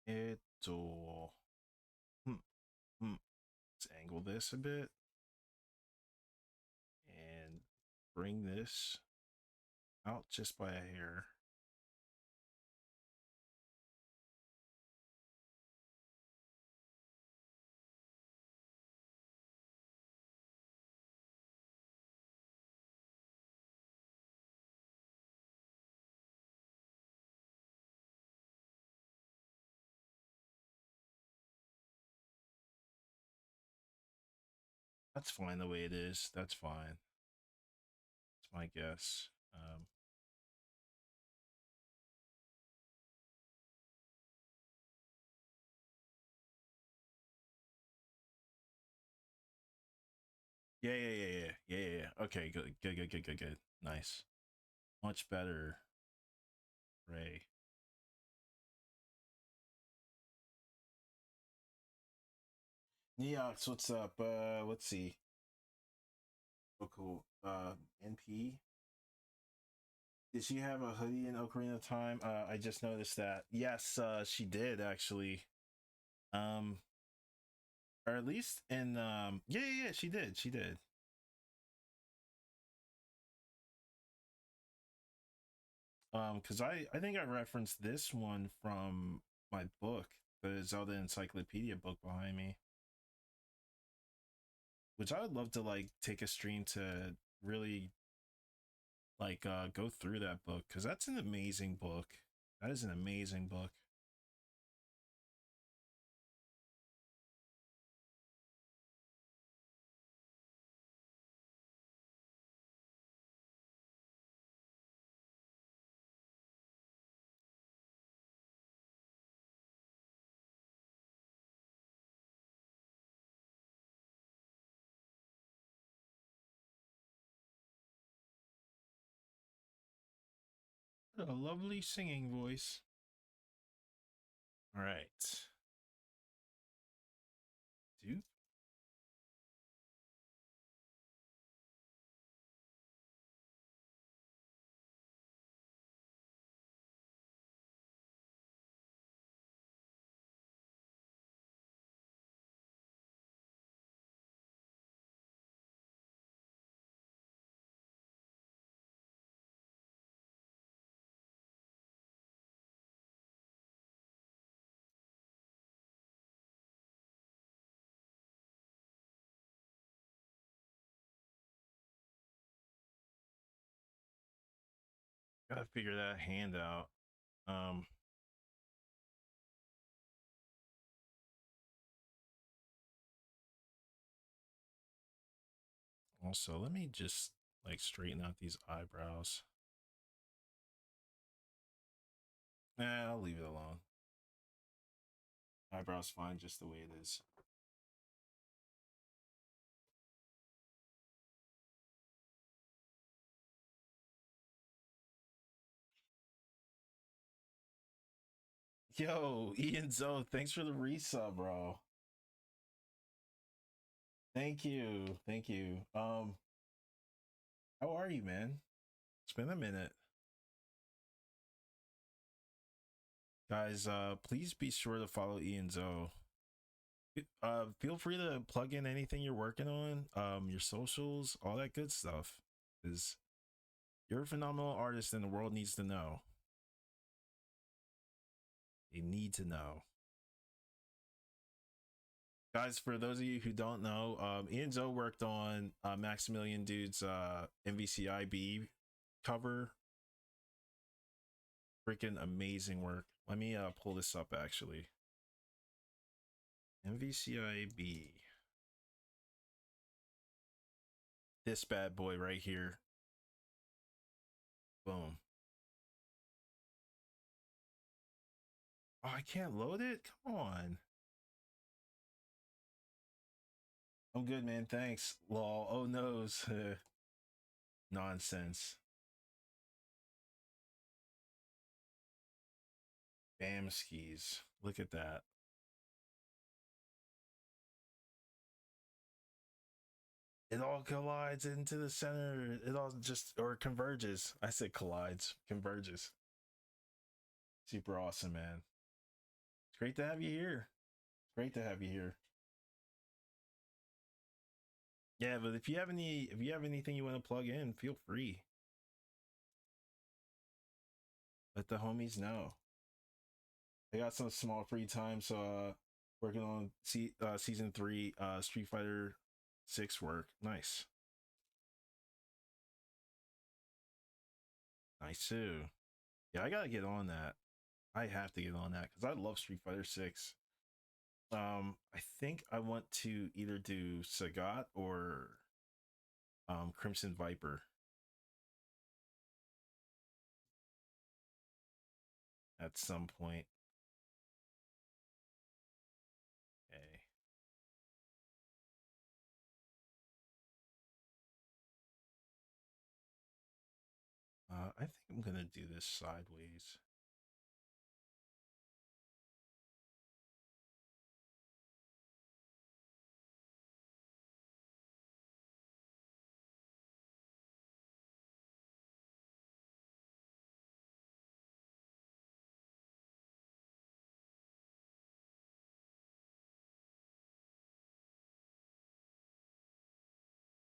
it'll hmm, hmm. Let's angle this a bit and bring this out just by a hair. That's fine the way it is. That's fine. That's my guess. Yeah, yeah, yeah, yeah, yeah, yeah, yeah. Okay, good, good, good, good, good, good. Nice. Much better, Ray. Neox, what's up? Let's see. Oh, cool. NP. Did she have a hoodie in Ocarina of Time? I just noticed that. Yes, she did actually. Um, or at least in yeah, yeah, yeah, she did. She did. Because I think I referenced this one from my book, the Zelda Encyclopedia book behind me, which I would love to like take a stream to really like go through that book because that's an amazing book. That is an amazing book. What a lovely singing voice. All right. Dude. Gotta figure that hand out. Um, Also, let me just like straighten out these eyebrows. Nah, I'll leave it alone. Eyebrows fine just the way it is. Yo, Ian Zoe, thanks for the resub, bro. Thank you. Thank you. How are you, man? It's been a minute. Guys, please be sure to follow Ian Zoe. Feel free to plug in anything you're working on, your socials, all that good stuff. Because you're a phenomenal artist and the world needs to know. They need to know. Guys, for those of you who don't know, Ian Zoe worked on Maximilian Dood's MVCIB cover. Freaking amazing work. Let me pull this up actually. MVCIB. This bad boy right here. Boom. Oh, I can't load it? Come on. I'm good, man. Thanks. Lol. Oh, noes. Nonsense. Bam skis. Look at that. It all collides into the center. It all just, or converges. I said collides, converges. Super awesome, man. It's great to have you here. It's great to have you here. Yeah, but if you have anything you want to plug in, feel free. Let the homies know. I got some small free time, so working on season 3 Street Fighter 6 work. Nice. Nice too. Yeah, I gotta get on that. I have to get on that because I love Street Fighter 6. I think I want to either do Sagat or Crimson Viper at some point. Okay. I think I'm gonna do this sideways.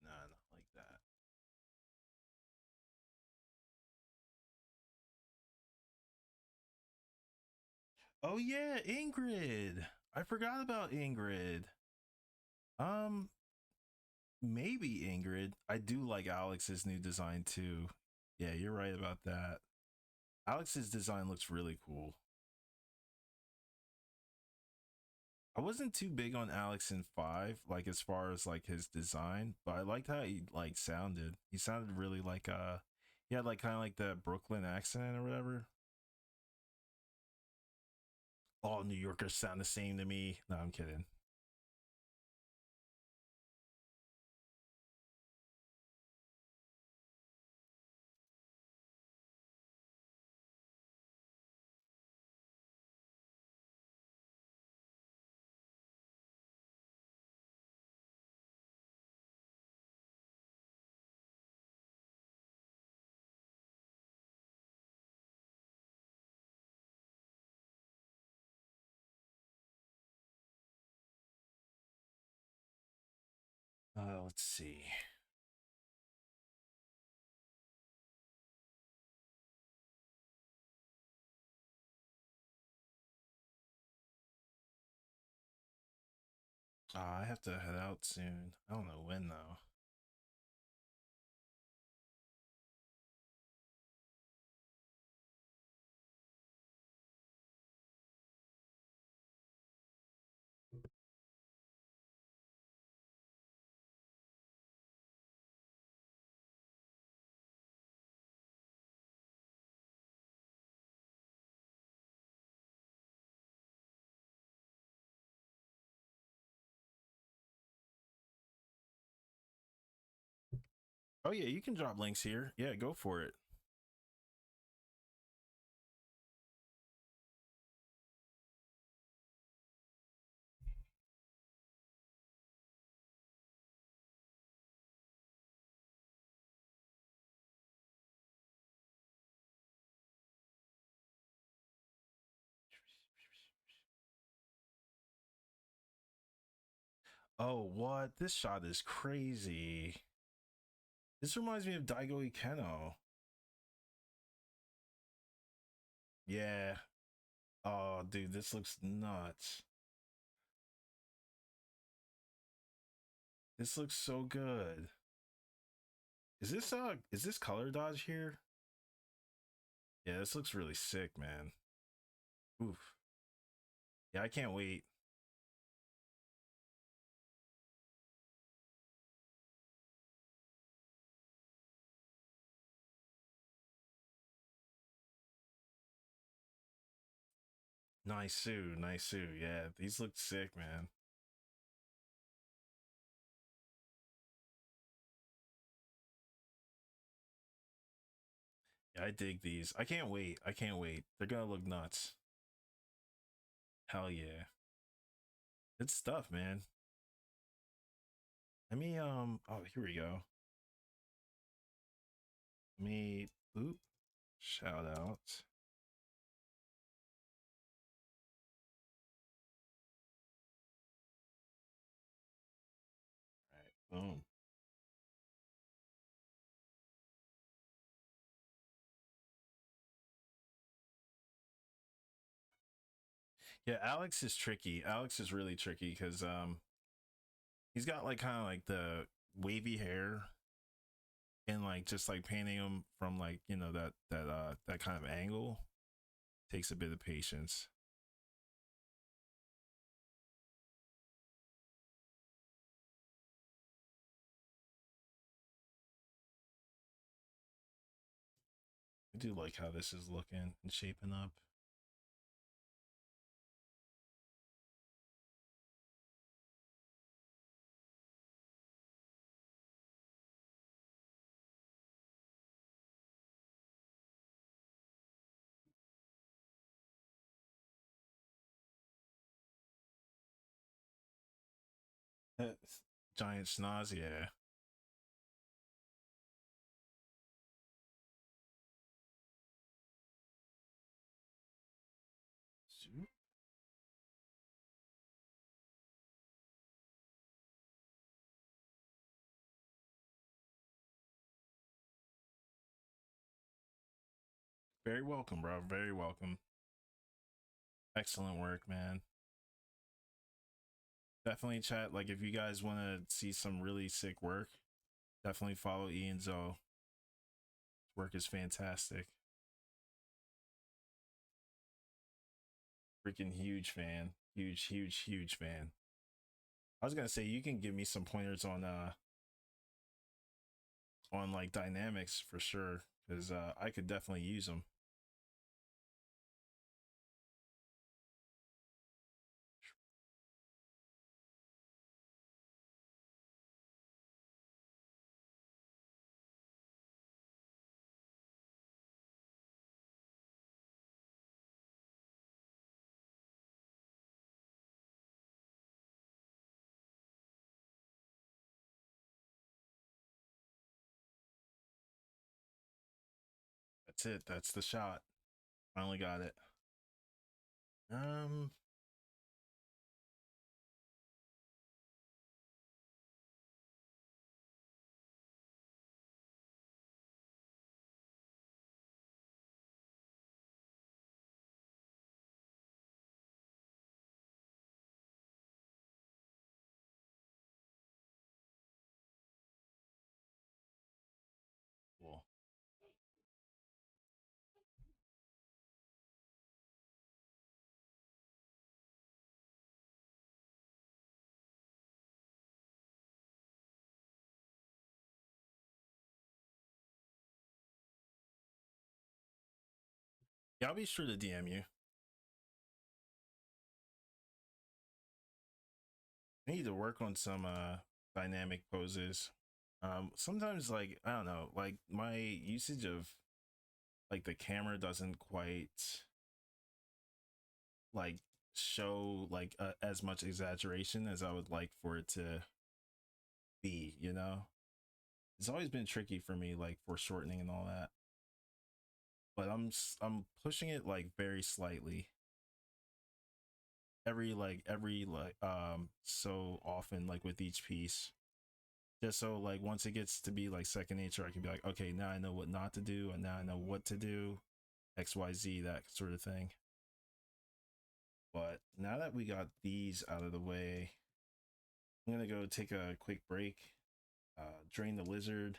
Nah, not like that. Oh yeah, Ingrid. I forgot about Ingrid. Um, Maybe Ingrid. I do like Alex's new design too. Yeah, you're right about that. Alex's design looks really cool. I wasn't too big on Alex in 5, like as far as like his design, but I liked how he like sounded. He sounded really like he had like kind of like that Brooklyn accent or whatever. All New Yorkers sound the same to me. No, I'm kidding. Let's see. I have to head out soon. I don't know when though. Oh yeah, you can drop links here. Yeah, go for it. Oh, what? This shot is crazy. This reminds me of Daigo Ikeno. Yeah. Oh, dude, this looks nuts. This looks so good. Is this color dodge here? Yeah, this looks really sick, man. Oof. Yeah, I can't wait. Nice suit. Yeah, these look sick, man. Yeah, I dig these. I can't wait. I can't wait. They're gonna look nuts. Hell yeah. Good stuff, man. Let me oh, here we go. Let me boop. Shout out. All right, boom. Yeah, Alex is tricky. Alex is really tricky because he's got like kind of like the wavy hair and like just like painting him from like, you know, that kind of angle takes a bit of patience. I do like how this is looking and shaping up. Giant schnoz, yeah. Very welcome, bro. Very welcome. Excellent work, man. Definitely chat. Like, if you guys want to see some really sick work, definitely follow Ian Zoe. His work is fantastic. Freaking huge fan. Huge fan. I was gonna say you can give me some pointers on like dynamics for sure, because I could definitely use them. That's it. That's the shot. Finally got it. Um, Yeah, I'll be sure to DM you. I need to work on some dynamic poses. Sometimes like I don't know, like my usage of like the camera doesn't quite like show like as much exaggeration as I would like for it to be, you know? It's always been tricky for me like for shortening and all that. But I'm pushing it like very slightly every so often like with each piece, just so like once it gets to be like second nature I can be like, okay, now I know what not to do and now I know what to do, XYZ, that sort of thing. But now that we got these out of the way, I'm gonna go take a quick break, drain the lizard,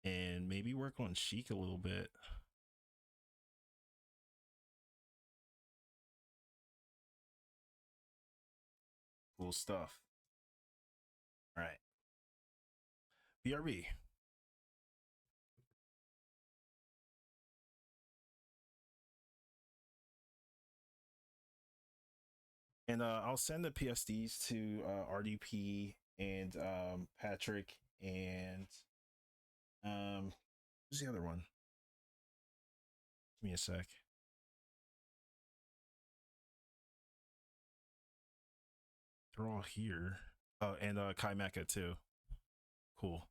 and maybe work on Sheik a little bit. Cool stuff. All right, BRB. And I'll send the PSDs to RDP and Patrick and who's the other one? Give me a sec. They're all here. Oh, and Kai Mecca too. Cool.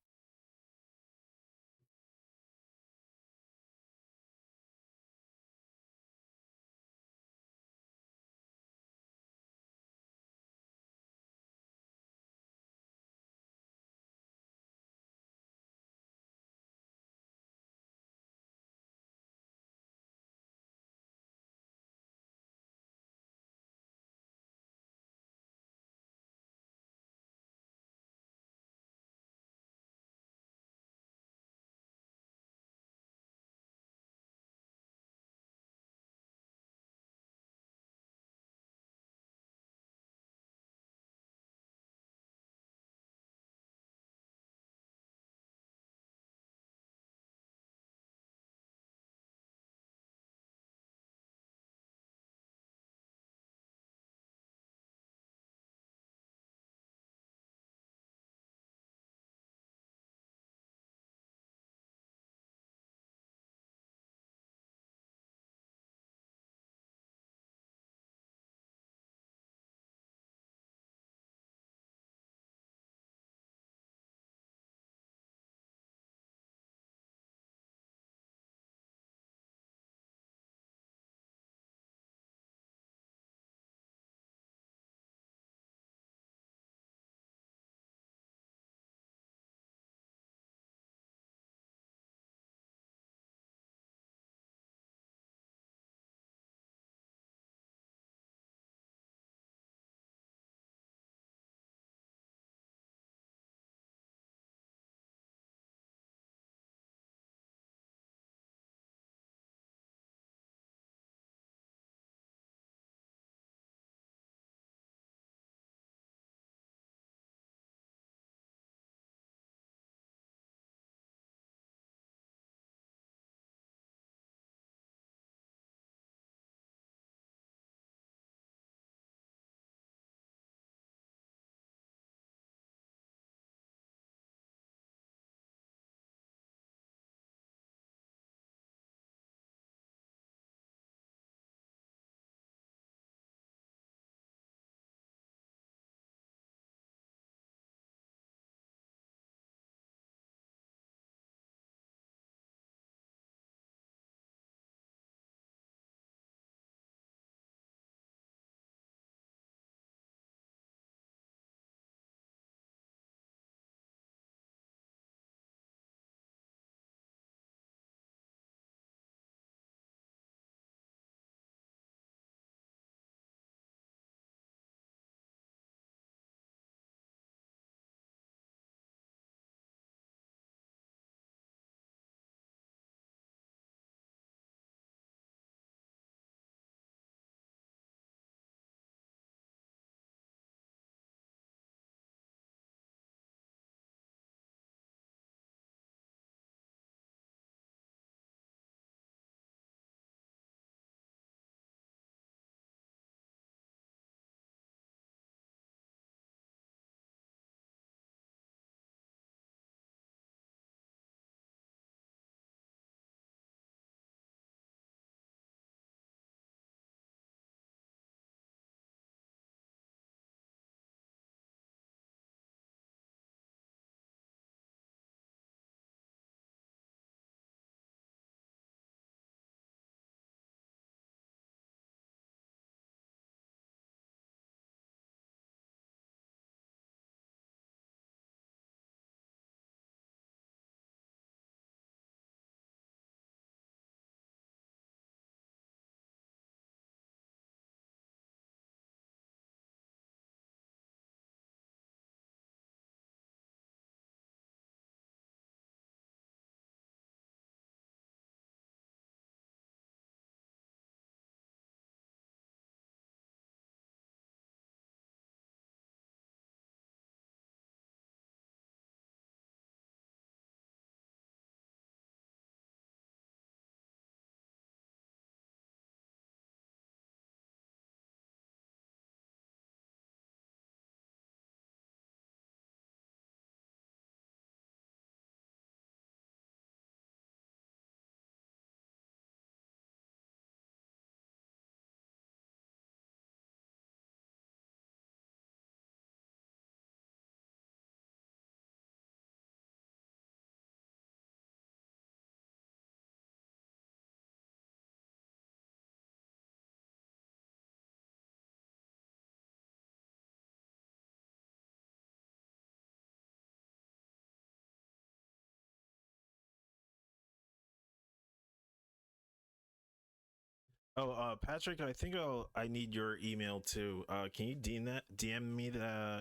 Oh, Patrick, I think I need your email too. Can you DM me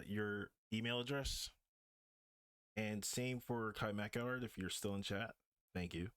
your email address? And same for Kai Mekard if you're still in chat. Thank you.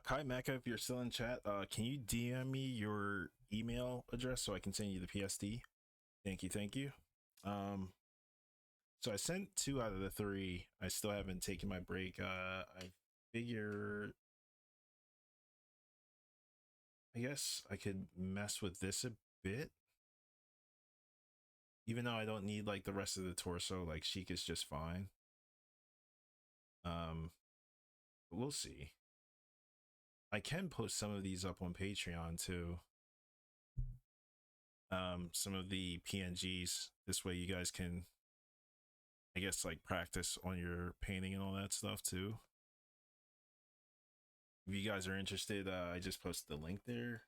Kai Mecca, if you're still in chat, can you DM me your email address so I can send you the PSD? Thank you, thank you. So I sent 2 out of the 3. I still haven't taken my break. I figure, I guess I could mess with this a bit, even though I don't need like the rest of the torso. Like Sheik is just fine. But we'll see. I can post some of these up on Patreon too. Some of the PNGs. This way you guys can, I guess, like practice on your painting and all that stuff too. If you guys are interested, I just posted the link there.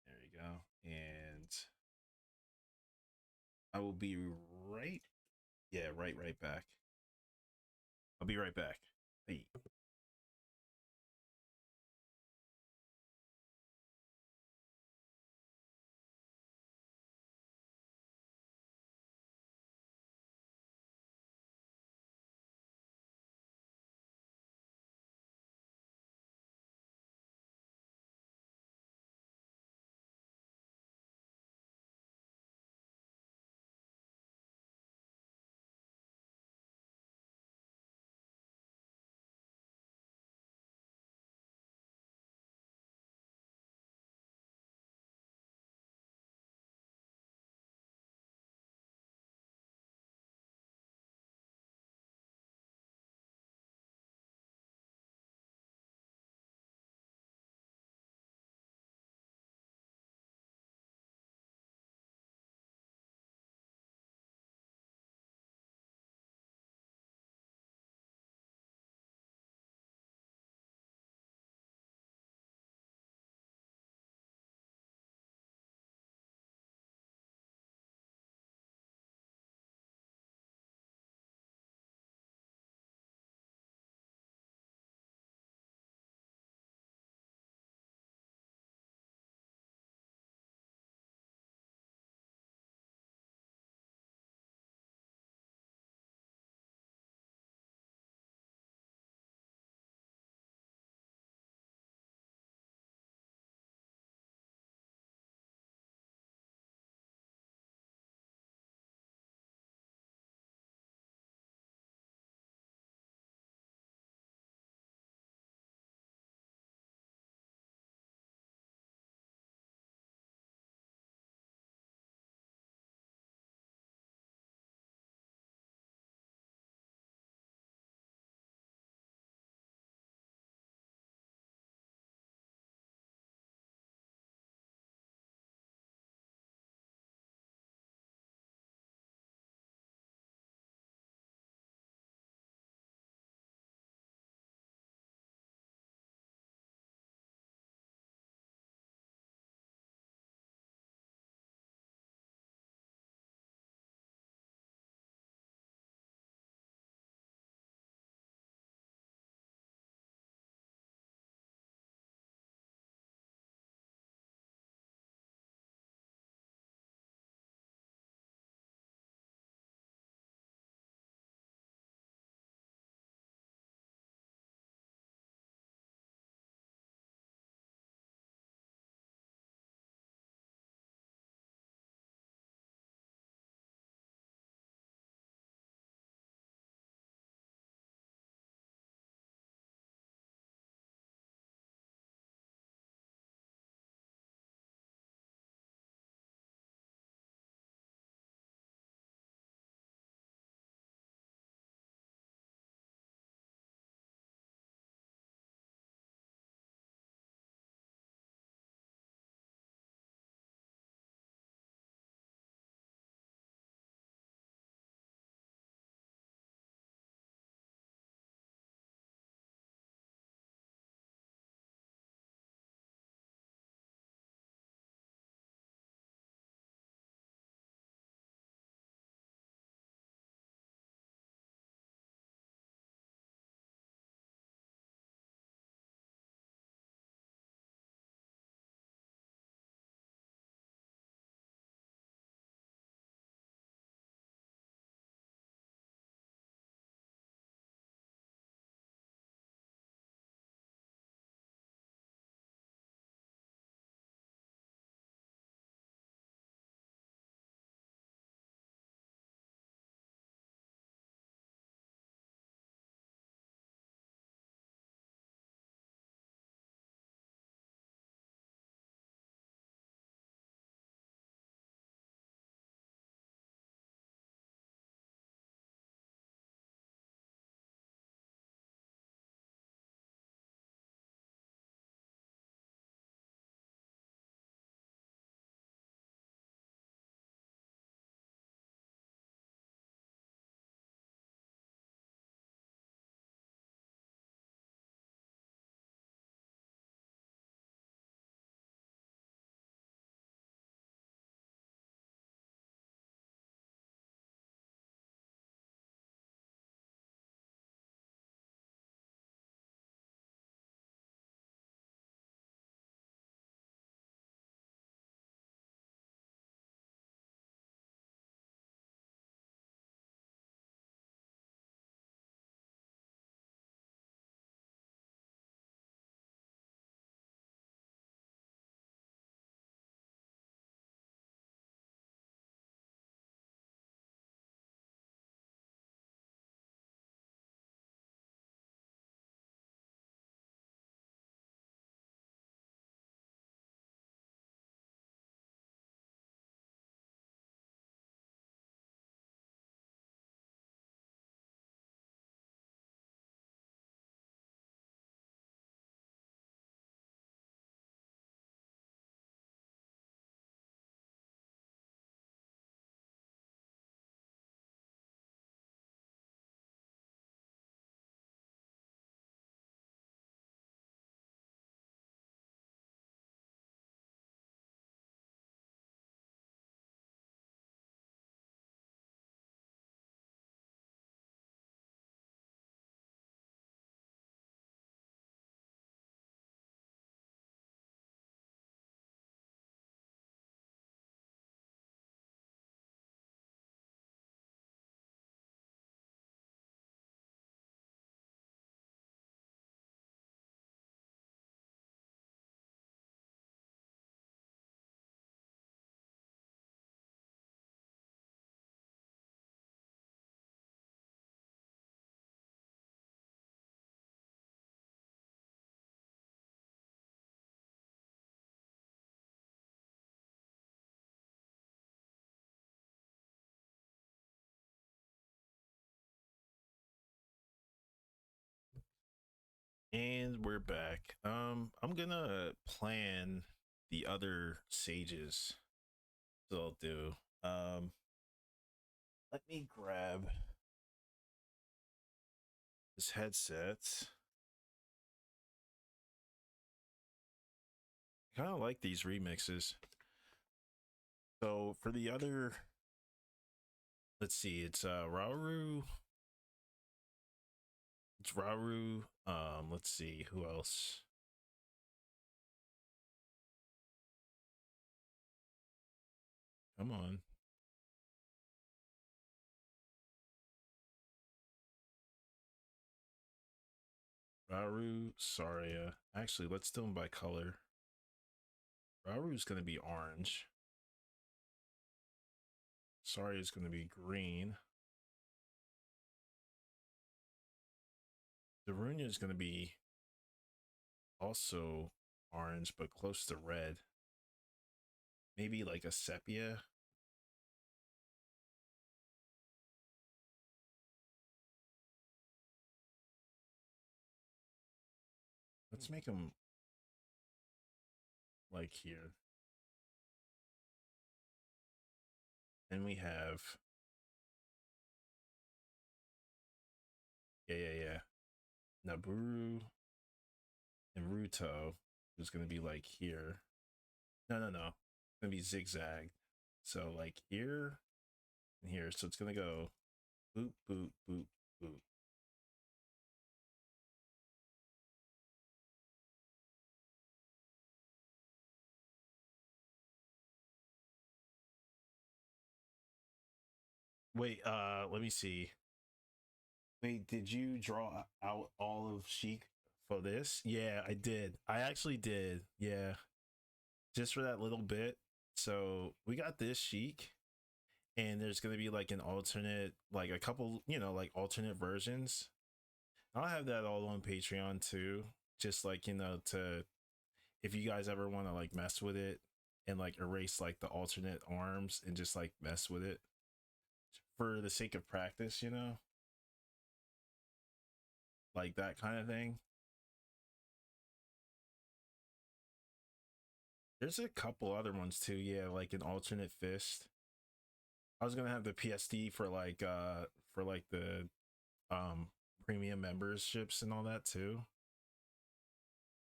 There you go. And I will be right. Yeah, right back. I'll be right back. Hey. And we're back. I'm gonna plan the other sages. So I'll do. Let me grab this headset. I kind of like these remixes. So for the other, let's see, it's Rauru. It's Rauru. Let's see who else. Come on. Rauru, Saria. Actually, let's do them by color. Rauru is going to be orange. Saria is going to be green. Darunia is going to be also orange, but close to red. Maybe like a sepia. Let's make them like here. And we have, yeah. Naburu and Ruto is going to be like here. No. It's going to be zigzag. So like here and here. So it's going to go boop, boop, boop, boop. Wait, let me see. Wait, did you draw out all of Sheik for this? Yeah, I did. I actually did. Yeah. Just for that little bit. So we got this Sheik, and there's gonna be like an alternate, like a couple, like alternate versions. I'll have that all on Patreon too. Just like, to if you guys ever want to like mess with it and like erase like the alternate arms and just like mess with it for the sake of practice, like that kind of thing. There's a couple other ones too, yeah, like an alternate fist. I was gonna have the PSD for like the premium memberships and all that too.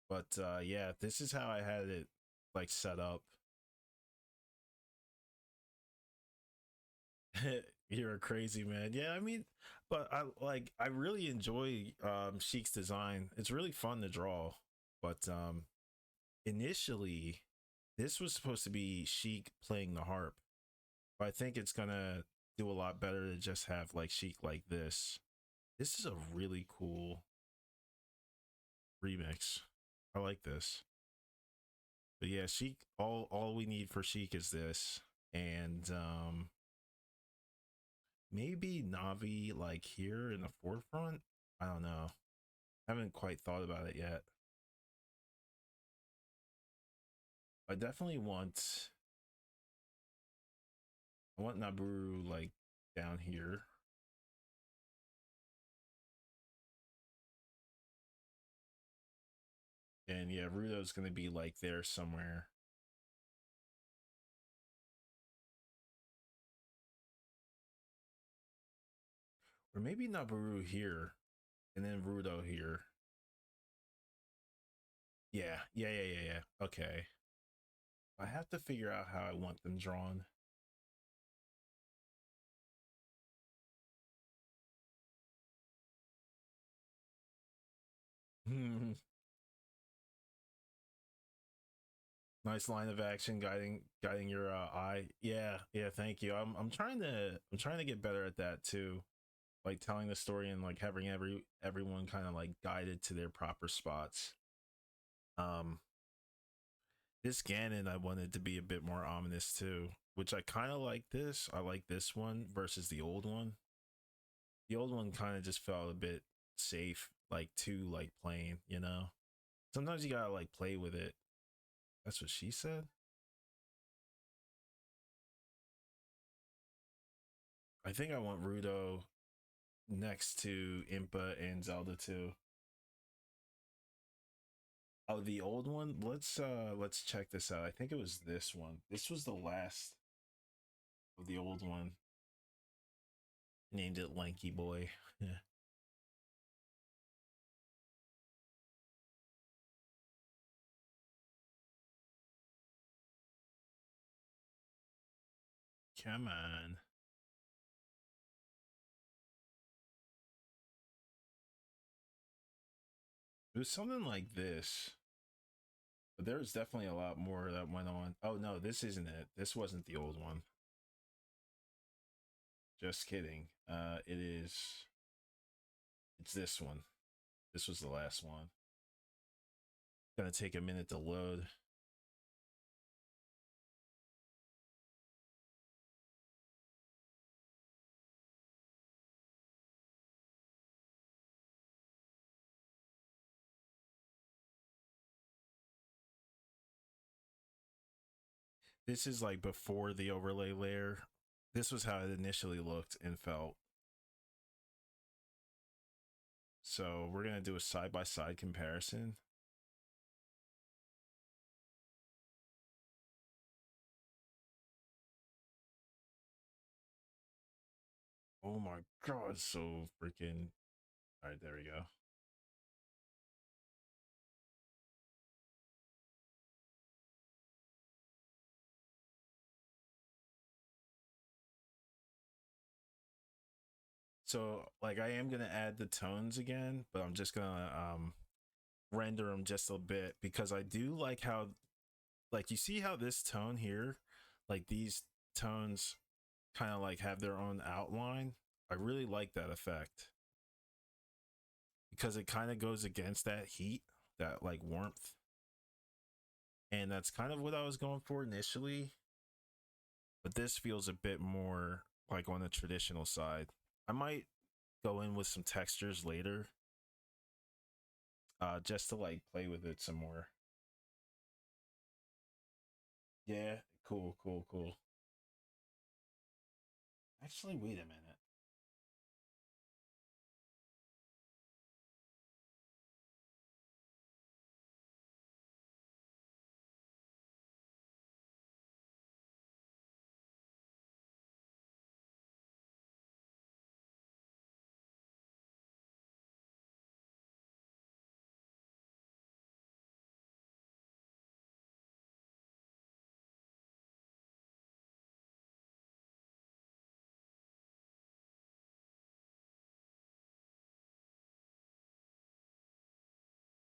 But yeah, this is how I had it like set up. You're a crazy man. Yeah, I mean, but I really enjoy Sheik's design. It's really fun to draw. But initially this was supposed to be Sheik playing the harp. But I think it's gonna do a lot better to just have like Sheik like this. This is a really cool remix. I like this. But yeah, Sheik, all we need for Sheik is this. And maybe Navi like here in the forefront. I don't know. I haven't quite thought about it yet. I want Naburu like down here. And yeah, Rudo's gonna be like there somewhere. Or maybe Naburu here and then Rudo here. Yeah. Okay. I have to figure out how I want them drawn. Nice line of action guiding your eye. Yeah, thank you. I'm trying to get better at that too. Like telling the story and like having everyone kind of like guided to their proper spots. Um this Ganon I wanted to be a bit more ominous too, which I kind of like this. I like this one versus the old one. The old one kind of just felt a bit safe, like too like plain. Sometimes you gotta like play with it. That's what she said. I think I want Rudo next to Impa and Zelda too. Oh, the old one. Let's check this out. I think it was this one. This was the last of the old one. Named it Lanky Boy. Yeah. Come on. It was something like this. But there was definitely a lot more that went on. Oh no, this isn't it. This wasn't the old one. Just kidding. It is. It's this one. This was the last one. Gonna take a minute to load. This is like before the overlay layer. This was how it initially looked and felt. So we're gonna do a side-by-side comparison. Oh my god, so freaking. All right, there we go. So like I am gonna add the tones again, but I'm just gonna render them just a bit because I do like how, like, you see how this tone here, like these tones kind of like have their own outline. I really like that effect because it kind of goes against that heat, that like warmth. And that's kind of what I was going for initially. But this feels a bit more like on the traditional side. I might go in with some textures later, just to like play with it some more. Yeah, cool, cool, cool. Actually, wait a minute.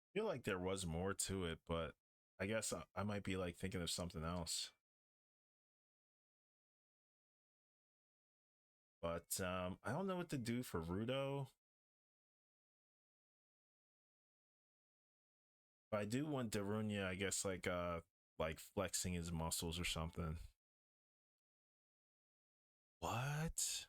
I feel like there was more to it, but I guess I might be like thinking of something else. But I don't know what to do for Rudo. But I do want Darunia, I guess, like flexing his muscles or something. What?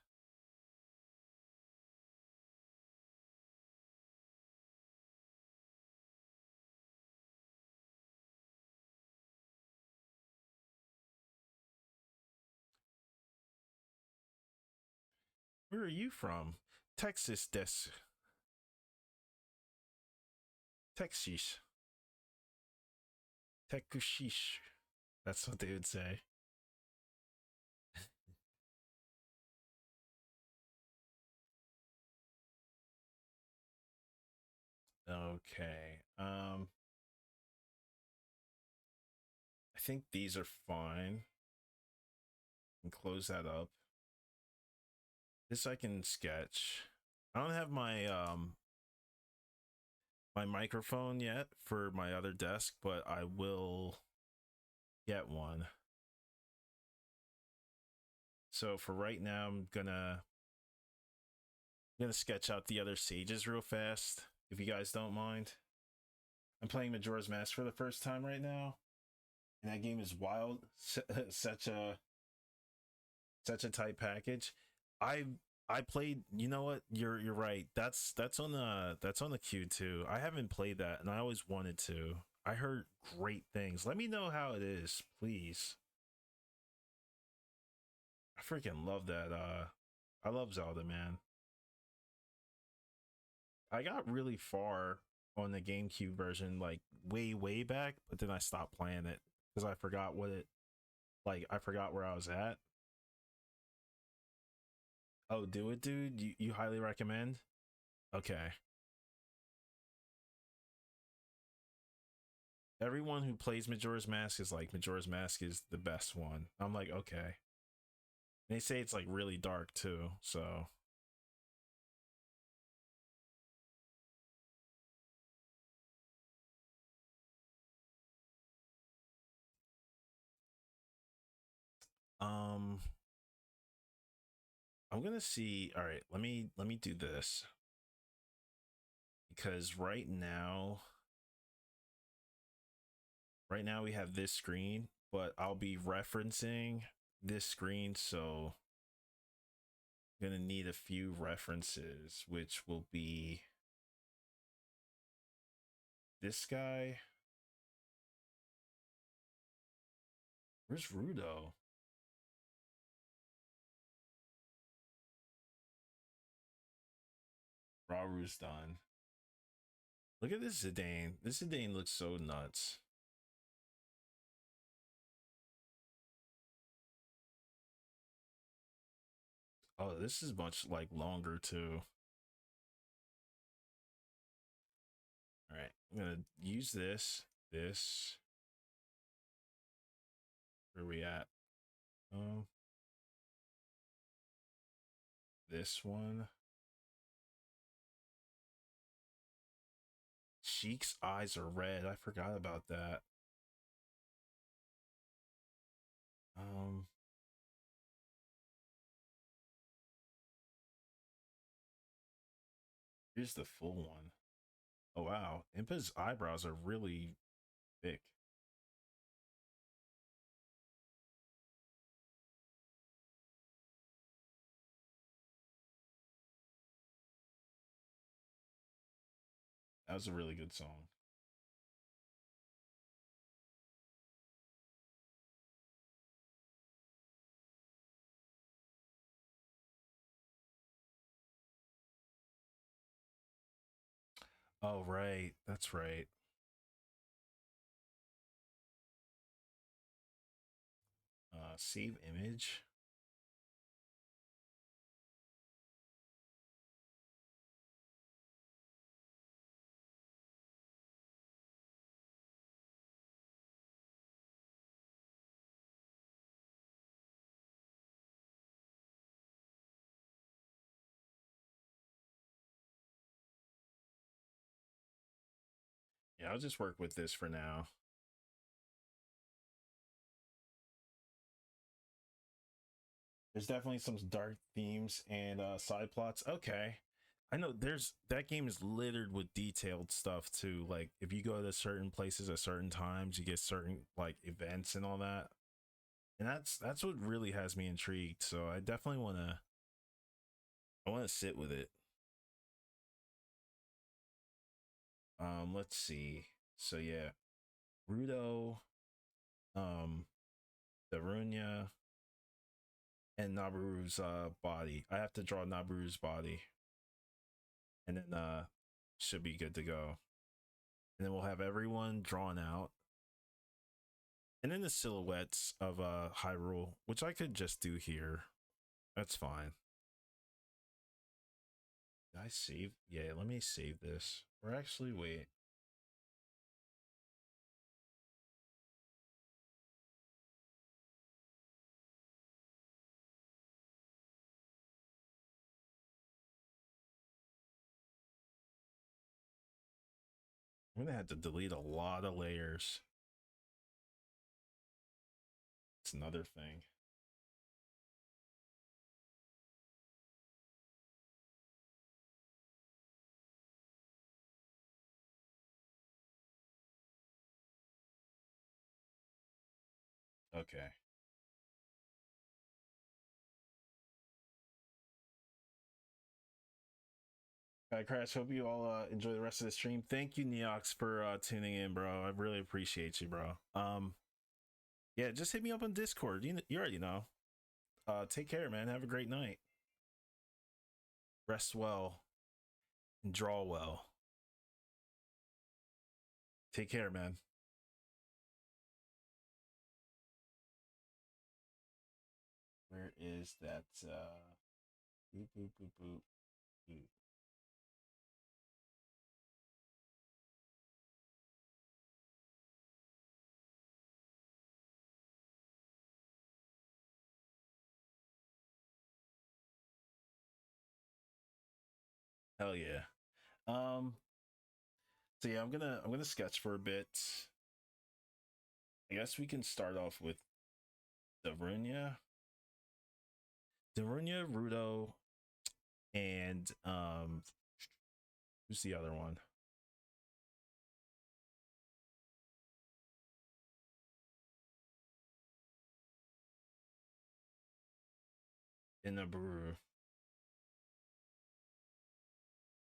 Where are you from? Texas des Texas. Tekushish. That's what they would say. Okay. I think these are fine. And close that up. This I can sketch. I don't have my microphone yet for my other desk, but I will get one. So for right now, I'm gonna sketch out the other sages real fast, if you guys don't mind. I'm playing Majora's Mask for the first time right now, and that game is wild. Such a tight package. I I played. You know what? You're right. That's on the queue too. I haven't played that, and I always wanted to. I heard great things. Let me know how it is, please. I freaking love that. I love Zelda, man. I got really far on the GameCube version like way back, but then I stopped playing it because I forgot what it like. I forgot where I was at. Oh, do it, dude. You highly recommend? Okay. Everyone who plays Majora's Mask is like Majora's Mask is the best one. I'm like, okay. They say it's like really dark too, so um I'm gonna see. All right, let me do this because right now we have this screen, but I'll be referencing this screen, so I'm gonna need a few references, which will be this guy. Where's Rudo? Raru's done. Look at this Zidane. This Zidane looks so nuts. Oh, this is much like longer too. All right, I'm gonna use this. Where we at? Um, this one. Sheik's eyes are red. I forgot about that. Um, here's the full one. Oh wow, Impa's eyebrows are really thick. That was a really good song. Oh right, that's right. Save image. Yeah, I'll just work with this for now. There's definitely some dark themes and side plots. Okay. I know there's that game is littered with detailed stuff too. Like if you go to certain places at certain times, you get certain like events and all that. And that's what really has me intrigued. So I definitely wanna sit with it. Let's see. So yeah, Rudo, um, Darunia, and Naburu's body. I have to draw Naburu's body. And then should be good to go. And then we'll have everyone drawn out. And then the silhouettes of Hyrule, which I could just do here. That's fine. Did I save? Yeah, let me save this. Or actually, wait. I'm gonna have to delete a lot of layers. It's another thing. Okay. All right, Crash. Hope you all enjoy the rest of the stream. Thank you, Neox, for tuning in, bro. I really appreciate you, bro. Yeah, just hit me up on Discord. You already know. Take care, man. Have a great night. Rest well and draw well. Take care, man. Where is that? Boop, boop, boop, boop, boop. Hell yeah. Um, so yeah, I'm gonna sketch for a bit. I guess we can start off with Darunia. Darunia, Rudo, and who's the other one? In the brew.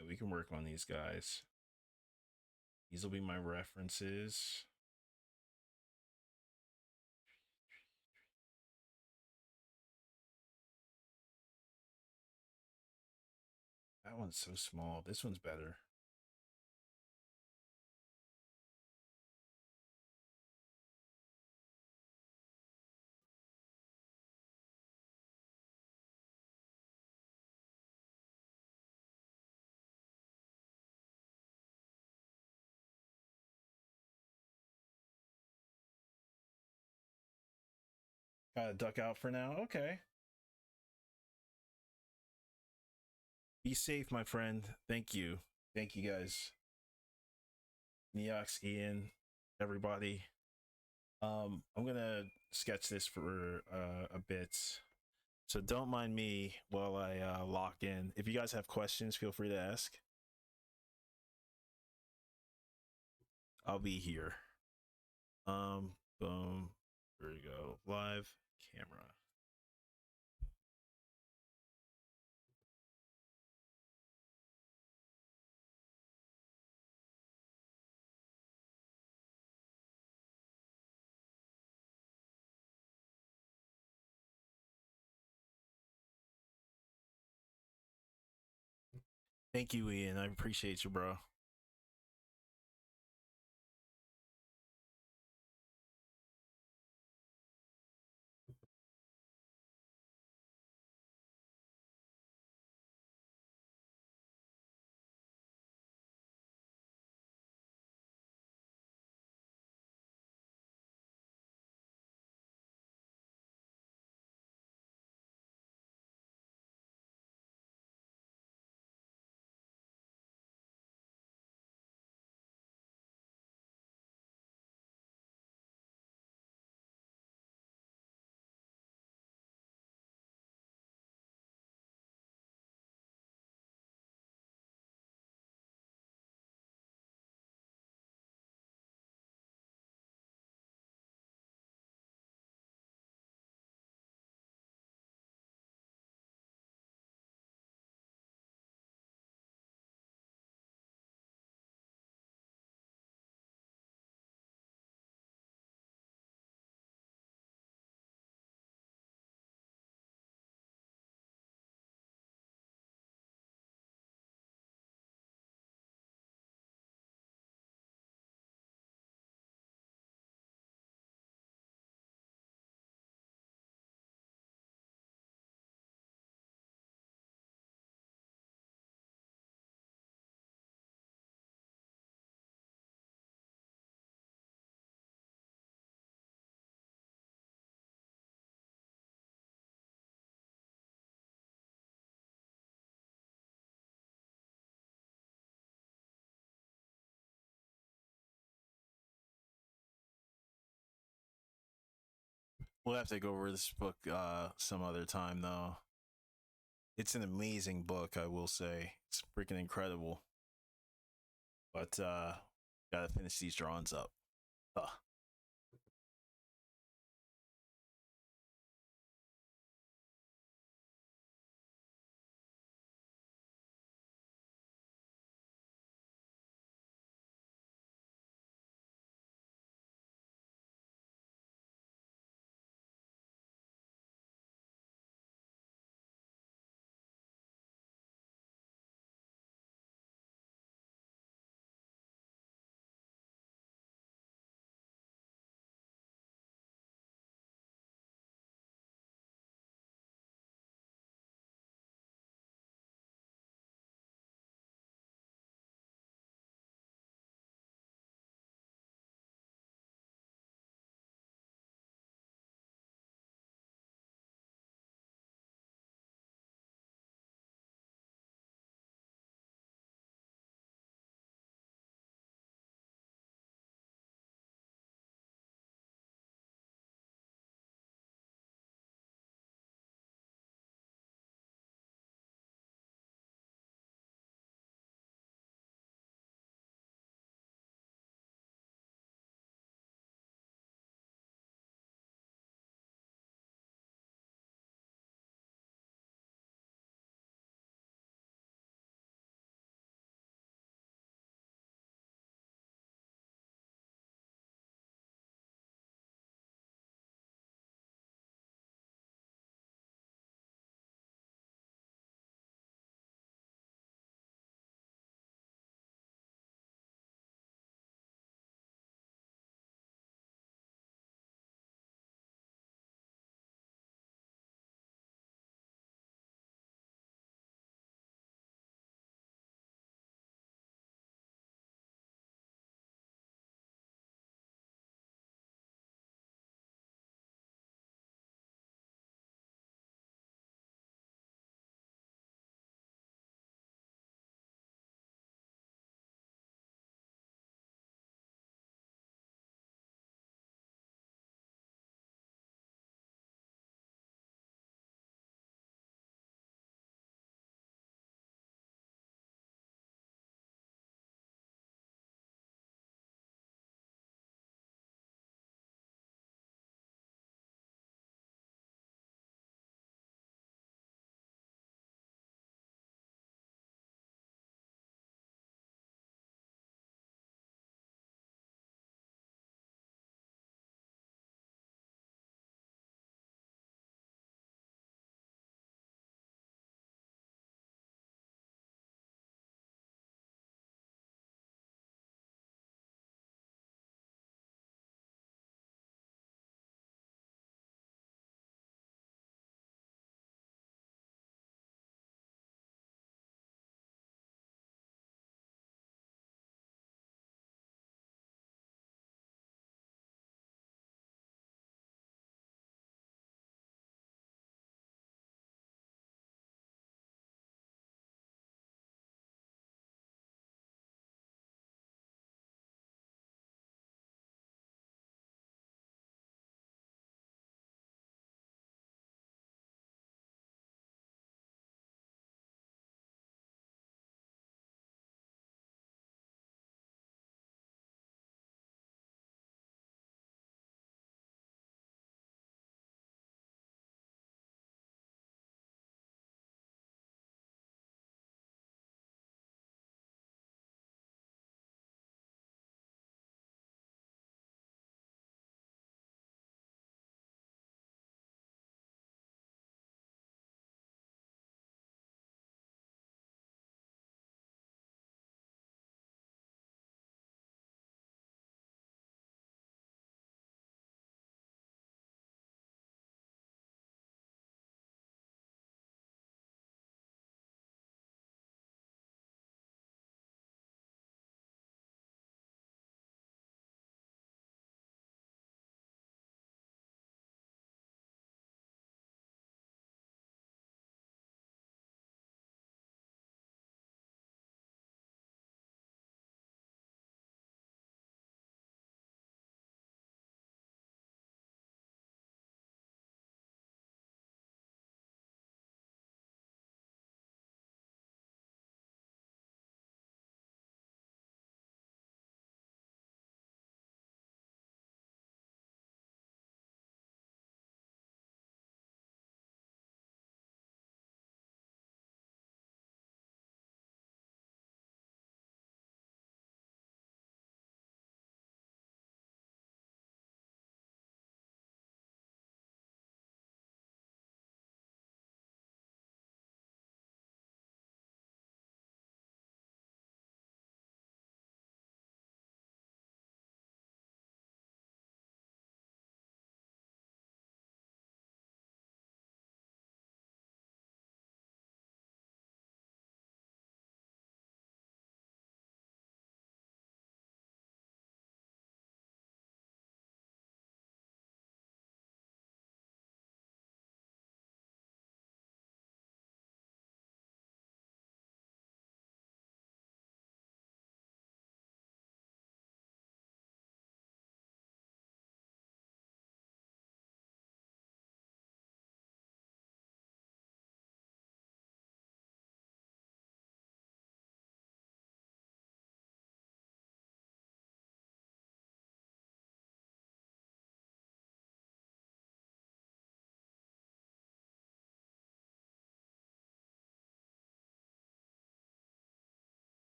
Yeah, we can work on these guys. These will be my references. That one's so small. This one's better. Gotta duck out for now. Okay. Be safe, my friend. Thank you. Thank you guys. Neox, Ian, everybody. I'm gonna sketch this for a bit. So don't mind me while I lock in. If you guys have questions, feel free to ask. I'll be here. Boom. There we go. Live camera. Thank you, Ian. I appreciate you, bro. We'll have to go over this book some other time, though. It's an amazing book, I will say. It's freaking incredible. But gotta finish these drawings up. Ugh.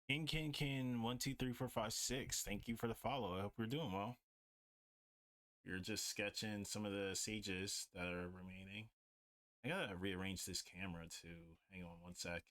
Kin 1 2 3 4 5 6. Thank you for the follow. I hope you're doing well. You're just sketching some of the sages that are remaining. I gotta rearrange this camera too. Hang on one sec.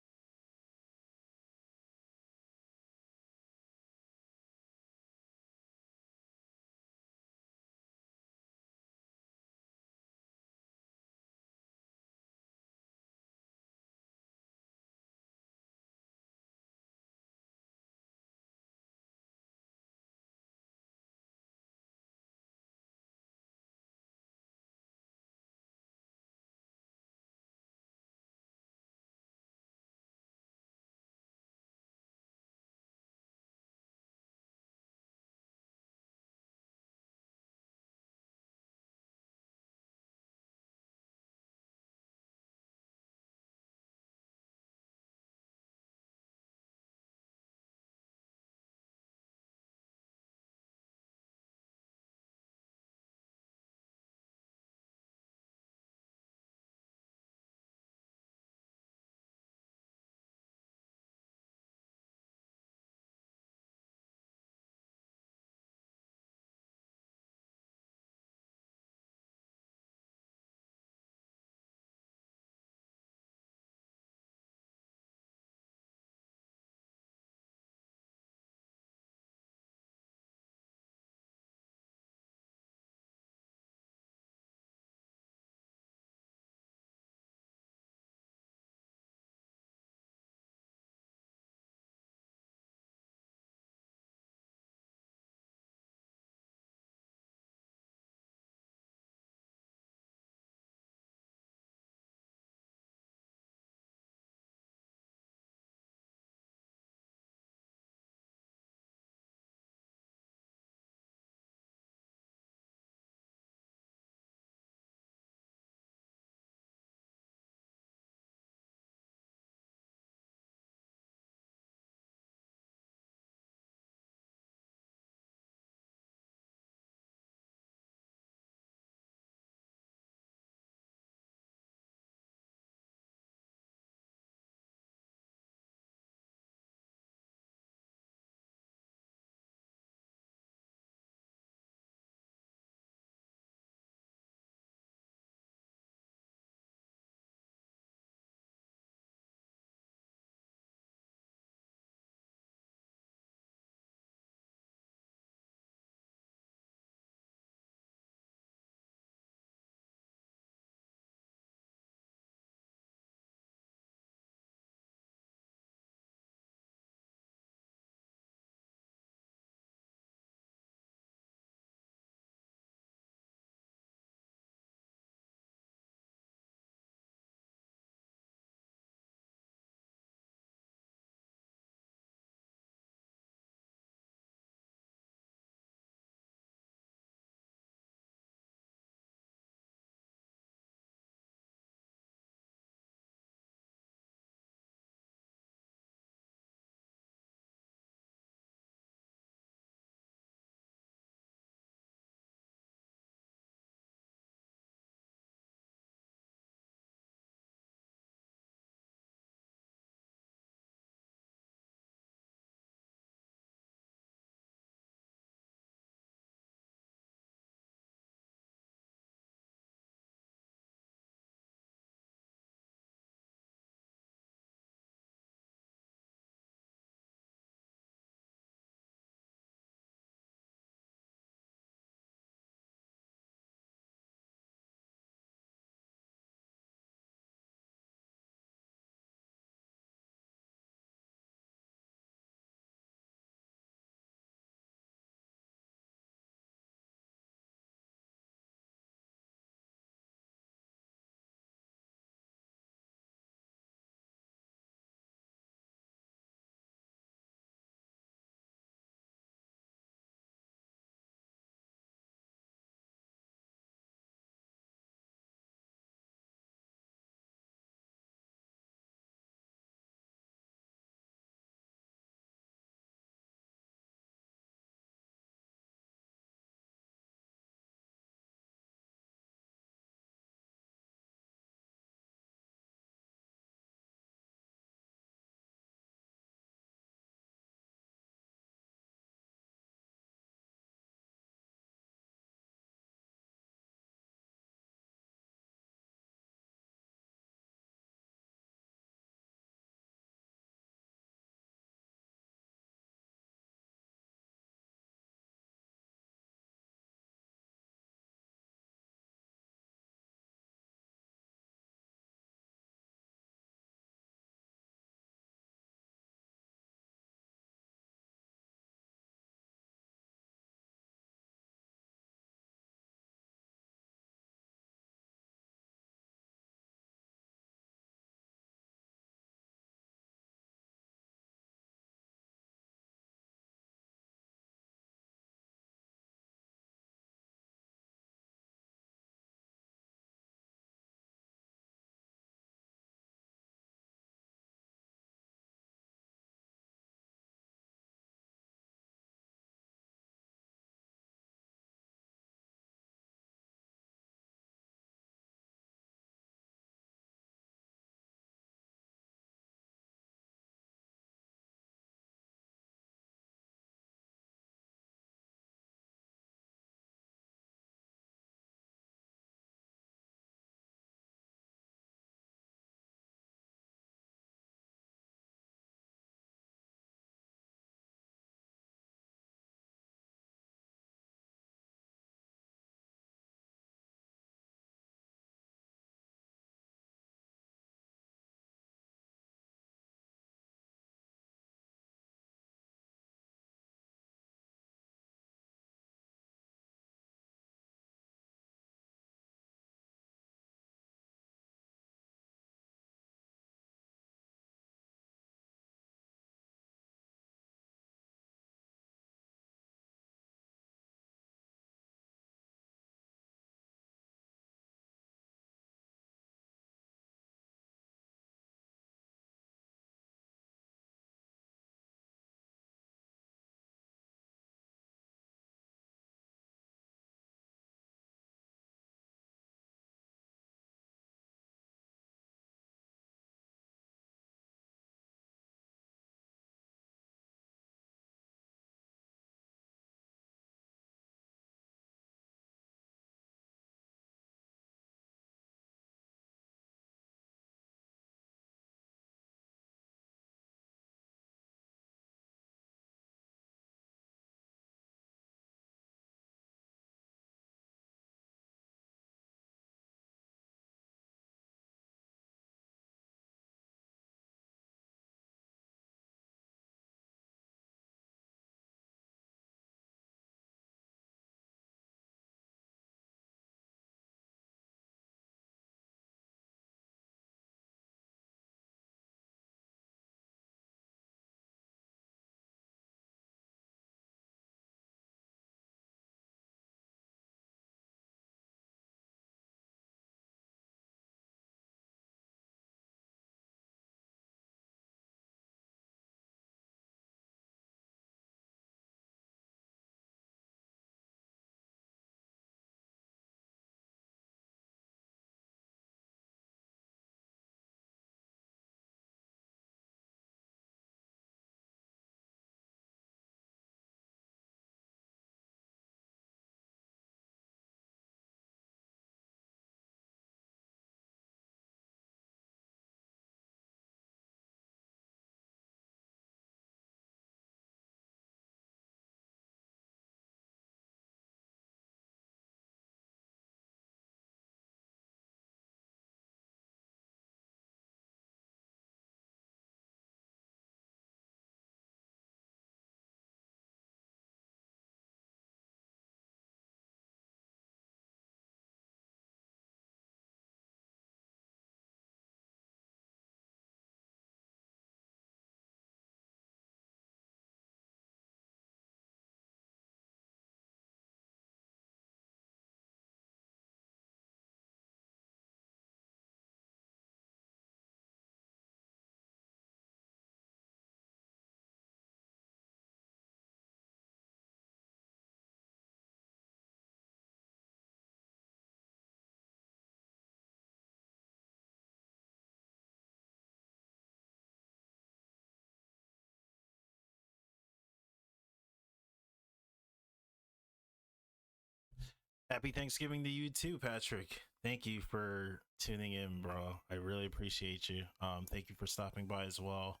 Happy Thanksgiving to you too, Patrick. Thank you for tuning in, bro. I really appreciate you. Thank you for stopping by as well.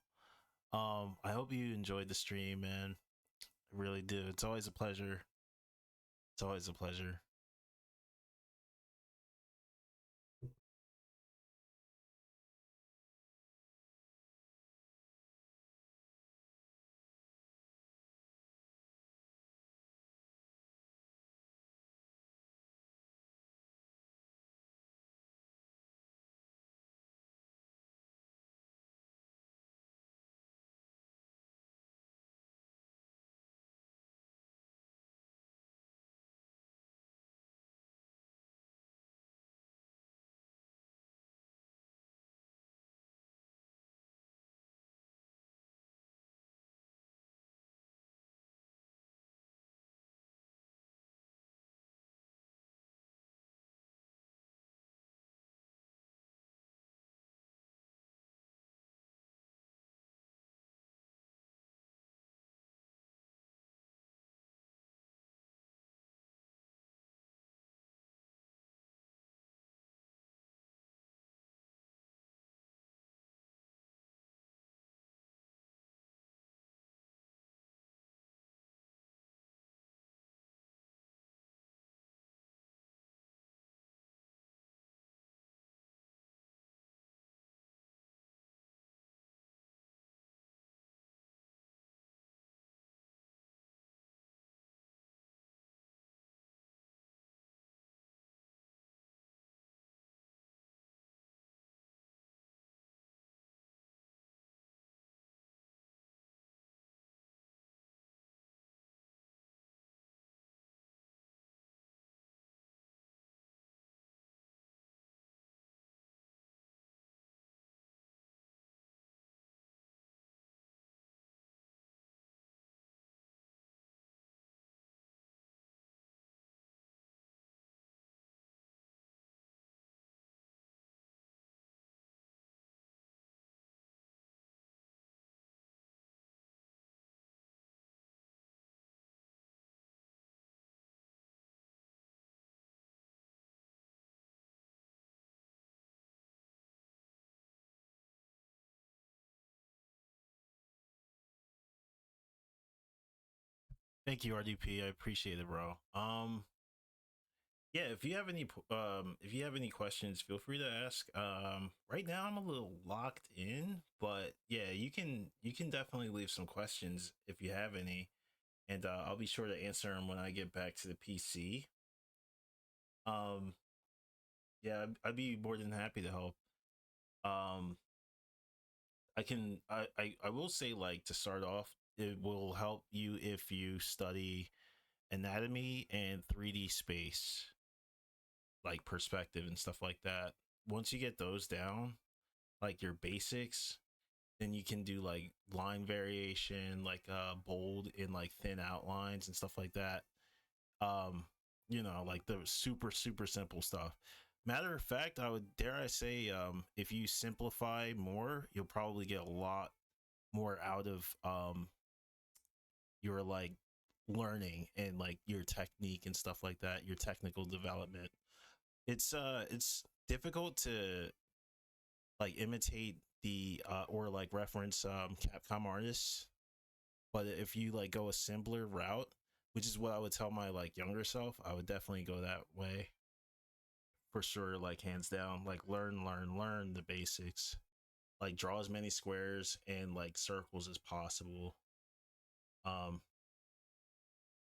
I hope you enjoyed the stream, man. I really do. It's always a pleasure. It's always a pleasure. Thank you, RDP. I appreciate it, bro. Yeah, if you have any questions, feel free to ask. Right now I'm a little locked in, but yeah, you can definitely leave some questions if you have any, and I'll be sure to answer them when I get back to the PC. Um, yeah, I'd be more than happy to help. Um, I will say, like, to start off, it will help you if you study anatomy and 3D space, like perspective and stuff like that. Once you get those down, like your basics, then you can do like line variation, like bold and like thin outlines and stuff like that. Um, like the super simple stuff. Matter of fact, I would dare I say, if you simplify more, you'll probably get a lot more out of your like learning and like your technique and stuff like that, your technical development. It's difficult to like imitate the or like reference Capcom artists, but if you like go a simpler route, which is what I would tell my like younger self, I would definitely go that way for sure, like hands down. Like learn the basics. Like draw as many squares and like circles as possible. Um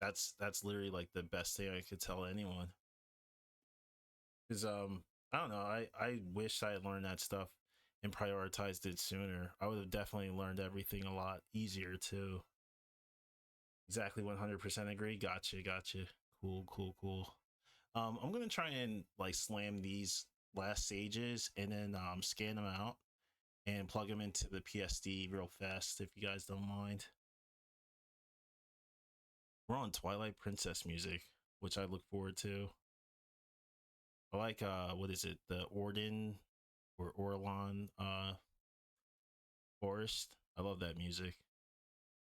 that's literally like the best thing I could tell anyone. Cuz I don't know, I wish I had learned that stuff and prioritized it sooner. I would have definitely learned everything a lot easier too. Exactly, 100% agree. Gotcha. Cool. I'm gonna try and like slam these last sages and then scan them out and plug them into the PSD real fast if you guys don't mind. We're on Twilight Princess music, which I look forward to. I like what is it? The Orden or Orlon Forest. I love that music.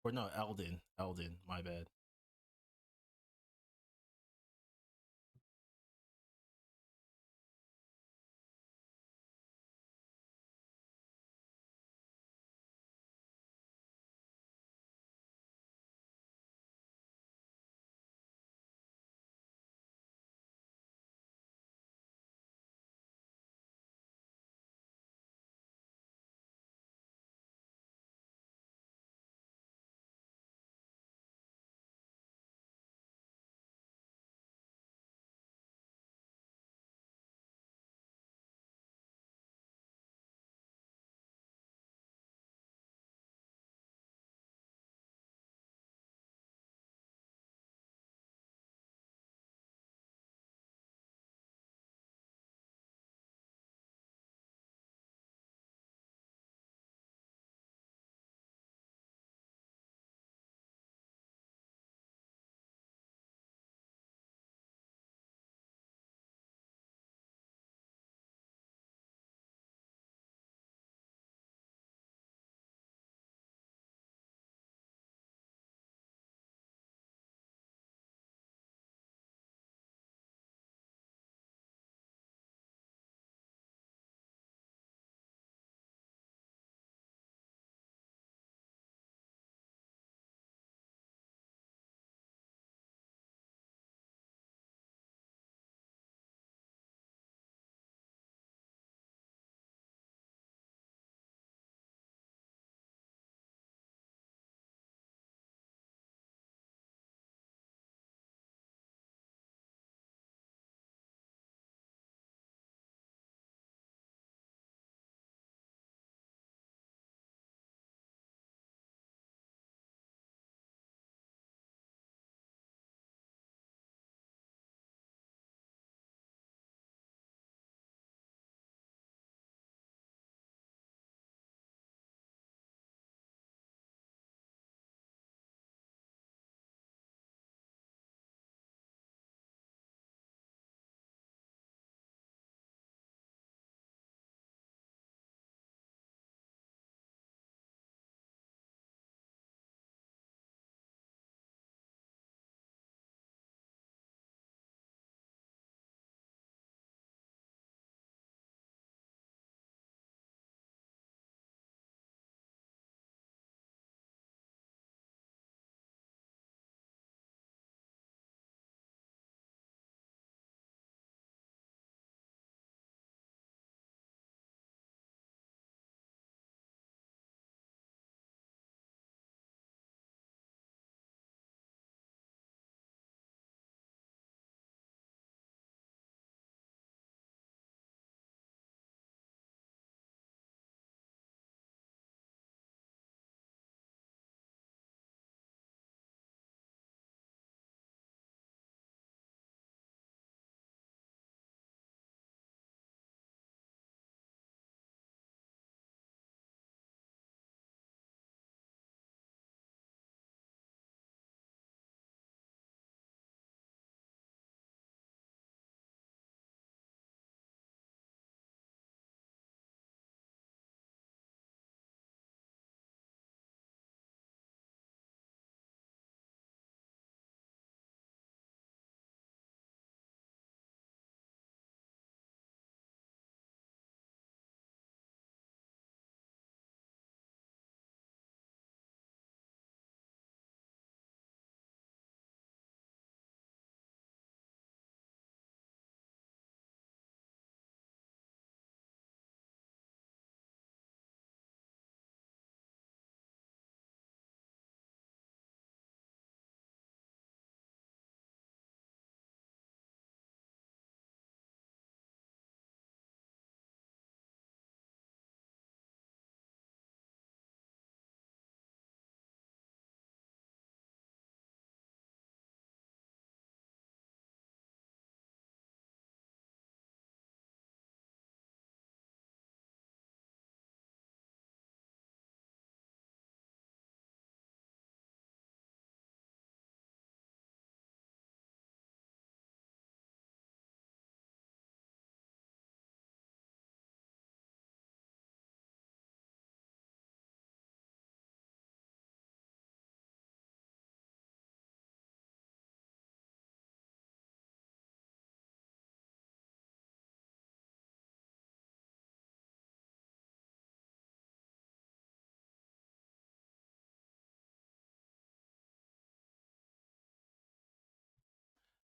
Or no, Elden, my bad.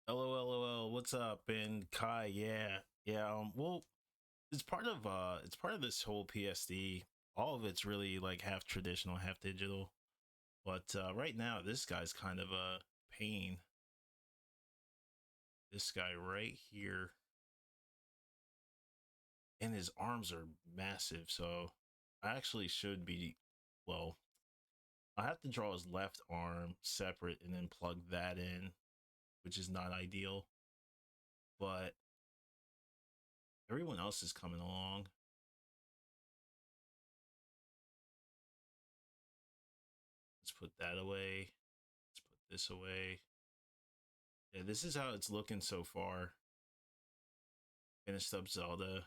LOL, what's up? And Kai, yeah. Yeah, well, it's part of this whole PSD. All of it's really like half traditional, half digital. But right now this guy's kind of a pain. This guy right here. And his arms are massive, so I actually should be well, I have to draw his left arm separate and then plug that in, which is not ideal. But everyone else is coming along. Let's put that away. Let's put this away. Yeah, this is how it's looking so far. Finished up Zelda.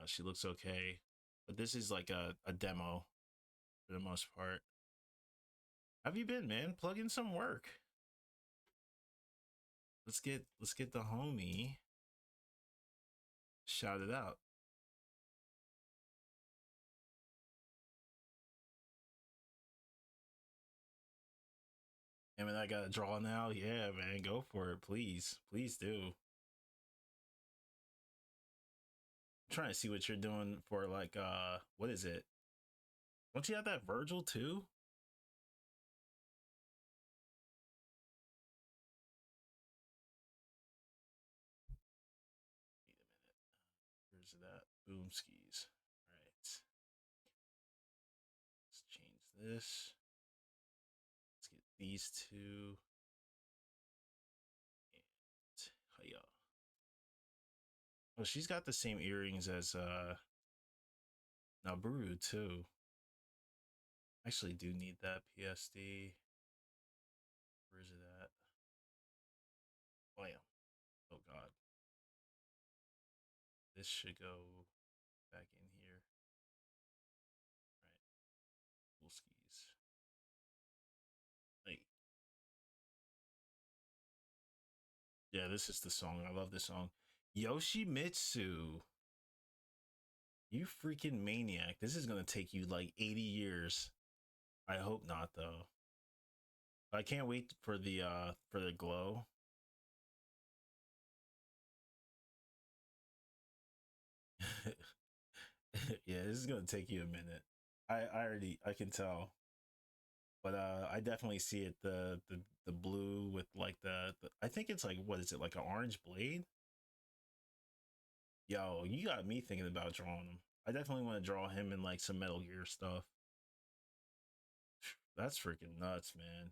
She looks okay. But this is like a demo for the most part. How have you been, man? Plug in some work. Let's get the homie shout it out. I mean, I gotta draw now. Yeah, man, go for it, please, please do. I'm trying to see what you're doing for like what is it? Don't you have that Virgil too? Wait a minute. Where's it at? Boom skis. All right. Let's change this. Let's get these two. And hiya. Oh, she's got the same earrings as Naburu too. Actually, do need that PSD. Where is it at? Bam. Oh god. This should go back in here. All right. Cool skis. Like, yeah, this is the song. I love this song. Yoshimitsu. You freaking maniac. This is gonna take you like 80 years. I hope not though. I can't wait for the glow. Yeah, this is gonna take you a minute. I can tell. But I definitely see it the blue with like the I think it's like what is it like an orange blade? Yo, you got me thinking about drawing him. I definitely want to draw him in like some Metal Gear stuff. That's freaking nuts, man.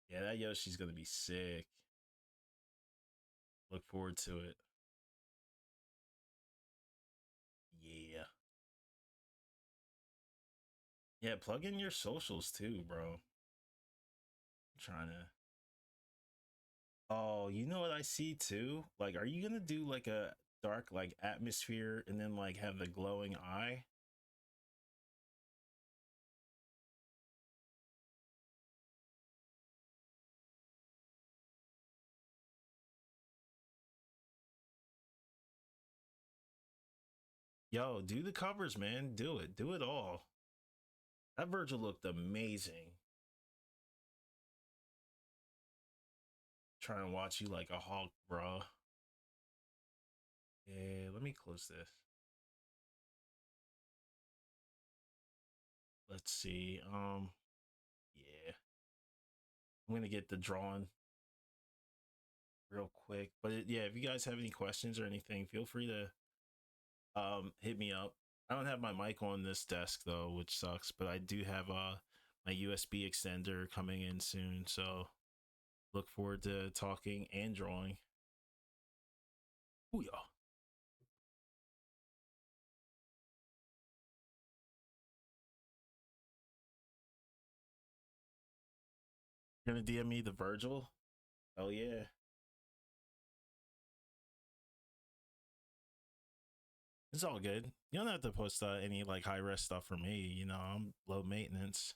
Yeah, that Yoshi's gonna be sick. Look forward to it. Yeah. Yeah, plug in your socials too, bro. I'm trying to. Oh, you know what I see too? Like, are you gonna do like a dark like atmosphere and then like have the glowing eye? Yo, do the covers, man. Do it. Do it all. That Virgil looked amazing. Trying to watch you like a hawk, bro. Yeah, let me close this. Let's see. Yeah. I'm gonna get the drawing real quick. But yeah, if you guys have any questions or anything, feel free to hit me up. I don't have my mic on this desk though, which sucks, but I do have my USB extender coming in soon, so look forward to talking and drawing. Ooh, yeah. You're gonna DM me the Virgil? Oh yeah. It's all good. You don't have to post any like high res stuff for me. You know, I'm low maintenance.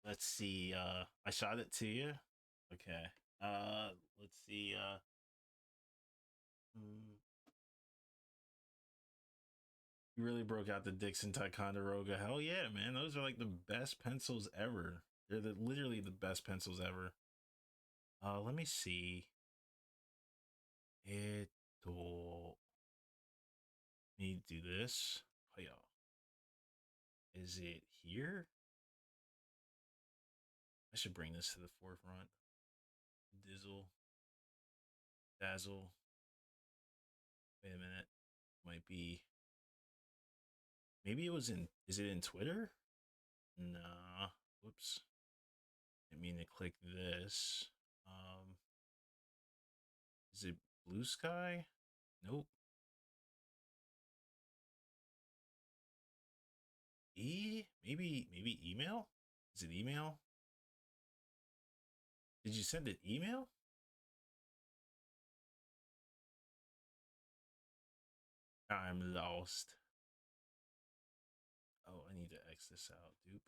Let's see. I shot it to you. Okay. Let's see. Hmm, you really broke out the Dixon Ticonderoga. Hell yeah, man! Those are like the best pencils ever. They're literally the best pencils ever. Let me see. It. Let me do this. Oh, yeah. Is it here? I should bring this to the forefront. Dizzle. Dazzle. Wait a minute. Might be. Maybe it was in. Is it in Twitter? Nah. Whoops. I mean to click this. Is it Blue Sky? Nope. Maybe email? Is it email? Did you send it email? I'm lost. Oh, I need to X this out, dupe.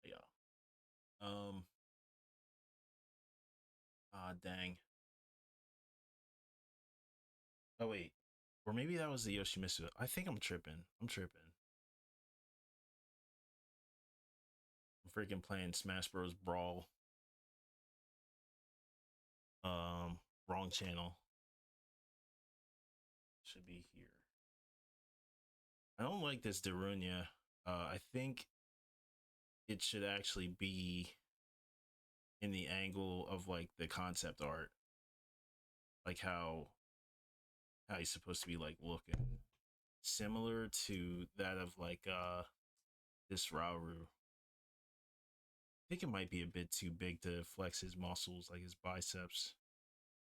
Yeah. Um. Ah, dang. Oh wait, or maybe that was the Yoshimitsu. I think I'm tripping. I'm tripping. I'm freaking playing Smash Bros. Brawl. Wrong channel. Should be here. I don't like this Darunia. I think it should actually be in the angle of like the concept art, like how he's supposed to be like looking, similar to that of like this Rauru. I think it might be a bit too big to flex his muscles, like his biceps.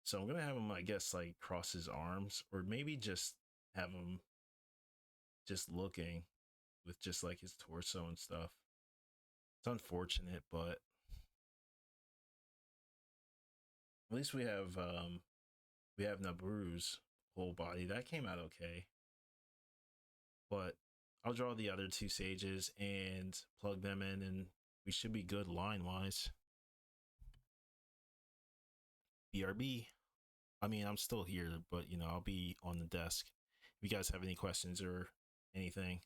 So I'm gonna have him, I guess, like cross his arms, or maybe just have him just looking with just like his torso and stuff. It's unfortunate, but at least we have Naburu's whole body. That came out okay. But I'll draw the other two sages and plug them in, and we should be good line wise. BRB. I mean, I'm still here, but you know, I'll be on the desk. If you guys have any questions or anything.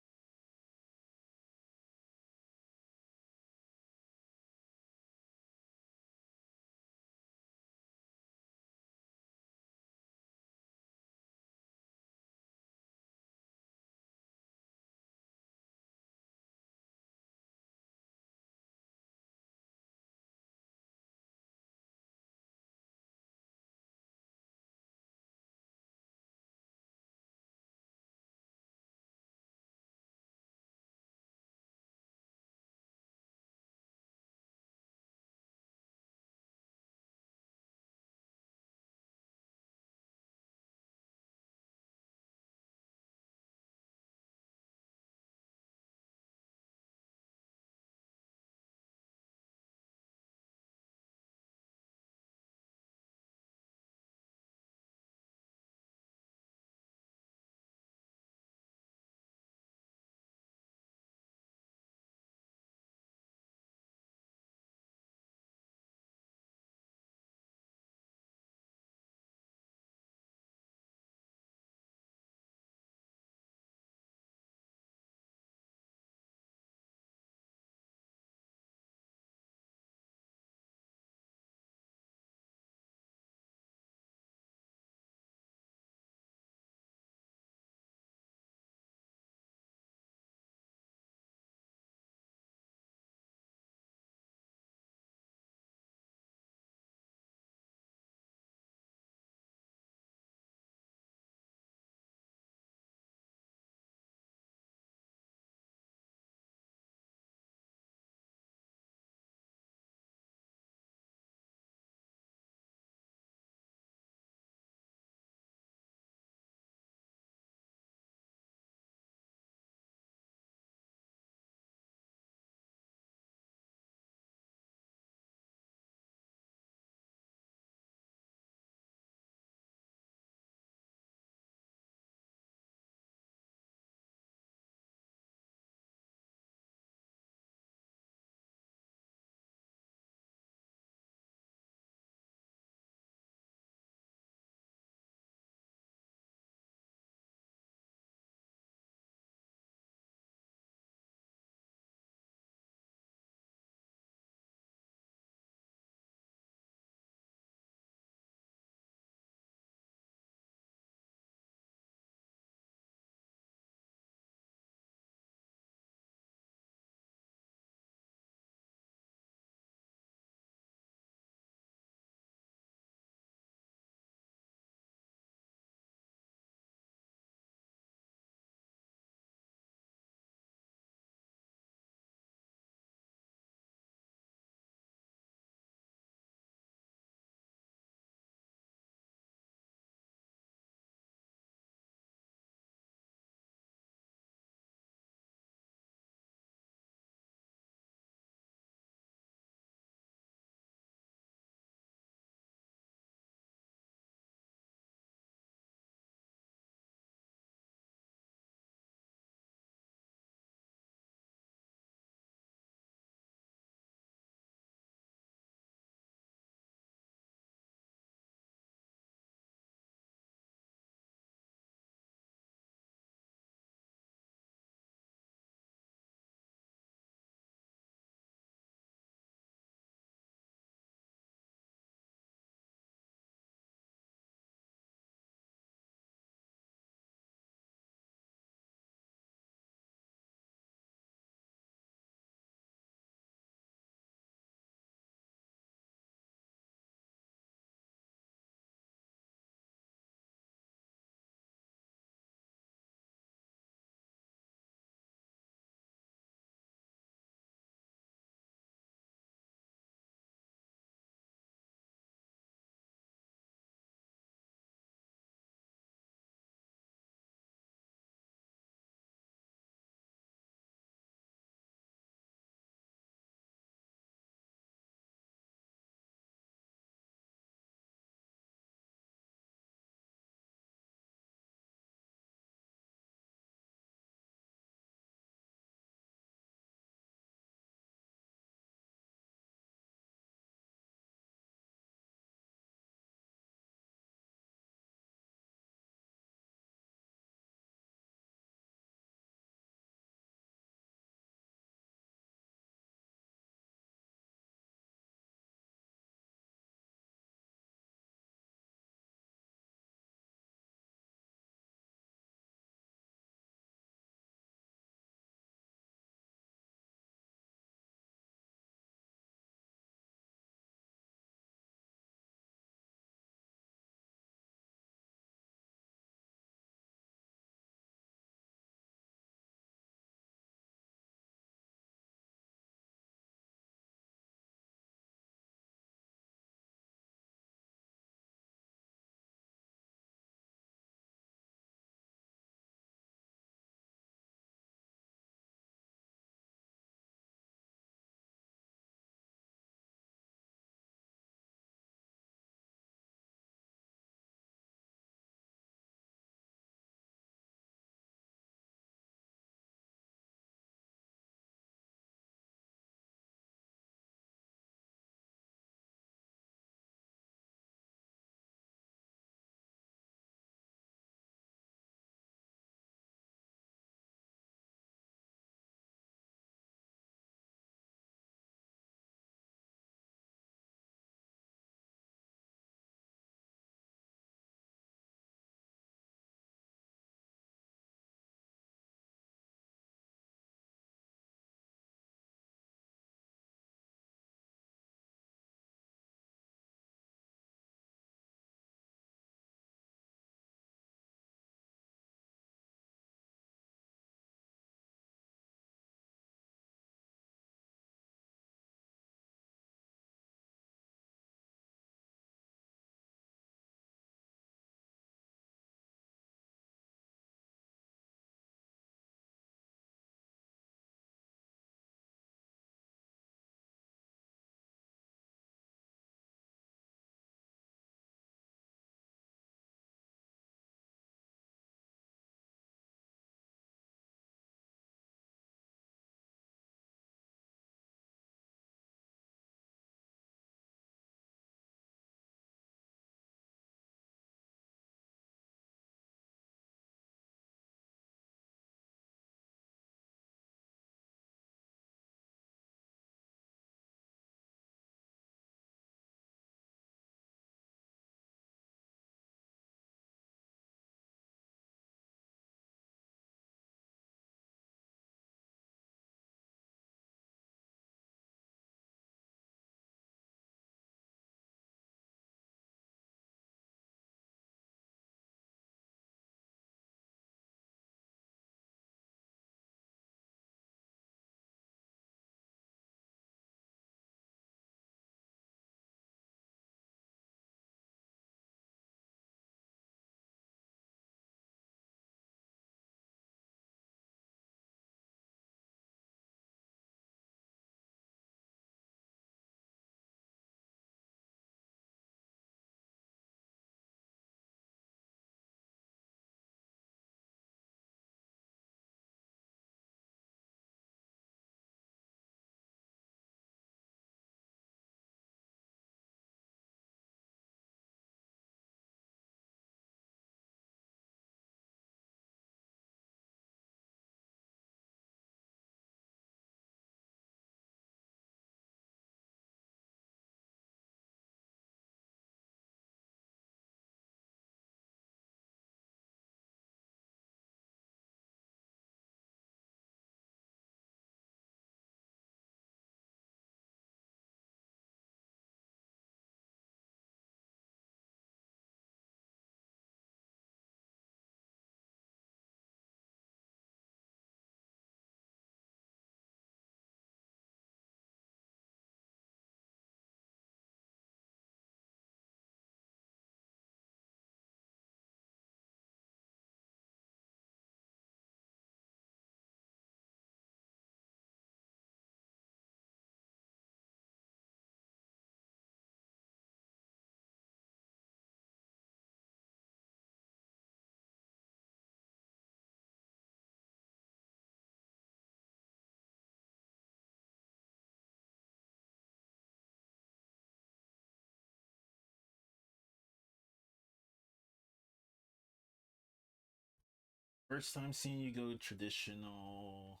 First time seeing you go traditional.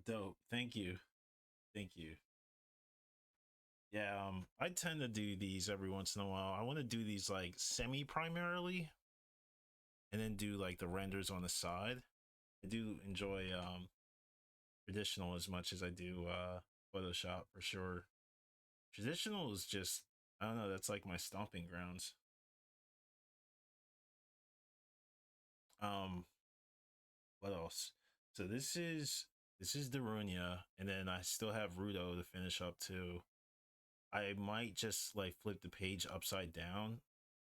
Dope. Thank you. Thank you. Yeah, I tend to do these every once in a while. I want to do these like semi primarily and then do like the renders on the side. I do enjoy traditional as much as I do Photoshop for sure. Traditional is just, I don't know, that's like my stomping grounds. Um what else? So this is Darunia, and then I still have Rudo to finish up too. I might just like flip the page upside down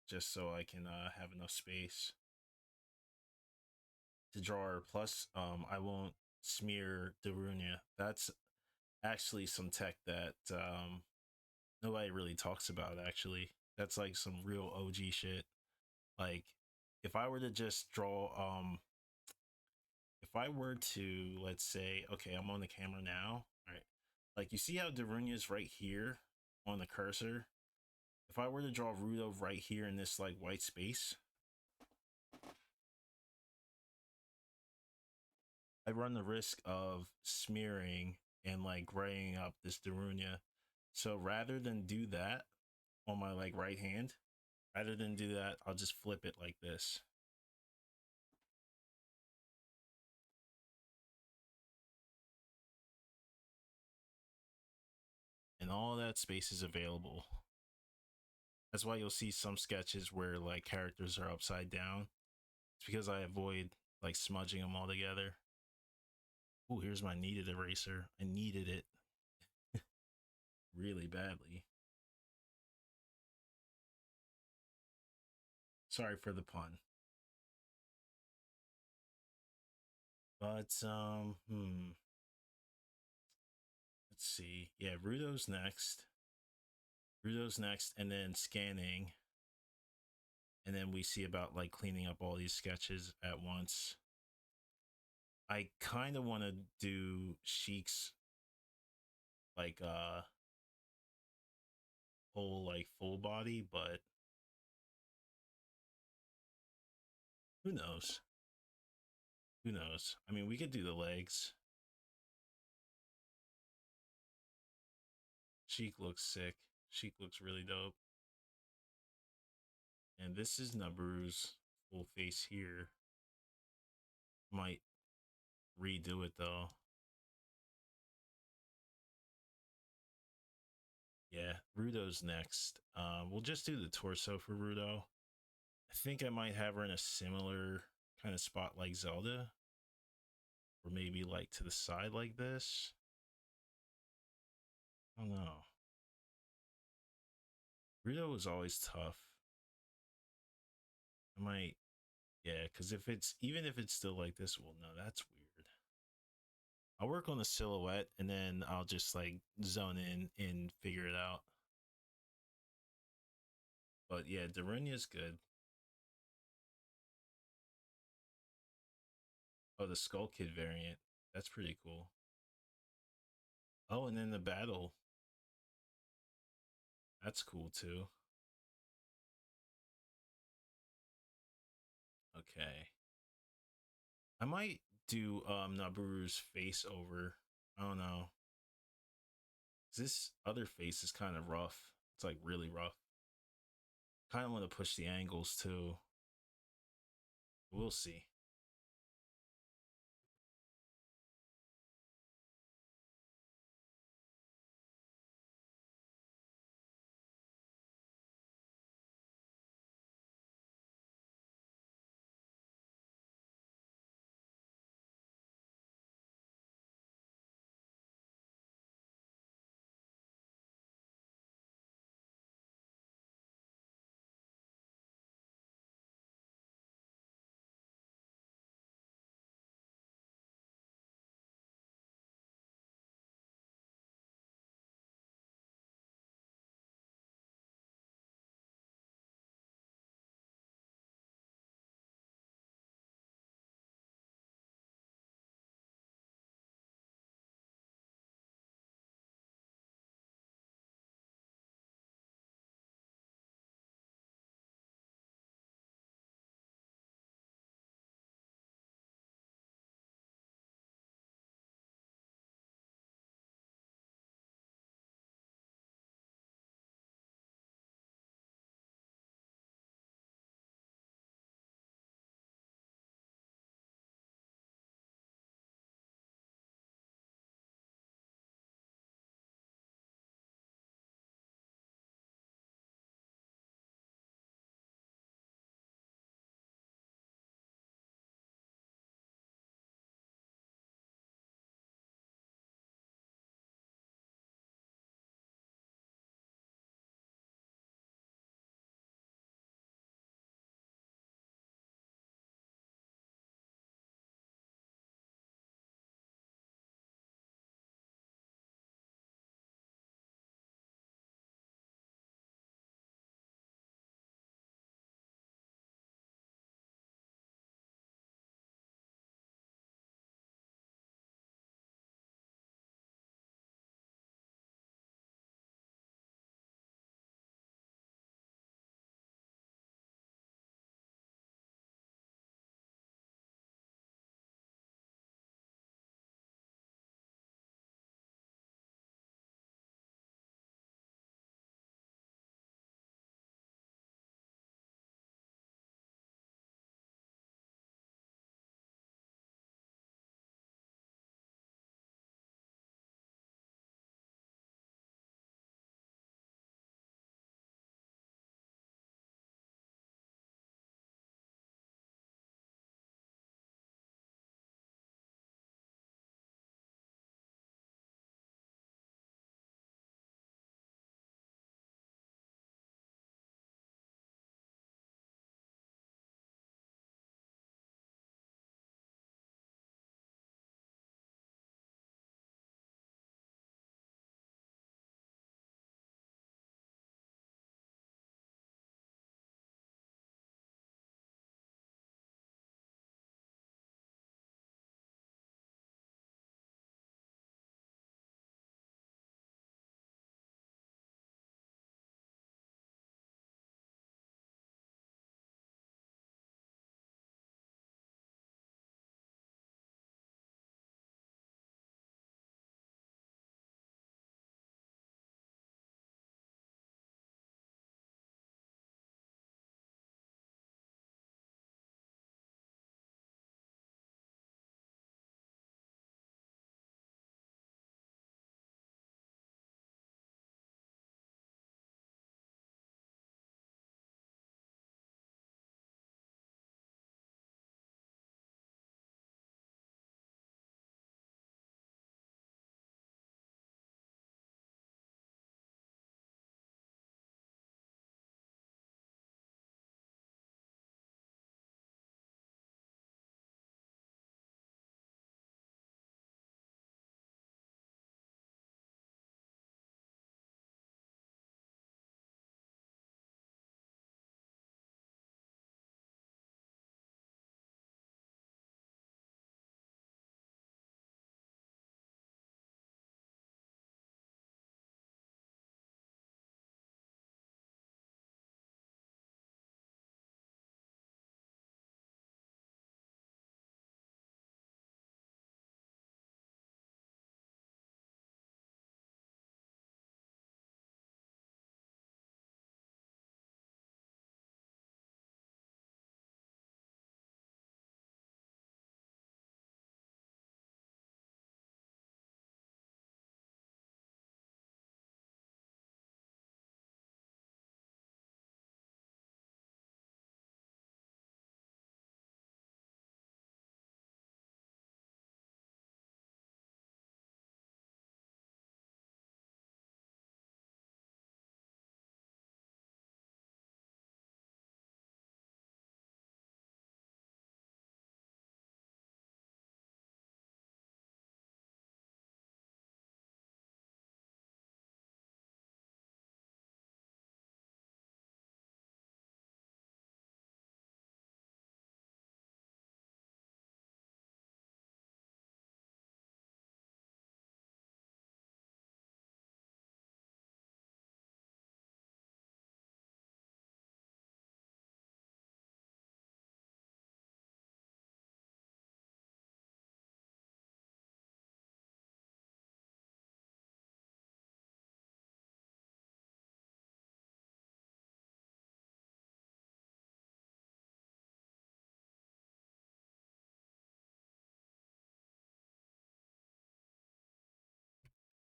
just so I can have enough space to draw her. Plus, I won't smear Darunia. That's actually some tech that nobody really talks about actually. That's like some real OG shit. Like if I were to just draw if I were to, let's say, okay, I'm on the camera now. All right. Like you see how Darunia is right here on the cursor? If I were to draw Rudo right here in this like white space, I run the risk of smearing and like graying up this Darunia. So rather than do that on my like right hand, rather than do that, I'll just flip it like this. And all that space is available. That's why you'll see some sketches where like characters are upside down. It's because I avoid like smudging them all together. Oh, here's my needed eraser. I needed it really badly. Sorry for the pun. But let's see. Yeah, Rudo's next. Rudo's next, and then scanning. And then we see about like cleaning up all these sketches at once. I kind of want to do Sheik's like whole like full body, but who knows? Who knows? I mean, we could do the legs. Sheik looks sick. Sheik looks really dope. And this is Nabru's full face here. Might redo it though. Yeah, Rudo's next. We'll just do the torso for Rudo. I think I might have her in a similar kind of spot like Zelda, or maybe like to the side like this. I don't know. Rudo is always tough. I might, yeah, because if it's even if it's still like this, well, no, that's weird. I'll work on the silhouette and then I'll just like zone in and figure it out. But yeah, Darunia's good. Oh, the Skull Kid variant. That's pretty cool. Oh, and then the battle. That's cool too. Okay. I might do Naburu's face over. I don't know. This other face is kind of rough. It's like really rough. Kind of want to push the angles too. We'll see.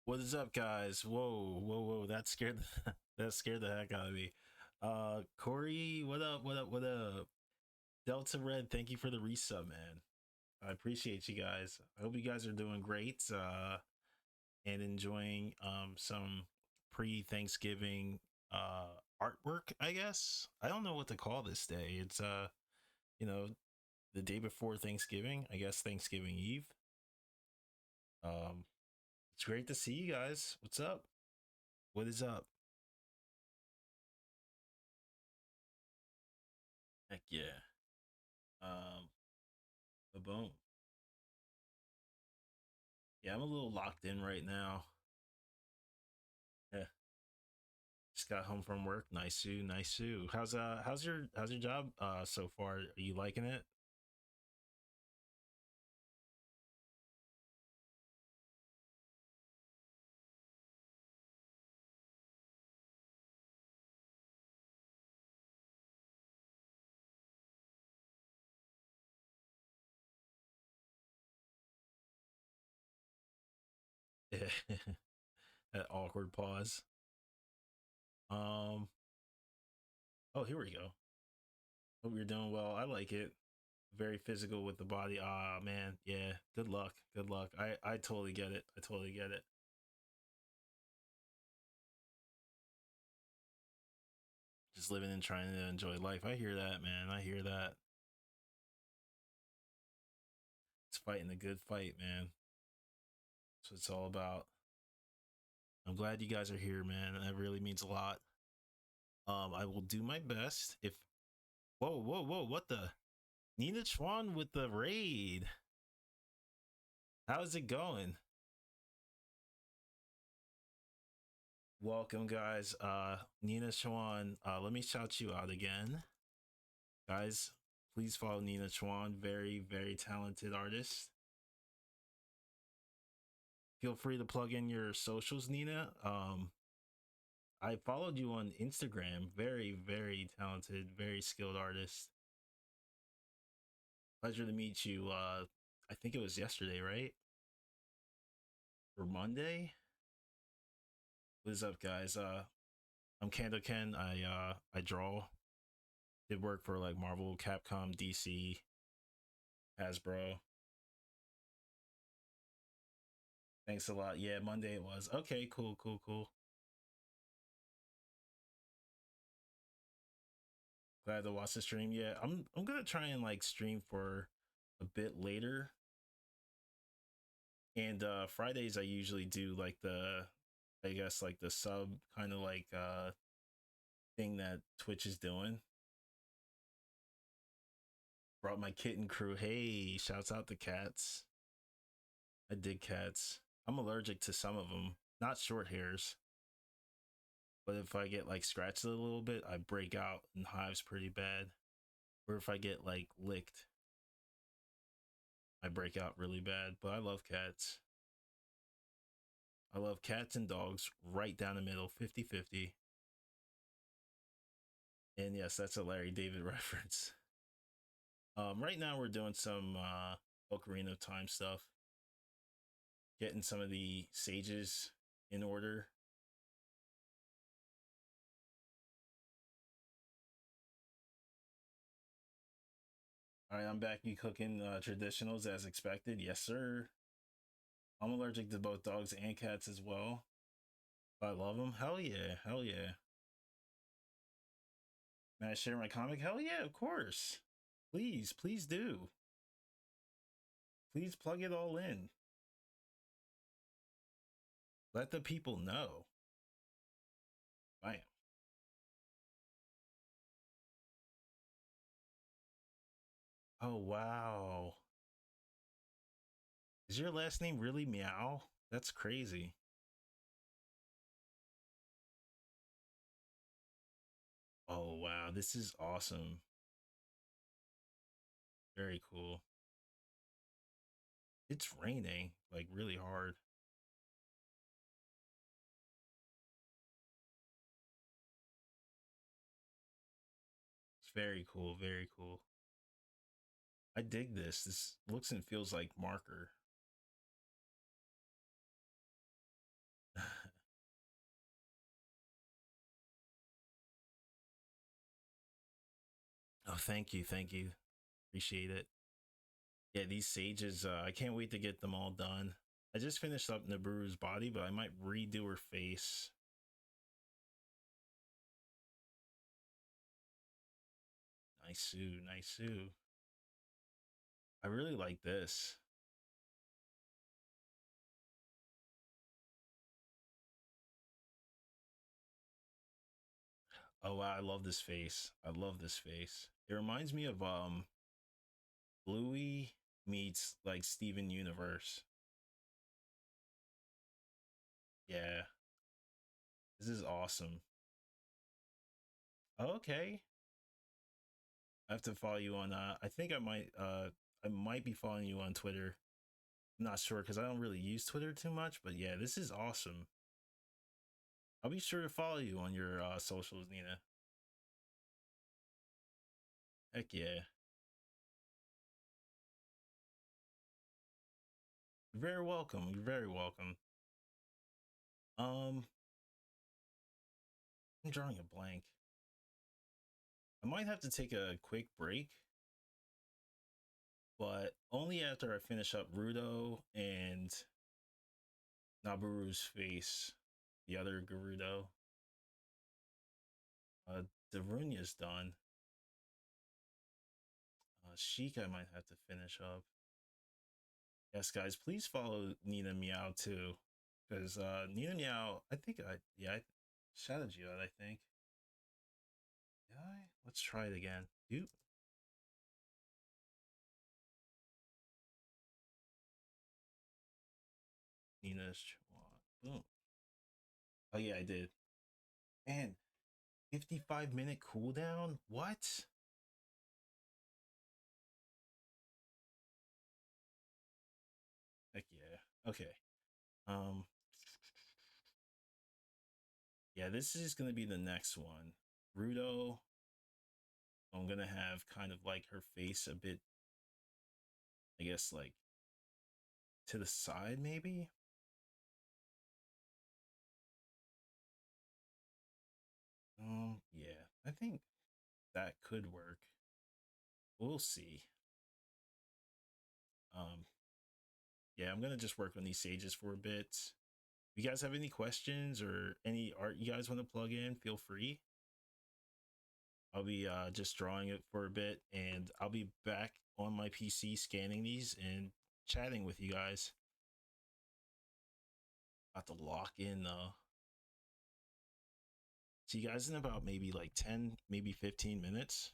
What is up, guys? Whoa, whoa, whoa! That scared that scared the heck out of me. Corey, what up? What up? What up? Delta Red, thank you for the resub, man. I appreciate you guys. I hope you guys are doing great and enjoying some pre-Thanksgiving artwork. I guess I don't know what to call this day. It's you know, the day before Thanksgiving. I guess Thanksgiving Eve. Um, it's great to see you guys. What's up? What is up? Heck yeah. Um, boom. Yeah, I'm a little locked in right now. Yeah, just got home from work. Nice, Sue. Nice, Sue. How's your job so far? Are you liking it? Yeah. That awkward pause. Um. Oh, here we go. Hope you're doing well. I like it. Very physical with the body. Ah, man. Yeah. Good luck. Good luck. I totally get it. I totally get it. Just living and trying to enjoy life. I hear that, man. I hear that. It's fighting a good fight, man. That's what it's all about. I'm glad you guys are here, man. That really means a lot. I will do my best. If whoa, whoa, whoa, what the Nina Chuan with the raid? How's it going? Welcome, guys. Nina Chuan. Let me shout you out again, guys. Please follow Nina Chuan. Very, very talented artist. Feel free to plug in your socials, Nina. I followed you on Instagram. Very, very talented, very skilled artist. Pleasure to meet you. I think it was yesterday, right? Or Monday? What is up, guys? I'm Kando Ken. I draw. Did work for like Marvel, Capcom, DC, Hasbro. Thanks a lot. Yeah, Monday it was. Okay, cool, cool, cool. Glad to watch the stream. Yeah, I'm gonna try and like stream for a bit later. And Fridays I usually do like the I guess like the sub kind of like thing that Twitch is doing. Brought my kitten crew. Hey, shouts out to cats. I dig cats. I'm allergic to some of them, not short hairs, but if I get like scratched a little bit, I break out in hives pretty bad. Or if I get like licked, I break out really bad. But I love cats. I love cats and dogs right down the middle, 50-50. And yes, that's a Larry David reference. Right now we're doing some Ocarina of Time stuff, getting some of the sages in order. All right, I'm back. You cooking traditionals as expected? Yes, sir. I'm allergic to both dogs and cats as well. I love them. Hell yeah. Hell yeah. May I share my comic? Hell yeah, of course. Please, please do. Please plug it all in. Let the people know. Bam. Oh, wow. Is your last name really Meow? That's crazy. Oh, wow. This is awesome. Very cool. It's raining like really hard. It's very cool. Very cool. I dig this. This looks and feels like marker. Oh, thank you, thank you. Appreciate it. Yeah, these sages, I can't wait to get them all done. I just finished up Nibiru's body, but I might redo her face. Nice, nice. I really like this. Oh wow, I love this face. I love this face. It reminds me of Bluey meets like Steven Universe. Yeah, this is awesome. Okay, I have to follow you on. I think I might be following you on Twitter. I'm not sure because I don't really use Twitter too much. But yeah, this is awesome. I'll be sure to follow you on your socials, Nina. Heck yeah. You're very welcome. You're very welcome. Um, I'm drawing a blank. I might have to take a quick break, but only after I finish up Rudo and Naburu's face, the other Gerudo. Darunia's done. Sheik, I might have to finish up. Yes, guys, please follow Nina Meow too, because Nina Meow, I shouted you out. I think. Yeah, let's try it again. You Nina's boom. Oh yeah, I did. And 55-minute cooldown. What? Heck yeah. Okay. Um. Yeah, this is gonna be the next one. Rudo. I'm gonna have kind of like her face a bit, I guess, like to the side, maybe. Yeah, I think that could work. We'll see. Um, yeah, I'm gonna just work on these sages for a bit. If you guys have any questions or any art you guys want to plug in, feel free. I'll be just drawing it for a bit, and I'll be back on my PC scanning these and chatting with you guys. About to lock in though. See you guys in about maybe like 10, maybe 15 minutes.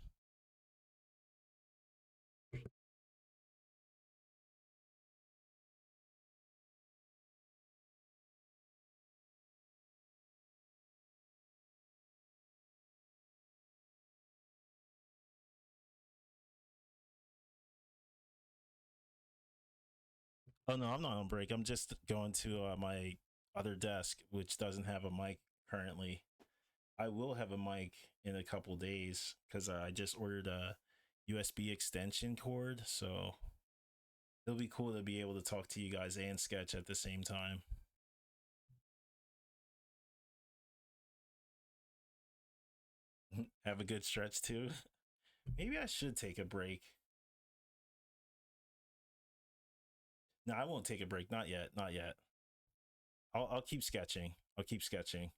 Oh no, I'm not on break. I'm just going to my other desk, which doesn't have a mic currently. I will have a mic in a couple days because I just ordered a USB extension cord, so it'll be cool to be able to talk to you guys and sketch at the same time. Have a good stretch too. Maybe I should take a break. No, I won't take a break. Not yet. Not yet. I'll keep sketching. I'll keep sketching.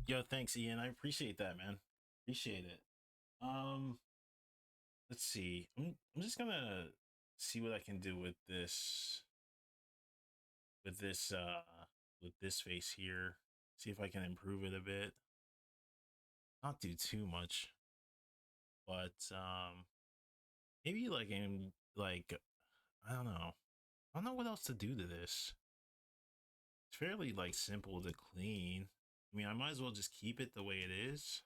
Yo, thanks, Ian. I appreciate that, man. Appreciate it. Um, let's see. I'm just gonna see what I can do with this with this face here. See if I can improve it a bit. Not do too much, but maybe like in like I don't know. I don't know what else to do to this. It's fairly like simple to clean. I mean, I might as well just keep it the way it is,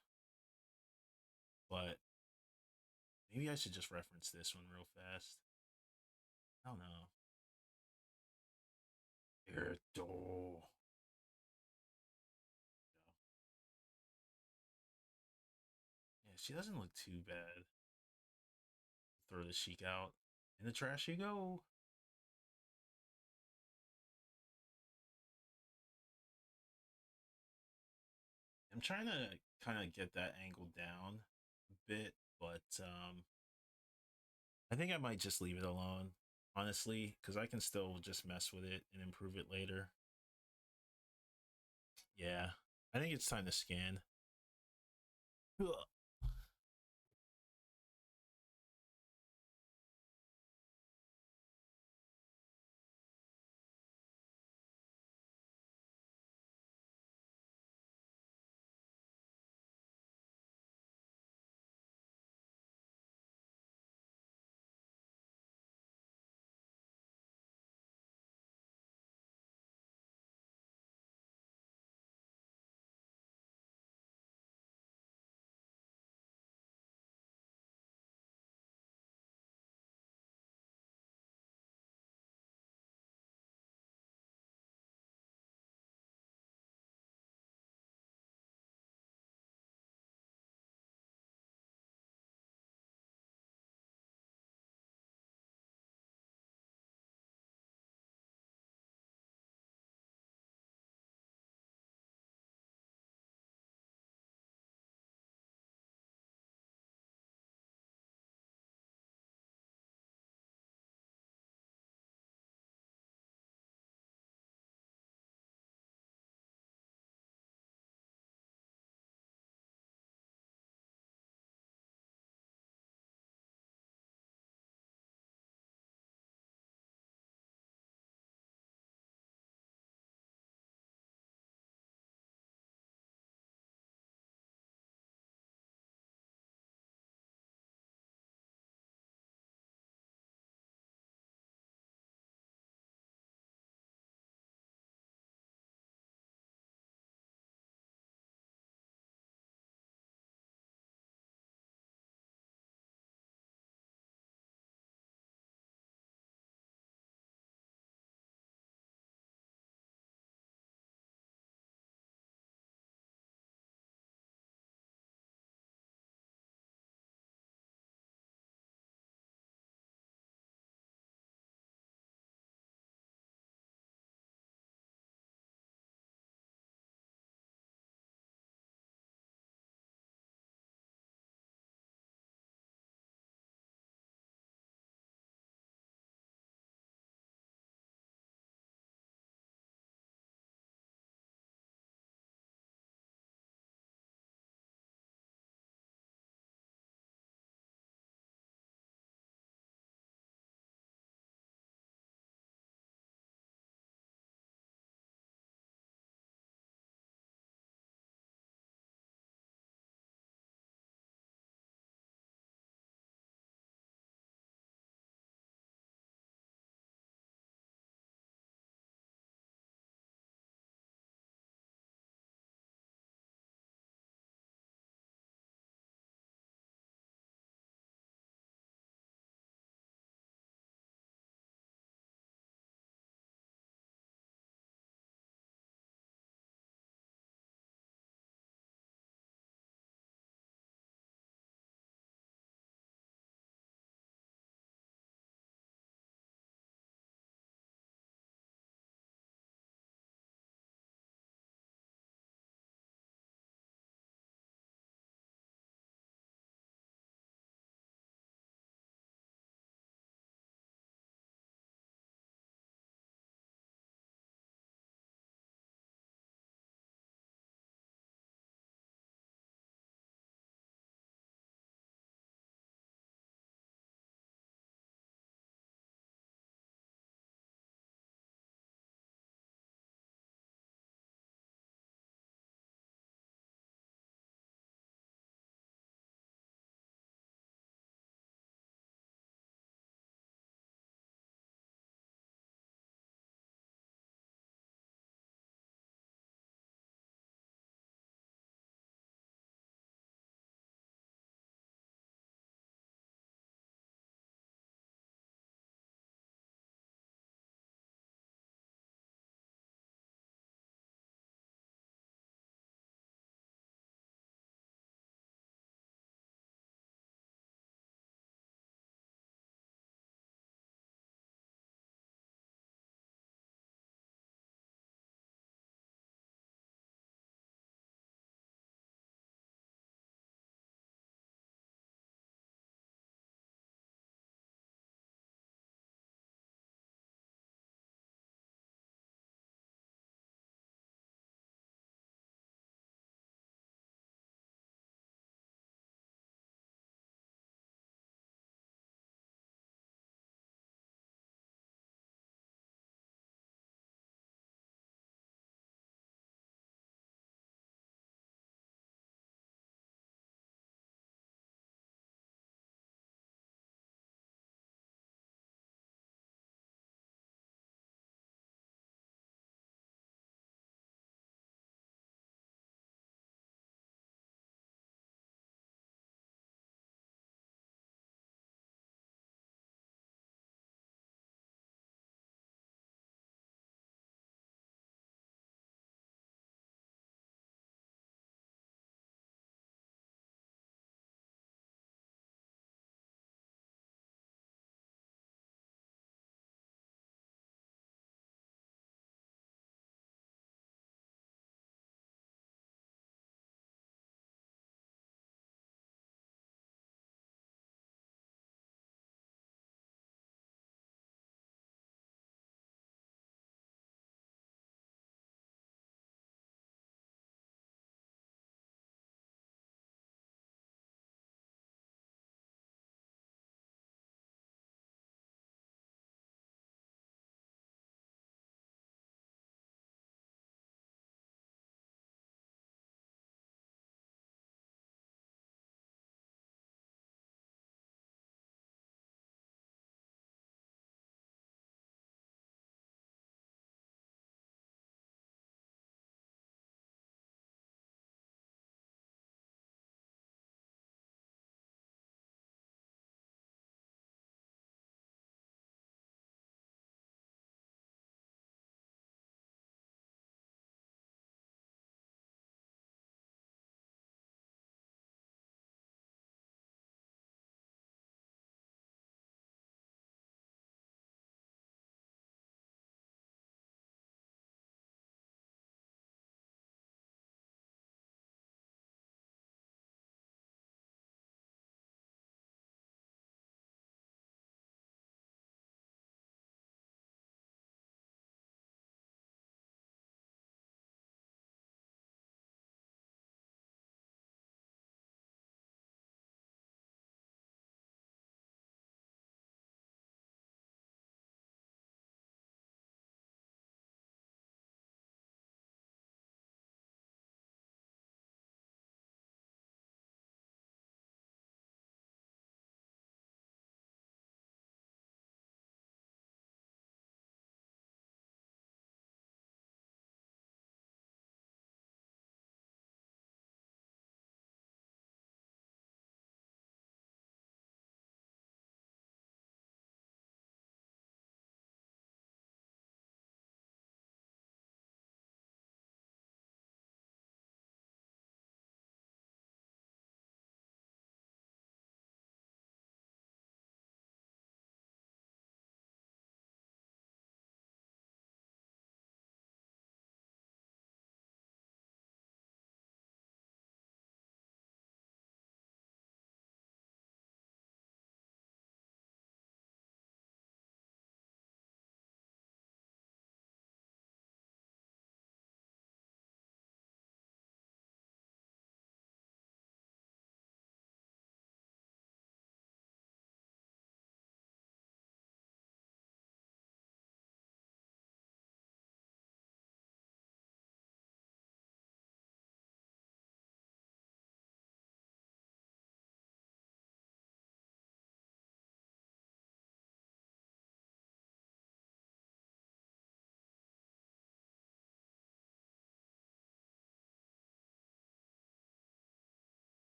but maybe I should just reference this one real fast. I don't know. Erdo. Yeah, she doesn't look too bad. Throw the Sheik out. In the trash you go. I'm trying to kind of get that angle down a bit, but I think I might just leave it alone, honestly, because I can still just mess with it and improve it later. Yeah, I think it's time to scan. Ugh.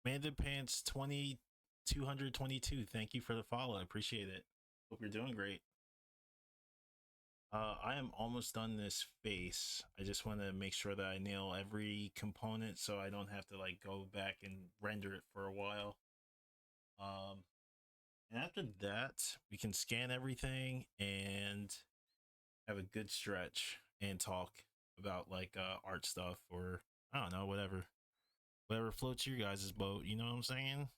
Amanda Pants 2222. Thank you for the follow. I appreciate it. Hope you're doing great. I am almost done this face. I just want to make sure that I nail every component so I don't have to like go back and render it for a while. And after that, we can scan everything and have a good stretch and talk about like art stuff or I don't know, whatever floats your guys' boat. You know what I'm saying?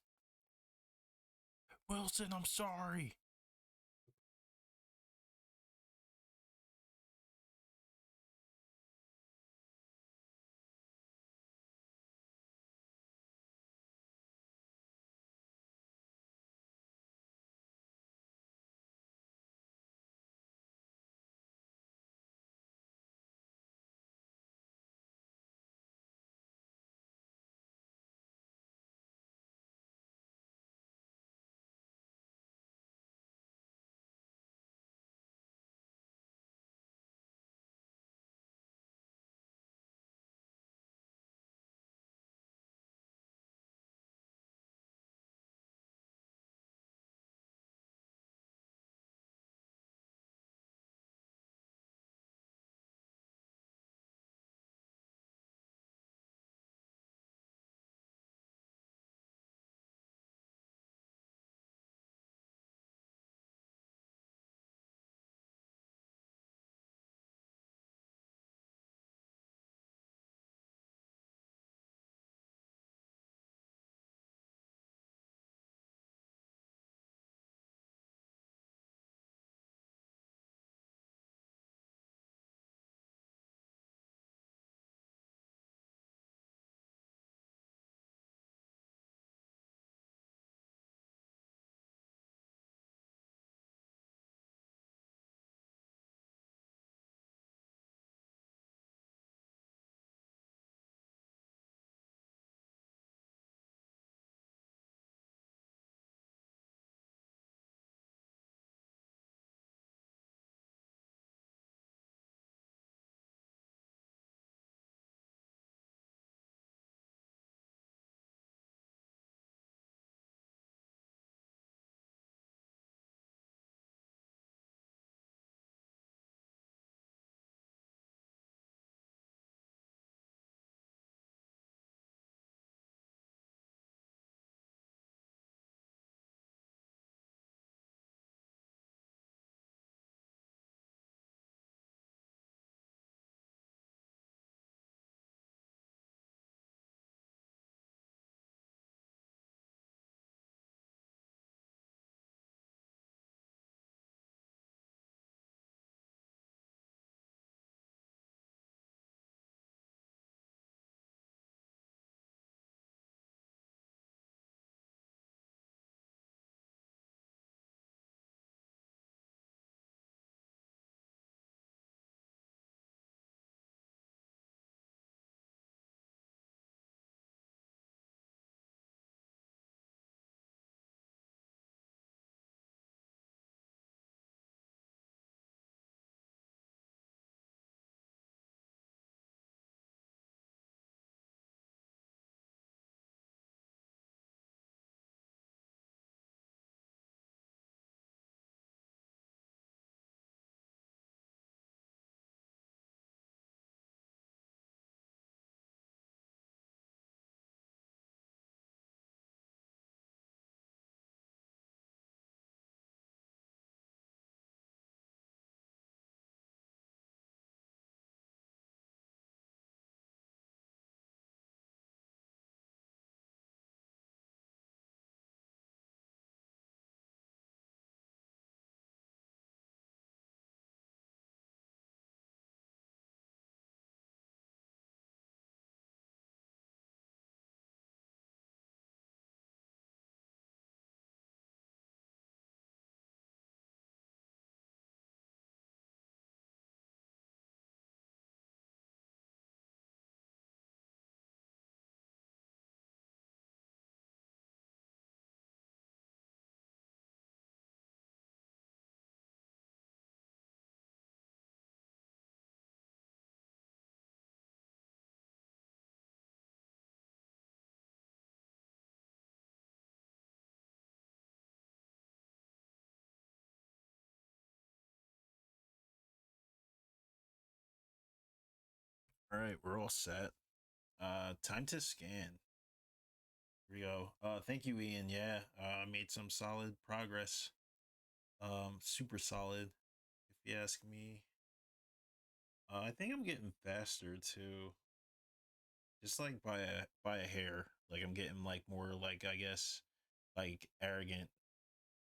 Wilson, I'm sorry. All right, we're all set. Time to scan. Here we go. Thank you, Ian. Yeah, I made some solid progress. Super solid, if you ask me. I think I'm getting faster too, just like by a hair. Like I'm getting like more like I guess like arrogant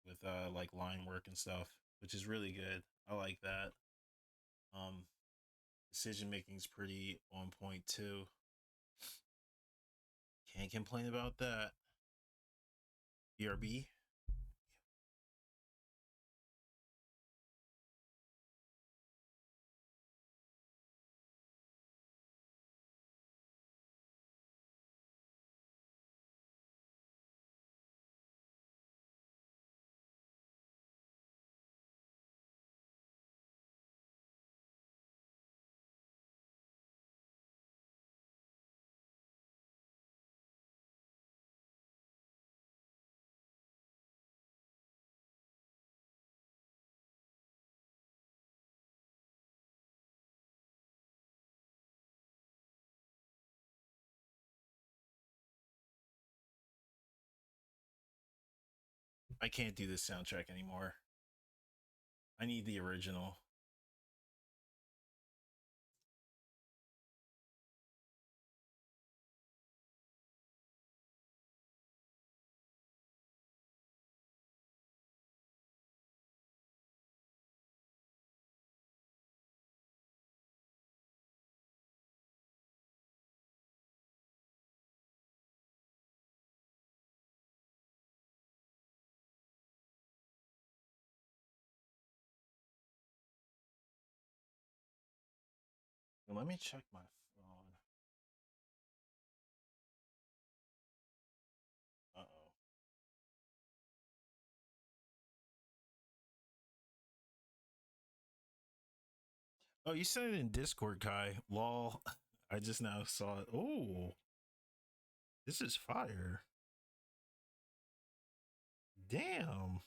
with like line work and stuff, which is really good. I like that. Um, Decision making's pretty on point too. Can't complain about that. BRB. I can't do this soundtrack anymore. I need the original. Let me check my phone. Uh oh. Oh, you sent it in Discord, Kai. Lol. I just now saw it. Oh, this is fire. Damn.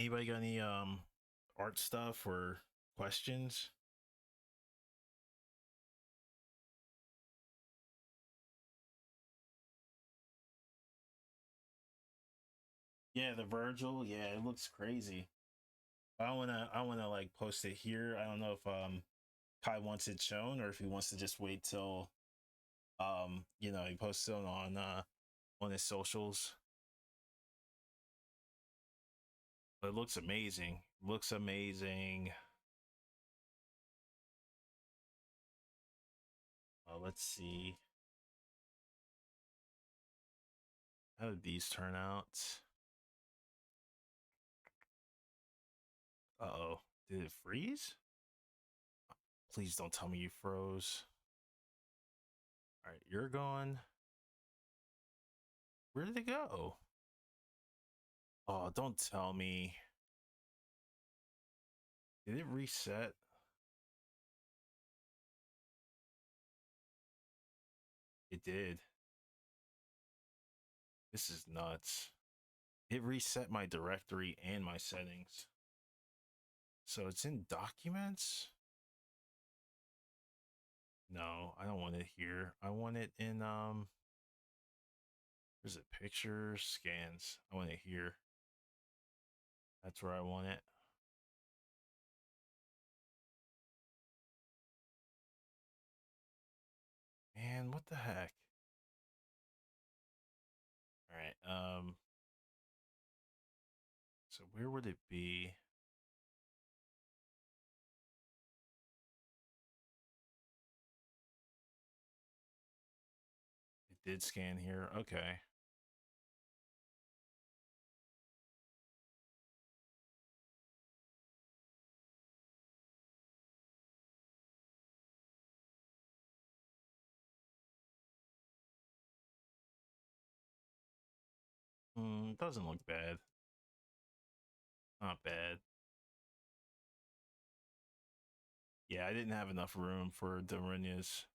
Anybody got any art stuff or questions? Yeah, the Virgil. Yeah, it looks crazy. I wanna like post it here. I don't know if Kai wants it shown or if he wants to just wait till he posts it on his socials. But it looks amazing. Looks amazing. Let's see. How did these turn out? Uh-oh. Did it freeze? Please don't tell me you froze. All right, you're gone. Where did it go? Oh, don't tell me. Did it reset? It did. This is nuts. It reset my directory and my settings. So it's in documents? No, I don't want it here. I want it in where's it? Pictures, scans. I want it here. That's where I want it. Man, what the heck? All right. So where would it be? It did scan here. Okay. Doesn't look bad. Not bad. Yeah, I didn't have enough room for Darunya's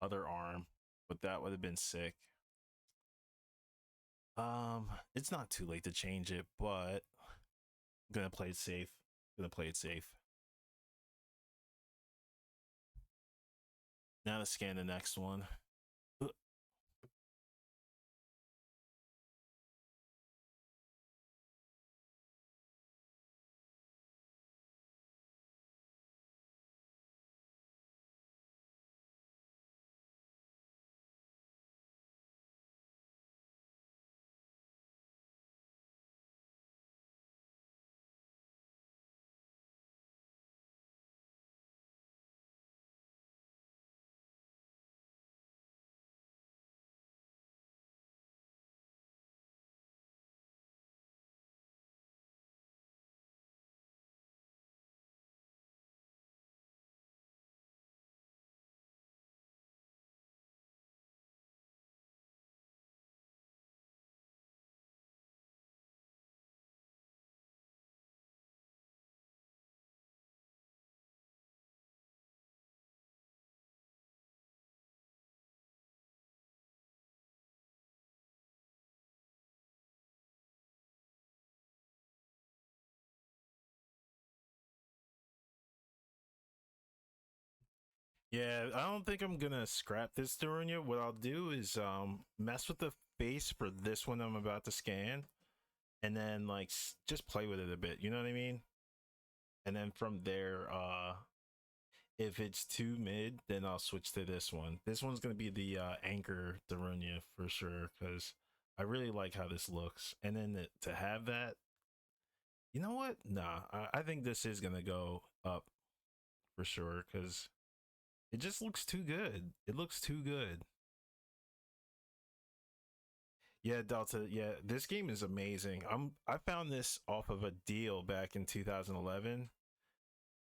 other arm, but that would have been sick. It's not too late to change it, but I'm gonna play it safe. Gonna play it safe. Now to scan the next one. Yeah, I don't think I'm gonna scrap this Darunia. What I'll do is mess with the face for this one I'm about to scan, and then like just play with it a bit. You know what I mean? And then from there, if it's too mid, then I'll switch to this one. This one's gonna be the anchor Darunia for sure because I really like how this looks. And then to have that, you know what? Nah, I think this is gonna go up for sure because it just looks too good. It looks too good. Yeah, Delta. Yeah, this game is amazing. I found this off of a deal back in 2011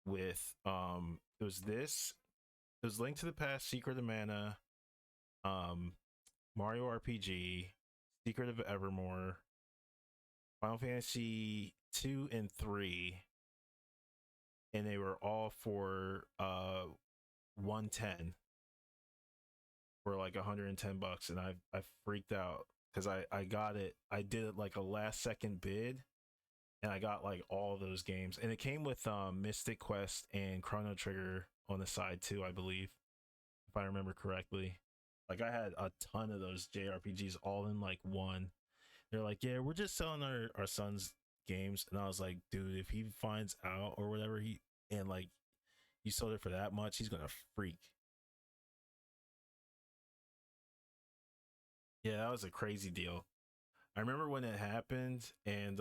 with it was this. It was Link to the Past, Secret of Mana, um Mario RPG, Secret of Evermore, Final Fantasy 2 and 3, and they were all for 110 for like $110, and I freaked out because I got it. I did it like a last second bid, and I got like all those games, and it came with Mystic Quest and Chrono Trigger on the side too, I believe, if I remember correctly. Like I had a ton of those JRPGs all in like one. They're like, yeah, we're just selling our son's games, and I was like, dude, if he finds out or whatever, he and like you sold it for that much, he's gonna freak. Yeah, that was a crazy deal. I remember when it happened, and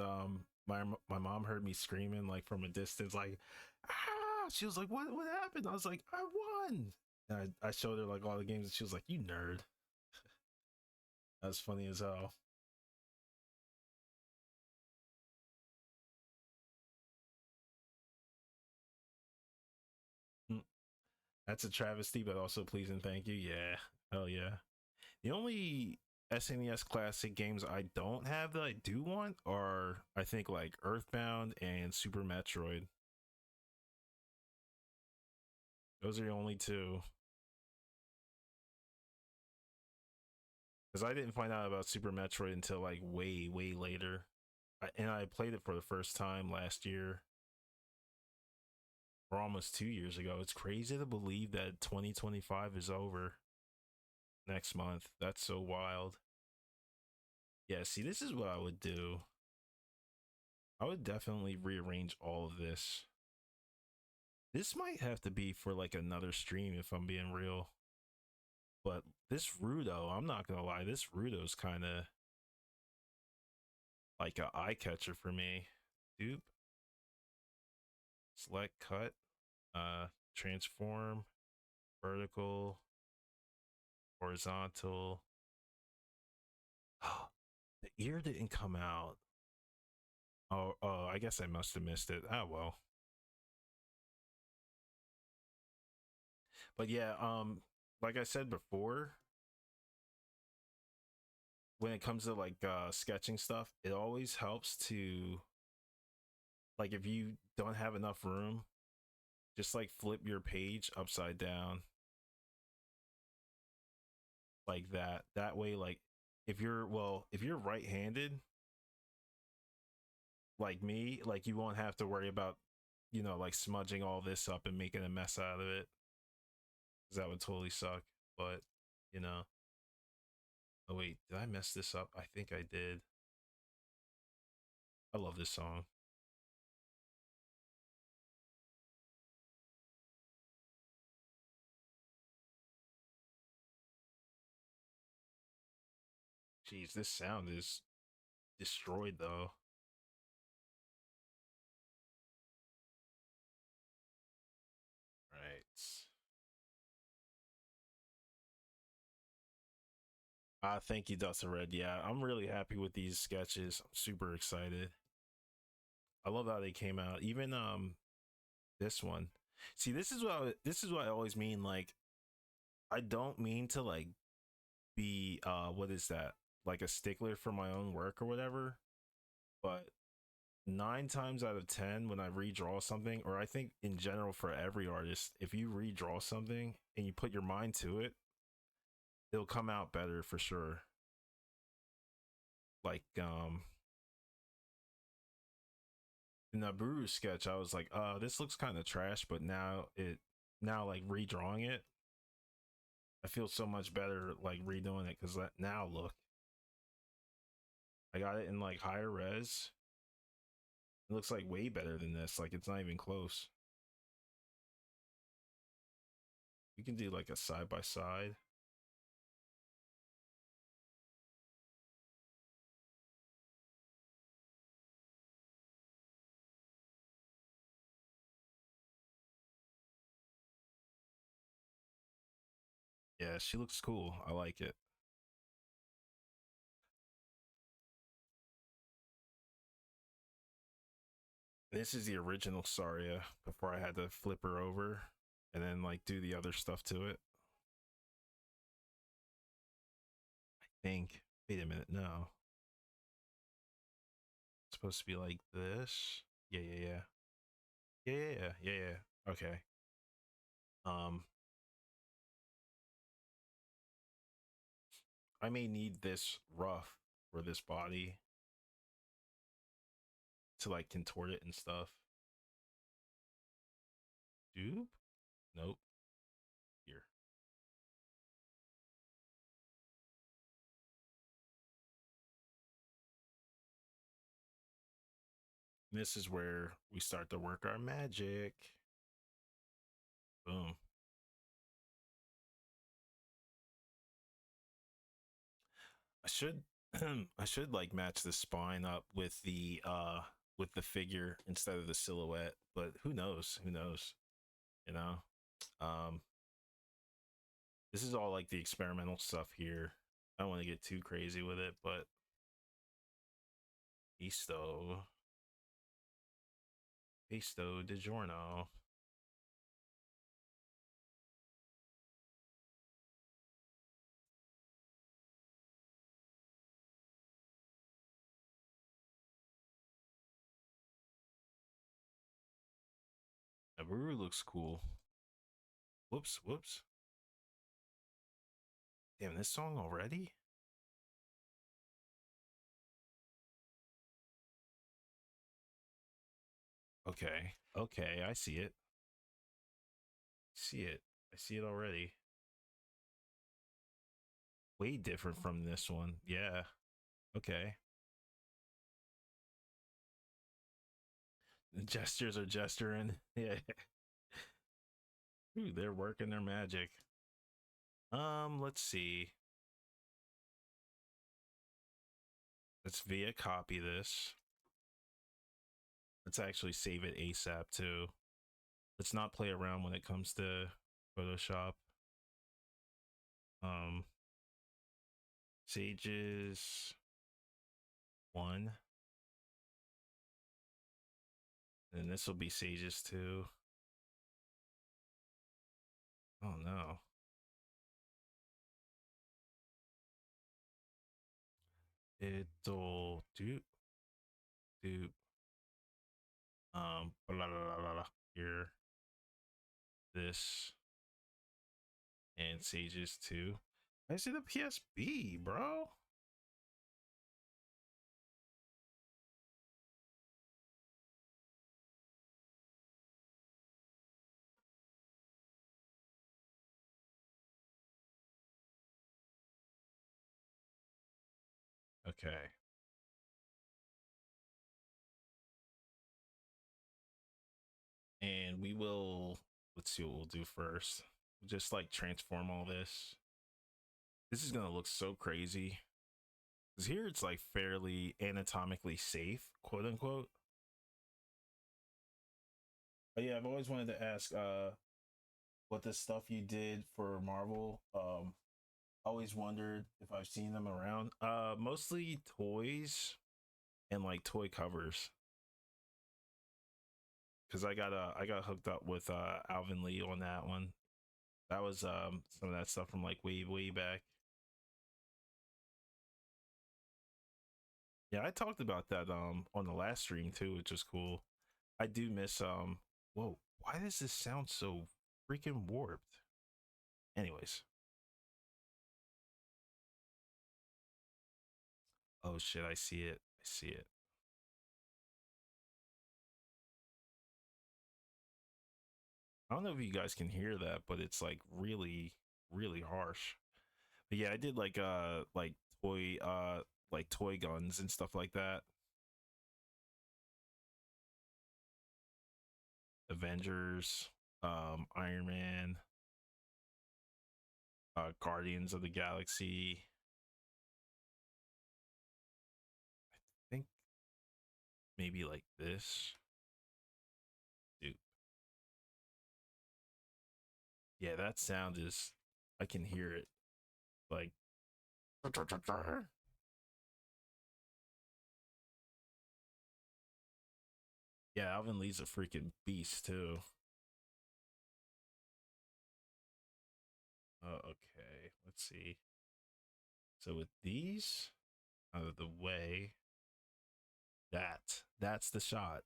my mom heard me screaming like from a distance, like, ah! She was like, what happened? I was like, I won. And I showed her like all the games, and she was like, you nerd. That's funny as hell. Mm, that's a travesty, but also please and thank you. Yeah, hell yeah. The only SNES classic games I don't have that I do want are, I think, like Earthbound and Super Metroid. Those are the only two. Because I didn't find out about Super Metroid until like way later. And I played it for the first time last year, or almost 2 years ago. It's crazy to believe that 2025 is over next month. That's so wild. Yeah, see, this is what I would do. I would definitely rearrange all of this. This might have to be for like another stream if I'm being real. But this Rudo, I'm not gonna lie, this Rudo's kind of like a eye catcher for me. Dupe, select, cut, uh, transform, vertical, horizontal. The ear didn't come out. Oh, I guess I must have missed it. Ah, well. But yeah, like I said before, when it comes to like sketching stuff, it always helps to, like, if you don't have enough room, just like flip your page upside down like that. That way, like, if you're right-handed like me, like, you won't have to worry about, like, smudging all this up and making a mess out of it, because that would totally suck. But, you know, oh wait, did I mess this up? I think I did. I love this song. Jeez, this sound is destroyed though. Right. Thank you, Dustin Red. Yeah, I'm really happy with these sketches. I'm super excited. I love how they came out. Even this one. See, this is what I always mean. Like, I don't mean to like be what is that? Like a stickler for my own work or whatever. But 9 times out of 10, when I redraw something, or I think in general for every artist, if you redraw something and you put your mind to it, it'll come out better for sure. Like in the Buru sketch, I was like, this looks kind of trash, but now like redrawing it, I feel so much better like redoing it, because now look, I got it in like higher res. It looks like way better than this. Like, it's not even close. We can do like a side by side. Yeah, she looks cool. I like it. This is the original Saria before I had to flip her over and then like do the other stuff to it. I think. Wait a minute, no. It's supposed to be like this. Yeah, yeah, yeah. Yeah, yeah, yeah, yeah, yeah. Okay. Um, I may need this rough for this body to like contort it and stuff. Dupe? Nope. Here. This is where we start to work our magic. Boom. I should I should like match the spine up with the figure instead of the silhouette, but who knows? Who knows? You know? Um this is all like the experimental stuff here. I don't want to get too crazy with it, but Easto. Easto DiGiorno. Naburu looks cool. Whoops, whoops. Damn, this song already? Okay. Okay, I see it. See it. I see it already. Way different from this one. Yeah. Okay. The gestures are gesturing. Yeah. Ooh, they're working their magic. Let's see. Let's via copy this. Let's actually save it ASAP too. Let's not play around when it comes to Photoshop. Um, Sages 1. And this will be Sages 2. Oh no. It'll do blah, blah, blah, blah, blah. Here, this, and Sages 2. I see the PSB, bro. Okay. And we will, let's see what we'll do first. Just like transform all this. This is gonna look so crazy. Because here it's like fairly anatomically safe, quote unquote. But yeah, I've always wanted to ask what the stuff you did for Marvel. Always wondered if I've seen them around. Mostly toys and like toy covers. Because I got hooked up with Alvin Lee on that one. That was some of that stuff from like way back. Yeah, I talked about that on the last stream too, which is cool. I do miss whoa, why does this sound so freaking warped? Anyways. Oh shit, I see it. I see it. I don't know if you guys can hear that, but it's like really harsh. But yeah, I did like toy guns and stuff like that. Avengers, Iron Man, Guardians of the Galaxy. I think maybe like this. Dude. Yeah, that sound is I can hear it. Like yeah, Alvin Lee's a freaking beast too. Okay, let's see. So with these out of the way, that's the shot.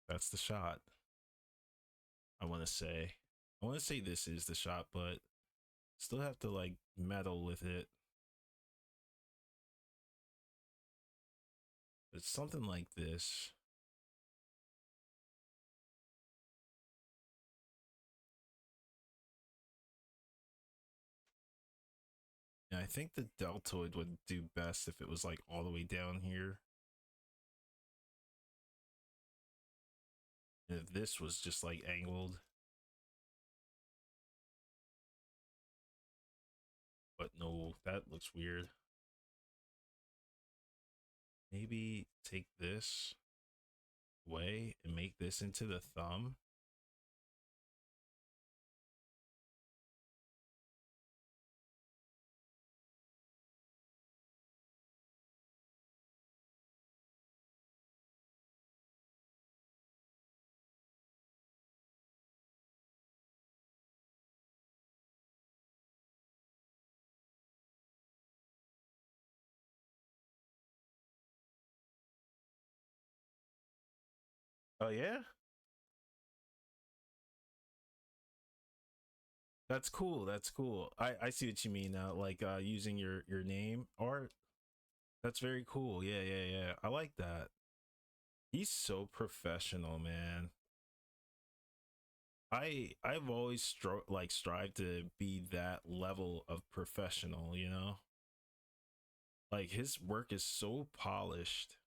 That's the shot. I want to say. I want to say this is the shot, but still have to like meddle with it. It's something like this. And I think the deltoid would do best if it was like all the way down here. And if this was just like angled. But no, that looks weird. Maybe take this way and make this into the thumb. Oh yeah? That's cool. That's cool. I see what you mean now. Like using your name art. That's very cool. Yeah. I like that. He's so professional, man. I've always strived to be that level of professional, you know? Like his work is so polished.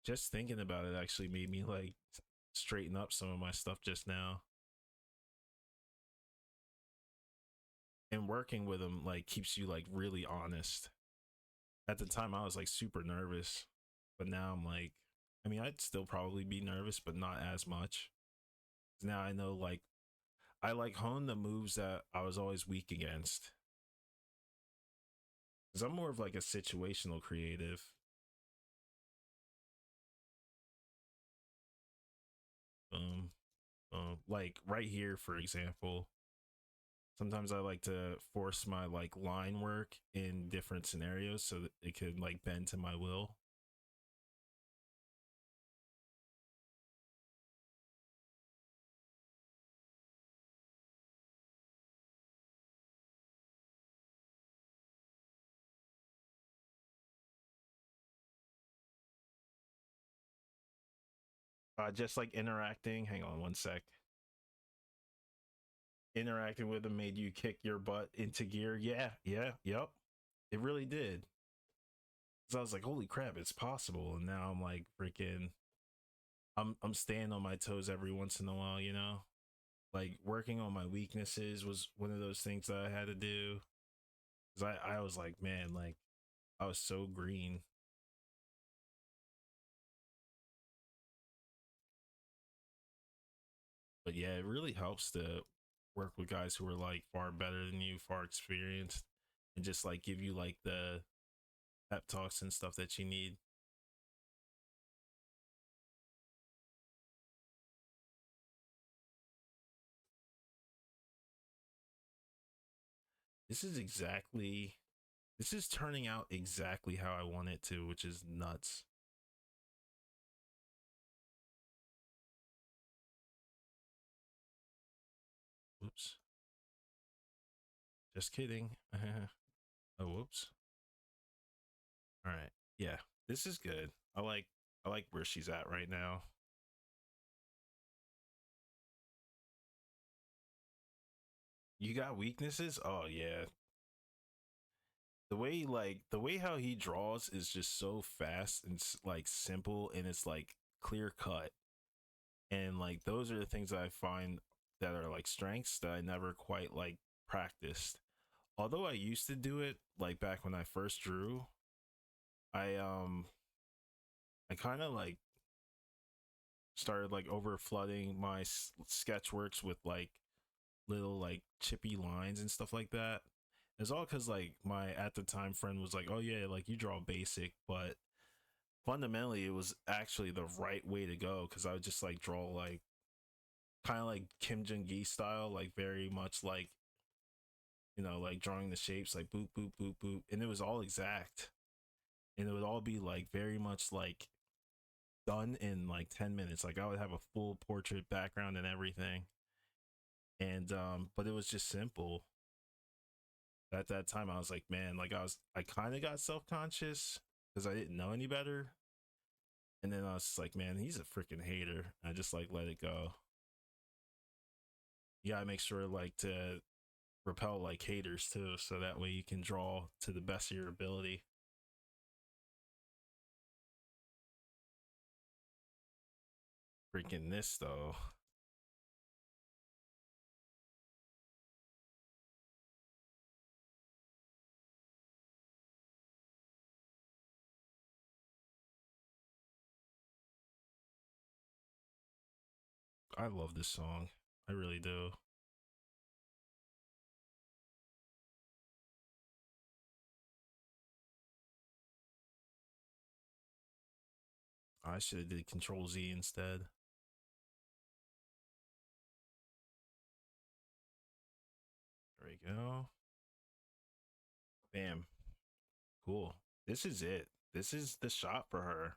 Just thinking about it actually made me like straighten up some of my stuff just now. And working with him like keeps you like really honest. At the time I was like super nervous, but now I'm like I mean I'd still probably be nervous but not as much. Now I know like I like hone the moves that I was always weak against. Cuz I'm more of like a situational creative. like right here, for example, sometimes I like to force my like line work in different scenarios so that it could like bend to my will. Just like interacting. Hang on one sec. Interacting with them made you kick your butt into gear. Yeah, yeah, yep. It really did. So I was like, holy crap, it's possible. And now I'm like freaking I'm staying on my toes every once in a while, you know? Like working on my weaknesses was one of those things that I had to do. Cause I was like, man, like I was so green. But yeah, it really helps to work with guys who are like far better than you, far experienced, and just like give you like the pep talks and stuff that you need. This is exactly this is turning out exactly how I want it to, which is nuts. Oops. Just kidding. Oh, whoops. All right. Yeah, this is good. I like where she's at right now. You got weaknesses? Oh yeah. The way how he draws is just so fast and like simple and it's like clear cut. And like those are the things that I find that are like strengths that I never quite like practiced. Although I used to do it like back when I first drew, I I kind of like started like over flooding my sketch works with like little like chippy lines and stuff like that. It's all because like my at the time friend was like, "Oh yeah, like you draw basic," but fundamentally it was actually the right way to go because I would just like draw like kind of like Kim Jong Gi style, like very much like like drawing the shapes like boop boop boop boop, and it was all exact, and it would all be like very much like done in like 10 minutes. Like I would have a full portrait background and everything, and but it was just simple. At that time, I was like, man, like I kind of got self conscious because I didn't know any better, and then I was just like, man, he's a freaking hater. I just like let it go. You gotta make sure like to repel like haters too, so that way you can draw to the best of your ability. Freaking this though, I love this song. I really do. I should have did Control Z instead. There we go. Bam. Cool. This is it. This is the shot for her.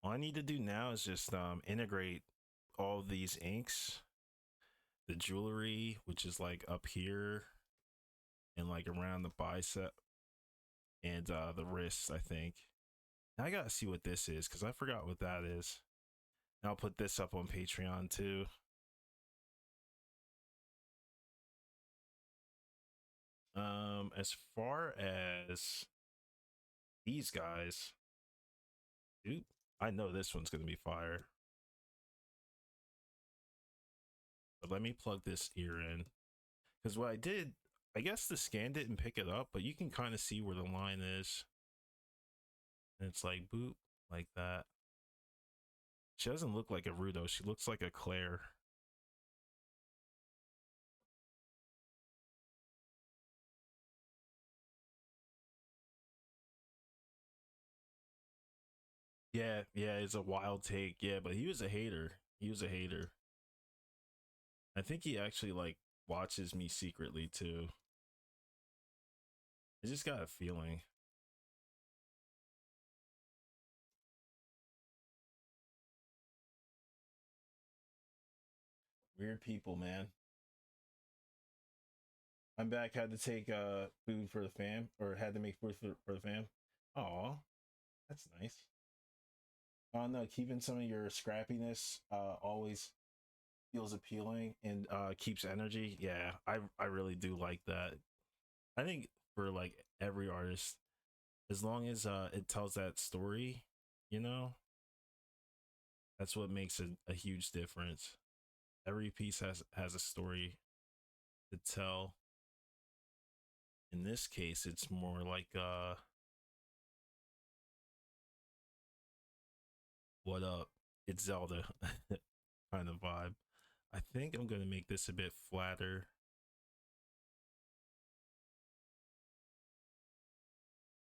All I need to do now is just integrate all of these inks, the jewelry, which is like up here and like around the bicep and the wrists, I think. Now I gotta see what this is because I forgot what that is. And I'll put this up on Patreon too. As far as these guys, dude, I know this one's gonna be fire. But let me plug this ear in because what I did, I guess the scan didn't pick it up, but you can kind of see where the line is. And it's like boop, like that. She doesn't look like a Rudo. She looks like a Claire. Yeah, yeah, it's a wild take. Yeah, but he was a hater. He was a hater. I think he actually like watches me secretly too. I just got a feeling. Weird people, man. I'm back. Had to take food for the fam, or had to make food for the fam. Oh, that's nice. Oh no, keeping some of your scrappiness always feels appealing and keeps energy. Yeah, I really do like that. I think for like every artist, as long as it tells that story, you know, that's what makes a huge difference. Every piece has a story to tell. In this case, it's more like what up? It's Zelda kind of vibe. I think I'm gonna make this a bit flatter.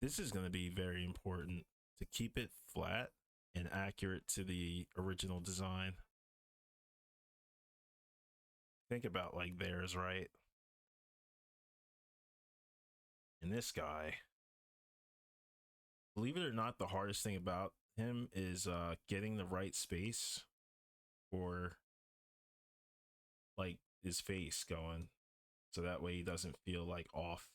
This is gonna be very important to keep it flat and accurate to the original design. Think about like theirs, right? And this guy, believe it or not, the hardest thing about him is getting the right space for like his face going, so that way he doesn't feel like off.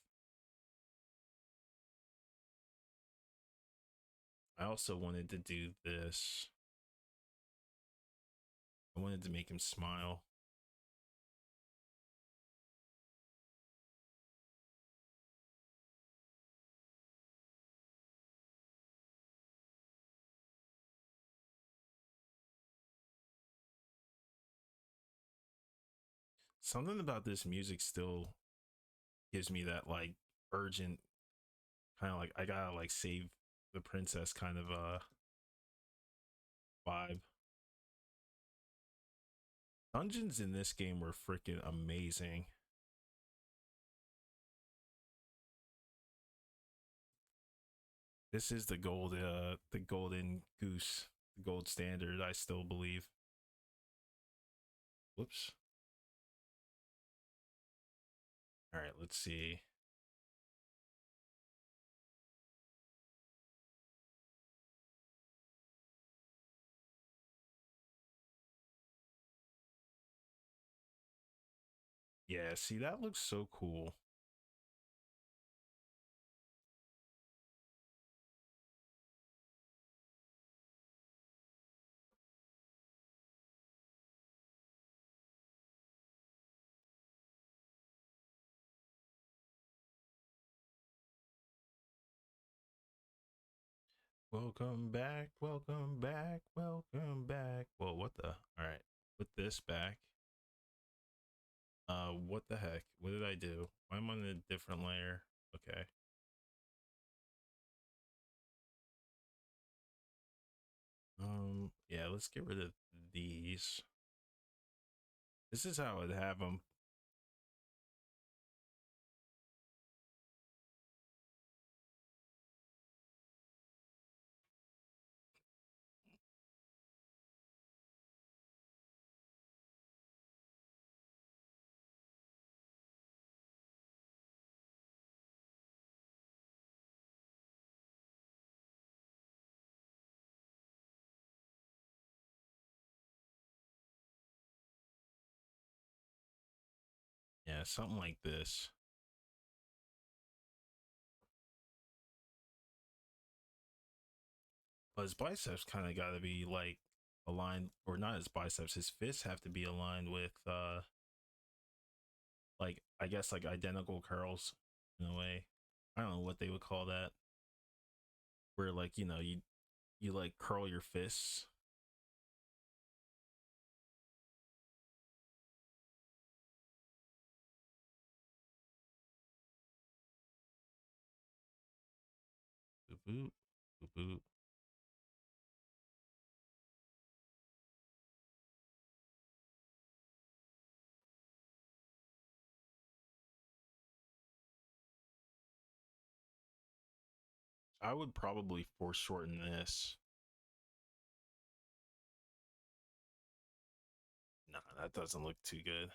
I also wanted to do this. I wanted to make him smile. Something about this music still gives me that like urgent kind of like I gotta like save the princess kind of vibe. Dungeons in this game were freaking amazing. This is the golden goose, the gold standard, I still believe. Whoops. All right, let's see. Yeah, see, that looks so cool. Welcome back, welcome back, welcome back. Well, what the? All right, put this back. What the heck? What did I do? I'm on a different layer. Okay. Yeah, let's get rid of these. This is how I'd have them. Yeah, something like this. But his biceps kind of got to be like aligned, or not his biceps. His fists have to be aligned with, like I guess like identical curls in a way. I don't know what they would call that. Where like you like curl your fists. Boop boop boop boop. I would probably foreshorten this. Nah, That doesn't look too good.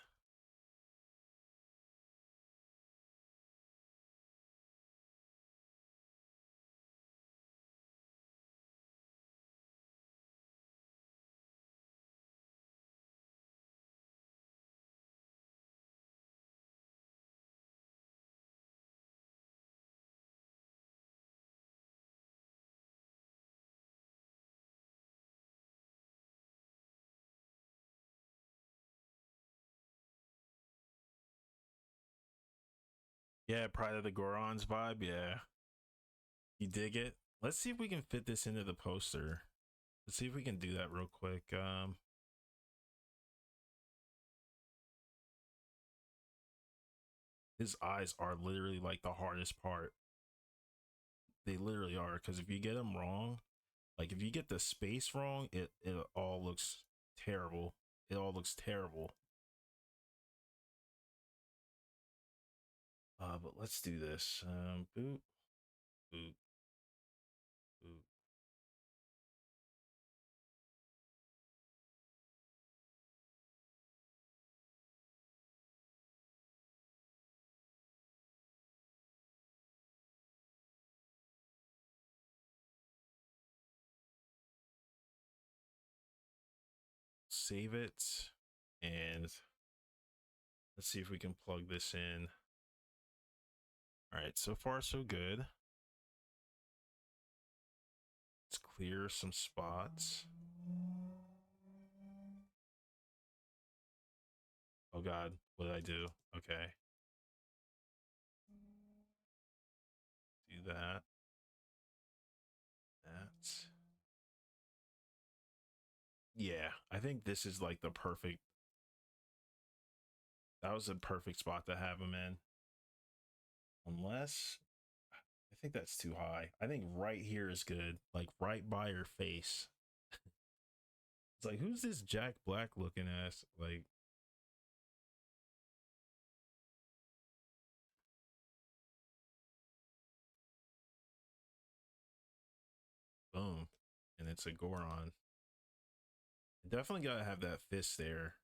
Yeah, Pride of the Gorons vibe. Yeah, you dig it. Let's see if we can fit this into the poster. Let's see if we can do that real quick. His eyes are literally like the hardest part. They literally are, because if you get them wrong, like if you get the space wrong, it all looks terrible. It all looks terrible. But let's do this. Boot, boot, boot. Save it, and let's see if we can plug this in. All right, so far so good. Let's clear some spots. Oh God, what did I do? Okay. Do that. That. Yeah, I think this is like the perfect. That was a perfect spot to have him in. Unless I think that's too high. I think right here is good. Like right by your face. It's like, who's this Jack Black looking ass? Like, boom. And it's a Goron. Definitely gotta have that fist there.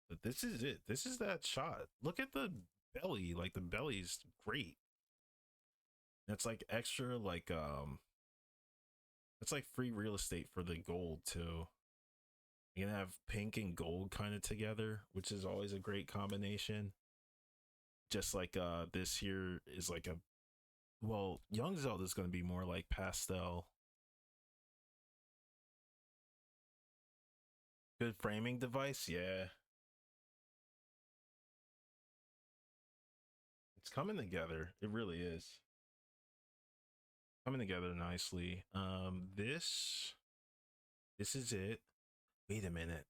But this is it. This is that shot. Look at the belly. Like the belly's great. That's like extra it's like free real estate for the gold too. You're gonna have pink and gold kind of together, which is always a great combination. Just like this here is like a, well, Young Zelda is gonna be more like pastel. Good framing device, yeah. It's coming together. It really is. Coming together nicely. This is it. Wait a minute.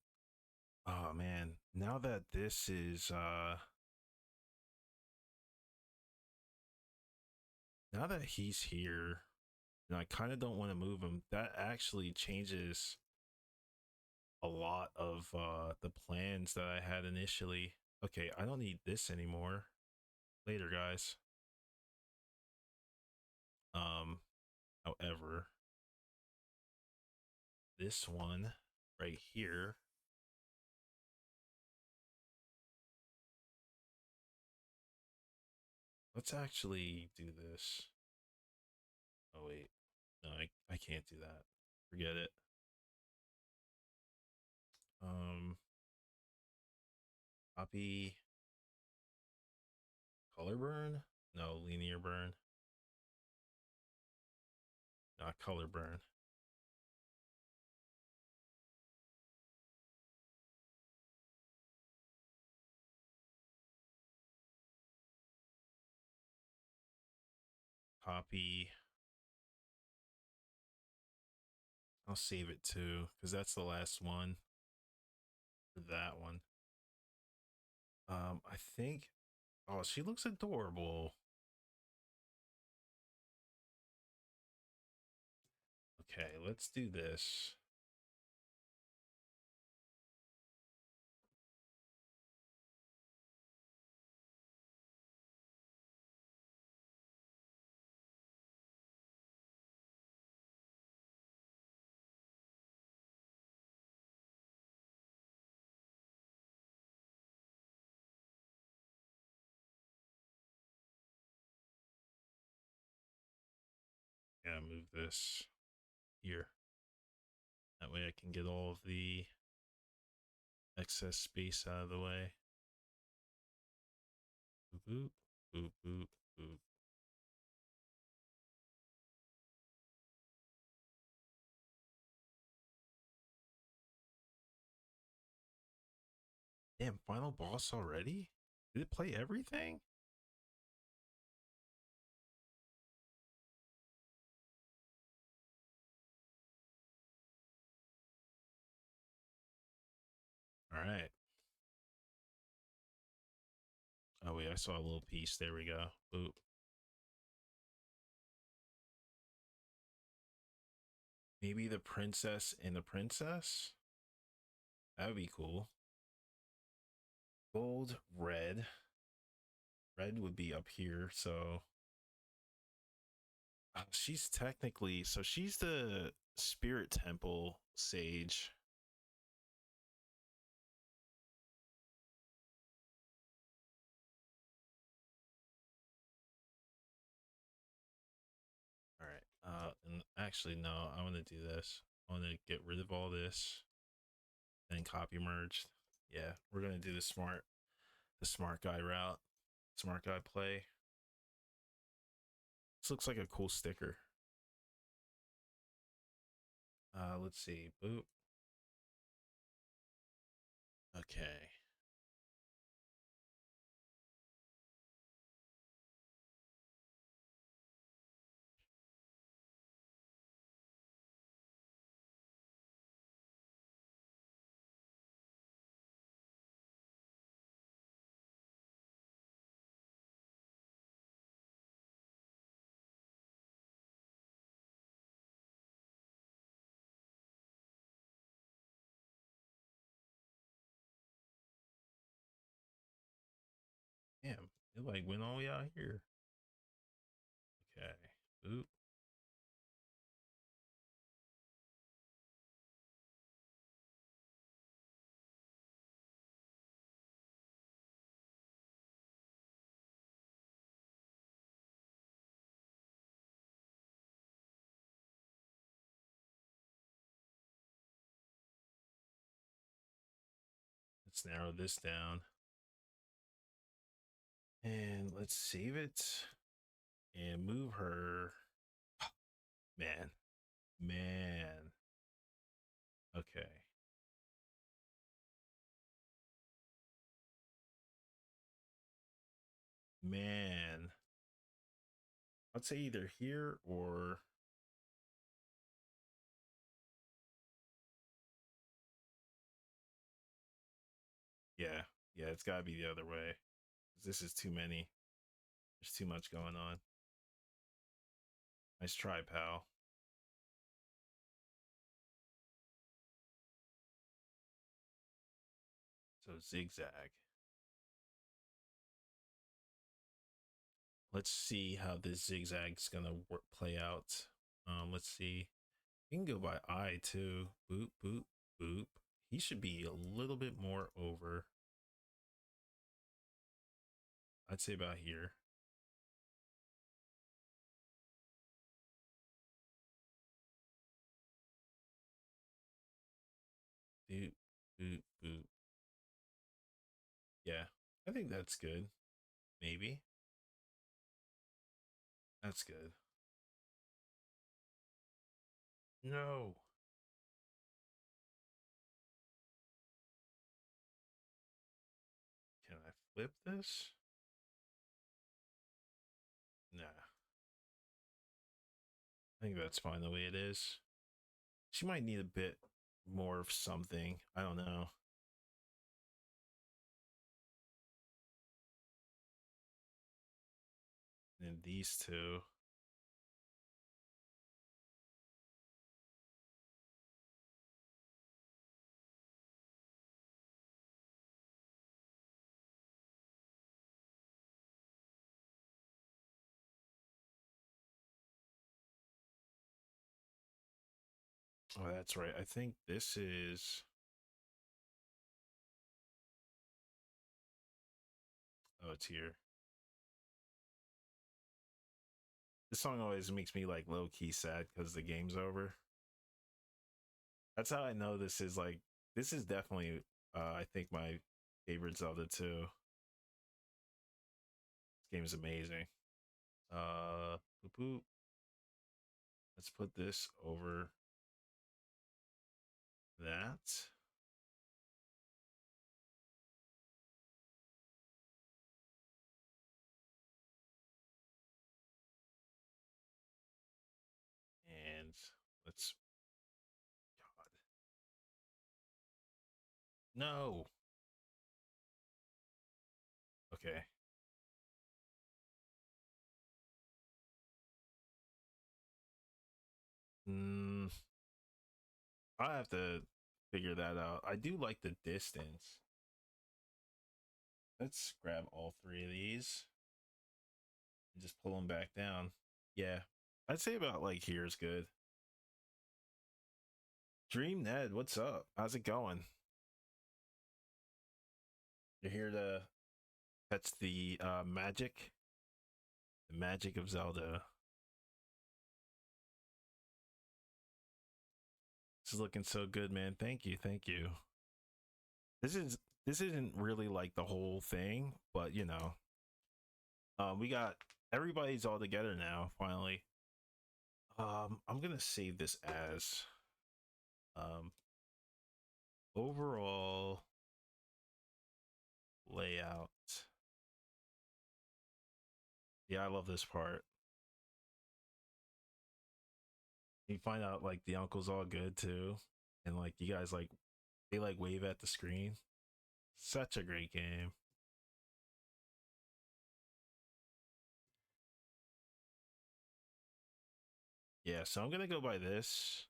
Oh man. Now that this is now that he's here, and I kind of don't want to move him, that actually changes a lot of the plans that I had initially. Okay, I don't need this anymore. Later, guys. However, this one right here, let's actually do this. Oh wait, no, I can't do that. Forget it. Um, Copy color burn. No, linear burn. Not color burn. Copy. I'll save it too, because that's the last one for that one. I think. Oh, she looks adorable. Okay, let's do this. Yeah, move this here. That way I can get all of the excess space out of the way. Boop, boop, boop, boop, boop. Damn, final boss already? Did it play everything? All right. Oh, wait, I saw a little piece. There we go. Boop. Maybe the princess and the princess? That would be cool. Gold, red. Red would be up here, so she's technically, so she's the spirit temple sage. All right. And actually, no, I want to do this. I want to get rid of all this and copy merged. Yeah, we're gonna do the smart guy route, smart guy play. This looks like a cool sticker. Let's see. Boop. Okay. Damn, it like went all the way out here. Okay. Boop. Let's narrow this down. And let's save it and move her. Man. Man. Okay. Man. I'd say either here or yeah. Yeah, it's gotta be the other way. This is too many. There's too much going on. Nice try, pal. So zigzag. Let's see how this zigzag's gonna play out. Let's see. You can go by eye too. Boop, boop, boop. He should be a little bit more over. I'd say about here. Boop, boop, boop. Yeah, I think that's good. Maybe. That's good. No. Can I flip this? Nah. I think that's fine the way it is. She might need a bit more of something. I don't know. And these two. Oh, that's right. I think this is. Oh, it's here. This song always makes me like low key sad because the game's over. That's how I know this is like this is definitely I think my favorite Zelda 2. This game is amazing. Boop, boop. Let's put this over that. And let's God. No. Okay. Mm, I have to figure that out. I do like the distance. Let's grab all three of these and just pull them back down. Yeah. I'd say about like here is good. Dream Ned, what's up? How's it going? You're here to that's the magic of Zelda. This is looking so good, man. Thank you, thank you. This is this isn't really like the whole thing, but you know, we got everybody's all together now. Finally, I'm gonna save this as um overall layout. Yeah, I love this part. You find out like the uncle's all good too, and like you guys like they like wave at the screen. Such a great game. Yeah, so I'm gonna go by this.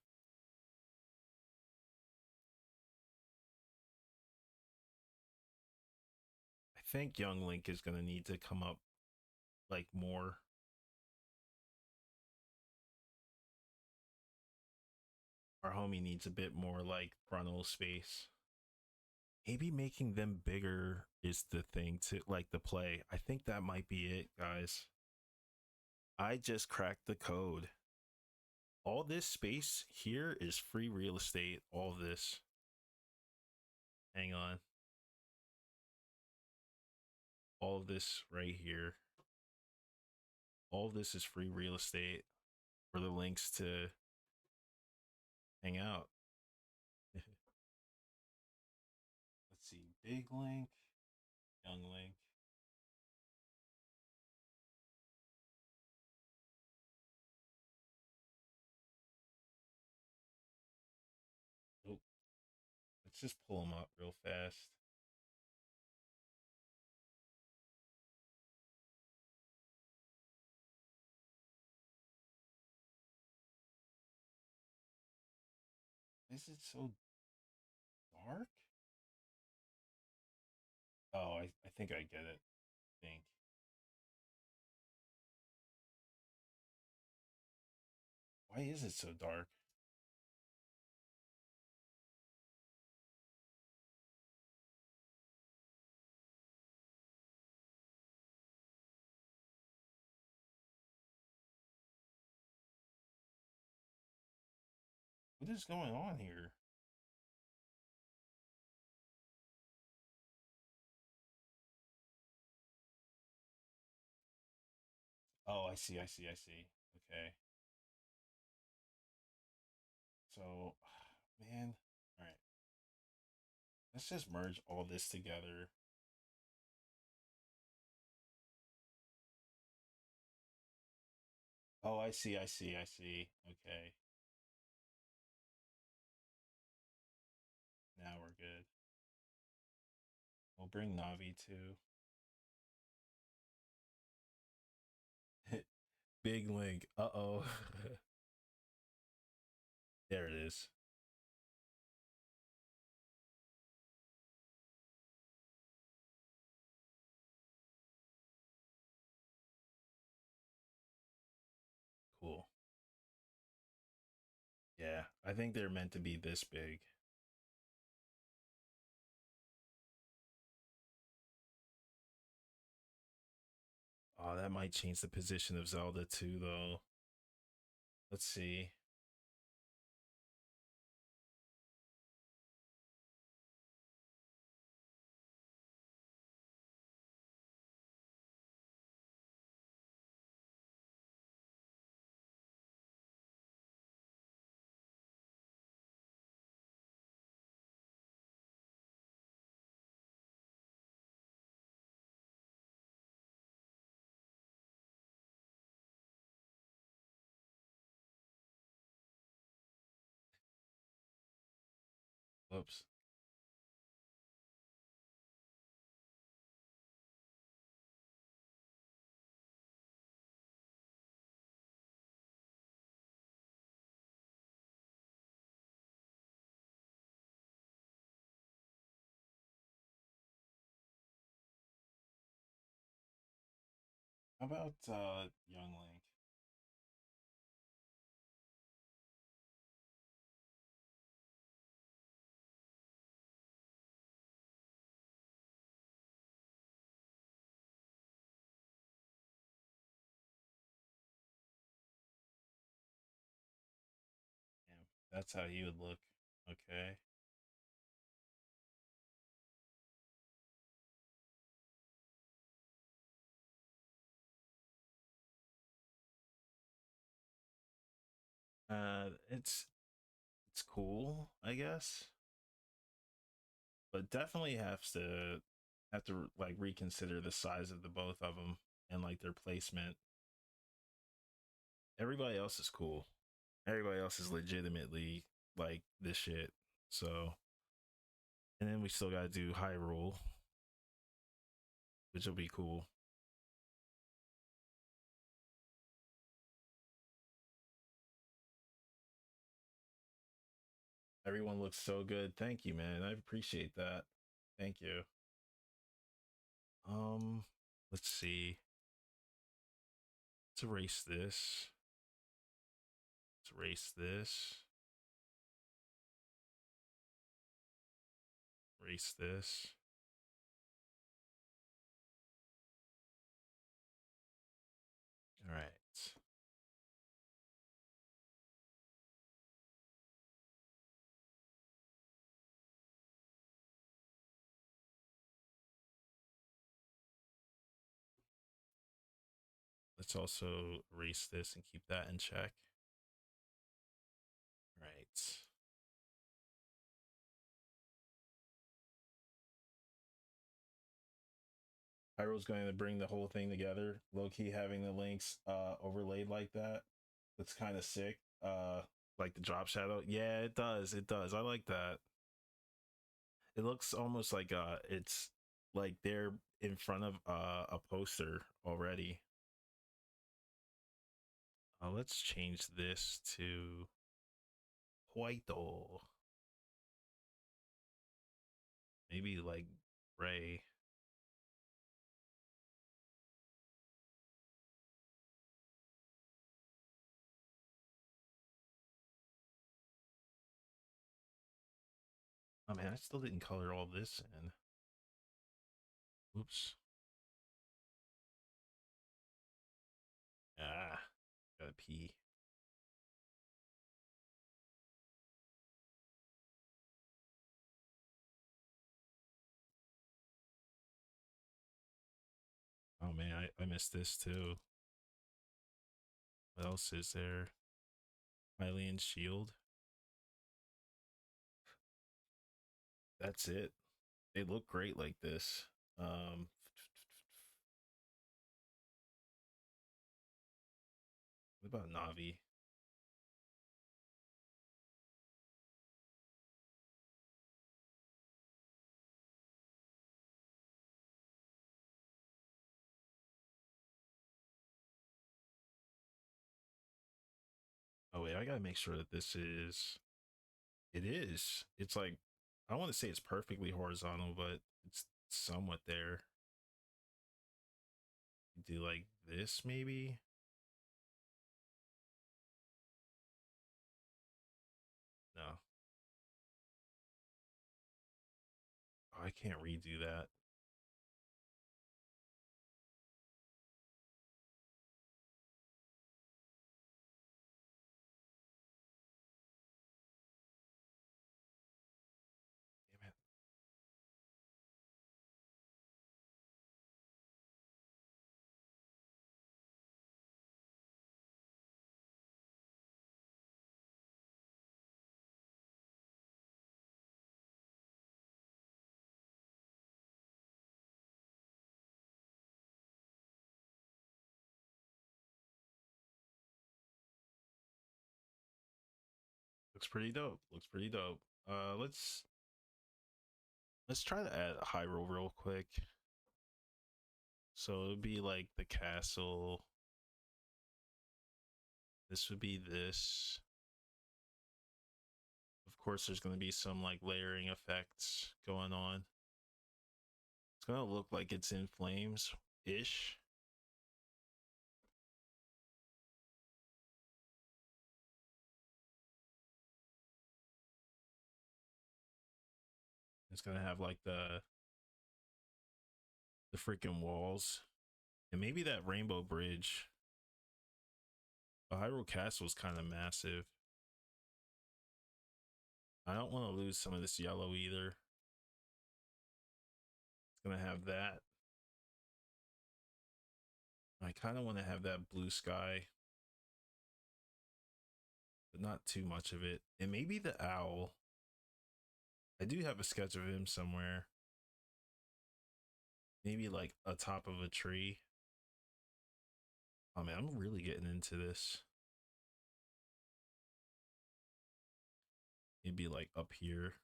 I think Young Link is gonna need to come up like more. Our homie needs a bit more like frontal space. Maybe making them bigger is the thing to like the play. I think that might be it, guys. I just cracked the code. All this space here is free real estate. All of this. Hang on. All of this right here. All of this is free real estate for the links to hang out. Let's see. Big link, young link. Oh, let's just pull them up real fast. Is it so dark? Oh, I think I get it. I think. Why is it so dark? What is going on here? Oh, I see, I see, I see. Okay. So, man, all right. Let's just merge all this together. Oh, I see, I see, I see. Okay. Now we're good. We'll bring Navi too. Big link. Uh-oh. There it is. Cool. Yeah, I think they're meant to be this big. Oh, that might change the position of Zelda too, though. Let's see. Whoops. How about Young Link? Damn, that's how he would look. Okay. It's cool, I guess, but definitely have to like reconsider the size of the both of them and like their placement. Everybody else is cool. Everybody else is legitimately like this shit. So, and then we still got to do Hyrule, which will be cool. Everyone looks so good. Thank you, man. I appreciate that. Thank you. Um, let's see. Let's erase this. Let's erase this. Erase this. All right. Let's also erase this and keep that in check. All right. Hyro's going to bring the whole thing together. Low key having the links overlaid like that. That's kind of sick. Like the drop shadow. Yeah, it does. It does. I like that. It looks almost like it's like they're in front of a poster already. Let's change this to Whiteo. Maybe like gray. Oh man, I still didn't color all this in. Oops. Ah, gotta pee. Oh man, I missed this too. What else is there? Hylian shield. That's it. They look great like this. What about Navi? Oh wait, I gotta make sure that this is. It is. It's like I want to say it's perfectly horizontal, but it's somewhat there. Do like this maybe? No, oh, I can't redo that. Looks pretty dope. Looks pretty dope. Let's try to add Hyrule real quick. So it would be like the castle. This would be this. Of course, there's going to be some like layering effects going on. It's going to look like it's in flames ish. It's going to have like the freaking walls and maybe that rainbow bridge. The Hyrule Castle is kind of massive. I don't want to lose some of this yellow either. It's going to have that. I kind of want to have that blue sky, but not too much of it. And maybe the owl. I do have a sketch of him somewhere. Maybe like atop of a tree. Oh man, I'm really getting into this. Maybe like up here.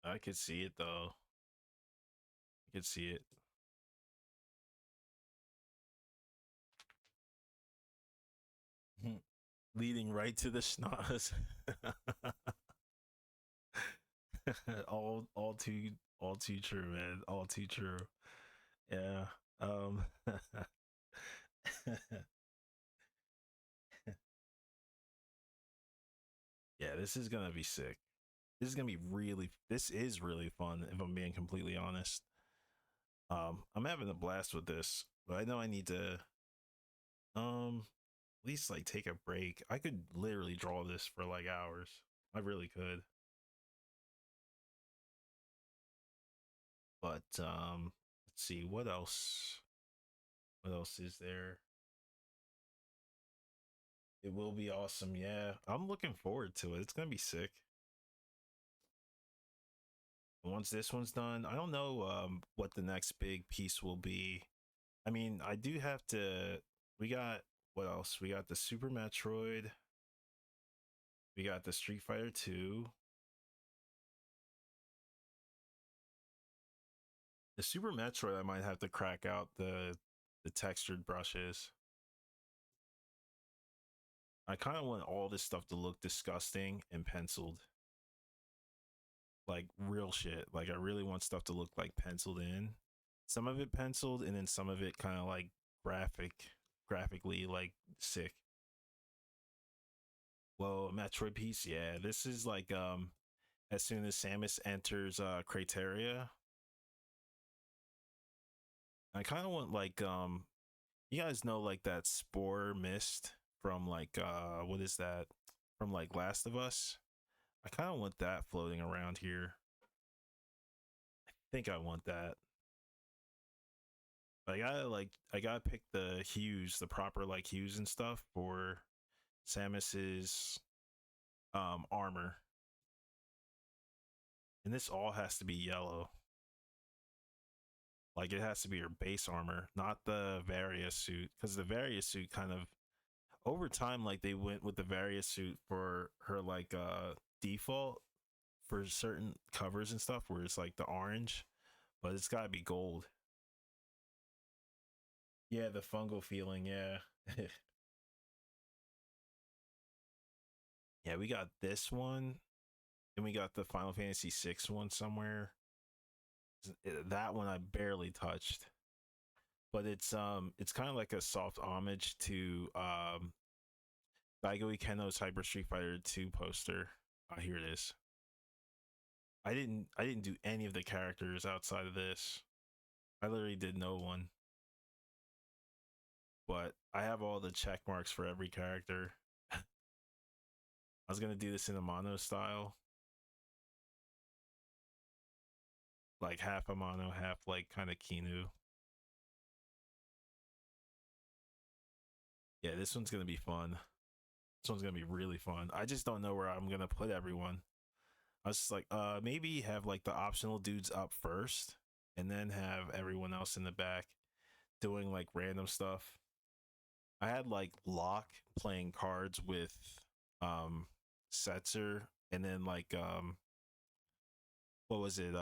I could see it though. I could see it. Leading right to the schnoz. All too true, man. All too true. Yeah. Yeah, this is gonna be sick. This is gonna be this is really fun if I'm being completely honest. I'm having a blast with this, but I know I need to at least like take a break. I could literally draw this for like hours. I really could. But let's see what else. What else is there? It will be awesome. Yeah, I'm looking forward to it. It's gonna be sick. Once this one's done, I don't know what the next big piece will be. I mean, I do have to. We got what else? We got the Super Metroid. We got the Street Fighter 2. The Super Metroid, I might have to crack out the textured brushes. I kind of want all this stuff to look disgusting and penciled. Like real shit. Like I really want stuff to look like penciled in. Some of it penciled and then some of it kind of like graphically like sick. Well, Metroid piece, yeah. This is like as soon as Samus enters Crateria, I kind of want like you guys know like that spore mist from like what is that? From like Last of Us. I kind of want that floating around here. I think I want that. I gotta pick the hues, the proper like hues and stuff for Samus's armor. And this all has to be yellow. Like it has to be her base armor, not the Varia suit, because the Varia suit kind of over time, like they went with the Varia suit for her like default for certain covers and stuff, where it's like the orange, but it's gotta be gold. Yeah, the fungal feeling, yeah. Yeah, we got this one, and we got the Final Fantasy 6 one somewhere. That one I barely touched, but it's kind of like a soft homage to Daigo Ikeno's Hyper Street Fighter 2 poster. Here it is. I didn't do any of the characters outside of this. I literally did no one. But I have all the check marks for every character. I was gonna do this in a mono style. Like half a mono, half like kind of Kinu. Yeah, this one's gonna be fun. This one's gonna be really fun. I just don't know where I'm gonna put everyone. I was just like, maybe have like the optional dudes up first, and then have everyone else in the back doing like random stuff. I had like Locke playing cards with um Setzer, and then like what was it,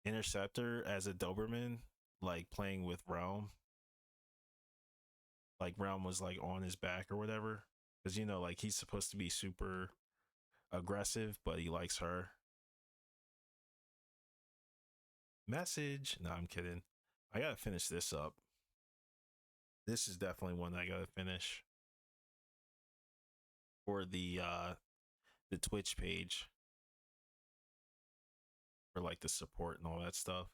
Interceptor as a Doberman, like playing with Realm. Like Realm was like on his back or whatever. Because you know, like he's supposed to be super aggressive, but he likes her. Message. No, I'm kidding. I gotta finish this up. This is definitely one I gotta finish for the Twitch page for like the support and all that stuff.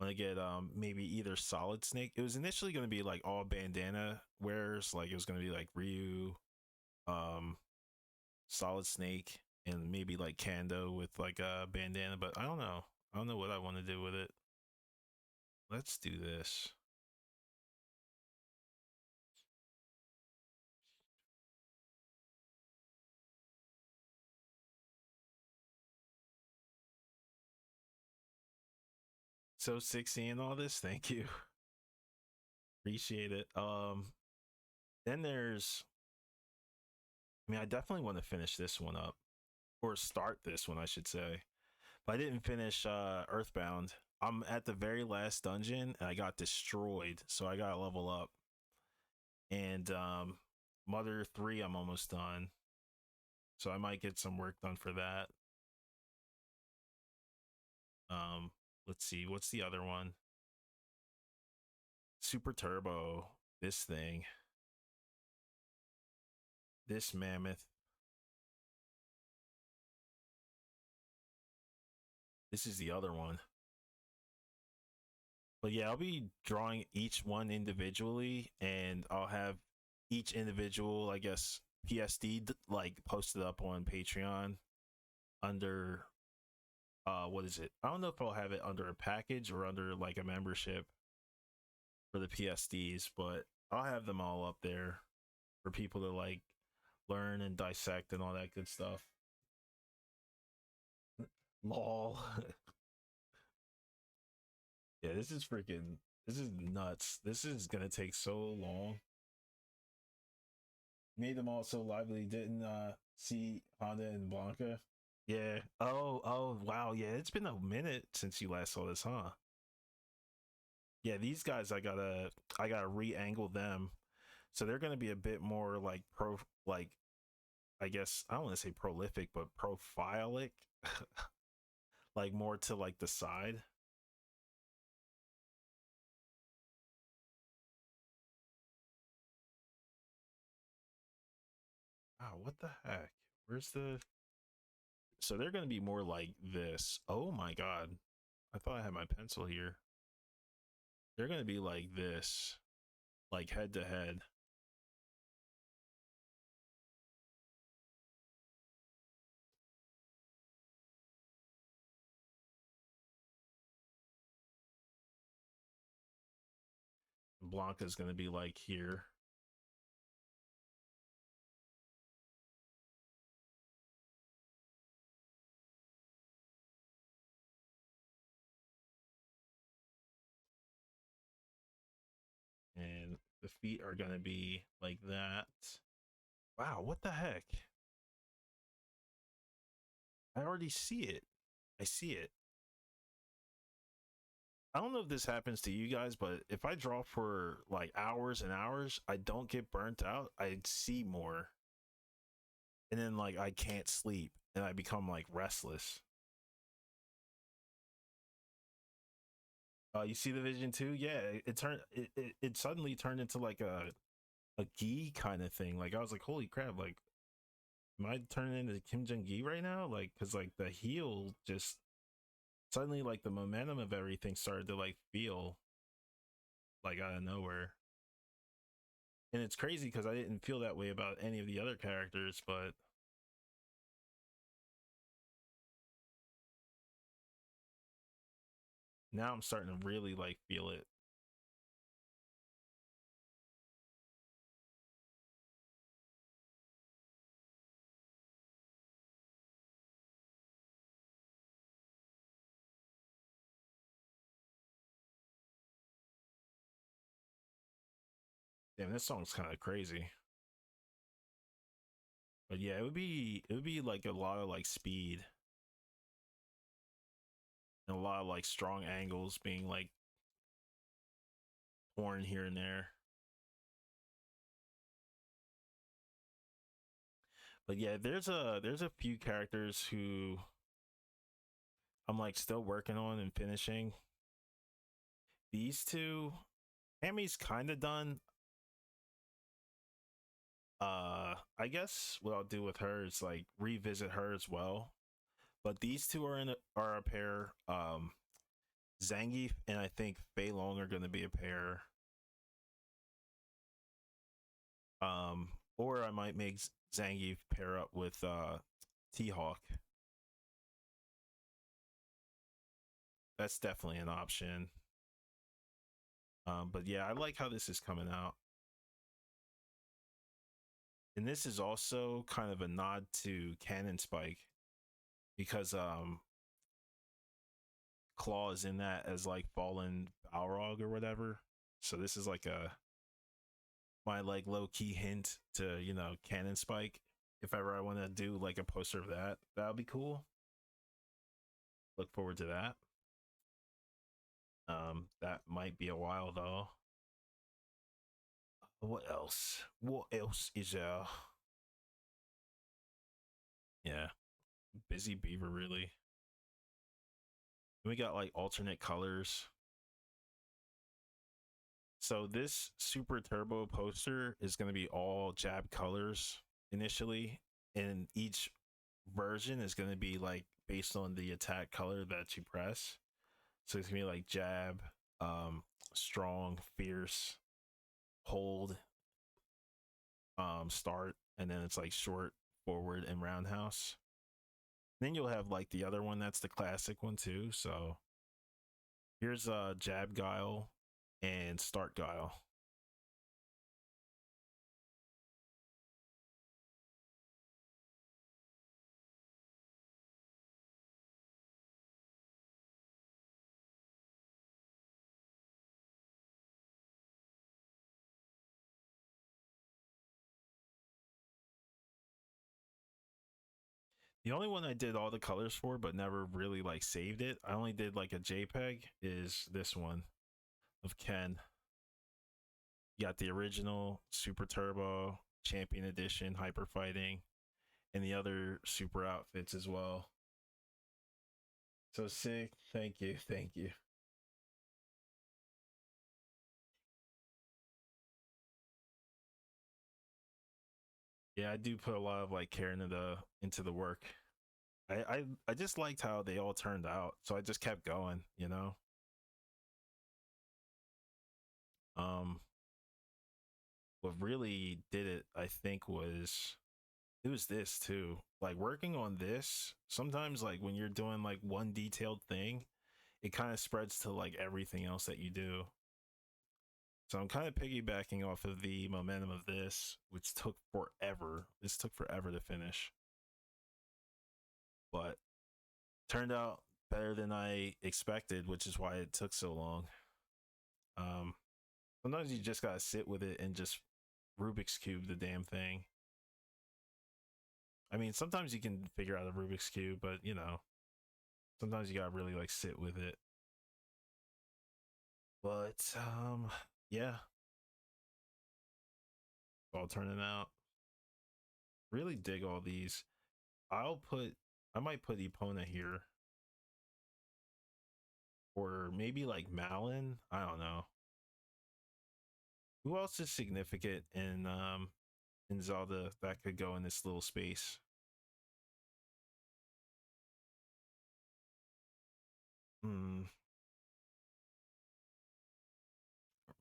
I'm gonna get maybe either Solid Snake. It was initially gonna be like all bandana wearers, like it was gonna be like Ryu, um, Solid Snake, and maybe like Kando with like a bandana, but I don't know. I don't know what I want to do with it. Let's do this. So 60 and all this, thank you. Appreciate it. Then there's, I mean, I definitely want to finish this one up, or start this one, I should say. But I didn't finish Earthbound. I'm at the very last dungeon and I got destroyed, so I gotta level up. And Mother 3, I'm almost done. So I might get some work done for that. Um, let's see, what's the other one? Super Turbo. This thing. This mammoth. This is the other one. But yeah, I'll be drawing each one individually, and I'll have each individual, I guess, PSD like posted up on Patreon under what is it? I don't know if I'll have it under a package or under like a membership for the PSDs, but I'll have them all up there for people to like learn and dissect and all that good stuff. Lol. Yeah, this is freaking, this is nuts. This is gonna take so long. Made them all so lively. Didn't see Honda and Blanca. Yeah. Oh, wow. Yeah, it's been a minute since you last saw this, huh? Yeah, these guys I gotta re-angle them. So they're gonna be a bit more like like I guess I don't want to say prolific, but profilic. Like more to like the side. Wow, what the heck? Where's the, so they're gonna be more like this. Oh my god. I thought I had my pencil here. They're gonna be like this, like head to head. Blanca's gonna be like here. And the feet are gonna be like that. Wow, what the heck? I already see it. I see it. I don't know if this happens to you guys, but if I draw for like hours and hours, I don't get burnt out. I see more. And then like I can't sleep and I become like restless. You see the vision too? Yeah, it turned it suddenly turned into like a gi kind of thing. Like I was like, holy crap, like am I turning into Kim Jong Gi right now? Like, cause like the heel just suddenly like the momentum of everything started to like feel like out of nowhere. And it's crazy because I didn't feel that way about any of the other characters, but now I'm starting to really like feel it. Damn, this song's kind of crazy. But yeah, it would be like a lot of like speed and a lot of like strong angles being like torn here and there. But yeah, there's a few characters who I'm like still working on and finishing. These two, Tammy's kind of done. I guess what I'll do with her is like revisit her as well. But these two are a pair. Zangief and I think Fei Long are going to be a pair. Or I might make Zangief pair up with T Hawk. That's definitely an option. But yeah, I like how this is coming out. And this is also kind of a nod to Cannon Spike because Claw is in that as like fallen Balrog or whatever. So this is like a my like low key hint to, you know, Cannon Spike. If ever I want to do like a poster of that, that would be cool. Look forward to that. That might be a while though. What else? What else is there? Yeah, busy beaver really. We got like alternate colors. So this super turbo poster is going to be all jab colors initially, and each version is going to be like based on the attack color that you press. So it's going to be like jab, strong, fierce, hold, start, and then it's like short, forward, and roundhouse. Then you'll have like the other one that's the classic one too. So here's jab guile and start guile. The only one I did all the colors for, but never really like saved it. I only did like a JPEG. Is this one of Ken? You got the original Super Turbo Champion Edition Hyper Fighting, and the other super outfits as well. So sick. Thank you. Thank you. Yeah, I do put a lot of like care into the work. I just liked how they all turned out, so I just kept going. You know. Um, what really did it, I think, was it was this too. Like working on this, sometimes like when you're doing like one detailed thing, it kind of spreads to like everything else that you do. So I'm kind of piggybacking off of the momentum of this, which took forever. This took forever to finish, but turned out better than I expected, which is why it took so long. Um, Sometimes you just gotta sit with it and just Rubik's cube the damn thing. I mean, sometimes you can figure out a Rubik's cube, but you know, sometimes you gotta really like sit with it. But yeah, all turning out. Really dig all these. I might put Epona here. Or maybe like Malin. I don't know. Who else is significant in Zelda that could go in this little space? Hmm.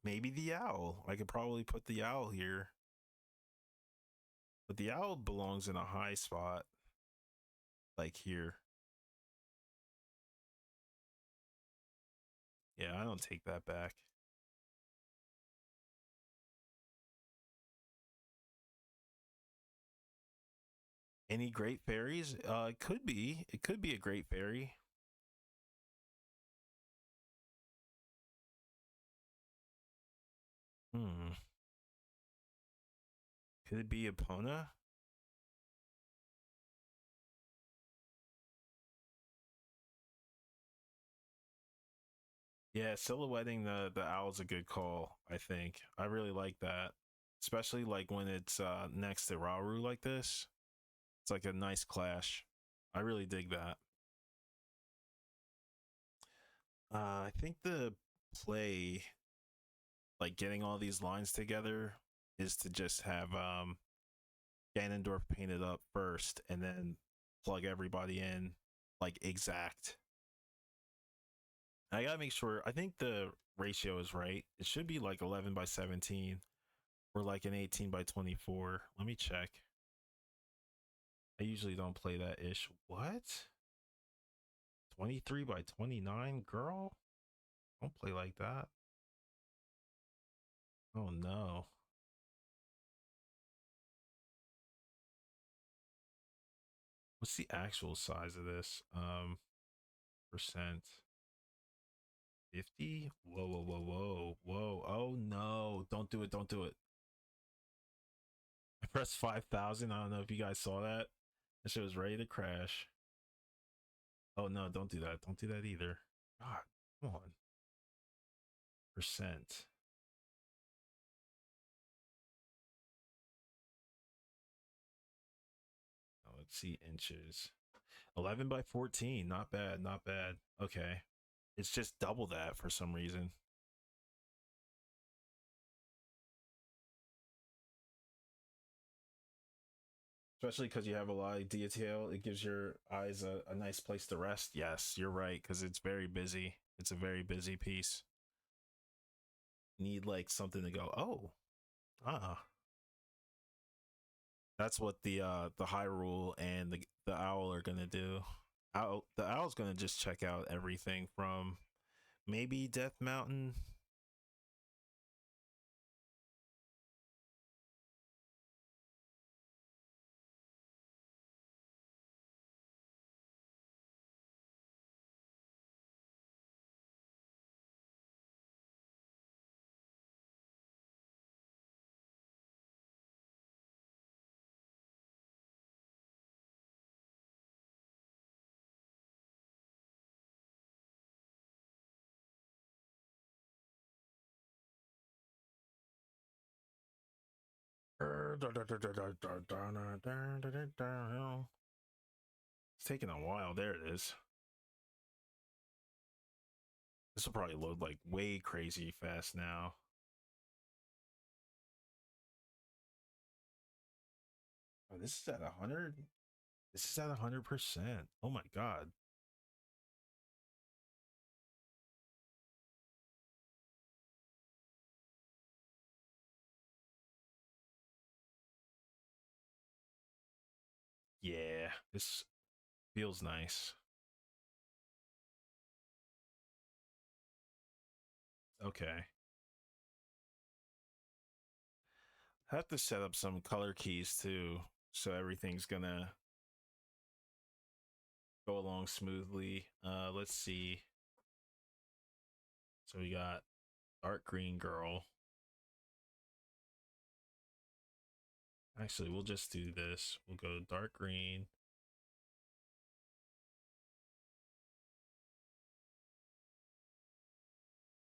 Maybe the owl. I could probably put the owl here. But the owl belongs in a high spot, like here. Yeah, I don't take that back. Any great fairies? It could be. It could be a great fairy. Hmm. Could it be Epona? Yeah, silhouetting the owl's a good call, I think. I really like that. Especially like when it's next to Rauru like this. It's like a nice clash. I really dig that. I think the play, like getting all these lines together, is to just have Ganondorf painted up first and then plug everybody in like exact. I gotta make sure. I think the ratio is right. It should be like 11 by 17 or like an 18 by 24. Let me check. I usually don't play that ish. What? 23 by 29, girl? Don't play like that. Oh no. What's the actual size of this? Percent 50? Whoa, whoa, whoa, whoa, whoa. Oh no. Don't do it. Don't do it. I pressed 5,000. I don't know if you guys saw that. That shit was ready to crash. Oh no, don't do that. Don't do that either. God, come on. Percent. Oh, let's see inches. 11 by 14. Not bad. Not bad. Okay. It's just double that for some reason. Especially because you have a lot of detail. It gives your eyes a nice place to rest. Yes, you're right, because it's very busy. It's a very busy piece. Need like something to go, oh, ah. That's what the Hyrule and the owl are gonna do. The owl's gonna just check out everything from maybe Death Mountain. It's taking a while. There it is. This will probably load like way crazy fast now. Oh, this is at 100. This is at 100%. Oh my god. Yeah, this feels nice. Okay. I have to set up some color keys too, so everything's gonna go along smoothly. Let's see. So we got dark green girl. Actually, we'll just do this. We'll go dark green.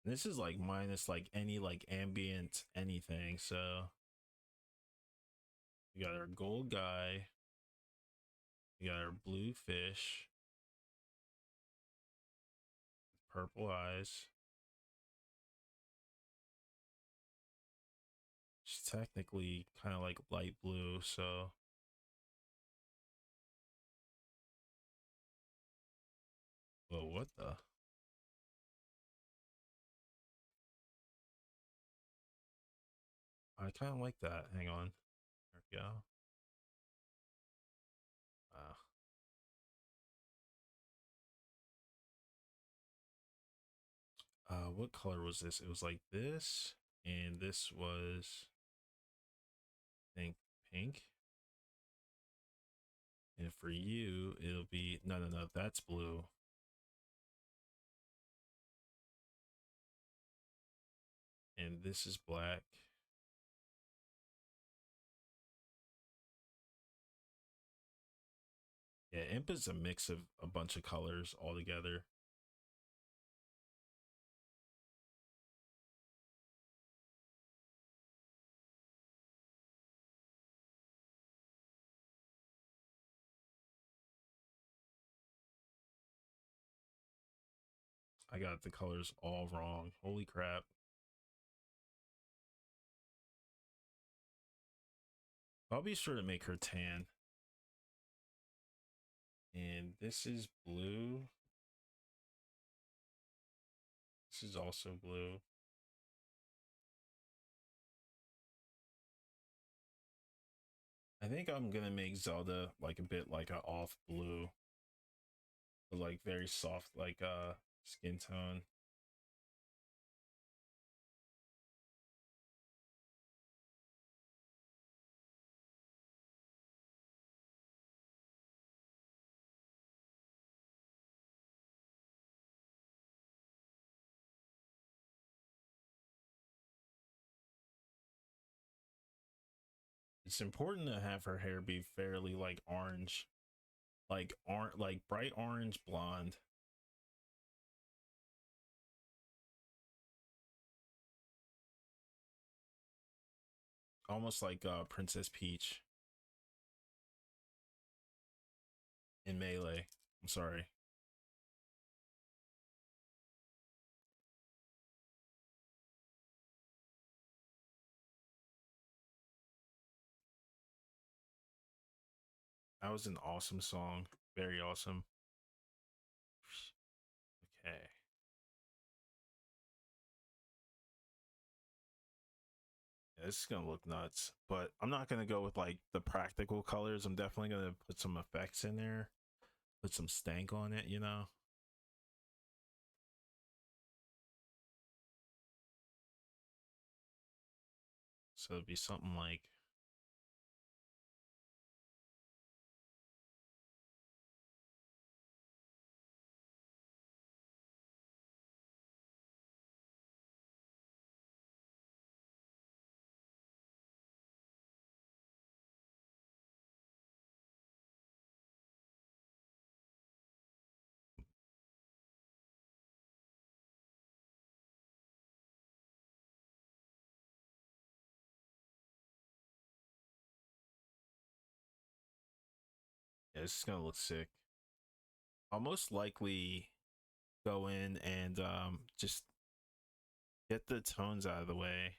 This is like minus like any like ambient anything. So we got our gold guy. We got our blue fish. Purple eyes. She's technically kind of like light blue, so whoa, what the? I kind of like that. Hang on. There we go. Uh, what color was this? It was like this, and this was, I think, pink. And for you, it'll be no, no, no. That's blue. And this is black. Yeah, Imp is a mix of a bunch of colors all together. I got the colors all wrong. Holy crap. I'll be sure to make her tan. And this is blue. This is also blue. I think I'm gonna make Zelda like a bit like a off blue, but like very soft like skin tone. It's important to have her hair be fairly like orange, like bright orange blonde. Almost like Princess Peach in Melee. I'm sorry. That was an awesome song. Very awesome. Okay. Yeah, this is gonna look nuts, but I'm not gonna go with like the practical colors. I'm definitely gonna put some effects in there, put some stank on it, you know. So it'd be something like yeah, this is gonna look sick. I'll most likely go in and just get the tones out of the way.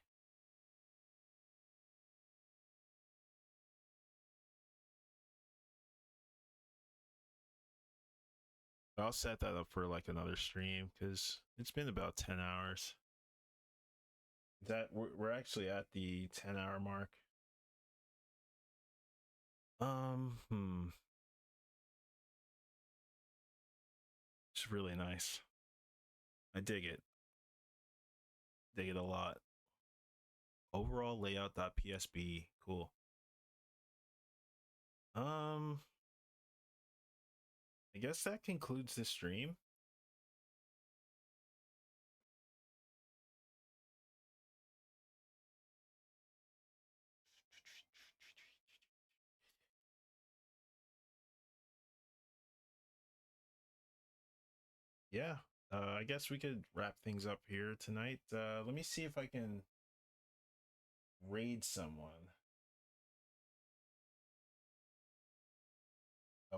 I'll set that up for like another stream because it's been about 10 hours. That we're actually at the 10-hour mark. Hmm. It's really nice. I dig it. Dig it a lot. Overall layout.psb. Cool. Um, I guess that concludes the stream. Yeah. I guess we could wrap things up here tonight. Let me see if I can raid someone.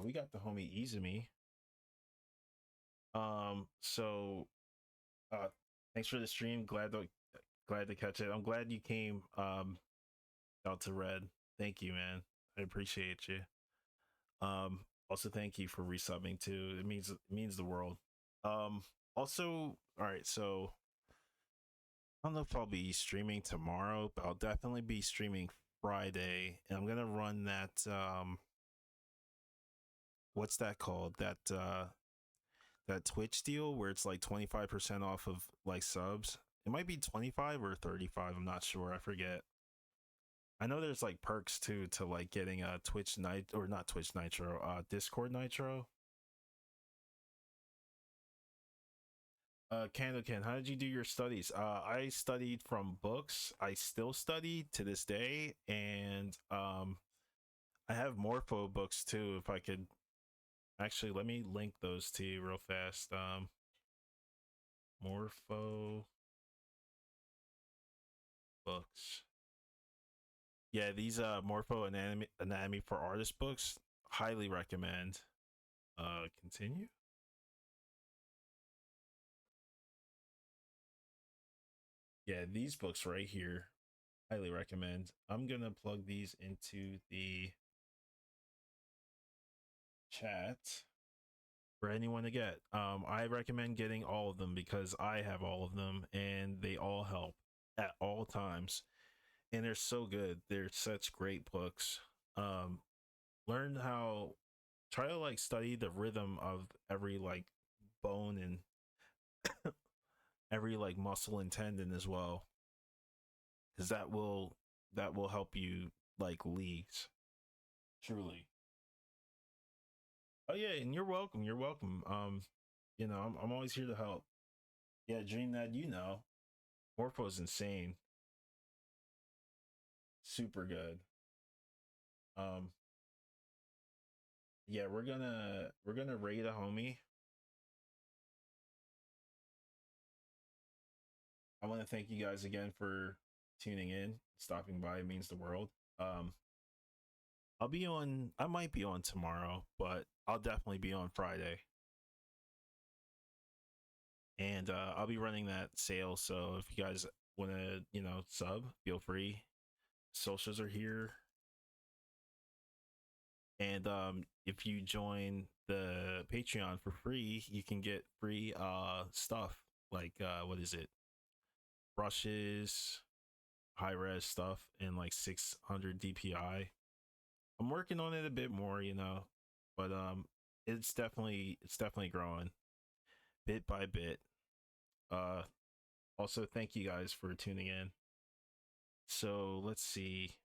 We got the homie Izumi. So thanks for the stream. Glad to catch it. I'm glad you came out to Red. Thank you, man. I appreciate you. Also thank you for resubbing too. It means the world. Um, also, all right, so I don't know if I'll be streaming tomorrow, but I'll definitely be streaming Friday, and I'm gonna run that what's that called? That Twitch deal where it's like 25% off of like subs. It might be 25 or 35, I'm not sure. I forget. I know there's like perks too to like getting a Twitch night or not Twitch Nitro, Discord Nitro. Candlecan, how did you do your studies? I studied from books. I still study to this day, and I have Morpho books too. If I could Actually, let me link those to you real fast. Morpho books. Yeah, these Morpho Anatomy for Artist books, highly recommend. Continue. Yeah, these books right here, highly recommend. I'm gonna plug these into the chat for anyone to get. I recommend getting all of them because I have all of them and they all help at all times. And they're so good. They're such great books. Um, learn how, try to like study the rhythm of every like bone and every like muscle and tendon as well, because that will help you like leagues. Truly. Oh yeah, and you're welcome. You're welcome. I'm always here to help. Yeah, Dream that Morpho's insane. Super good. Um, yeah, we're gonna raid a homie. I want to thank you guys again for tuning in, stopping by. It means the world. Um, I'll be on. I might be on tomorrow, but I'll definitely be on Friday, and I'll be running that sale. So if you guys want to, sub, feel free. Socials are here, and if you join the Patreon for free, you can get free stuff like what is it? Brushes, high res stuff, and like 600 DPI. I'm working on it a bit more, but it's definitely growing bit by bit. Uh, Also thank you guys for tuning in. So let's see.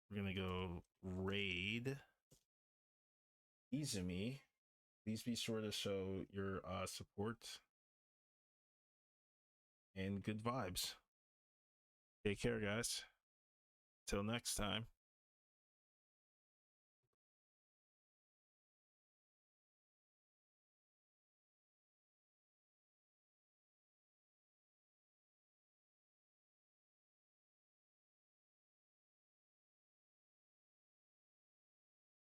We're gonna go raid Izumi. Please be sure to show your support and good vibes. Take care, guys. Till next time.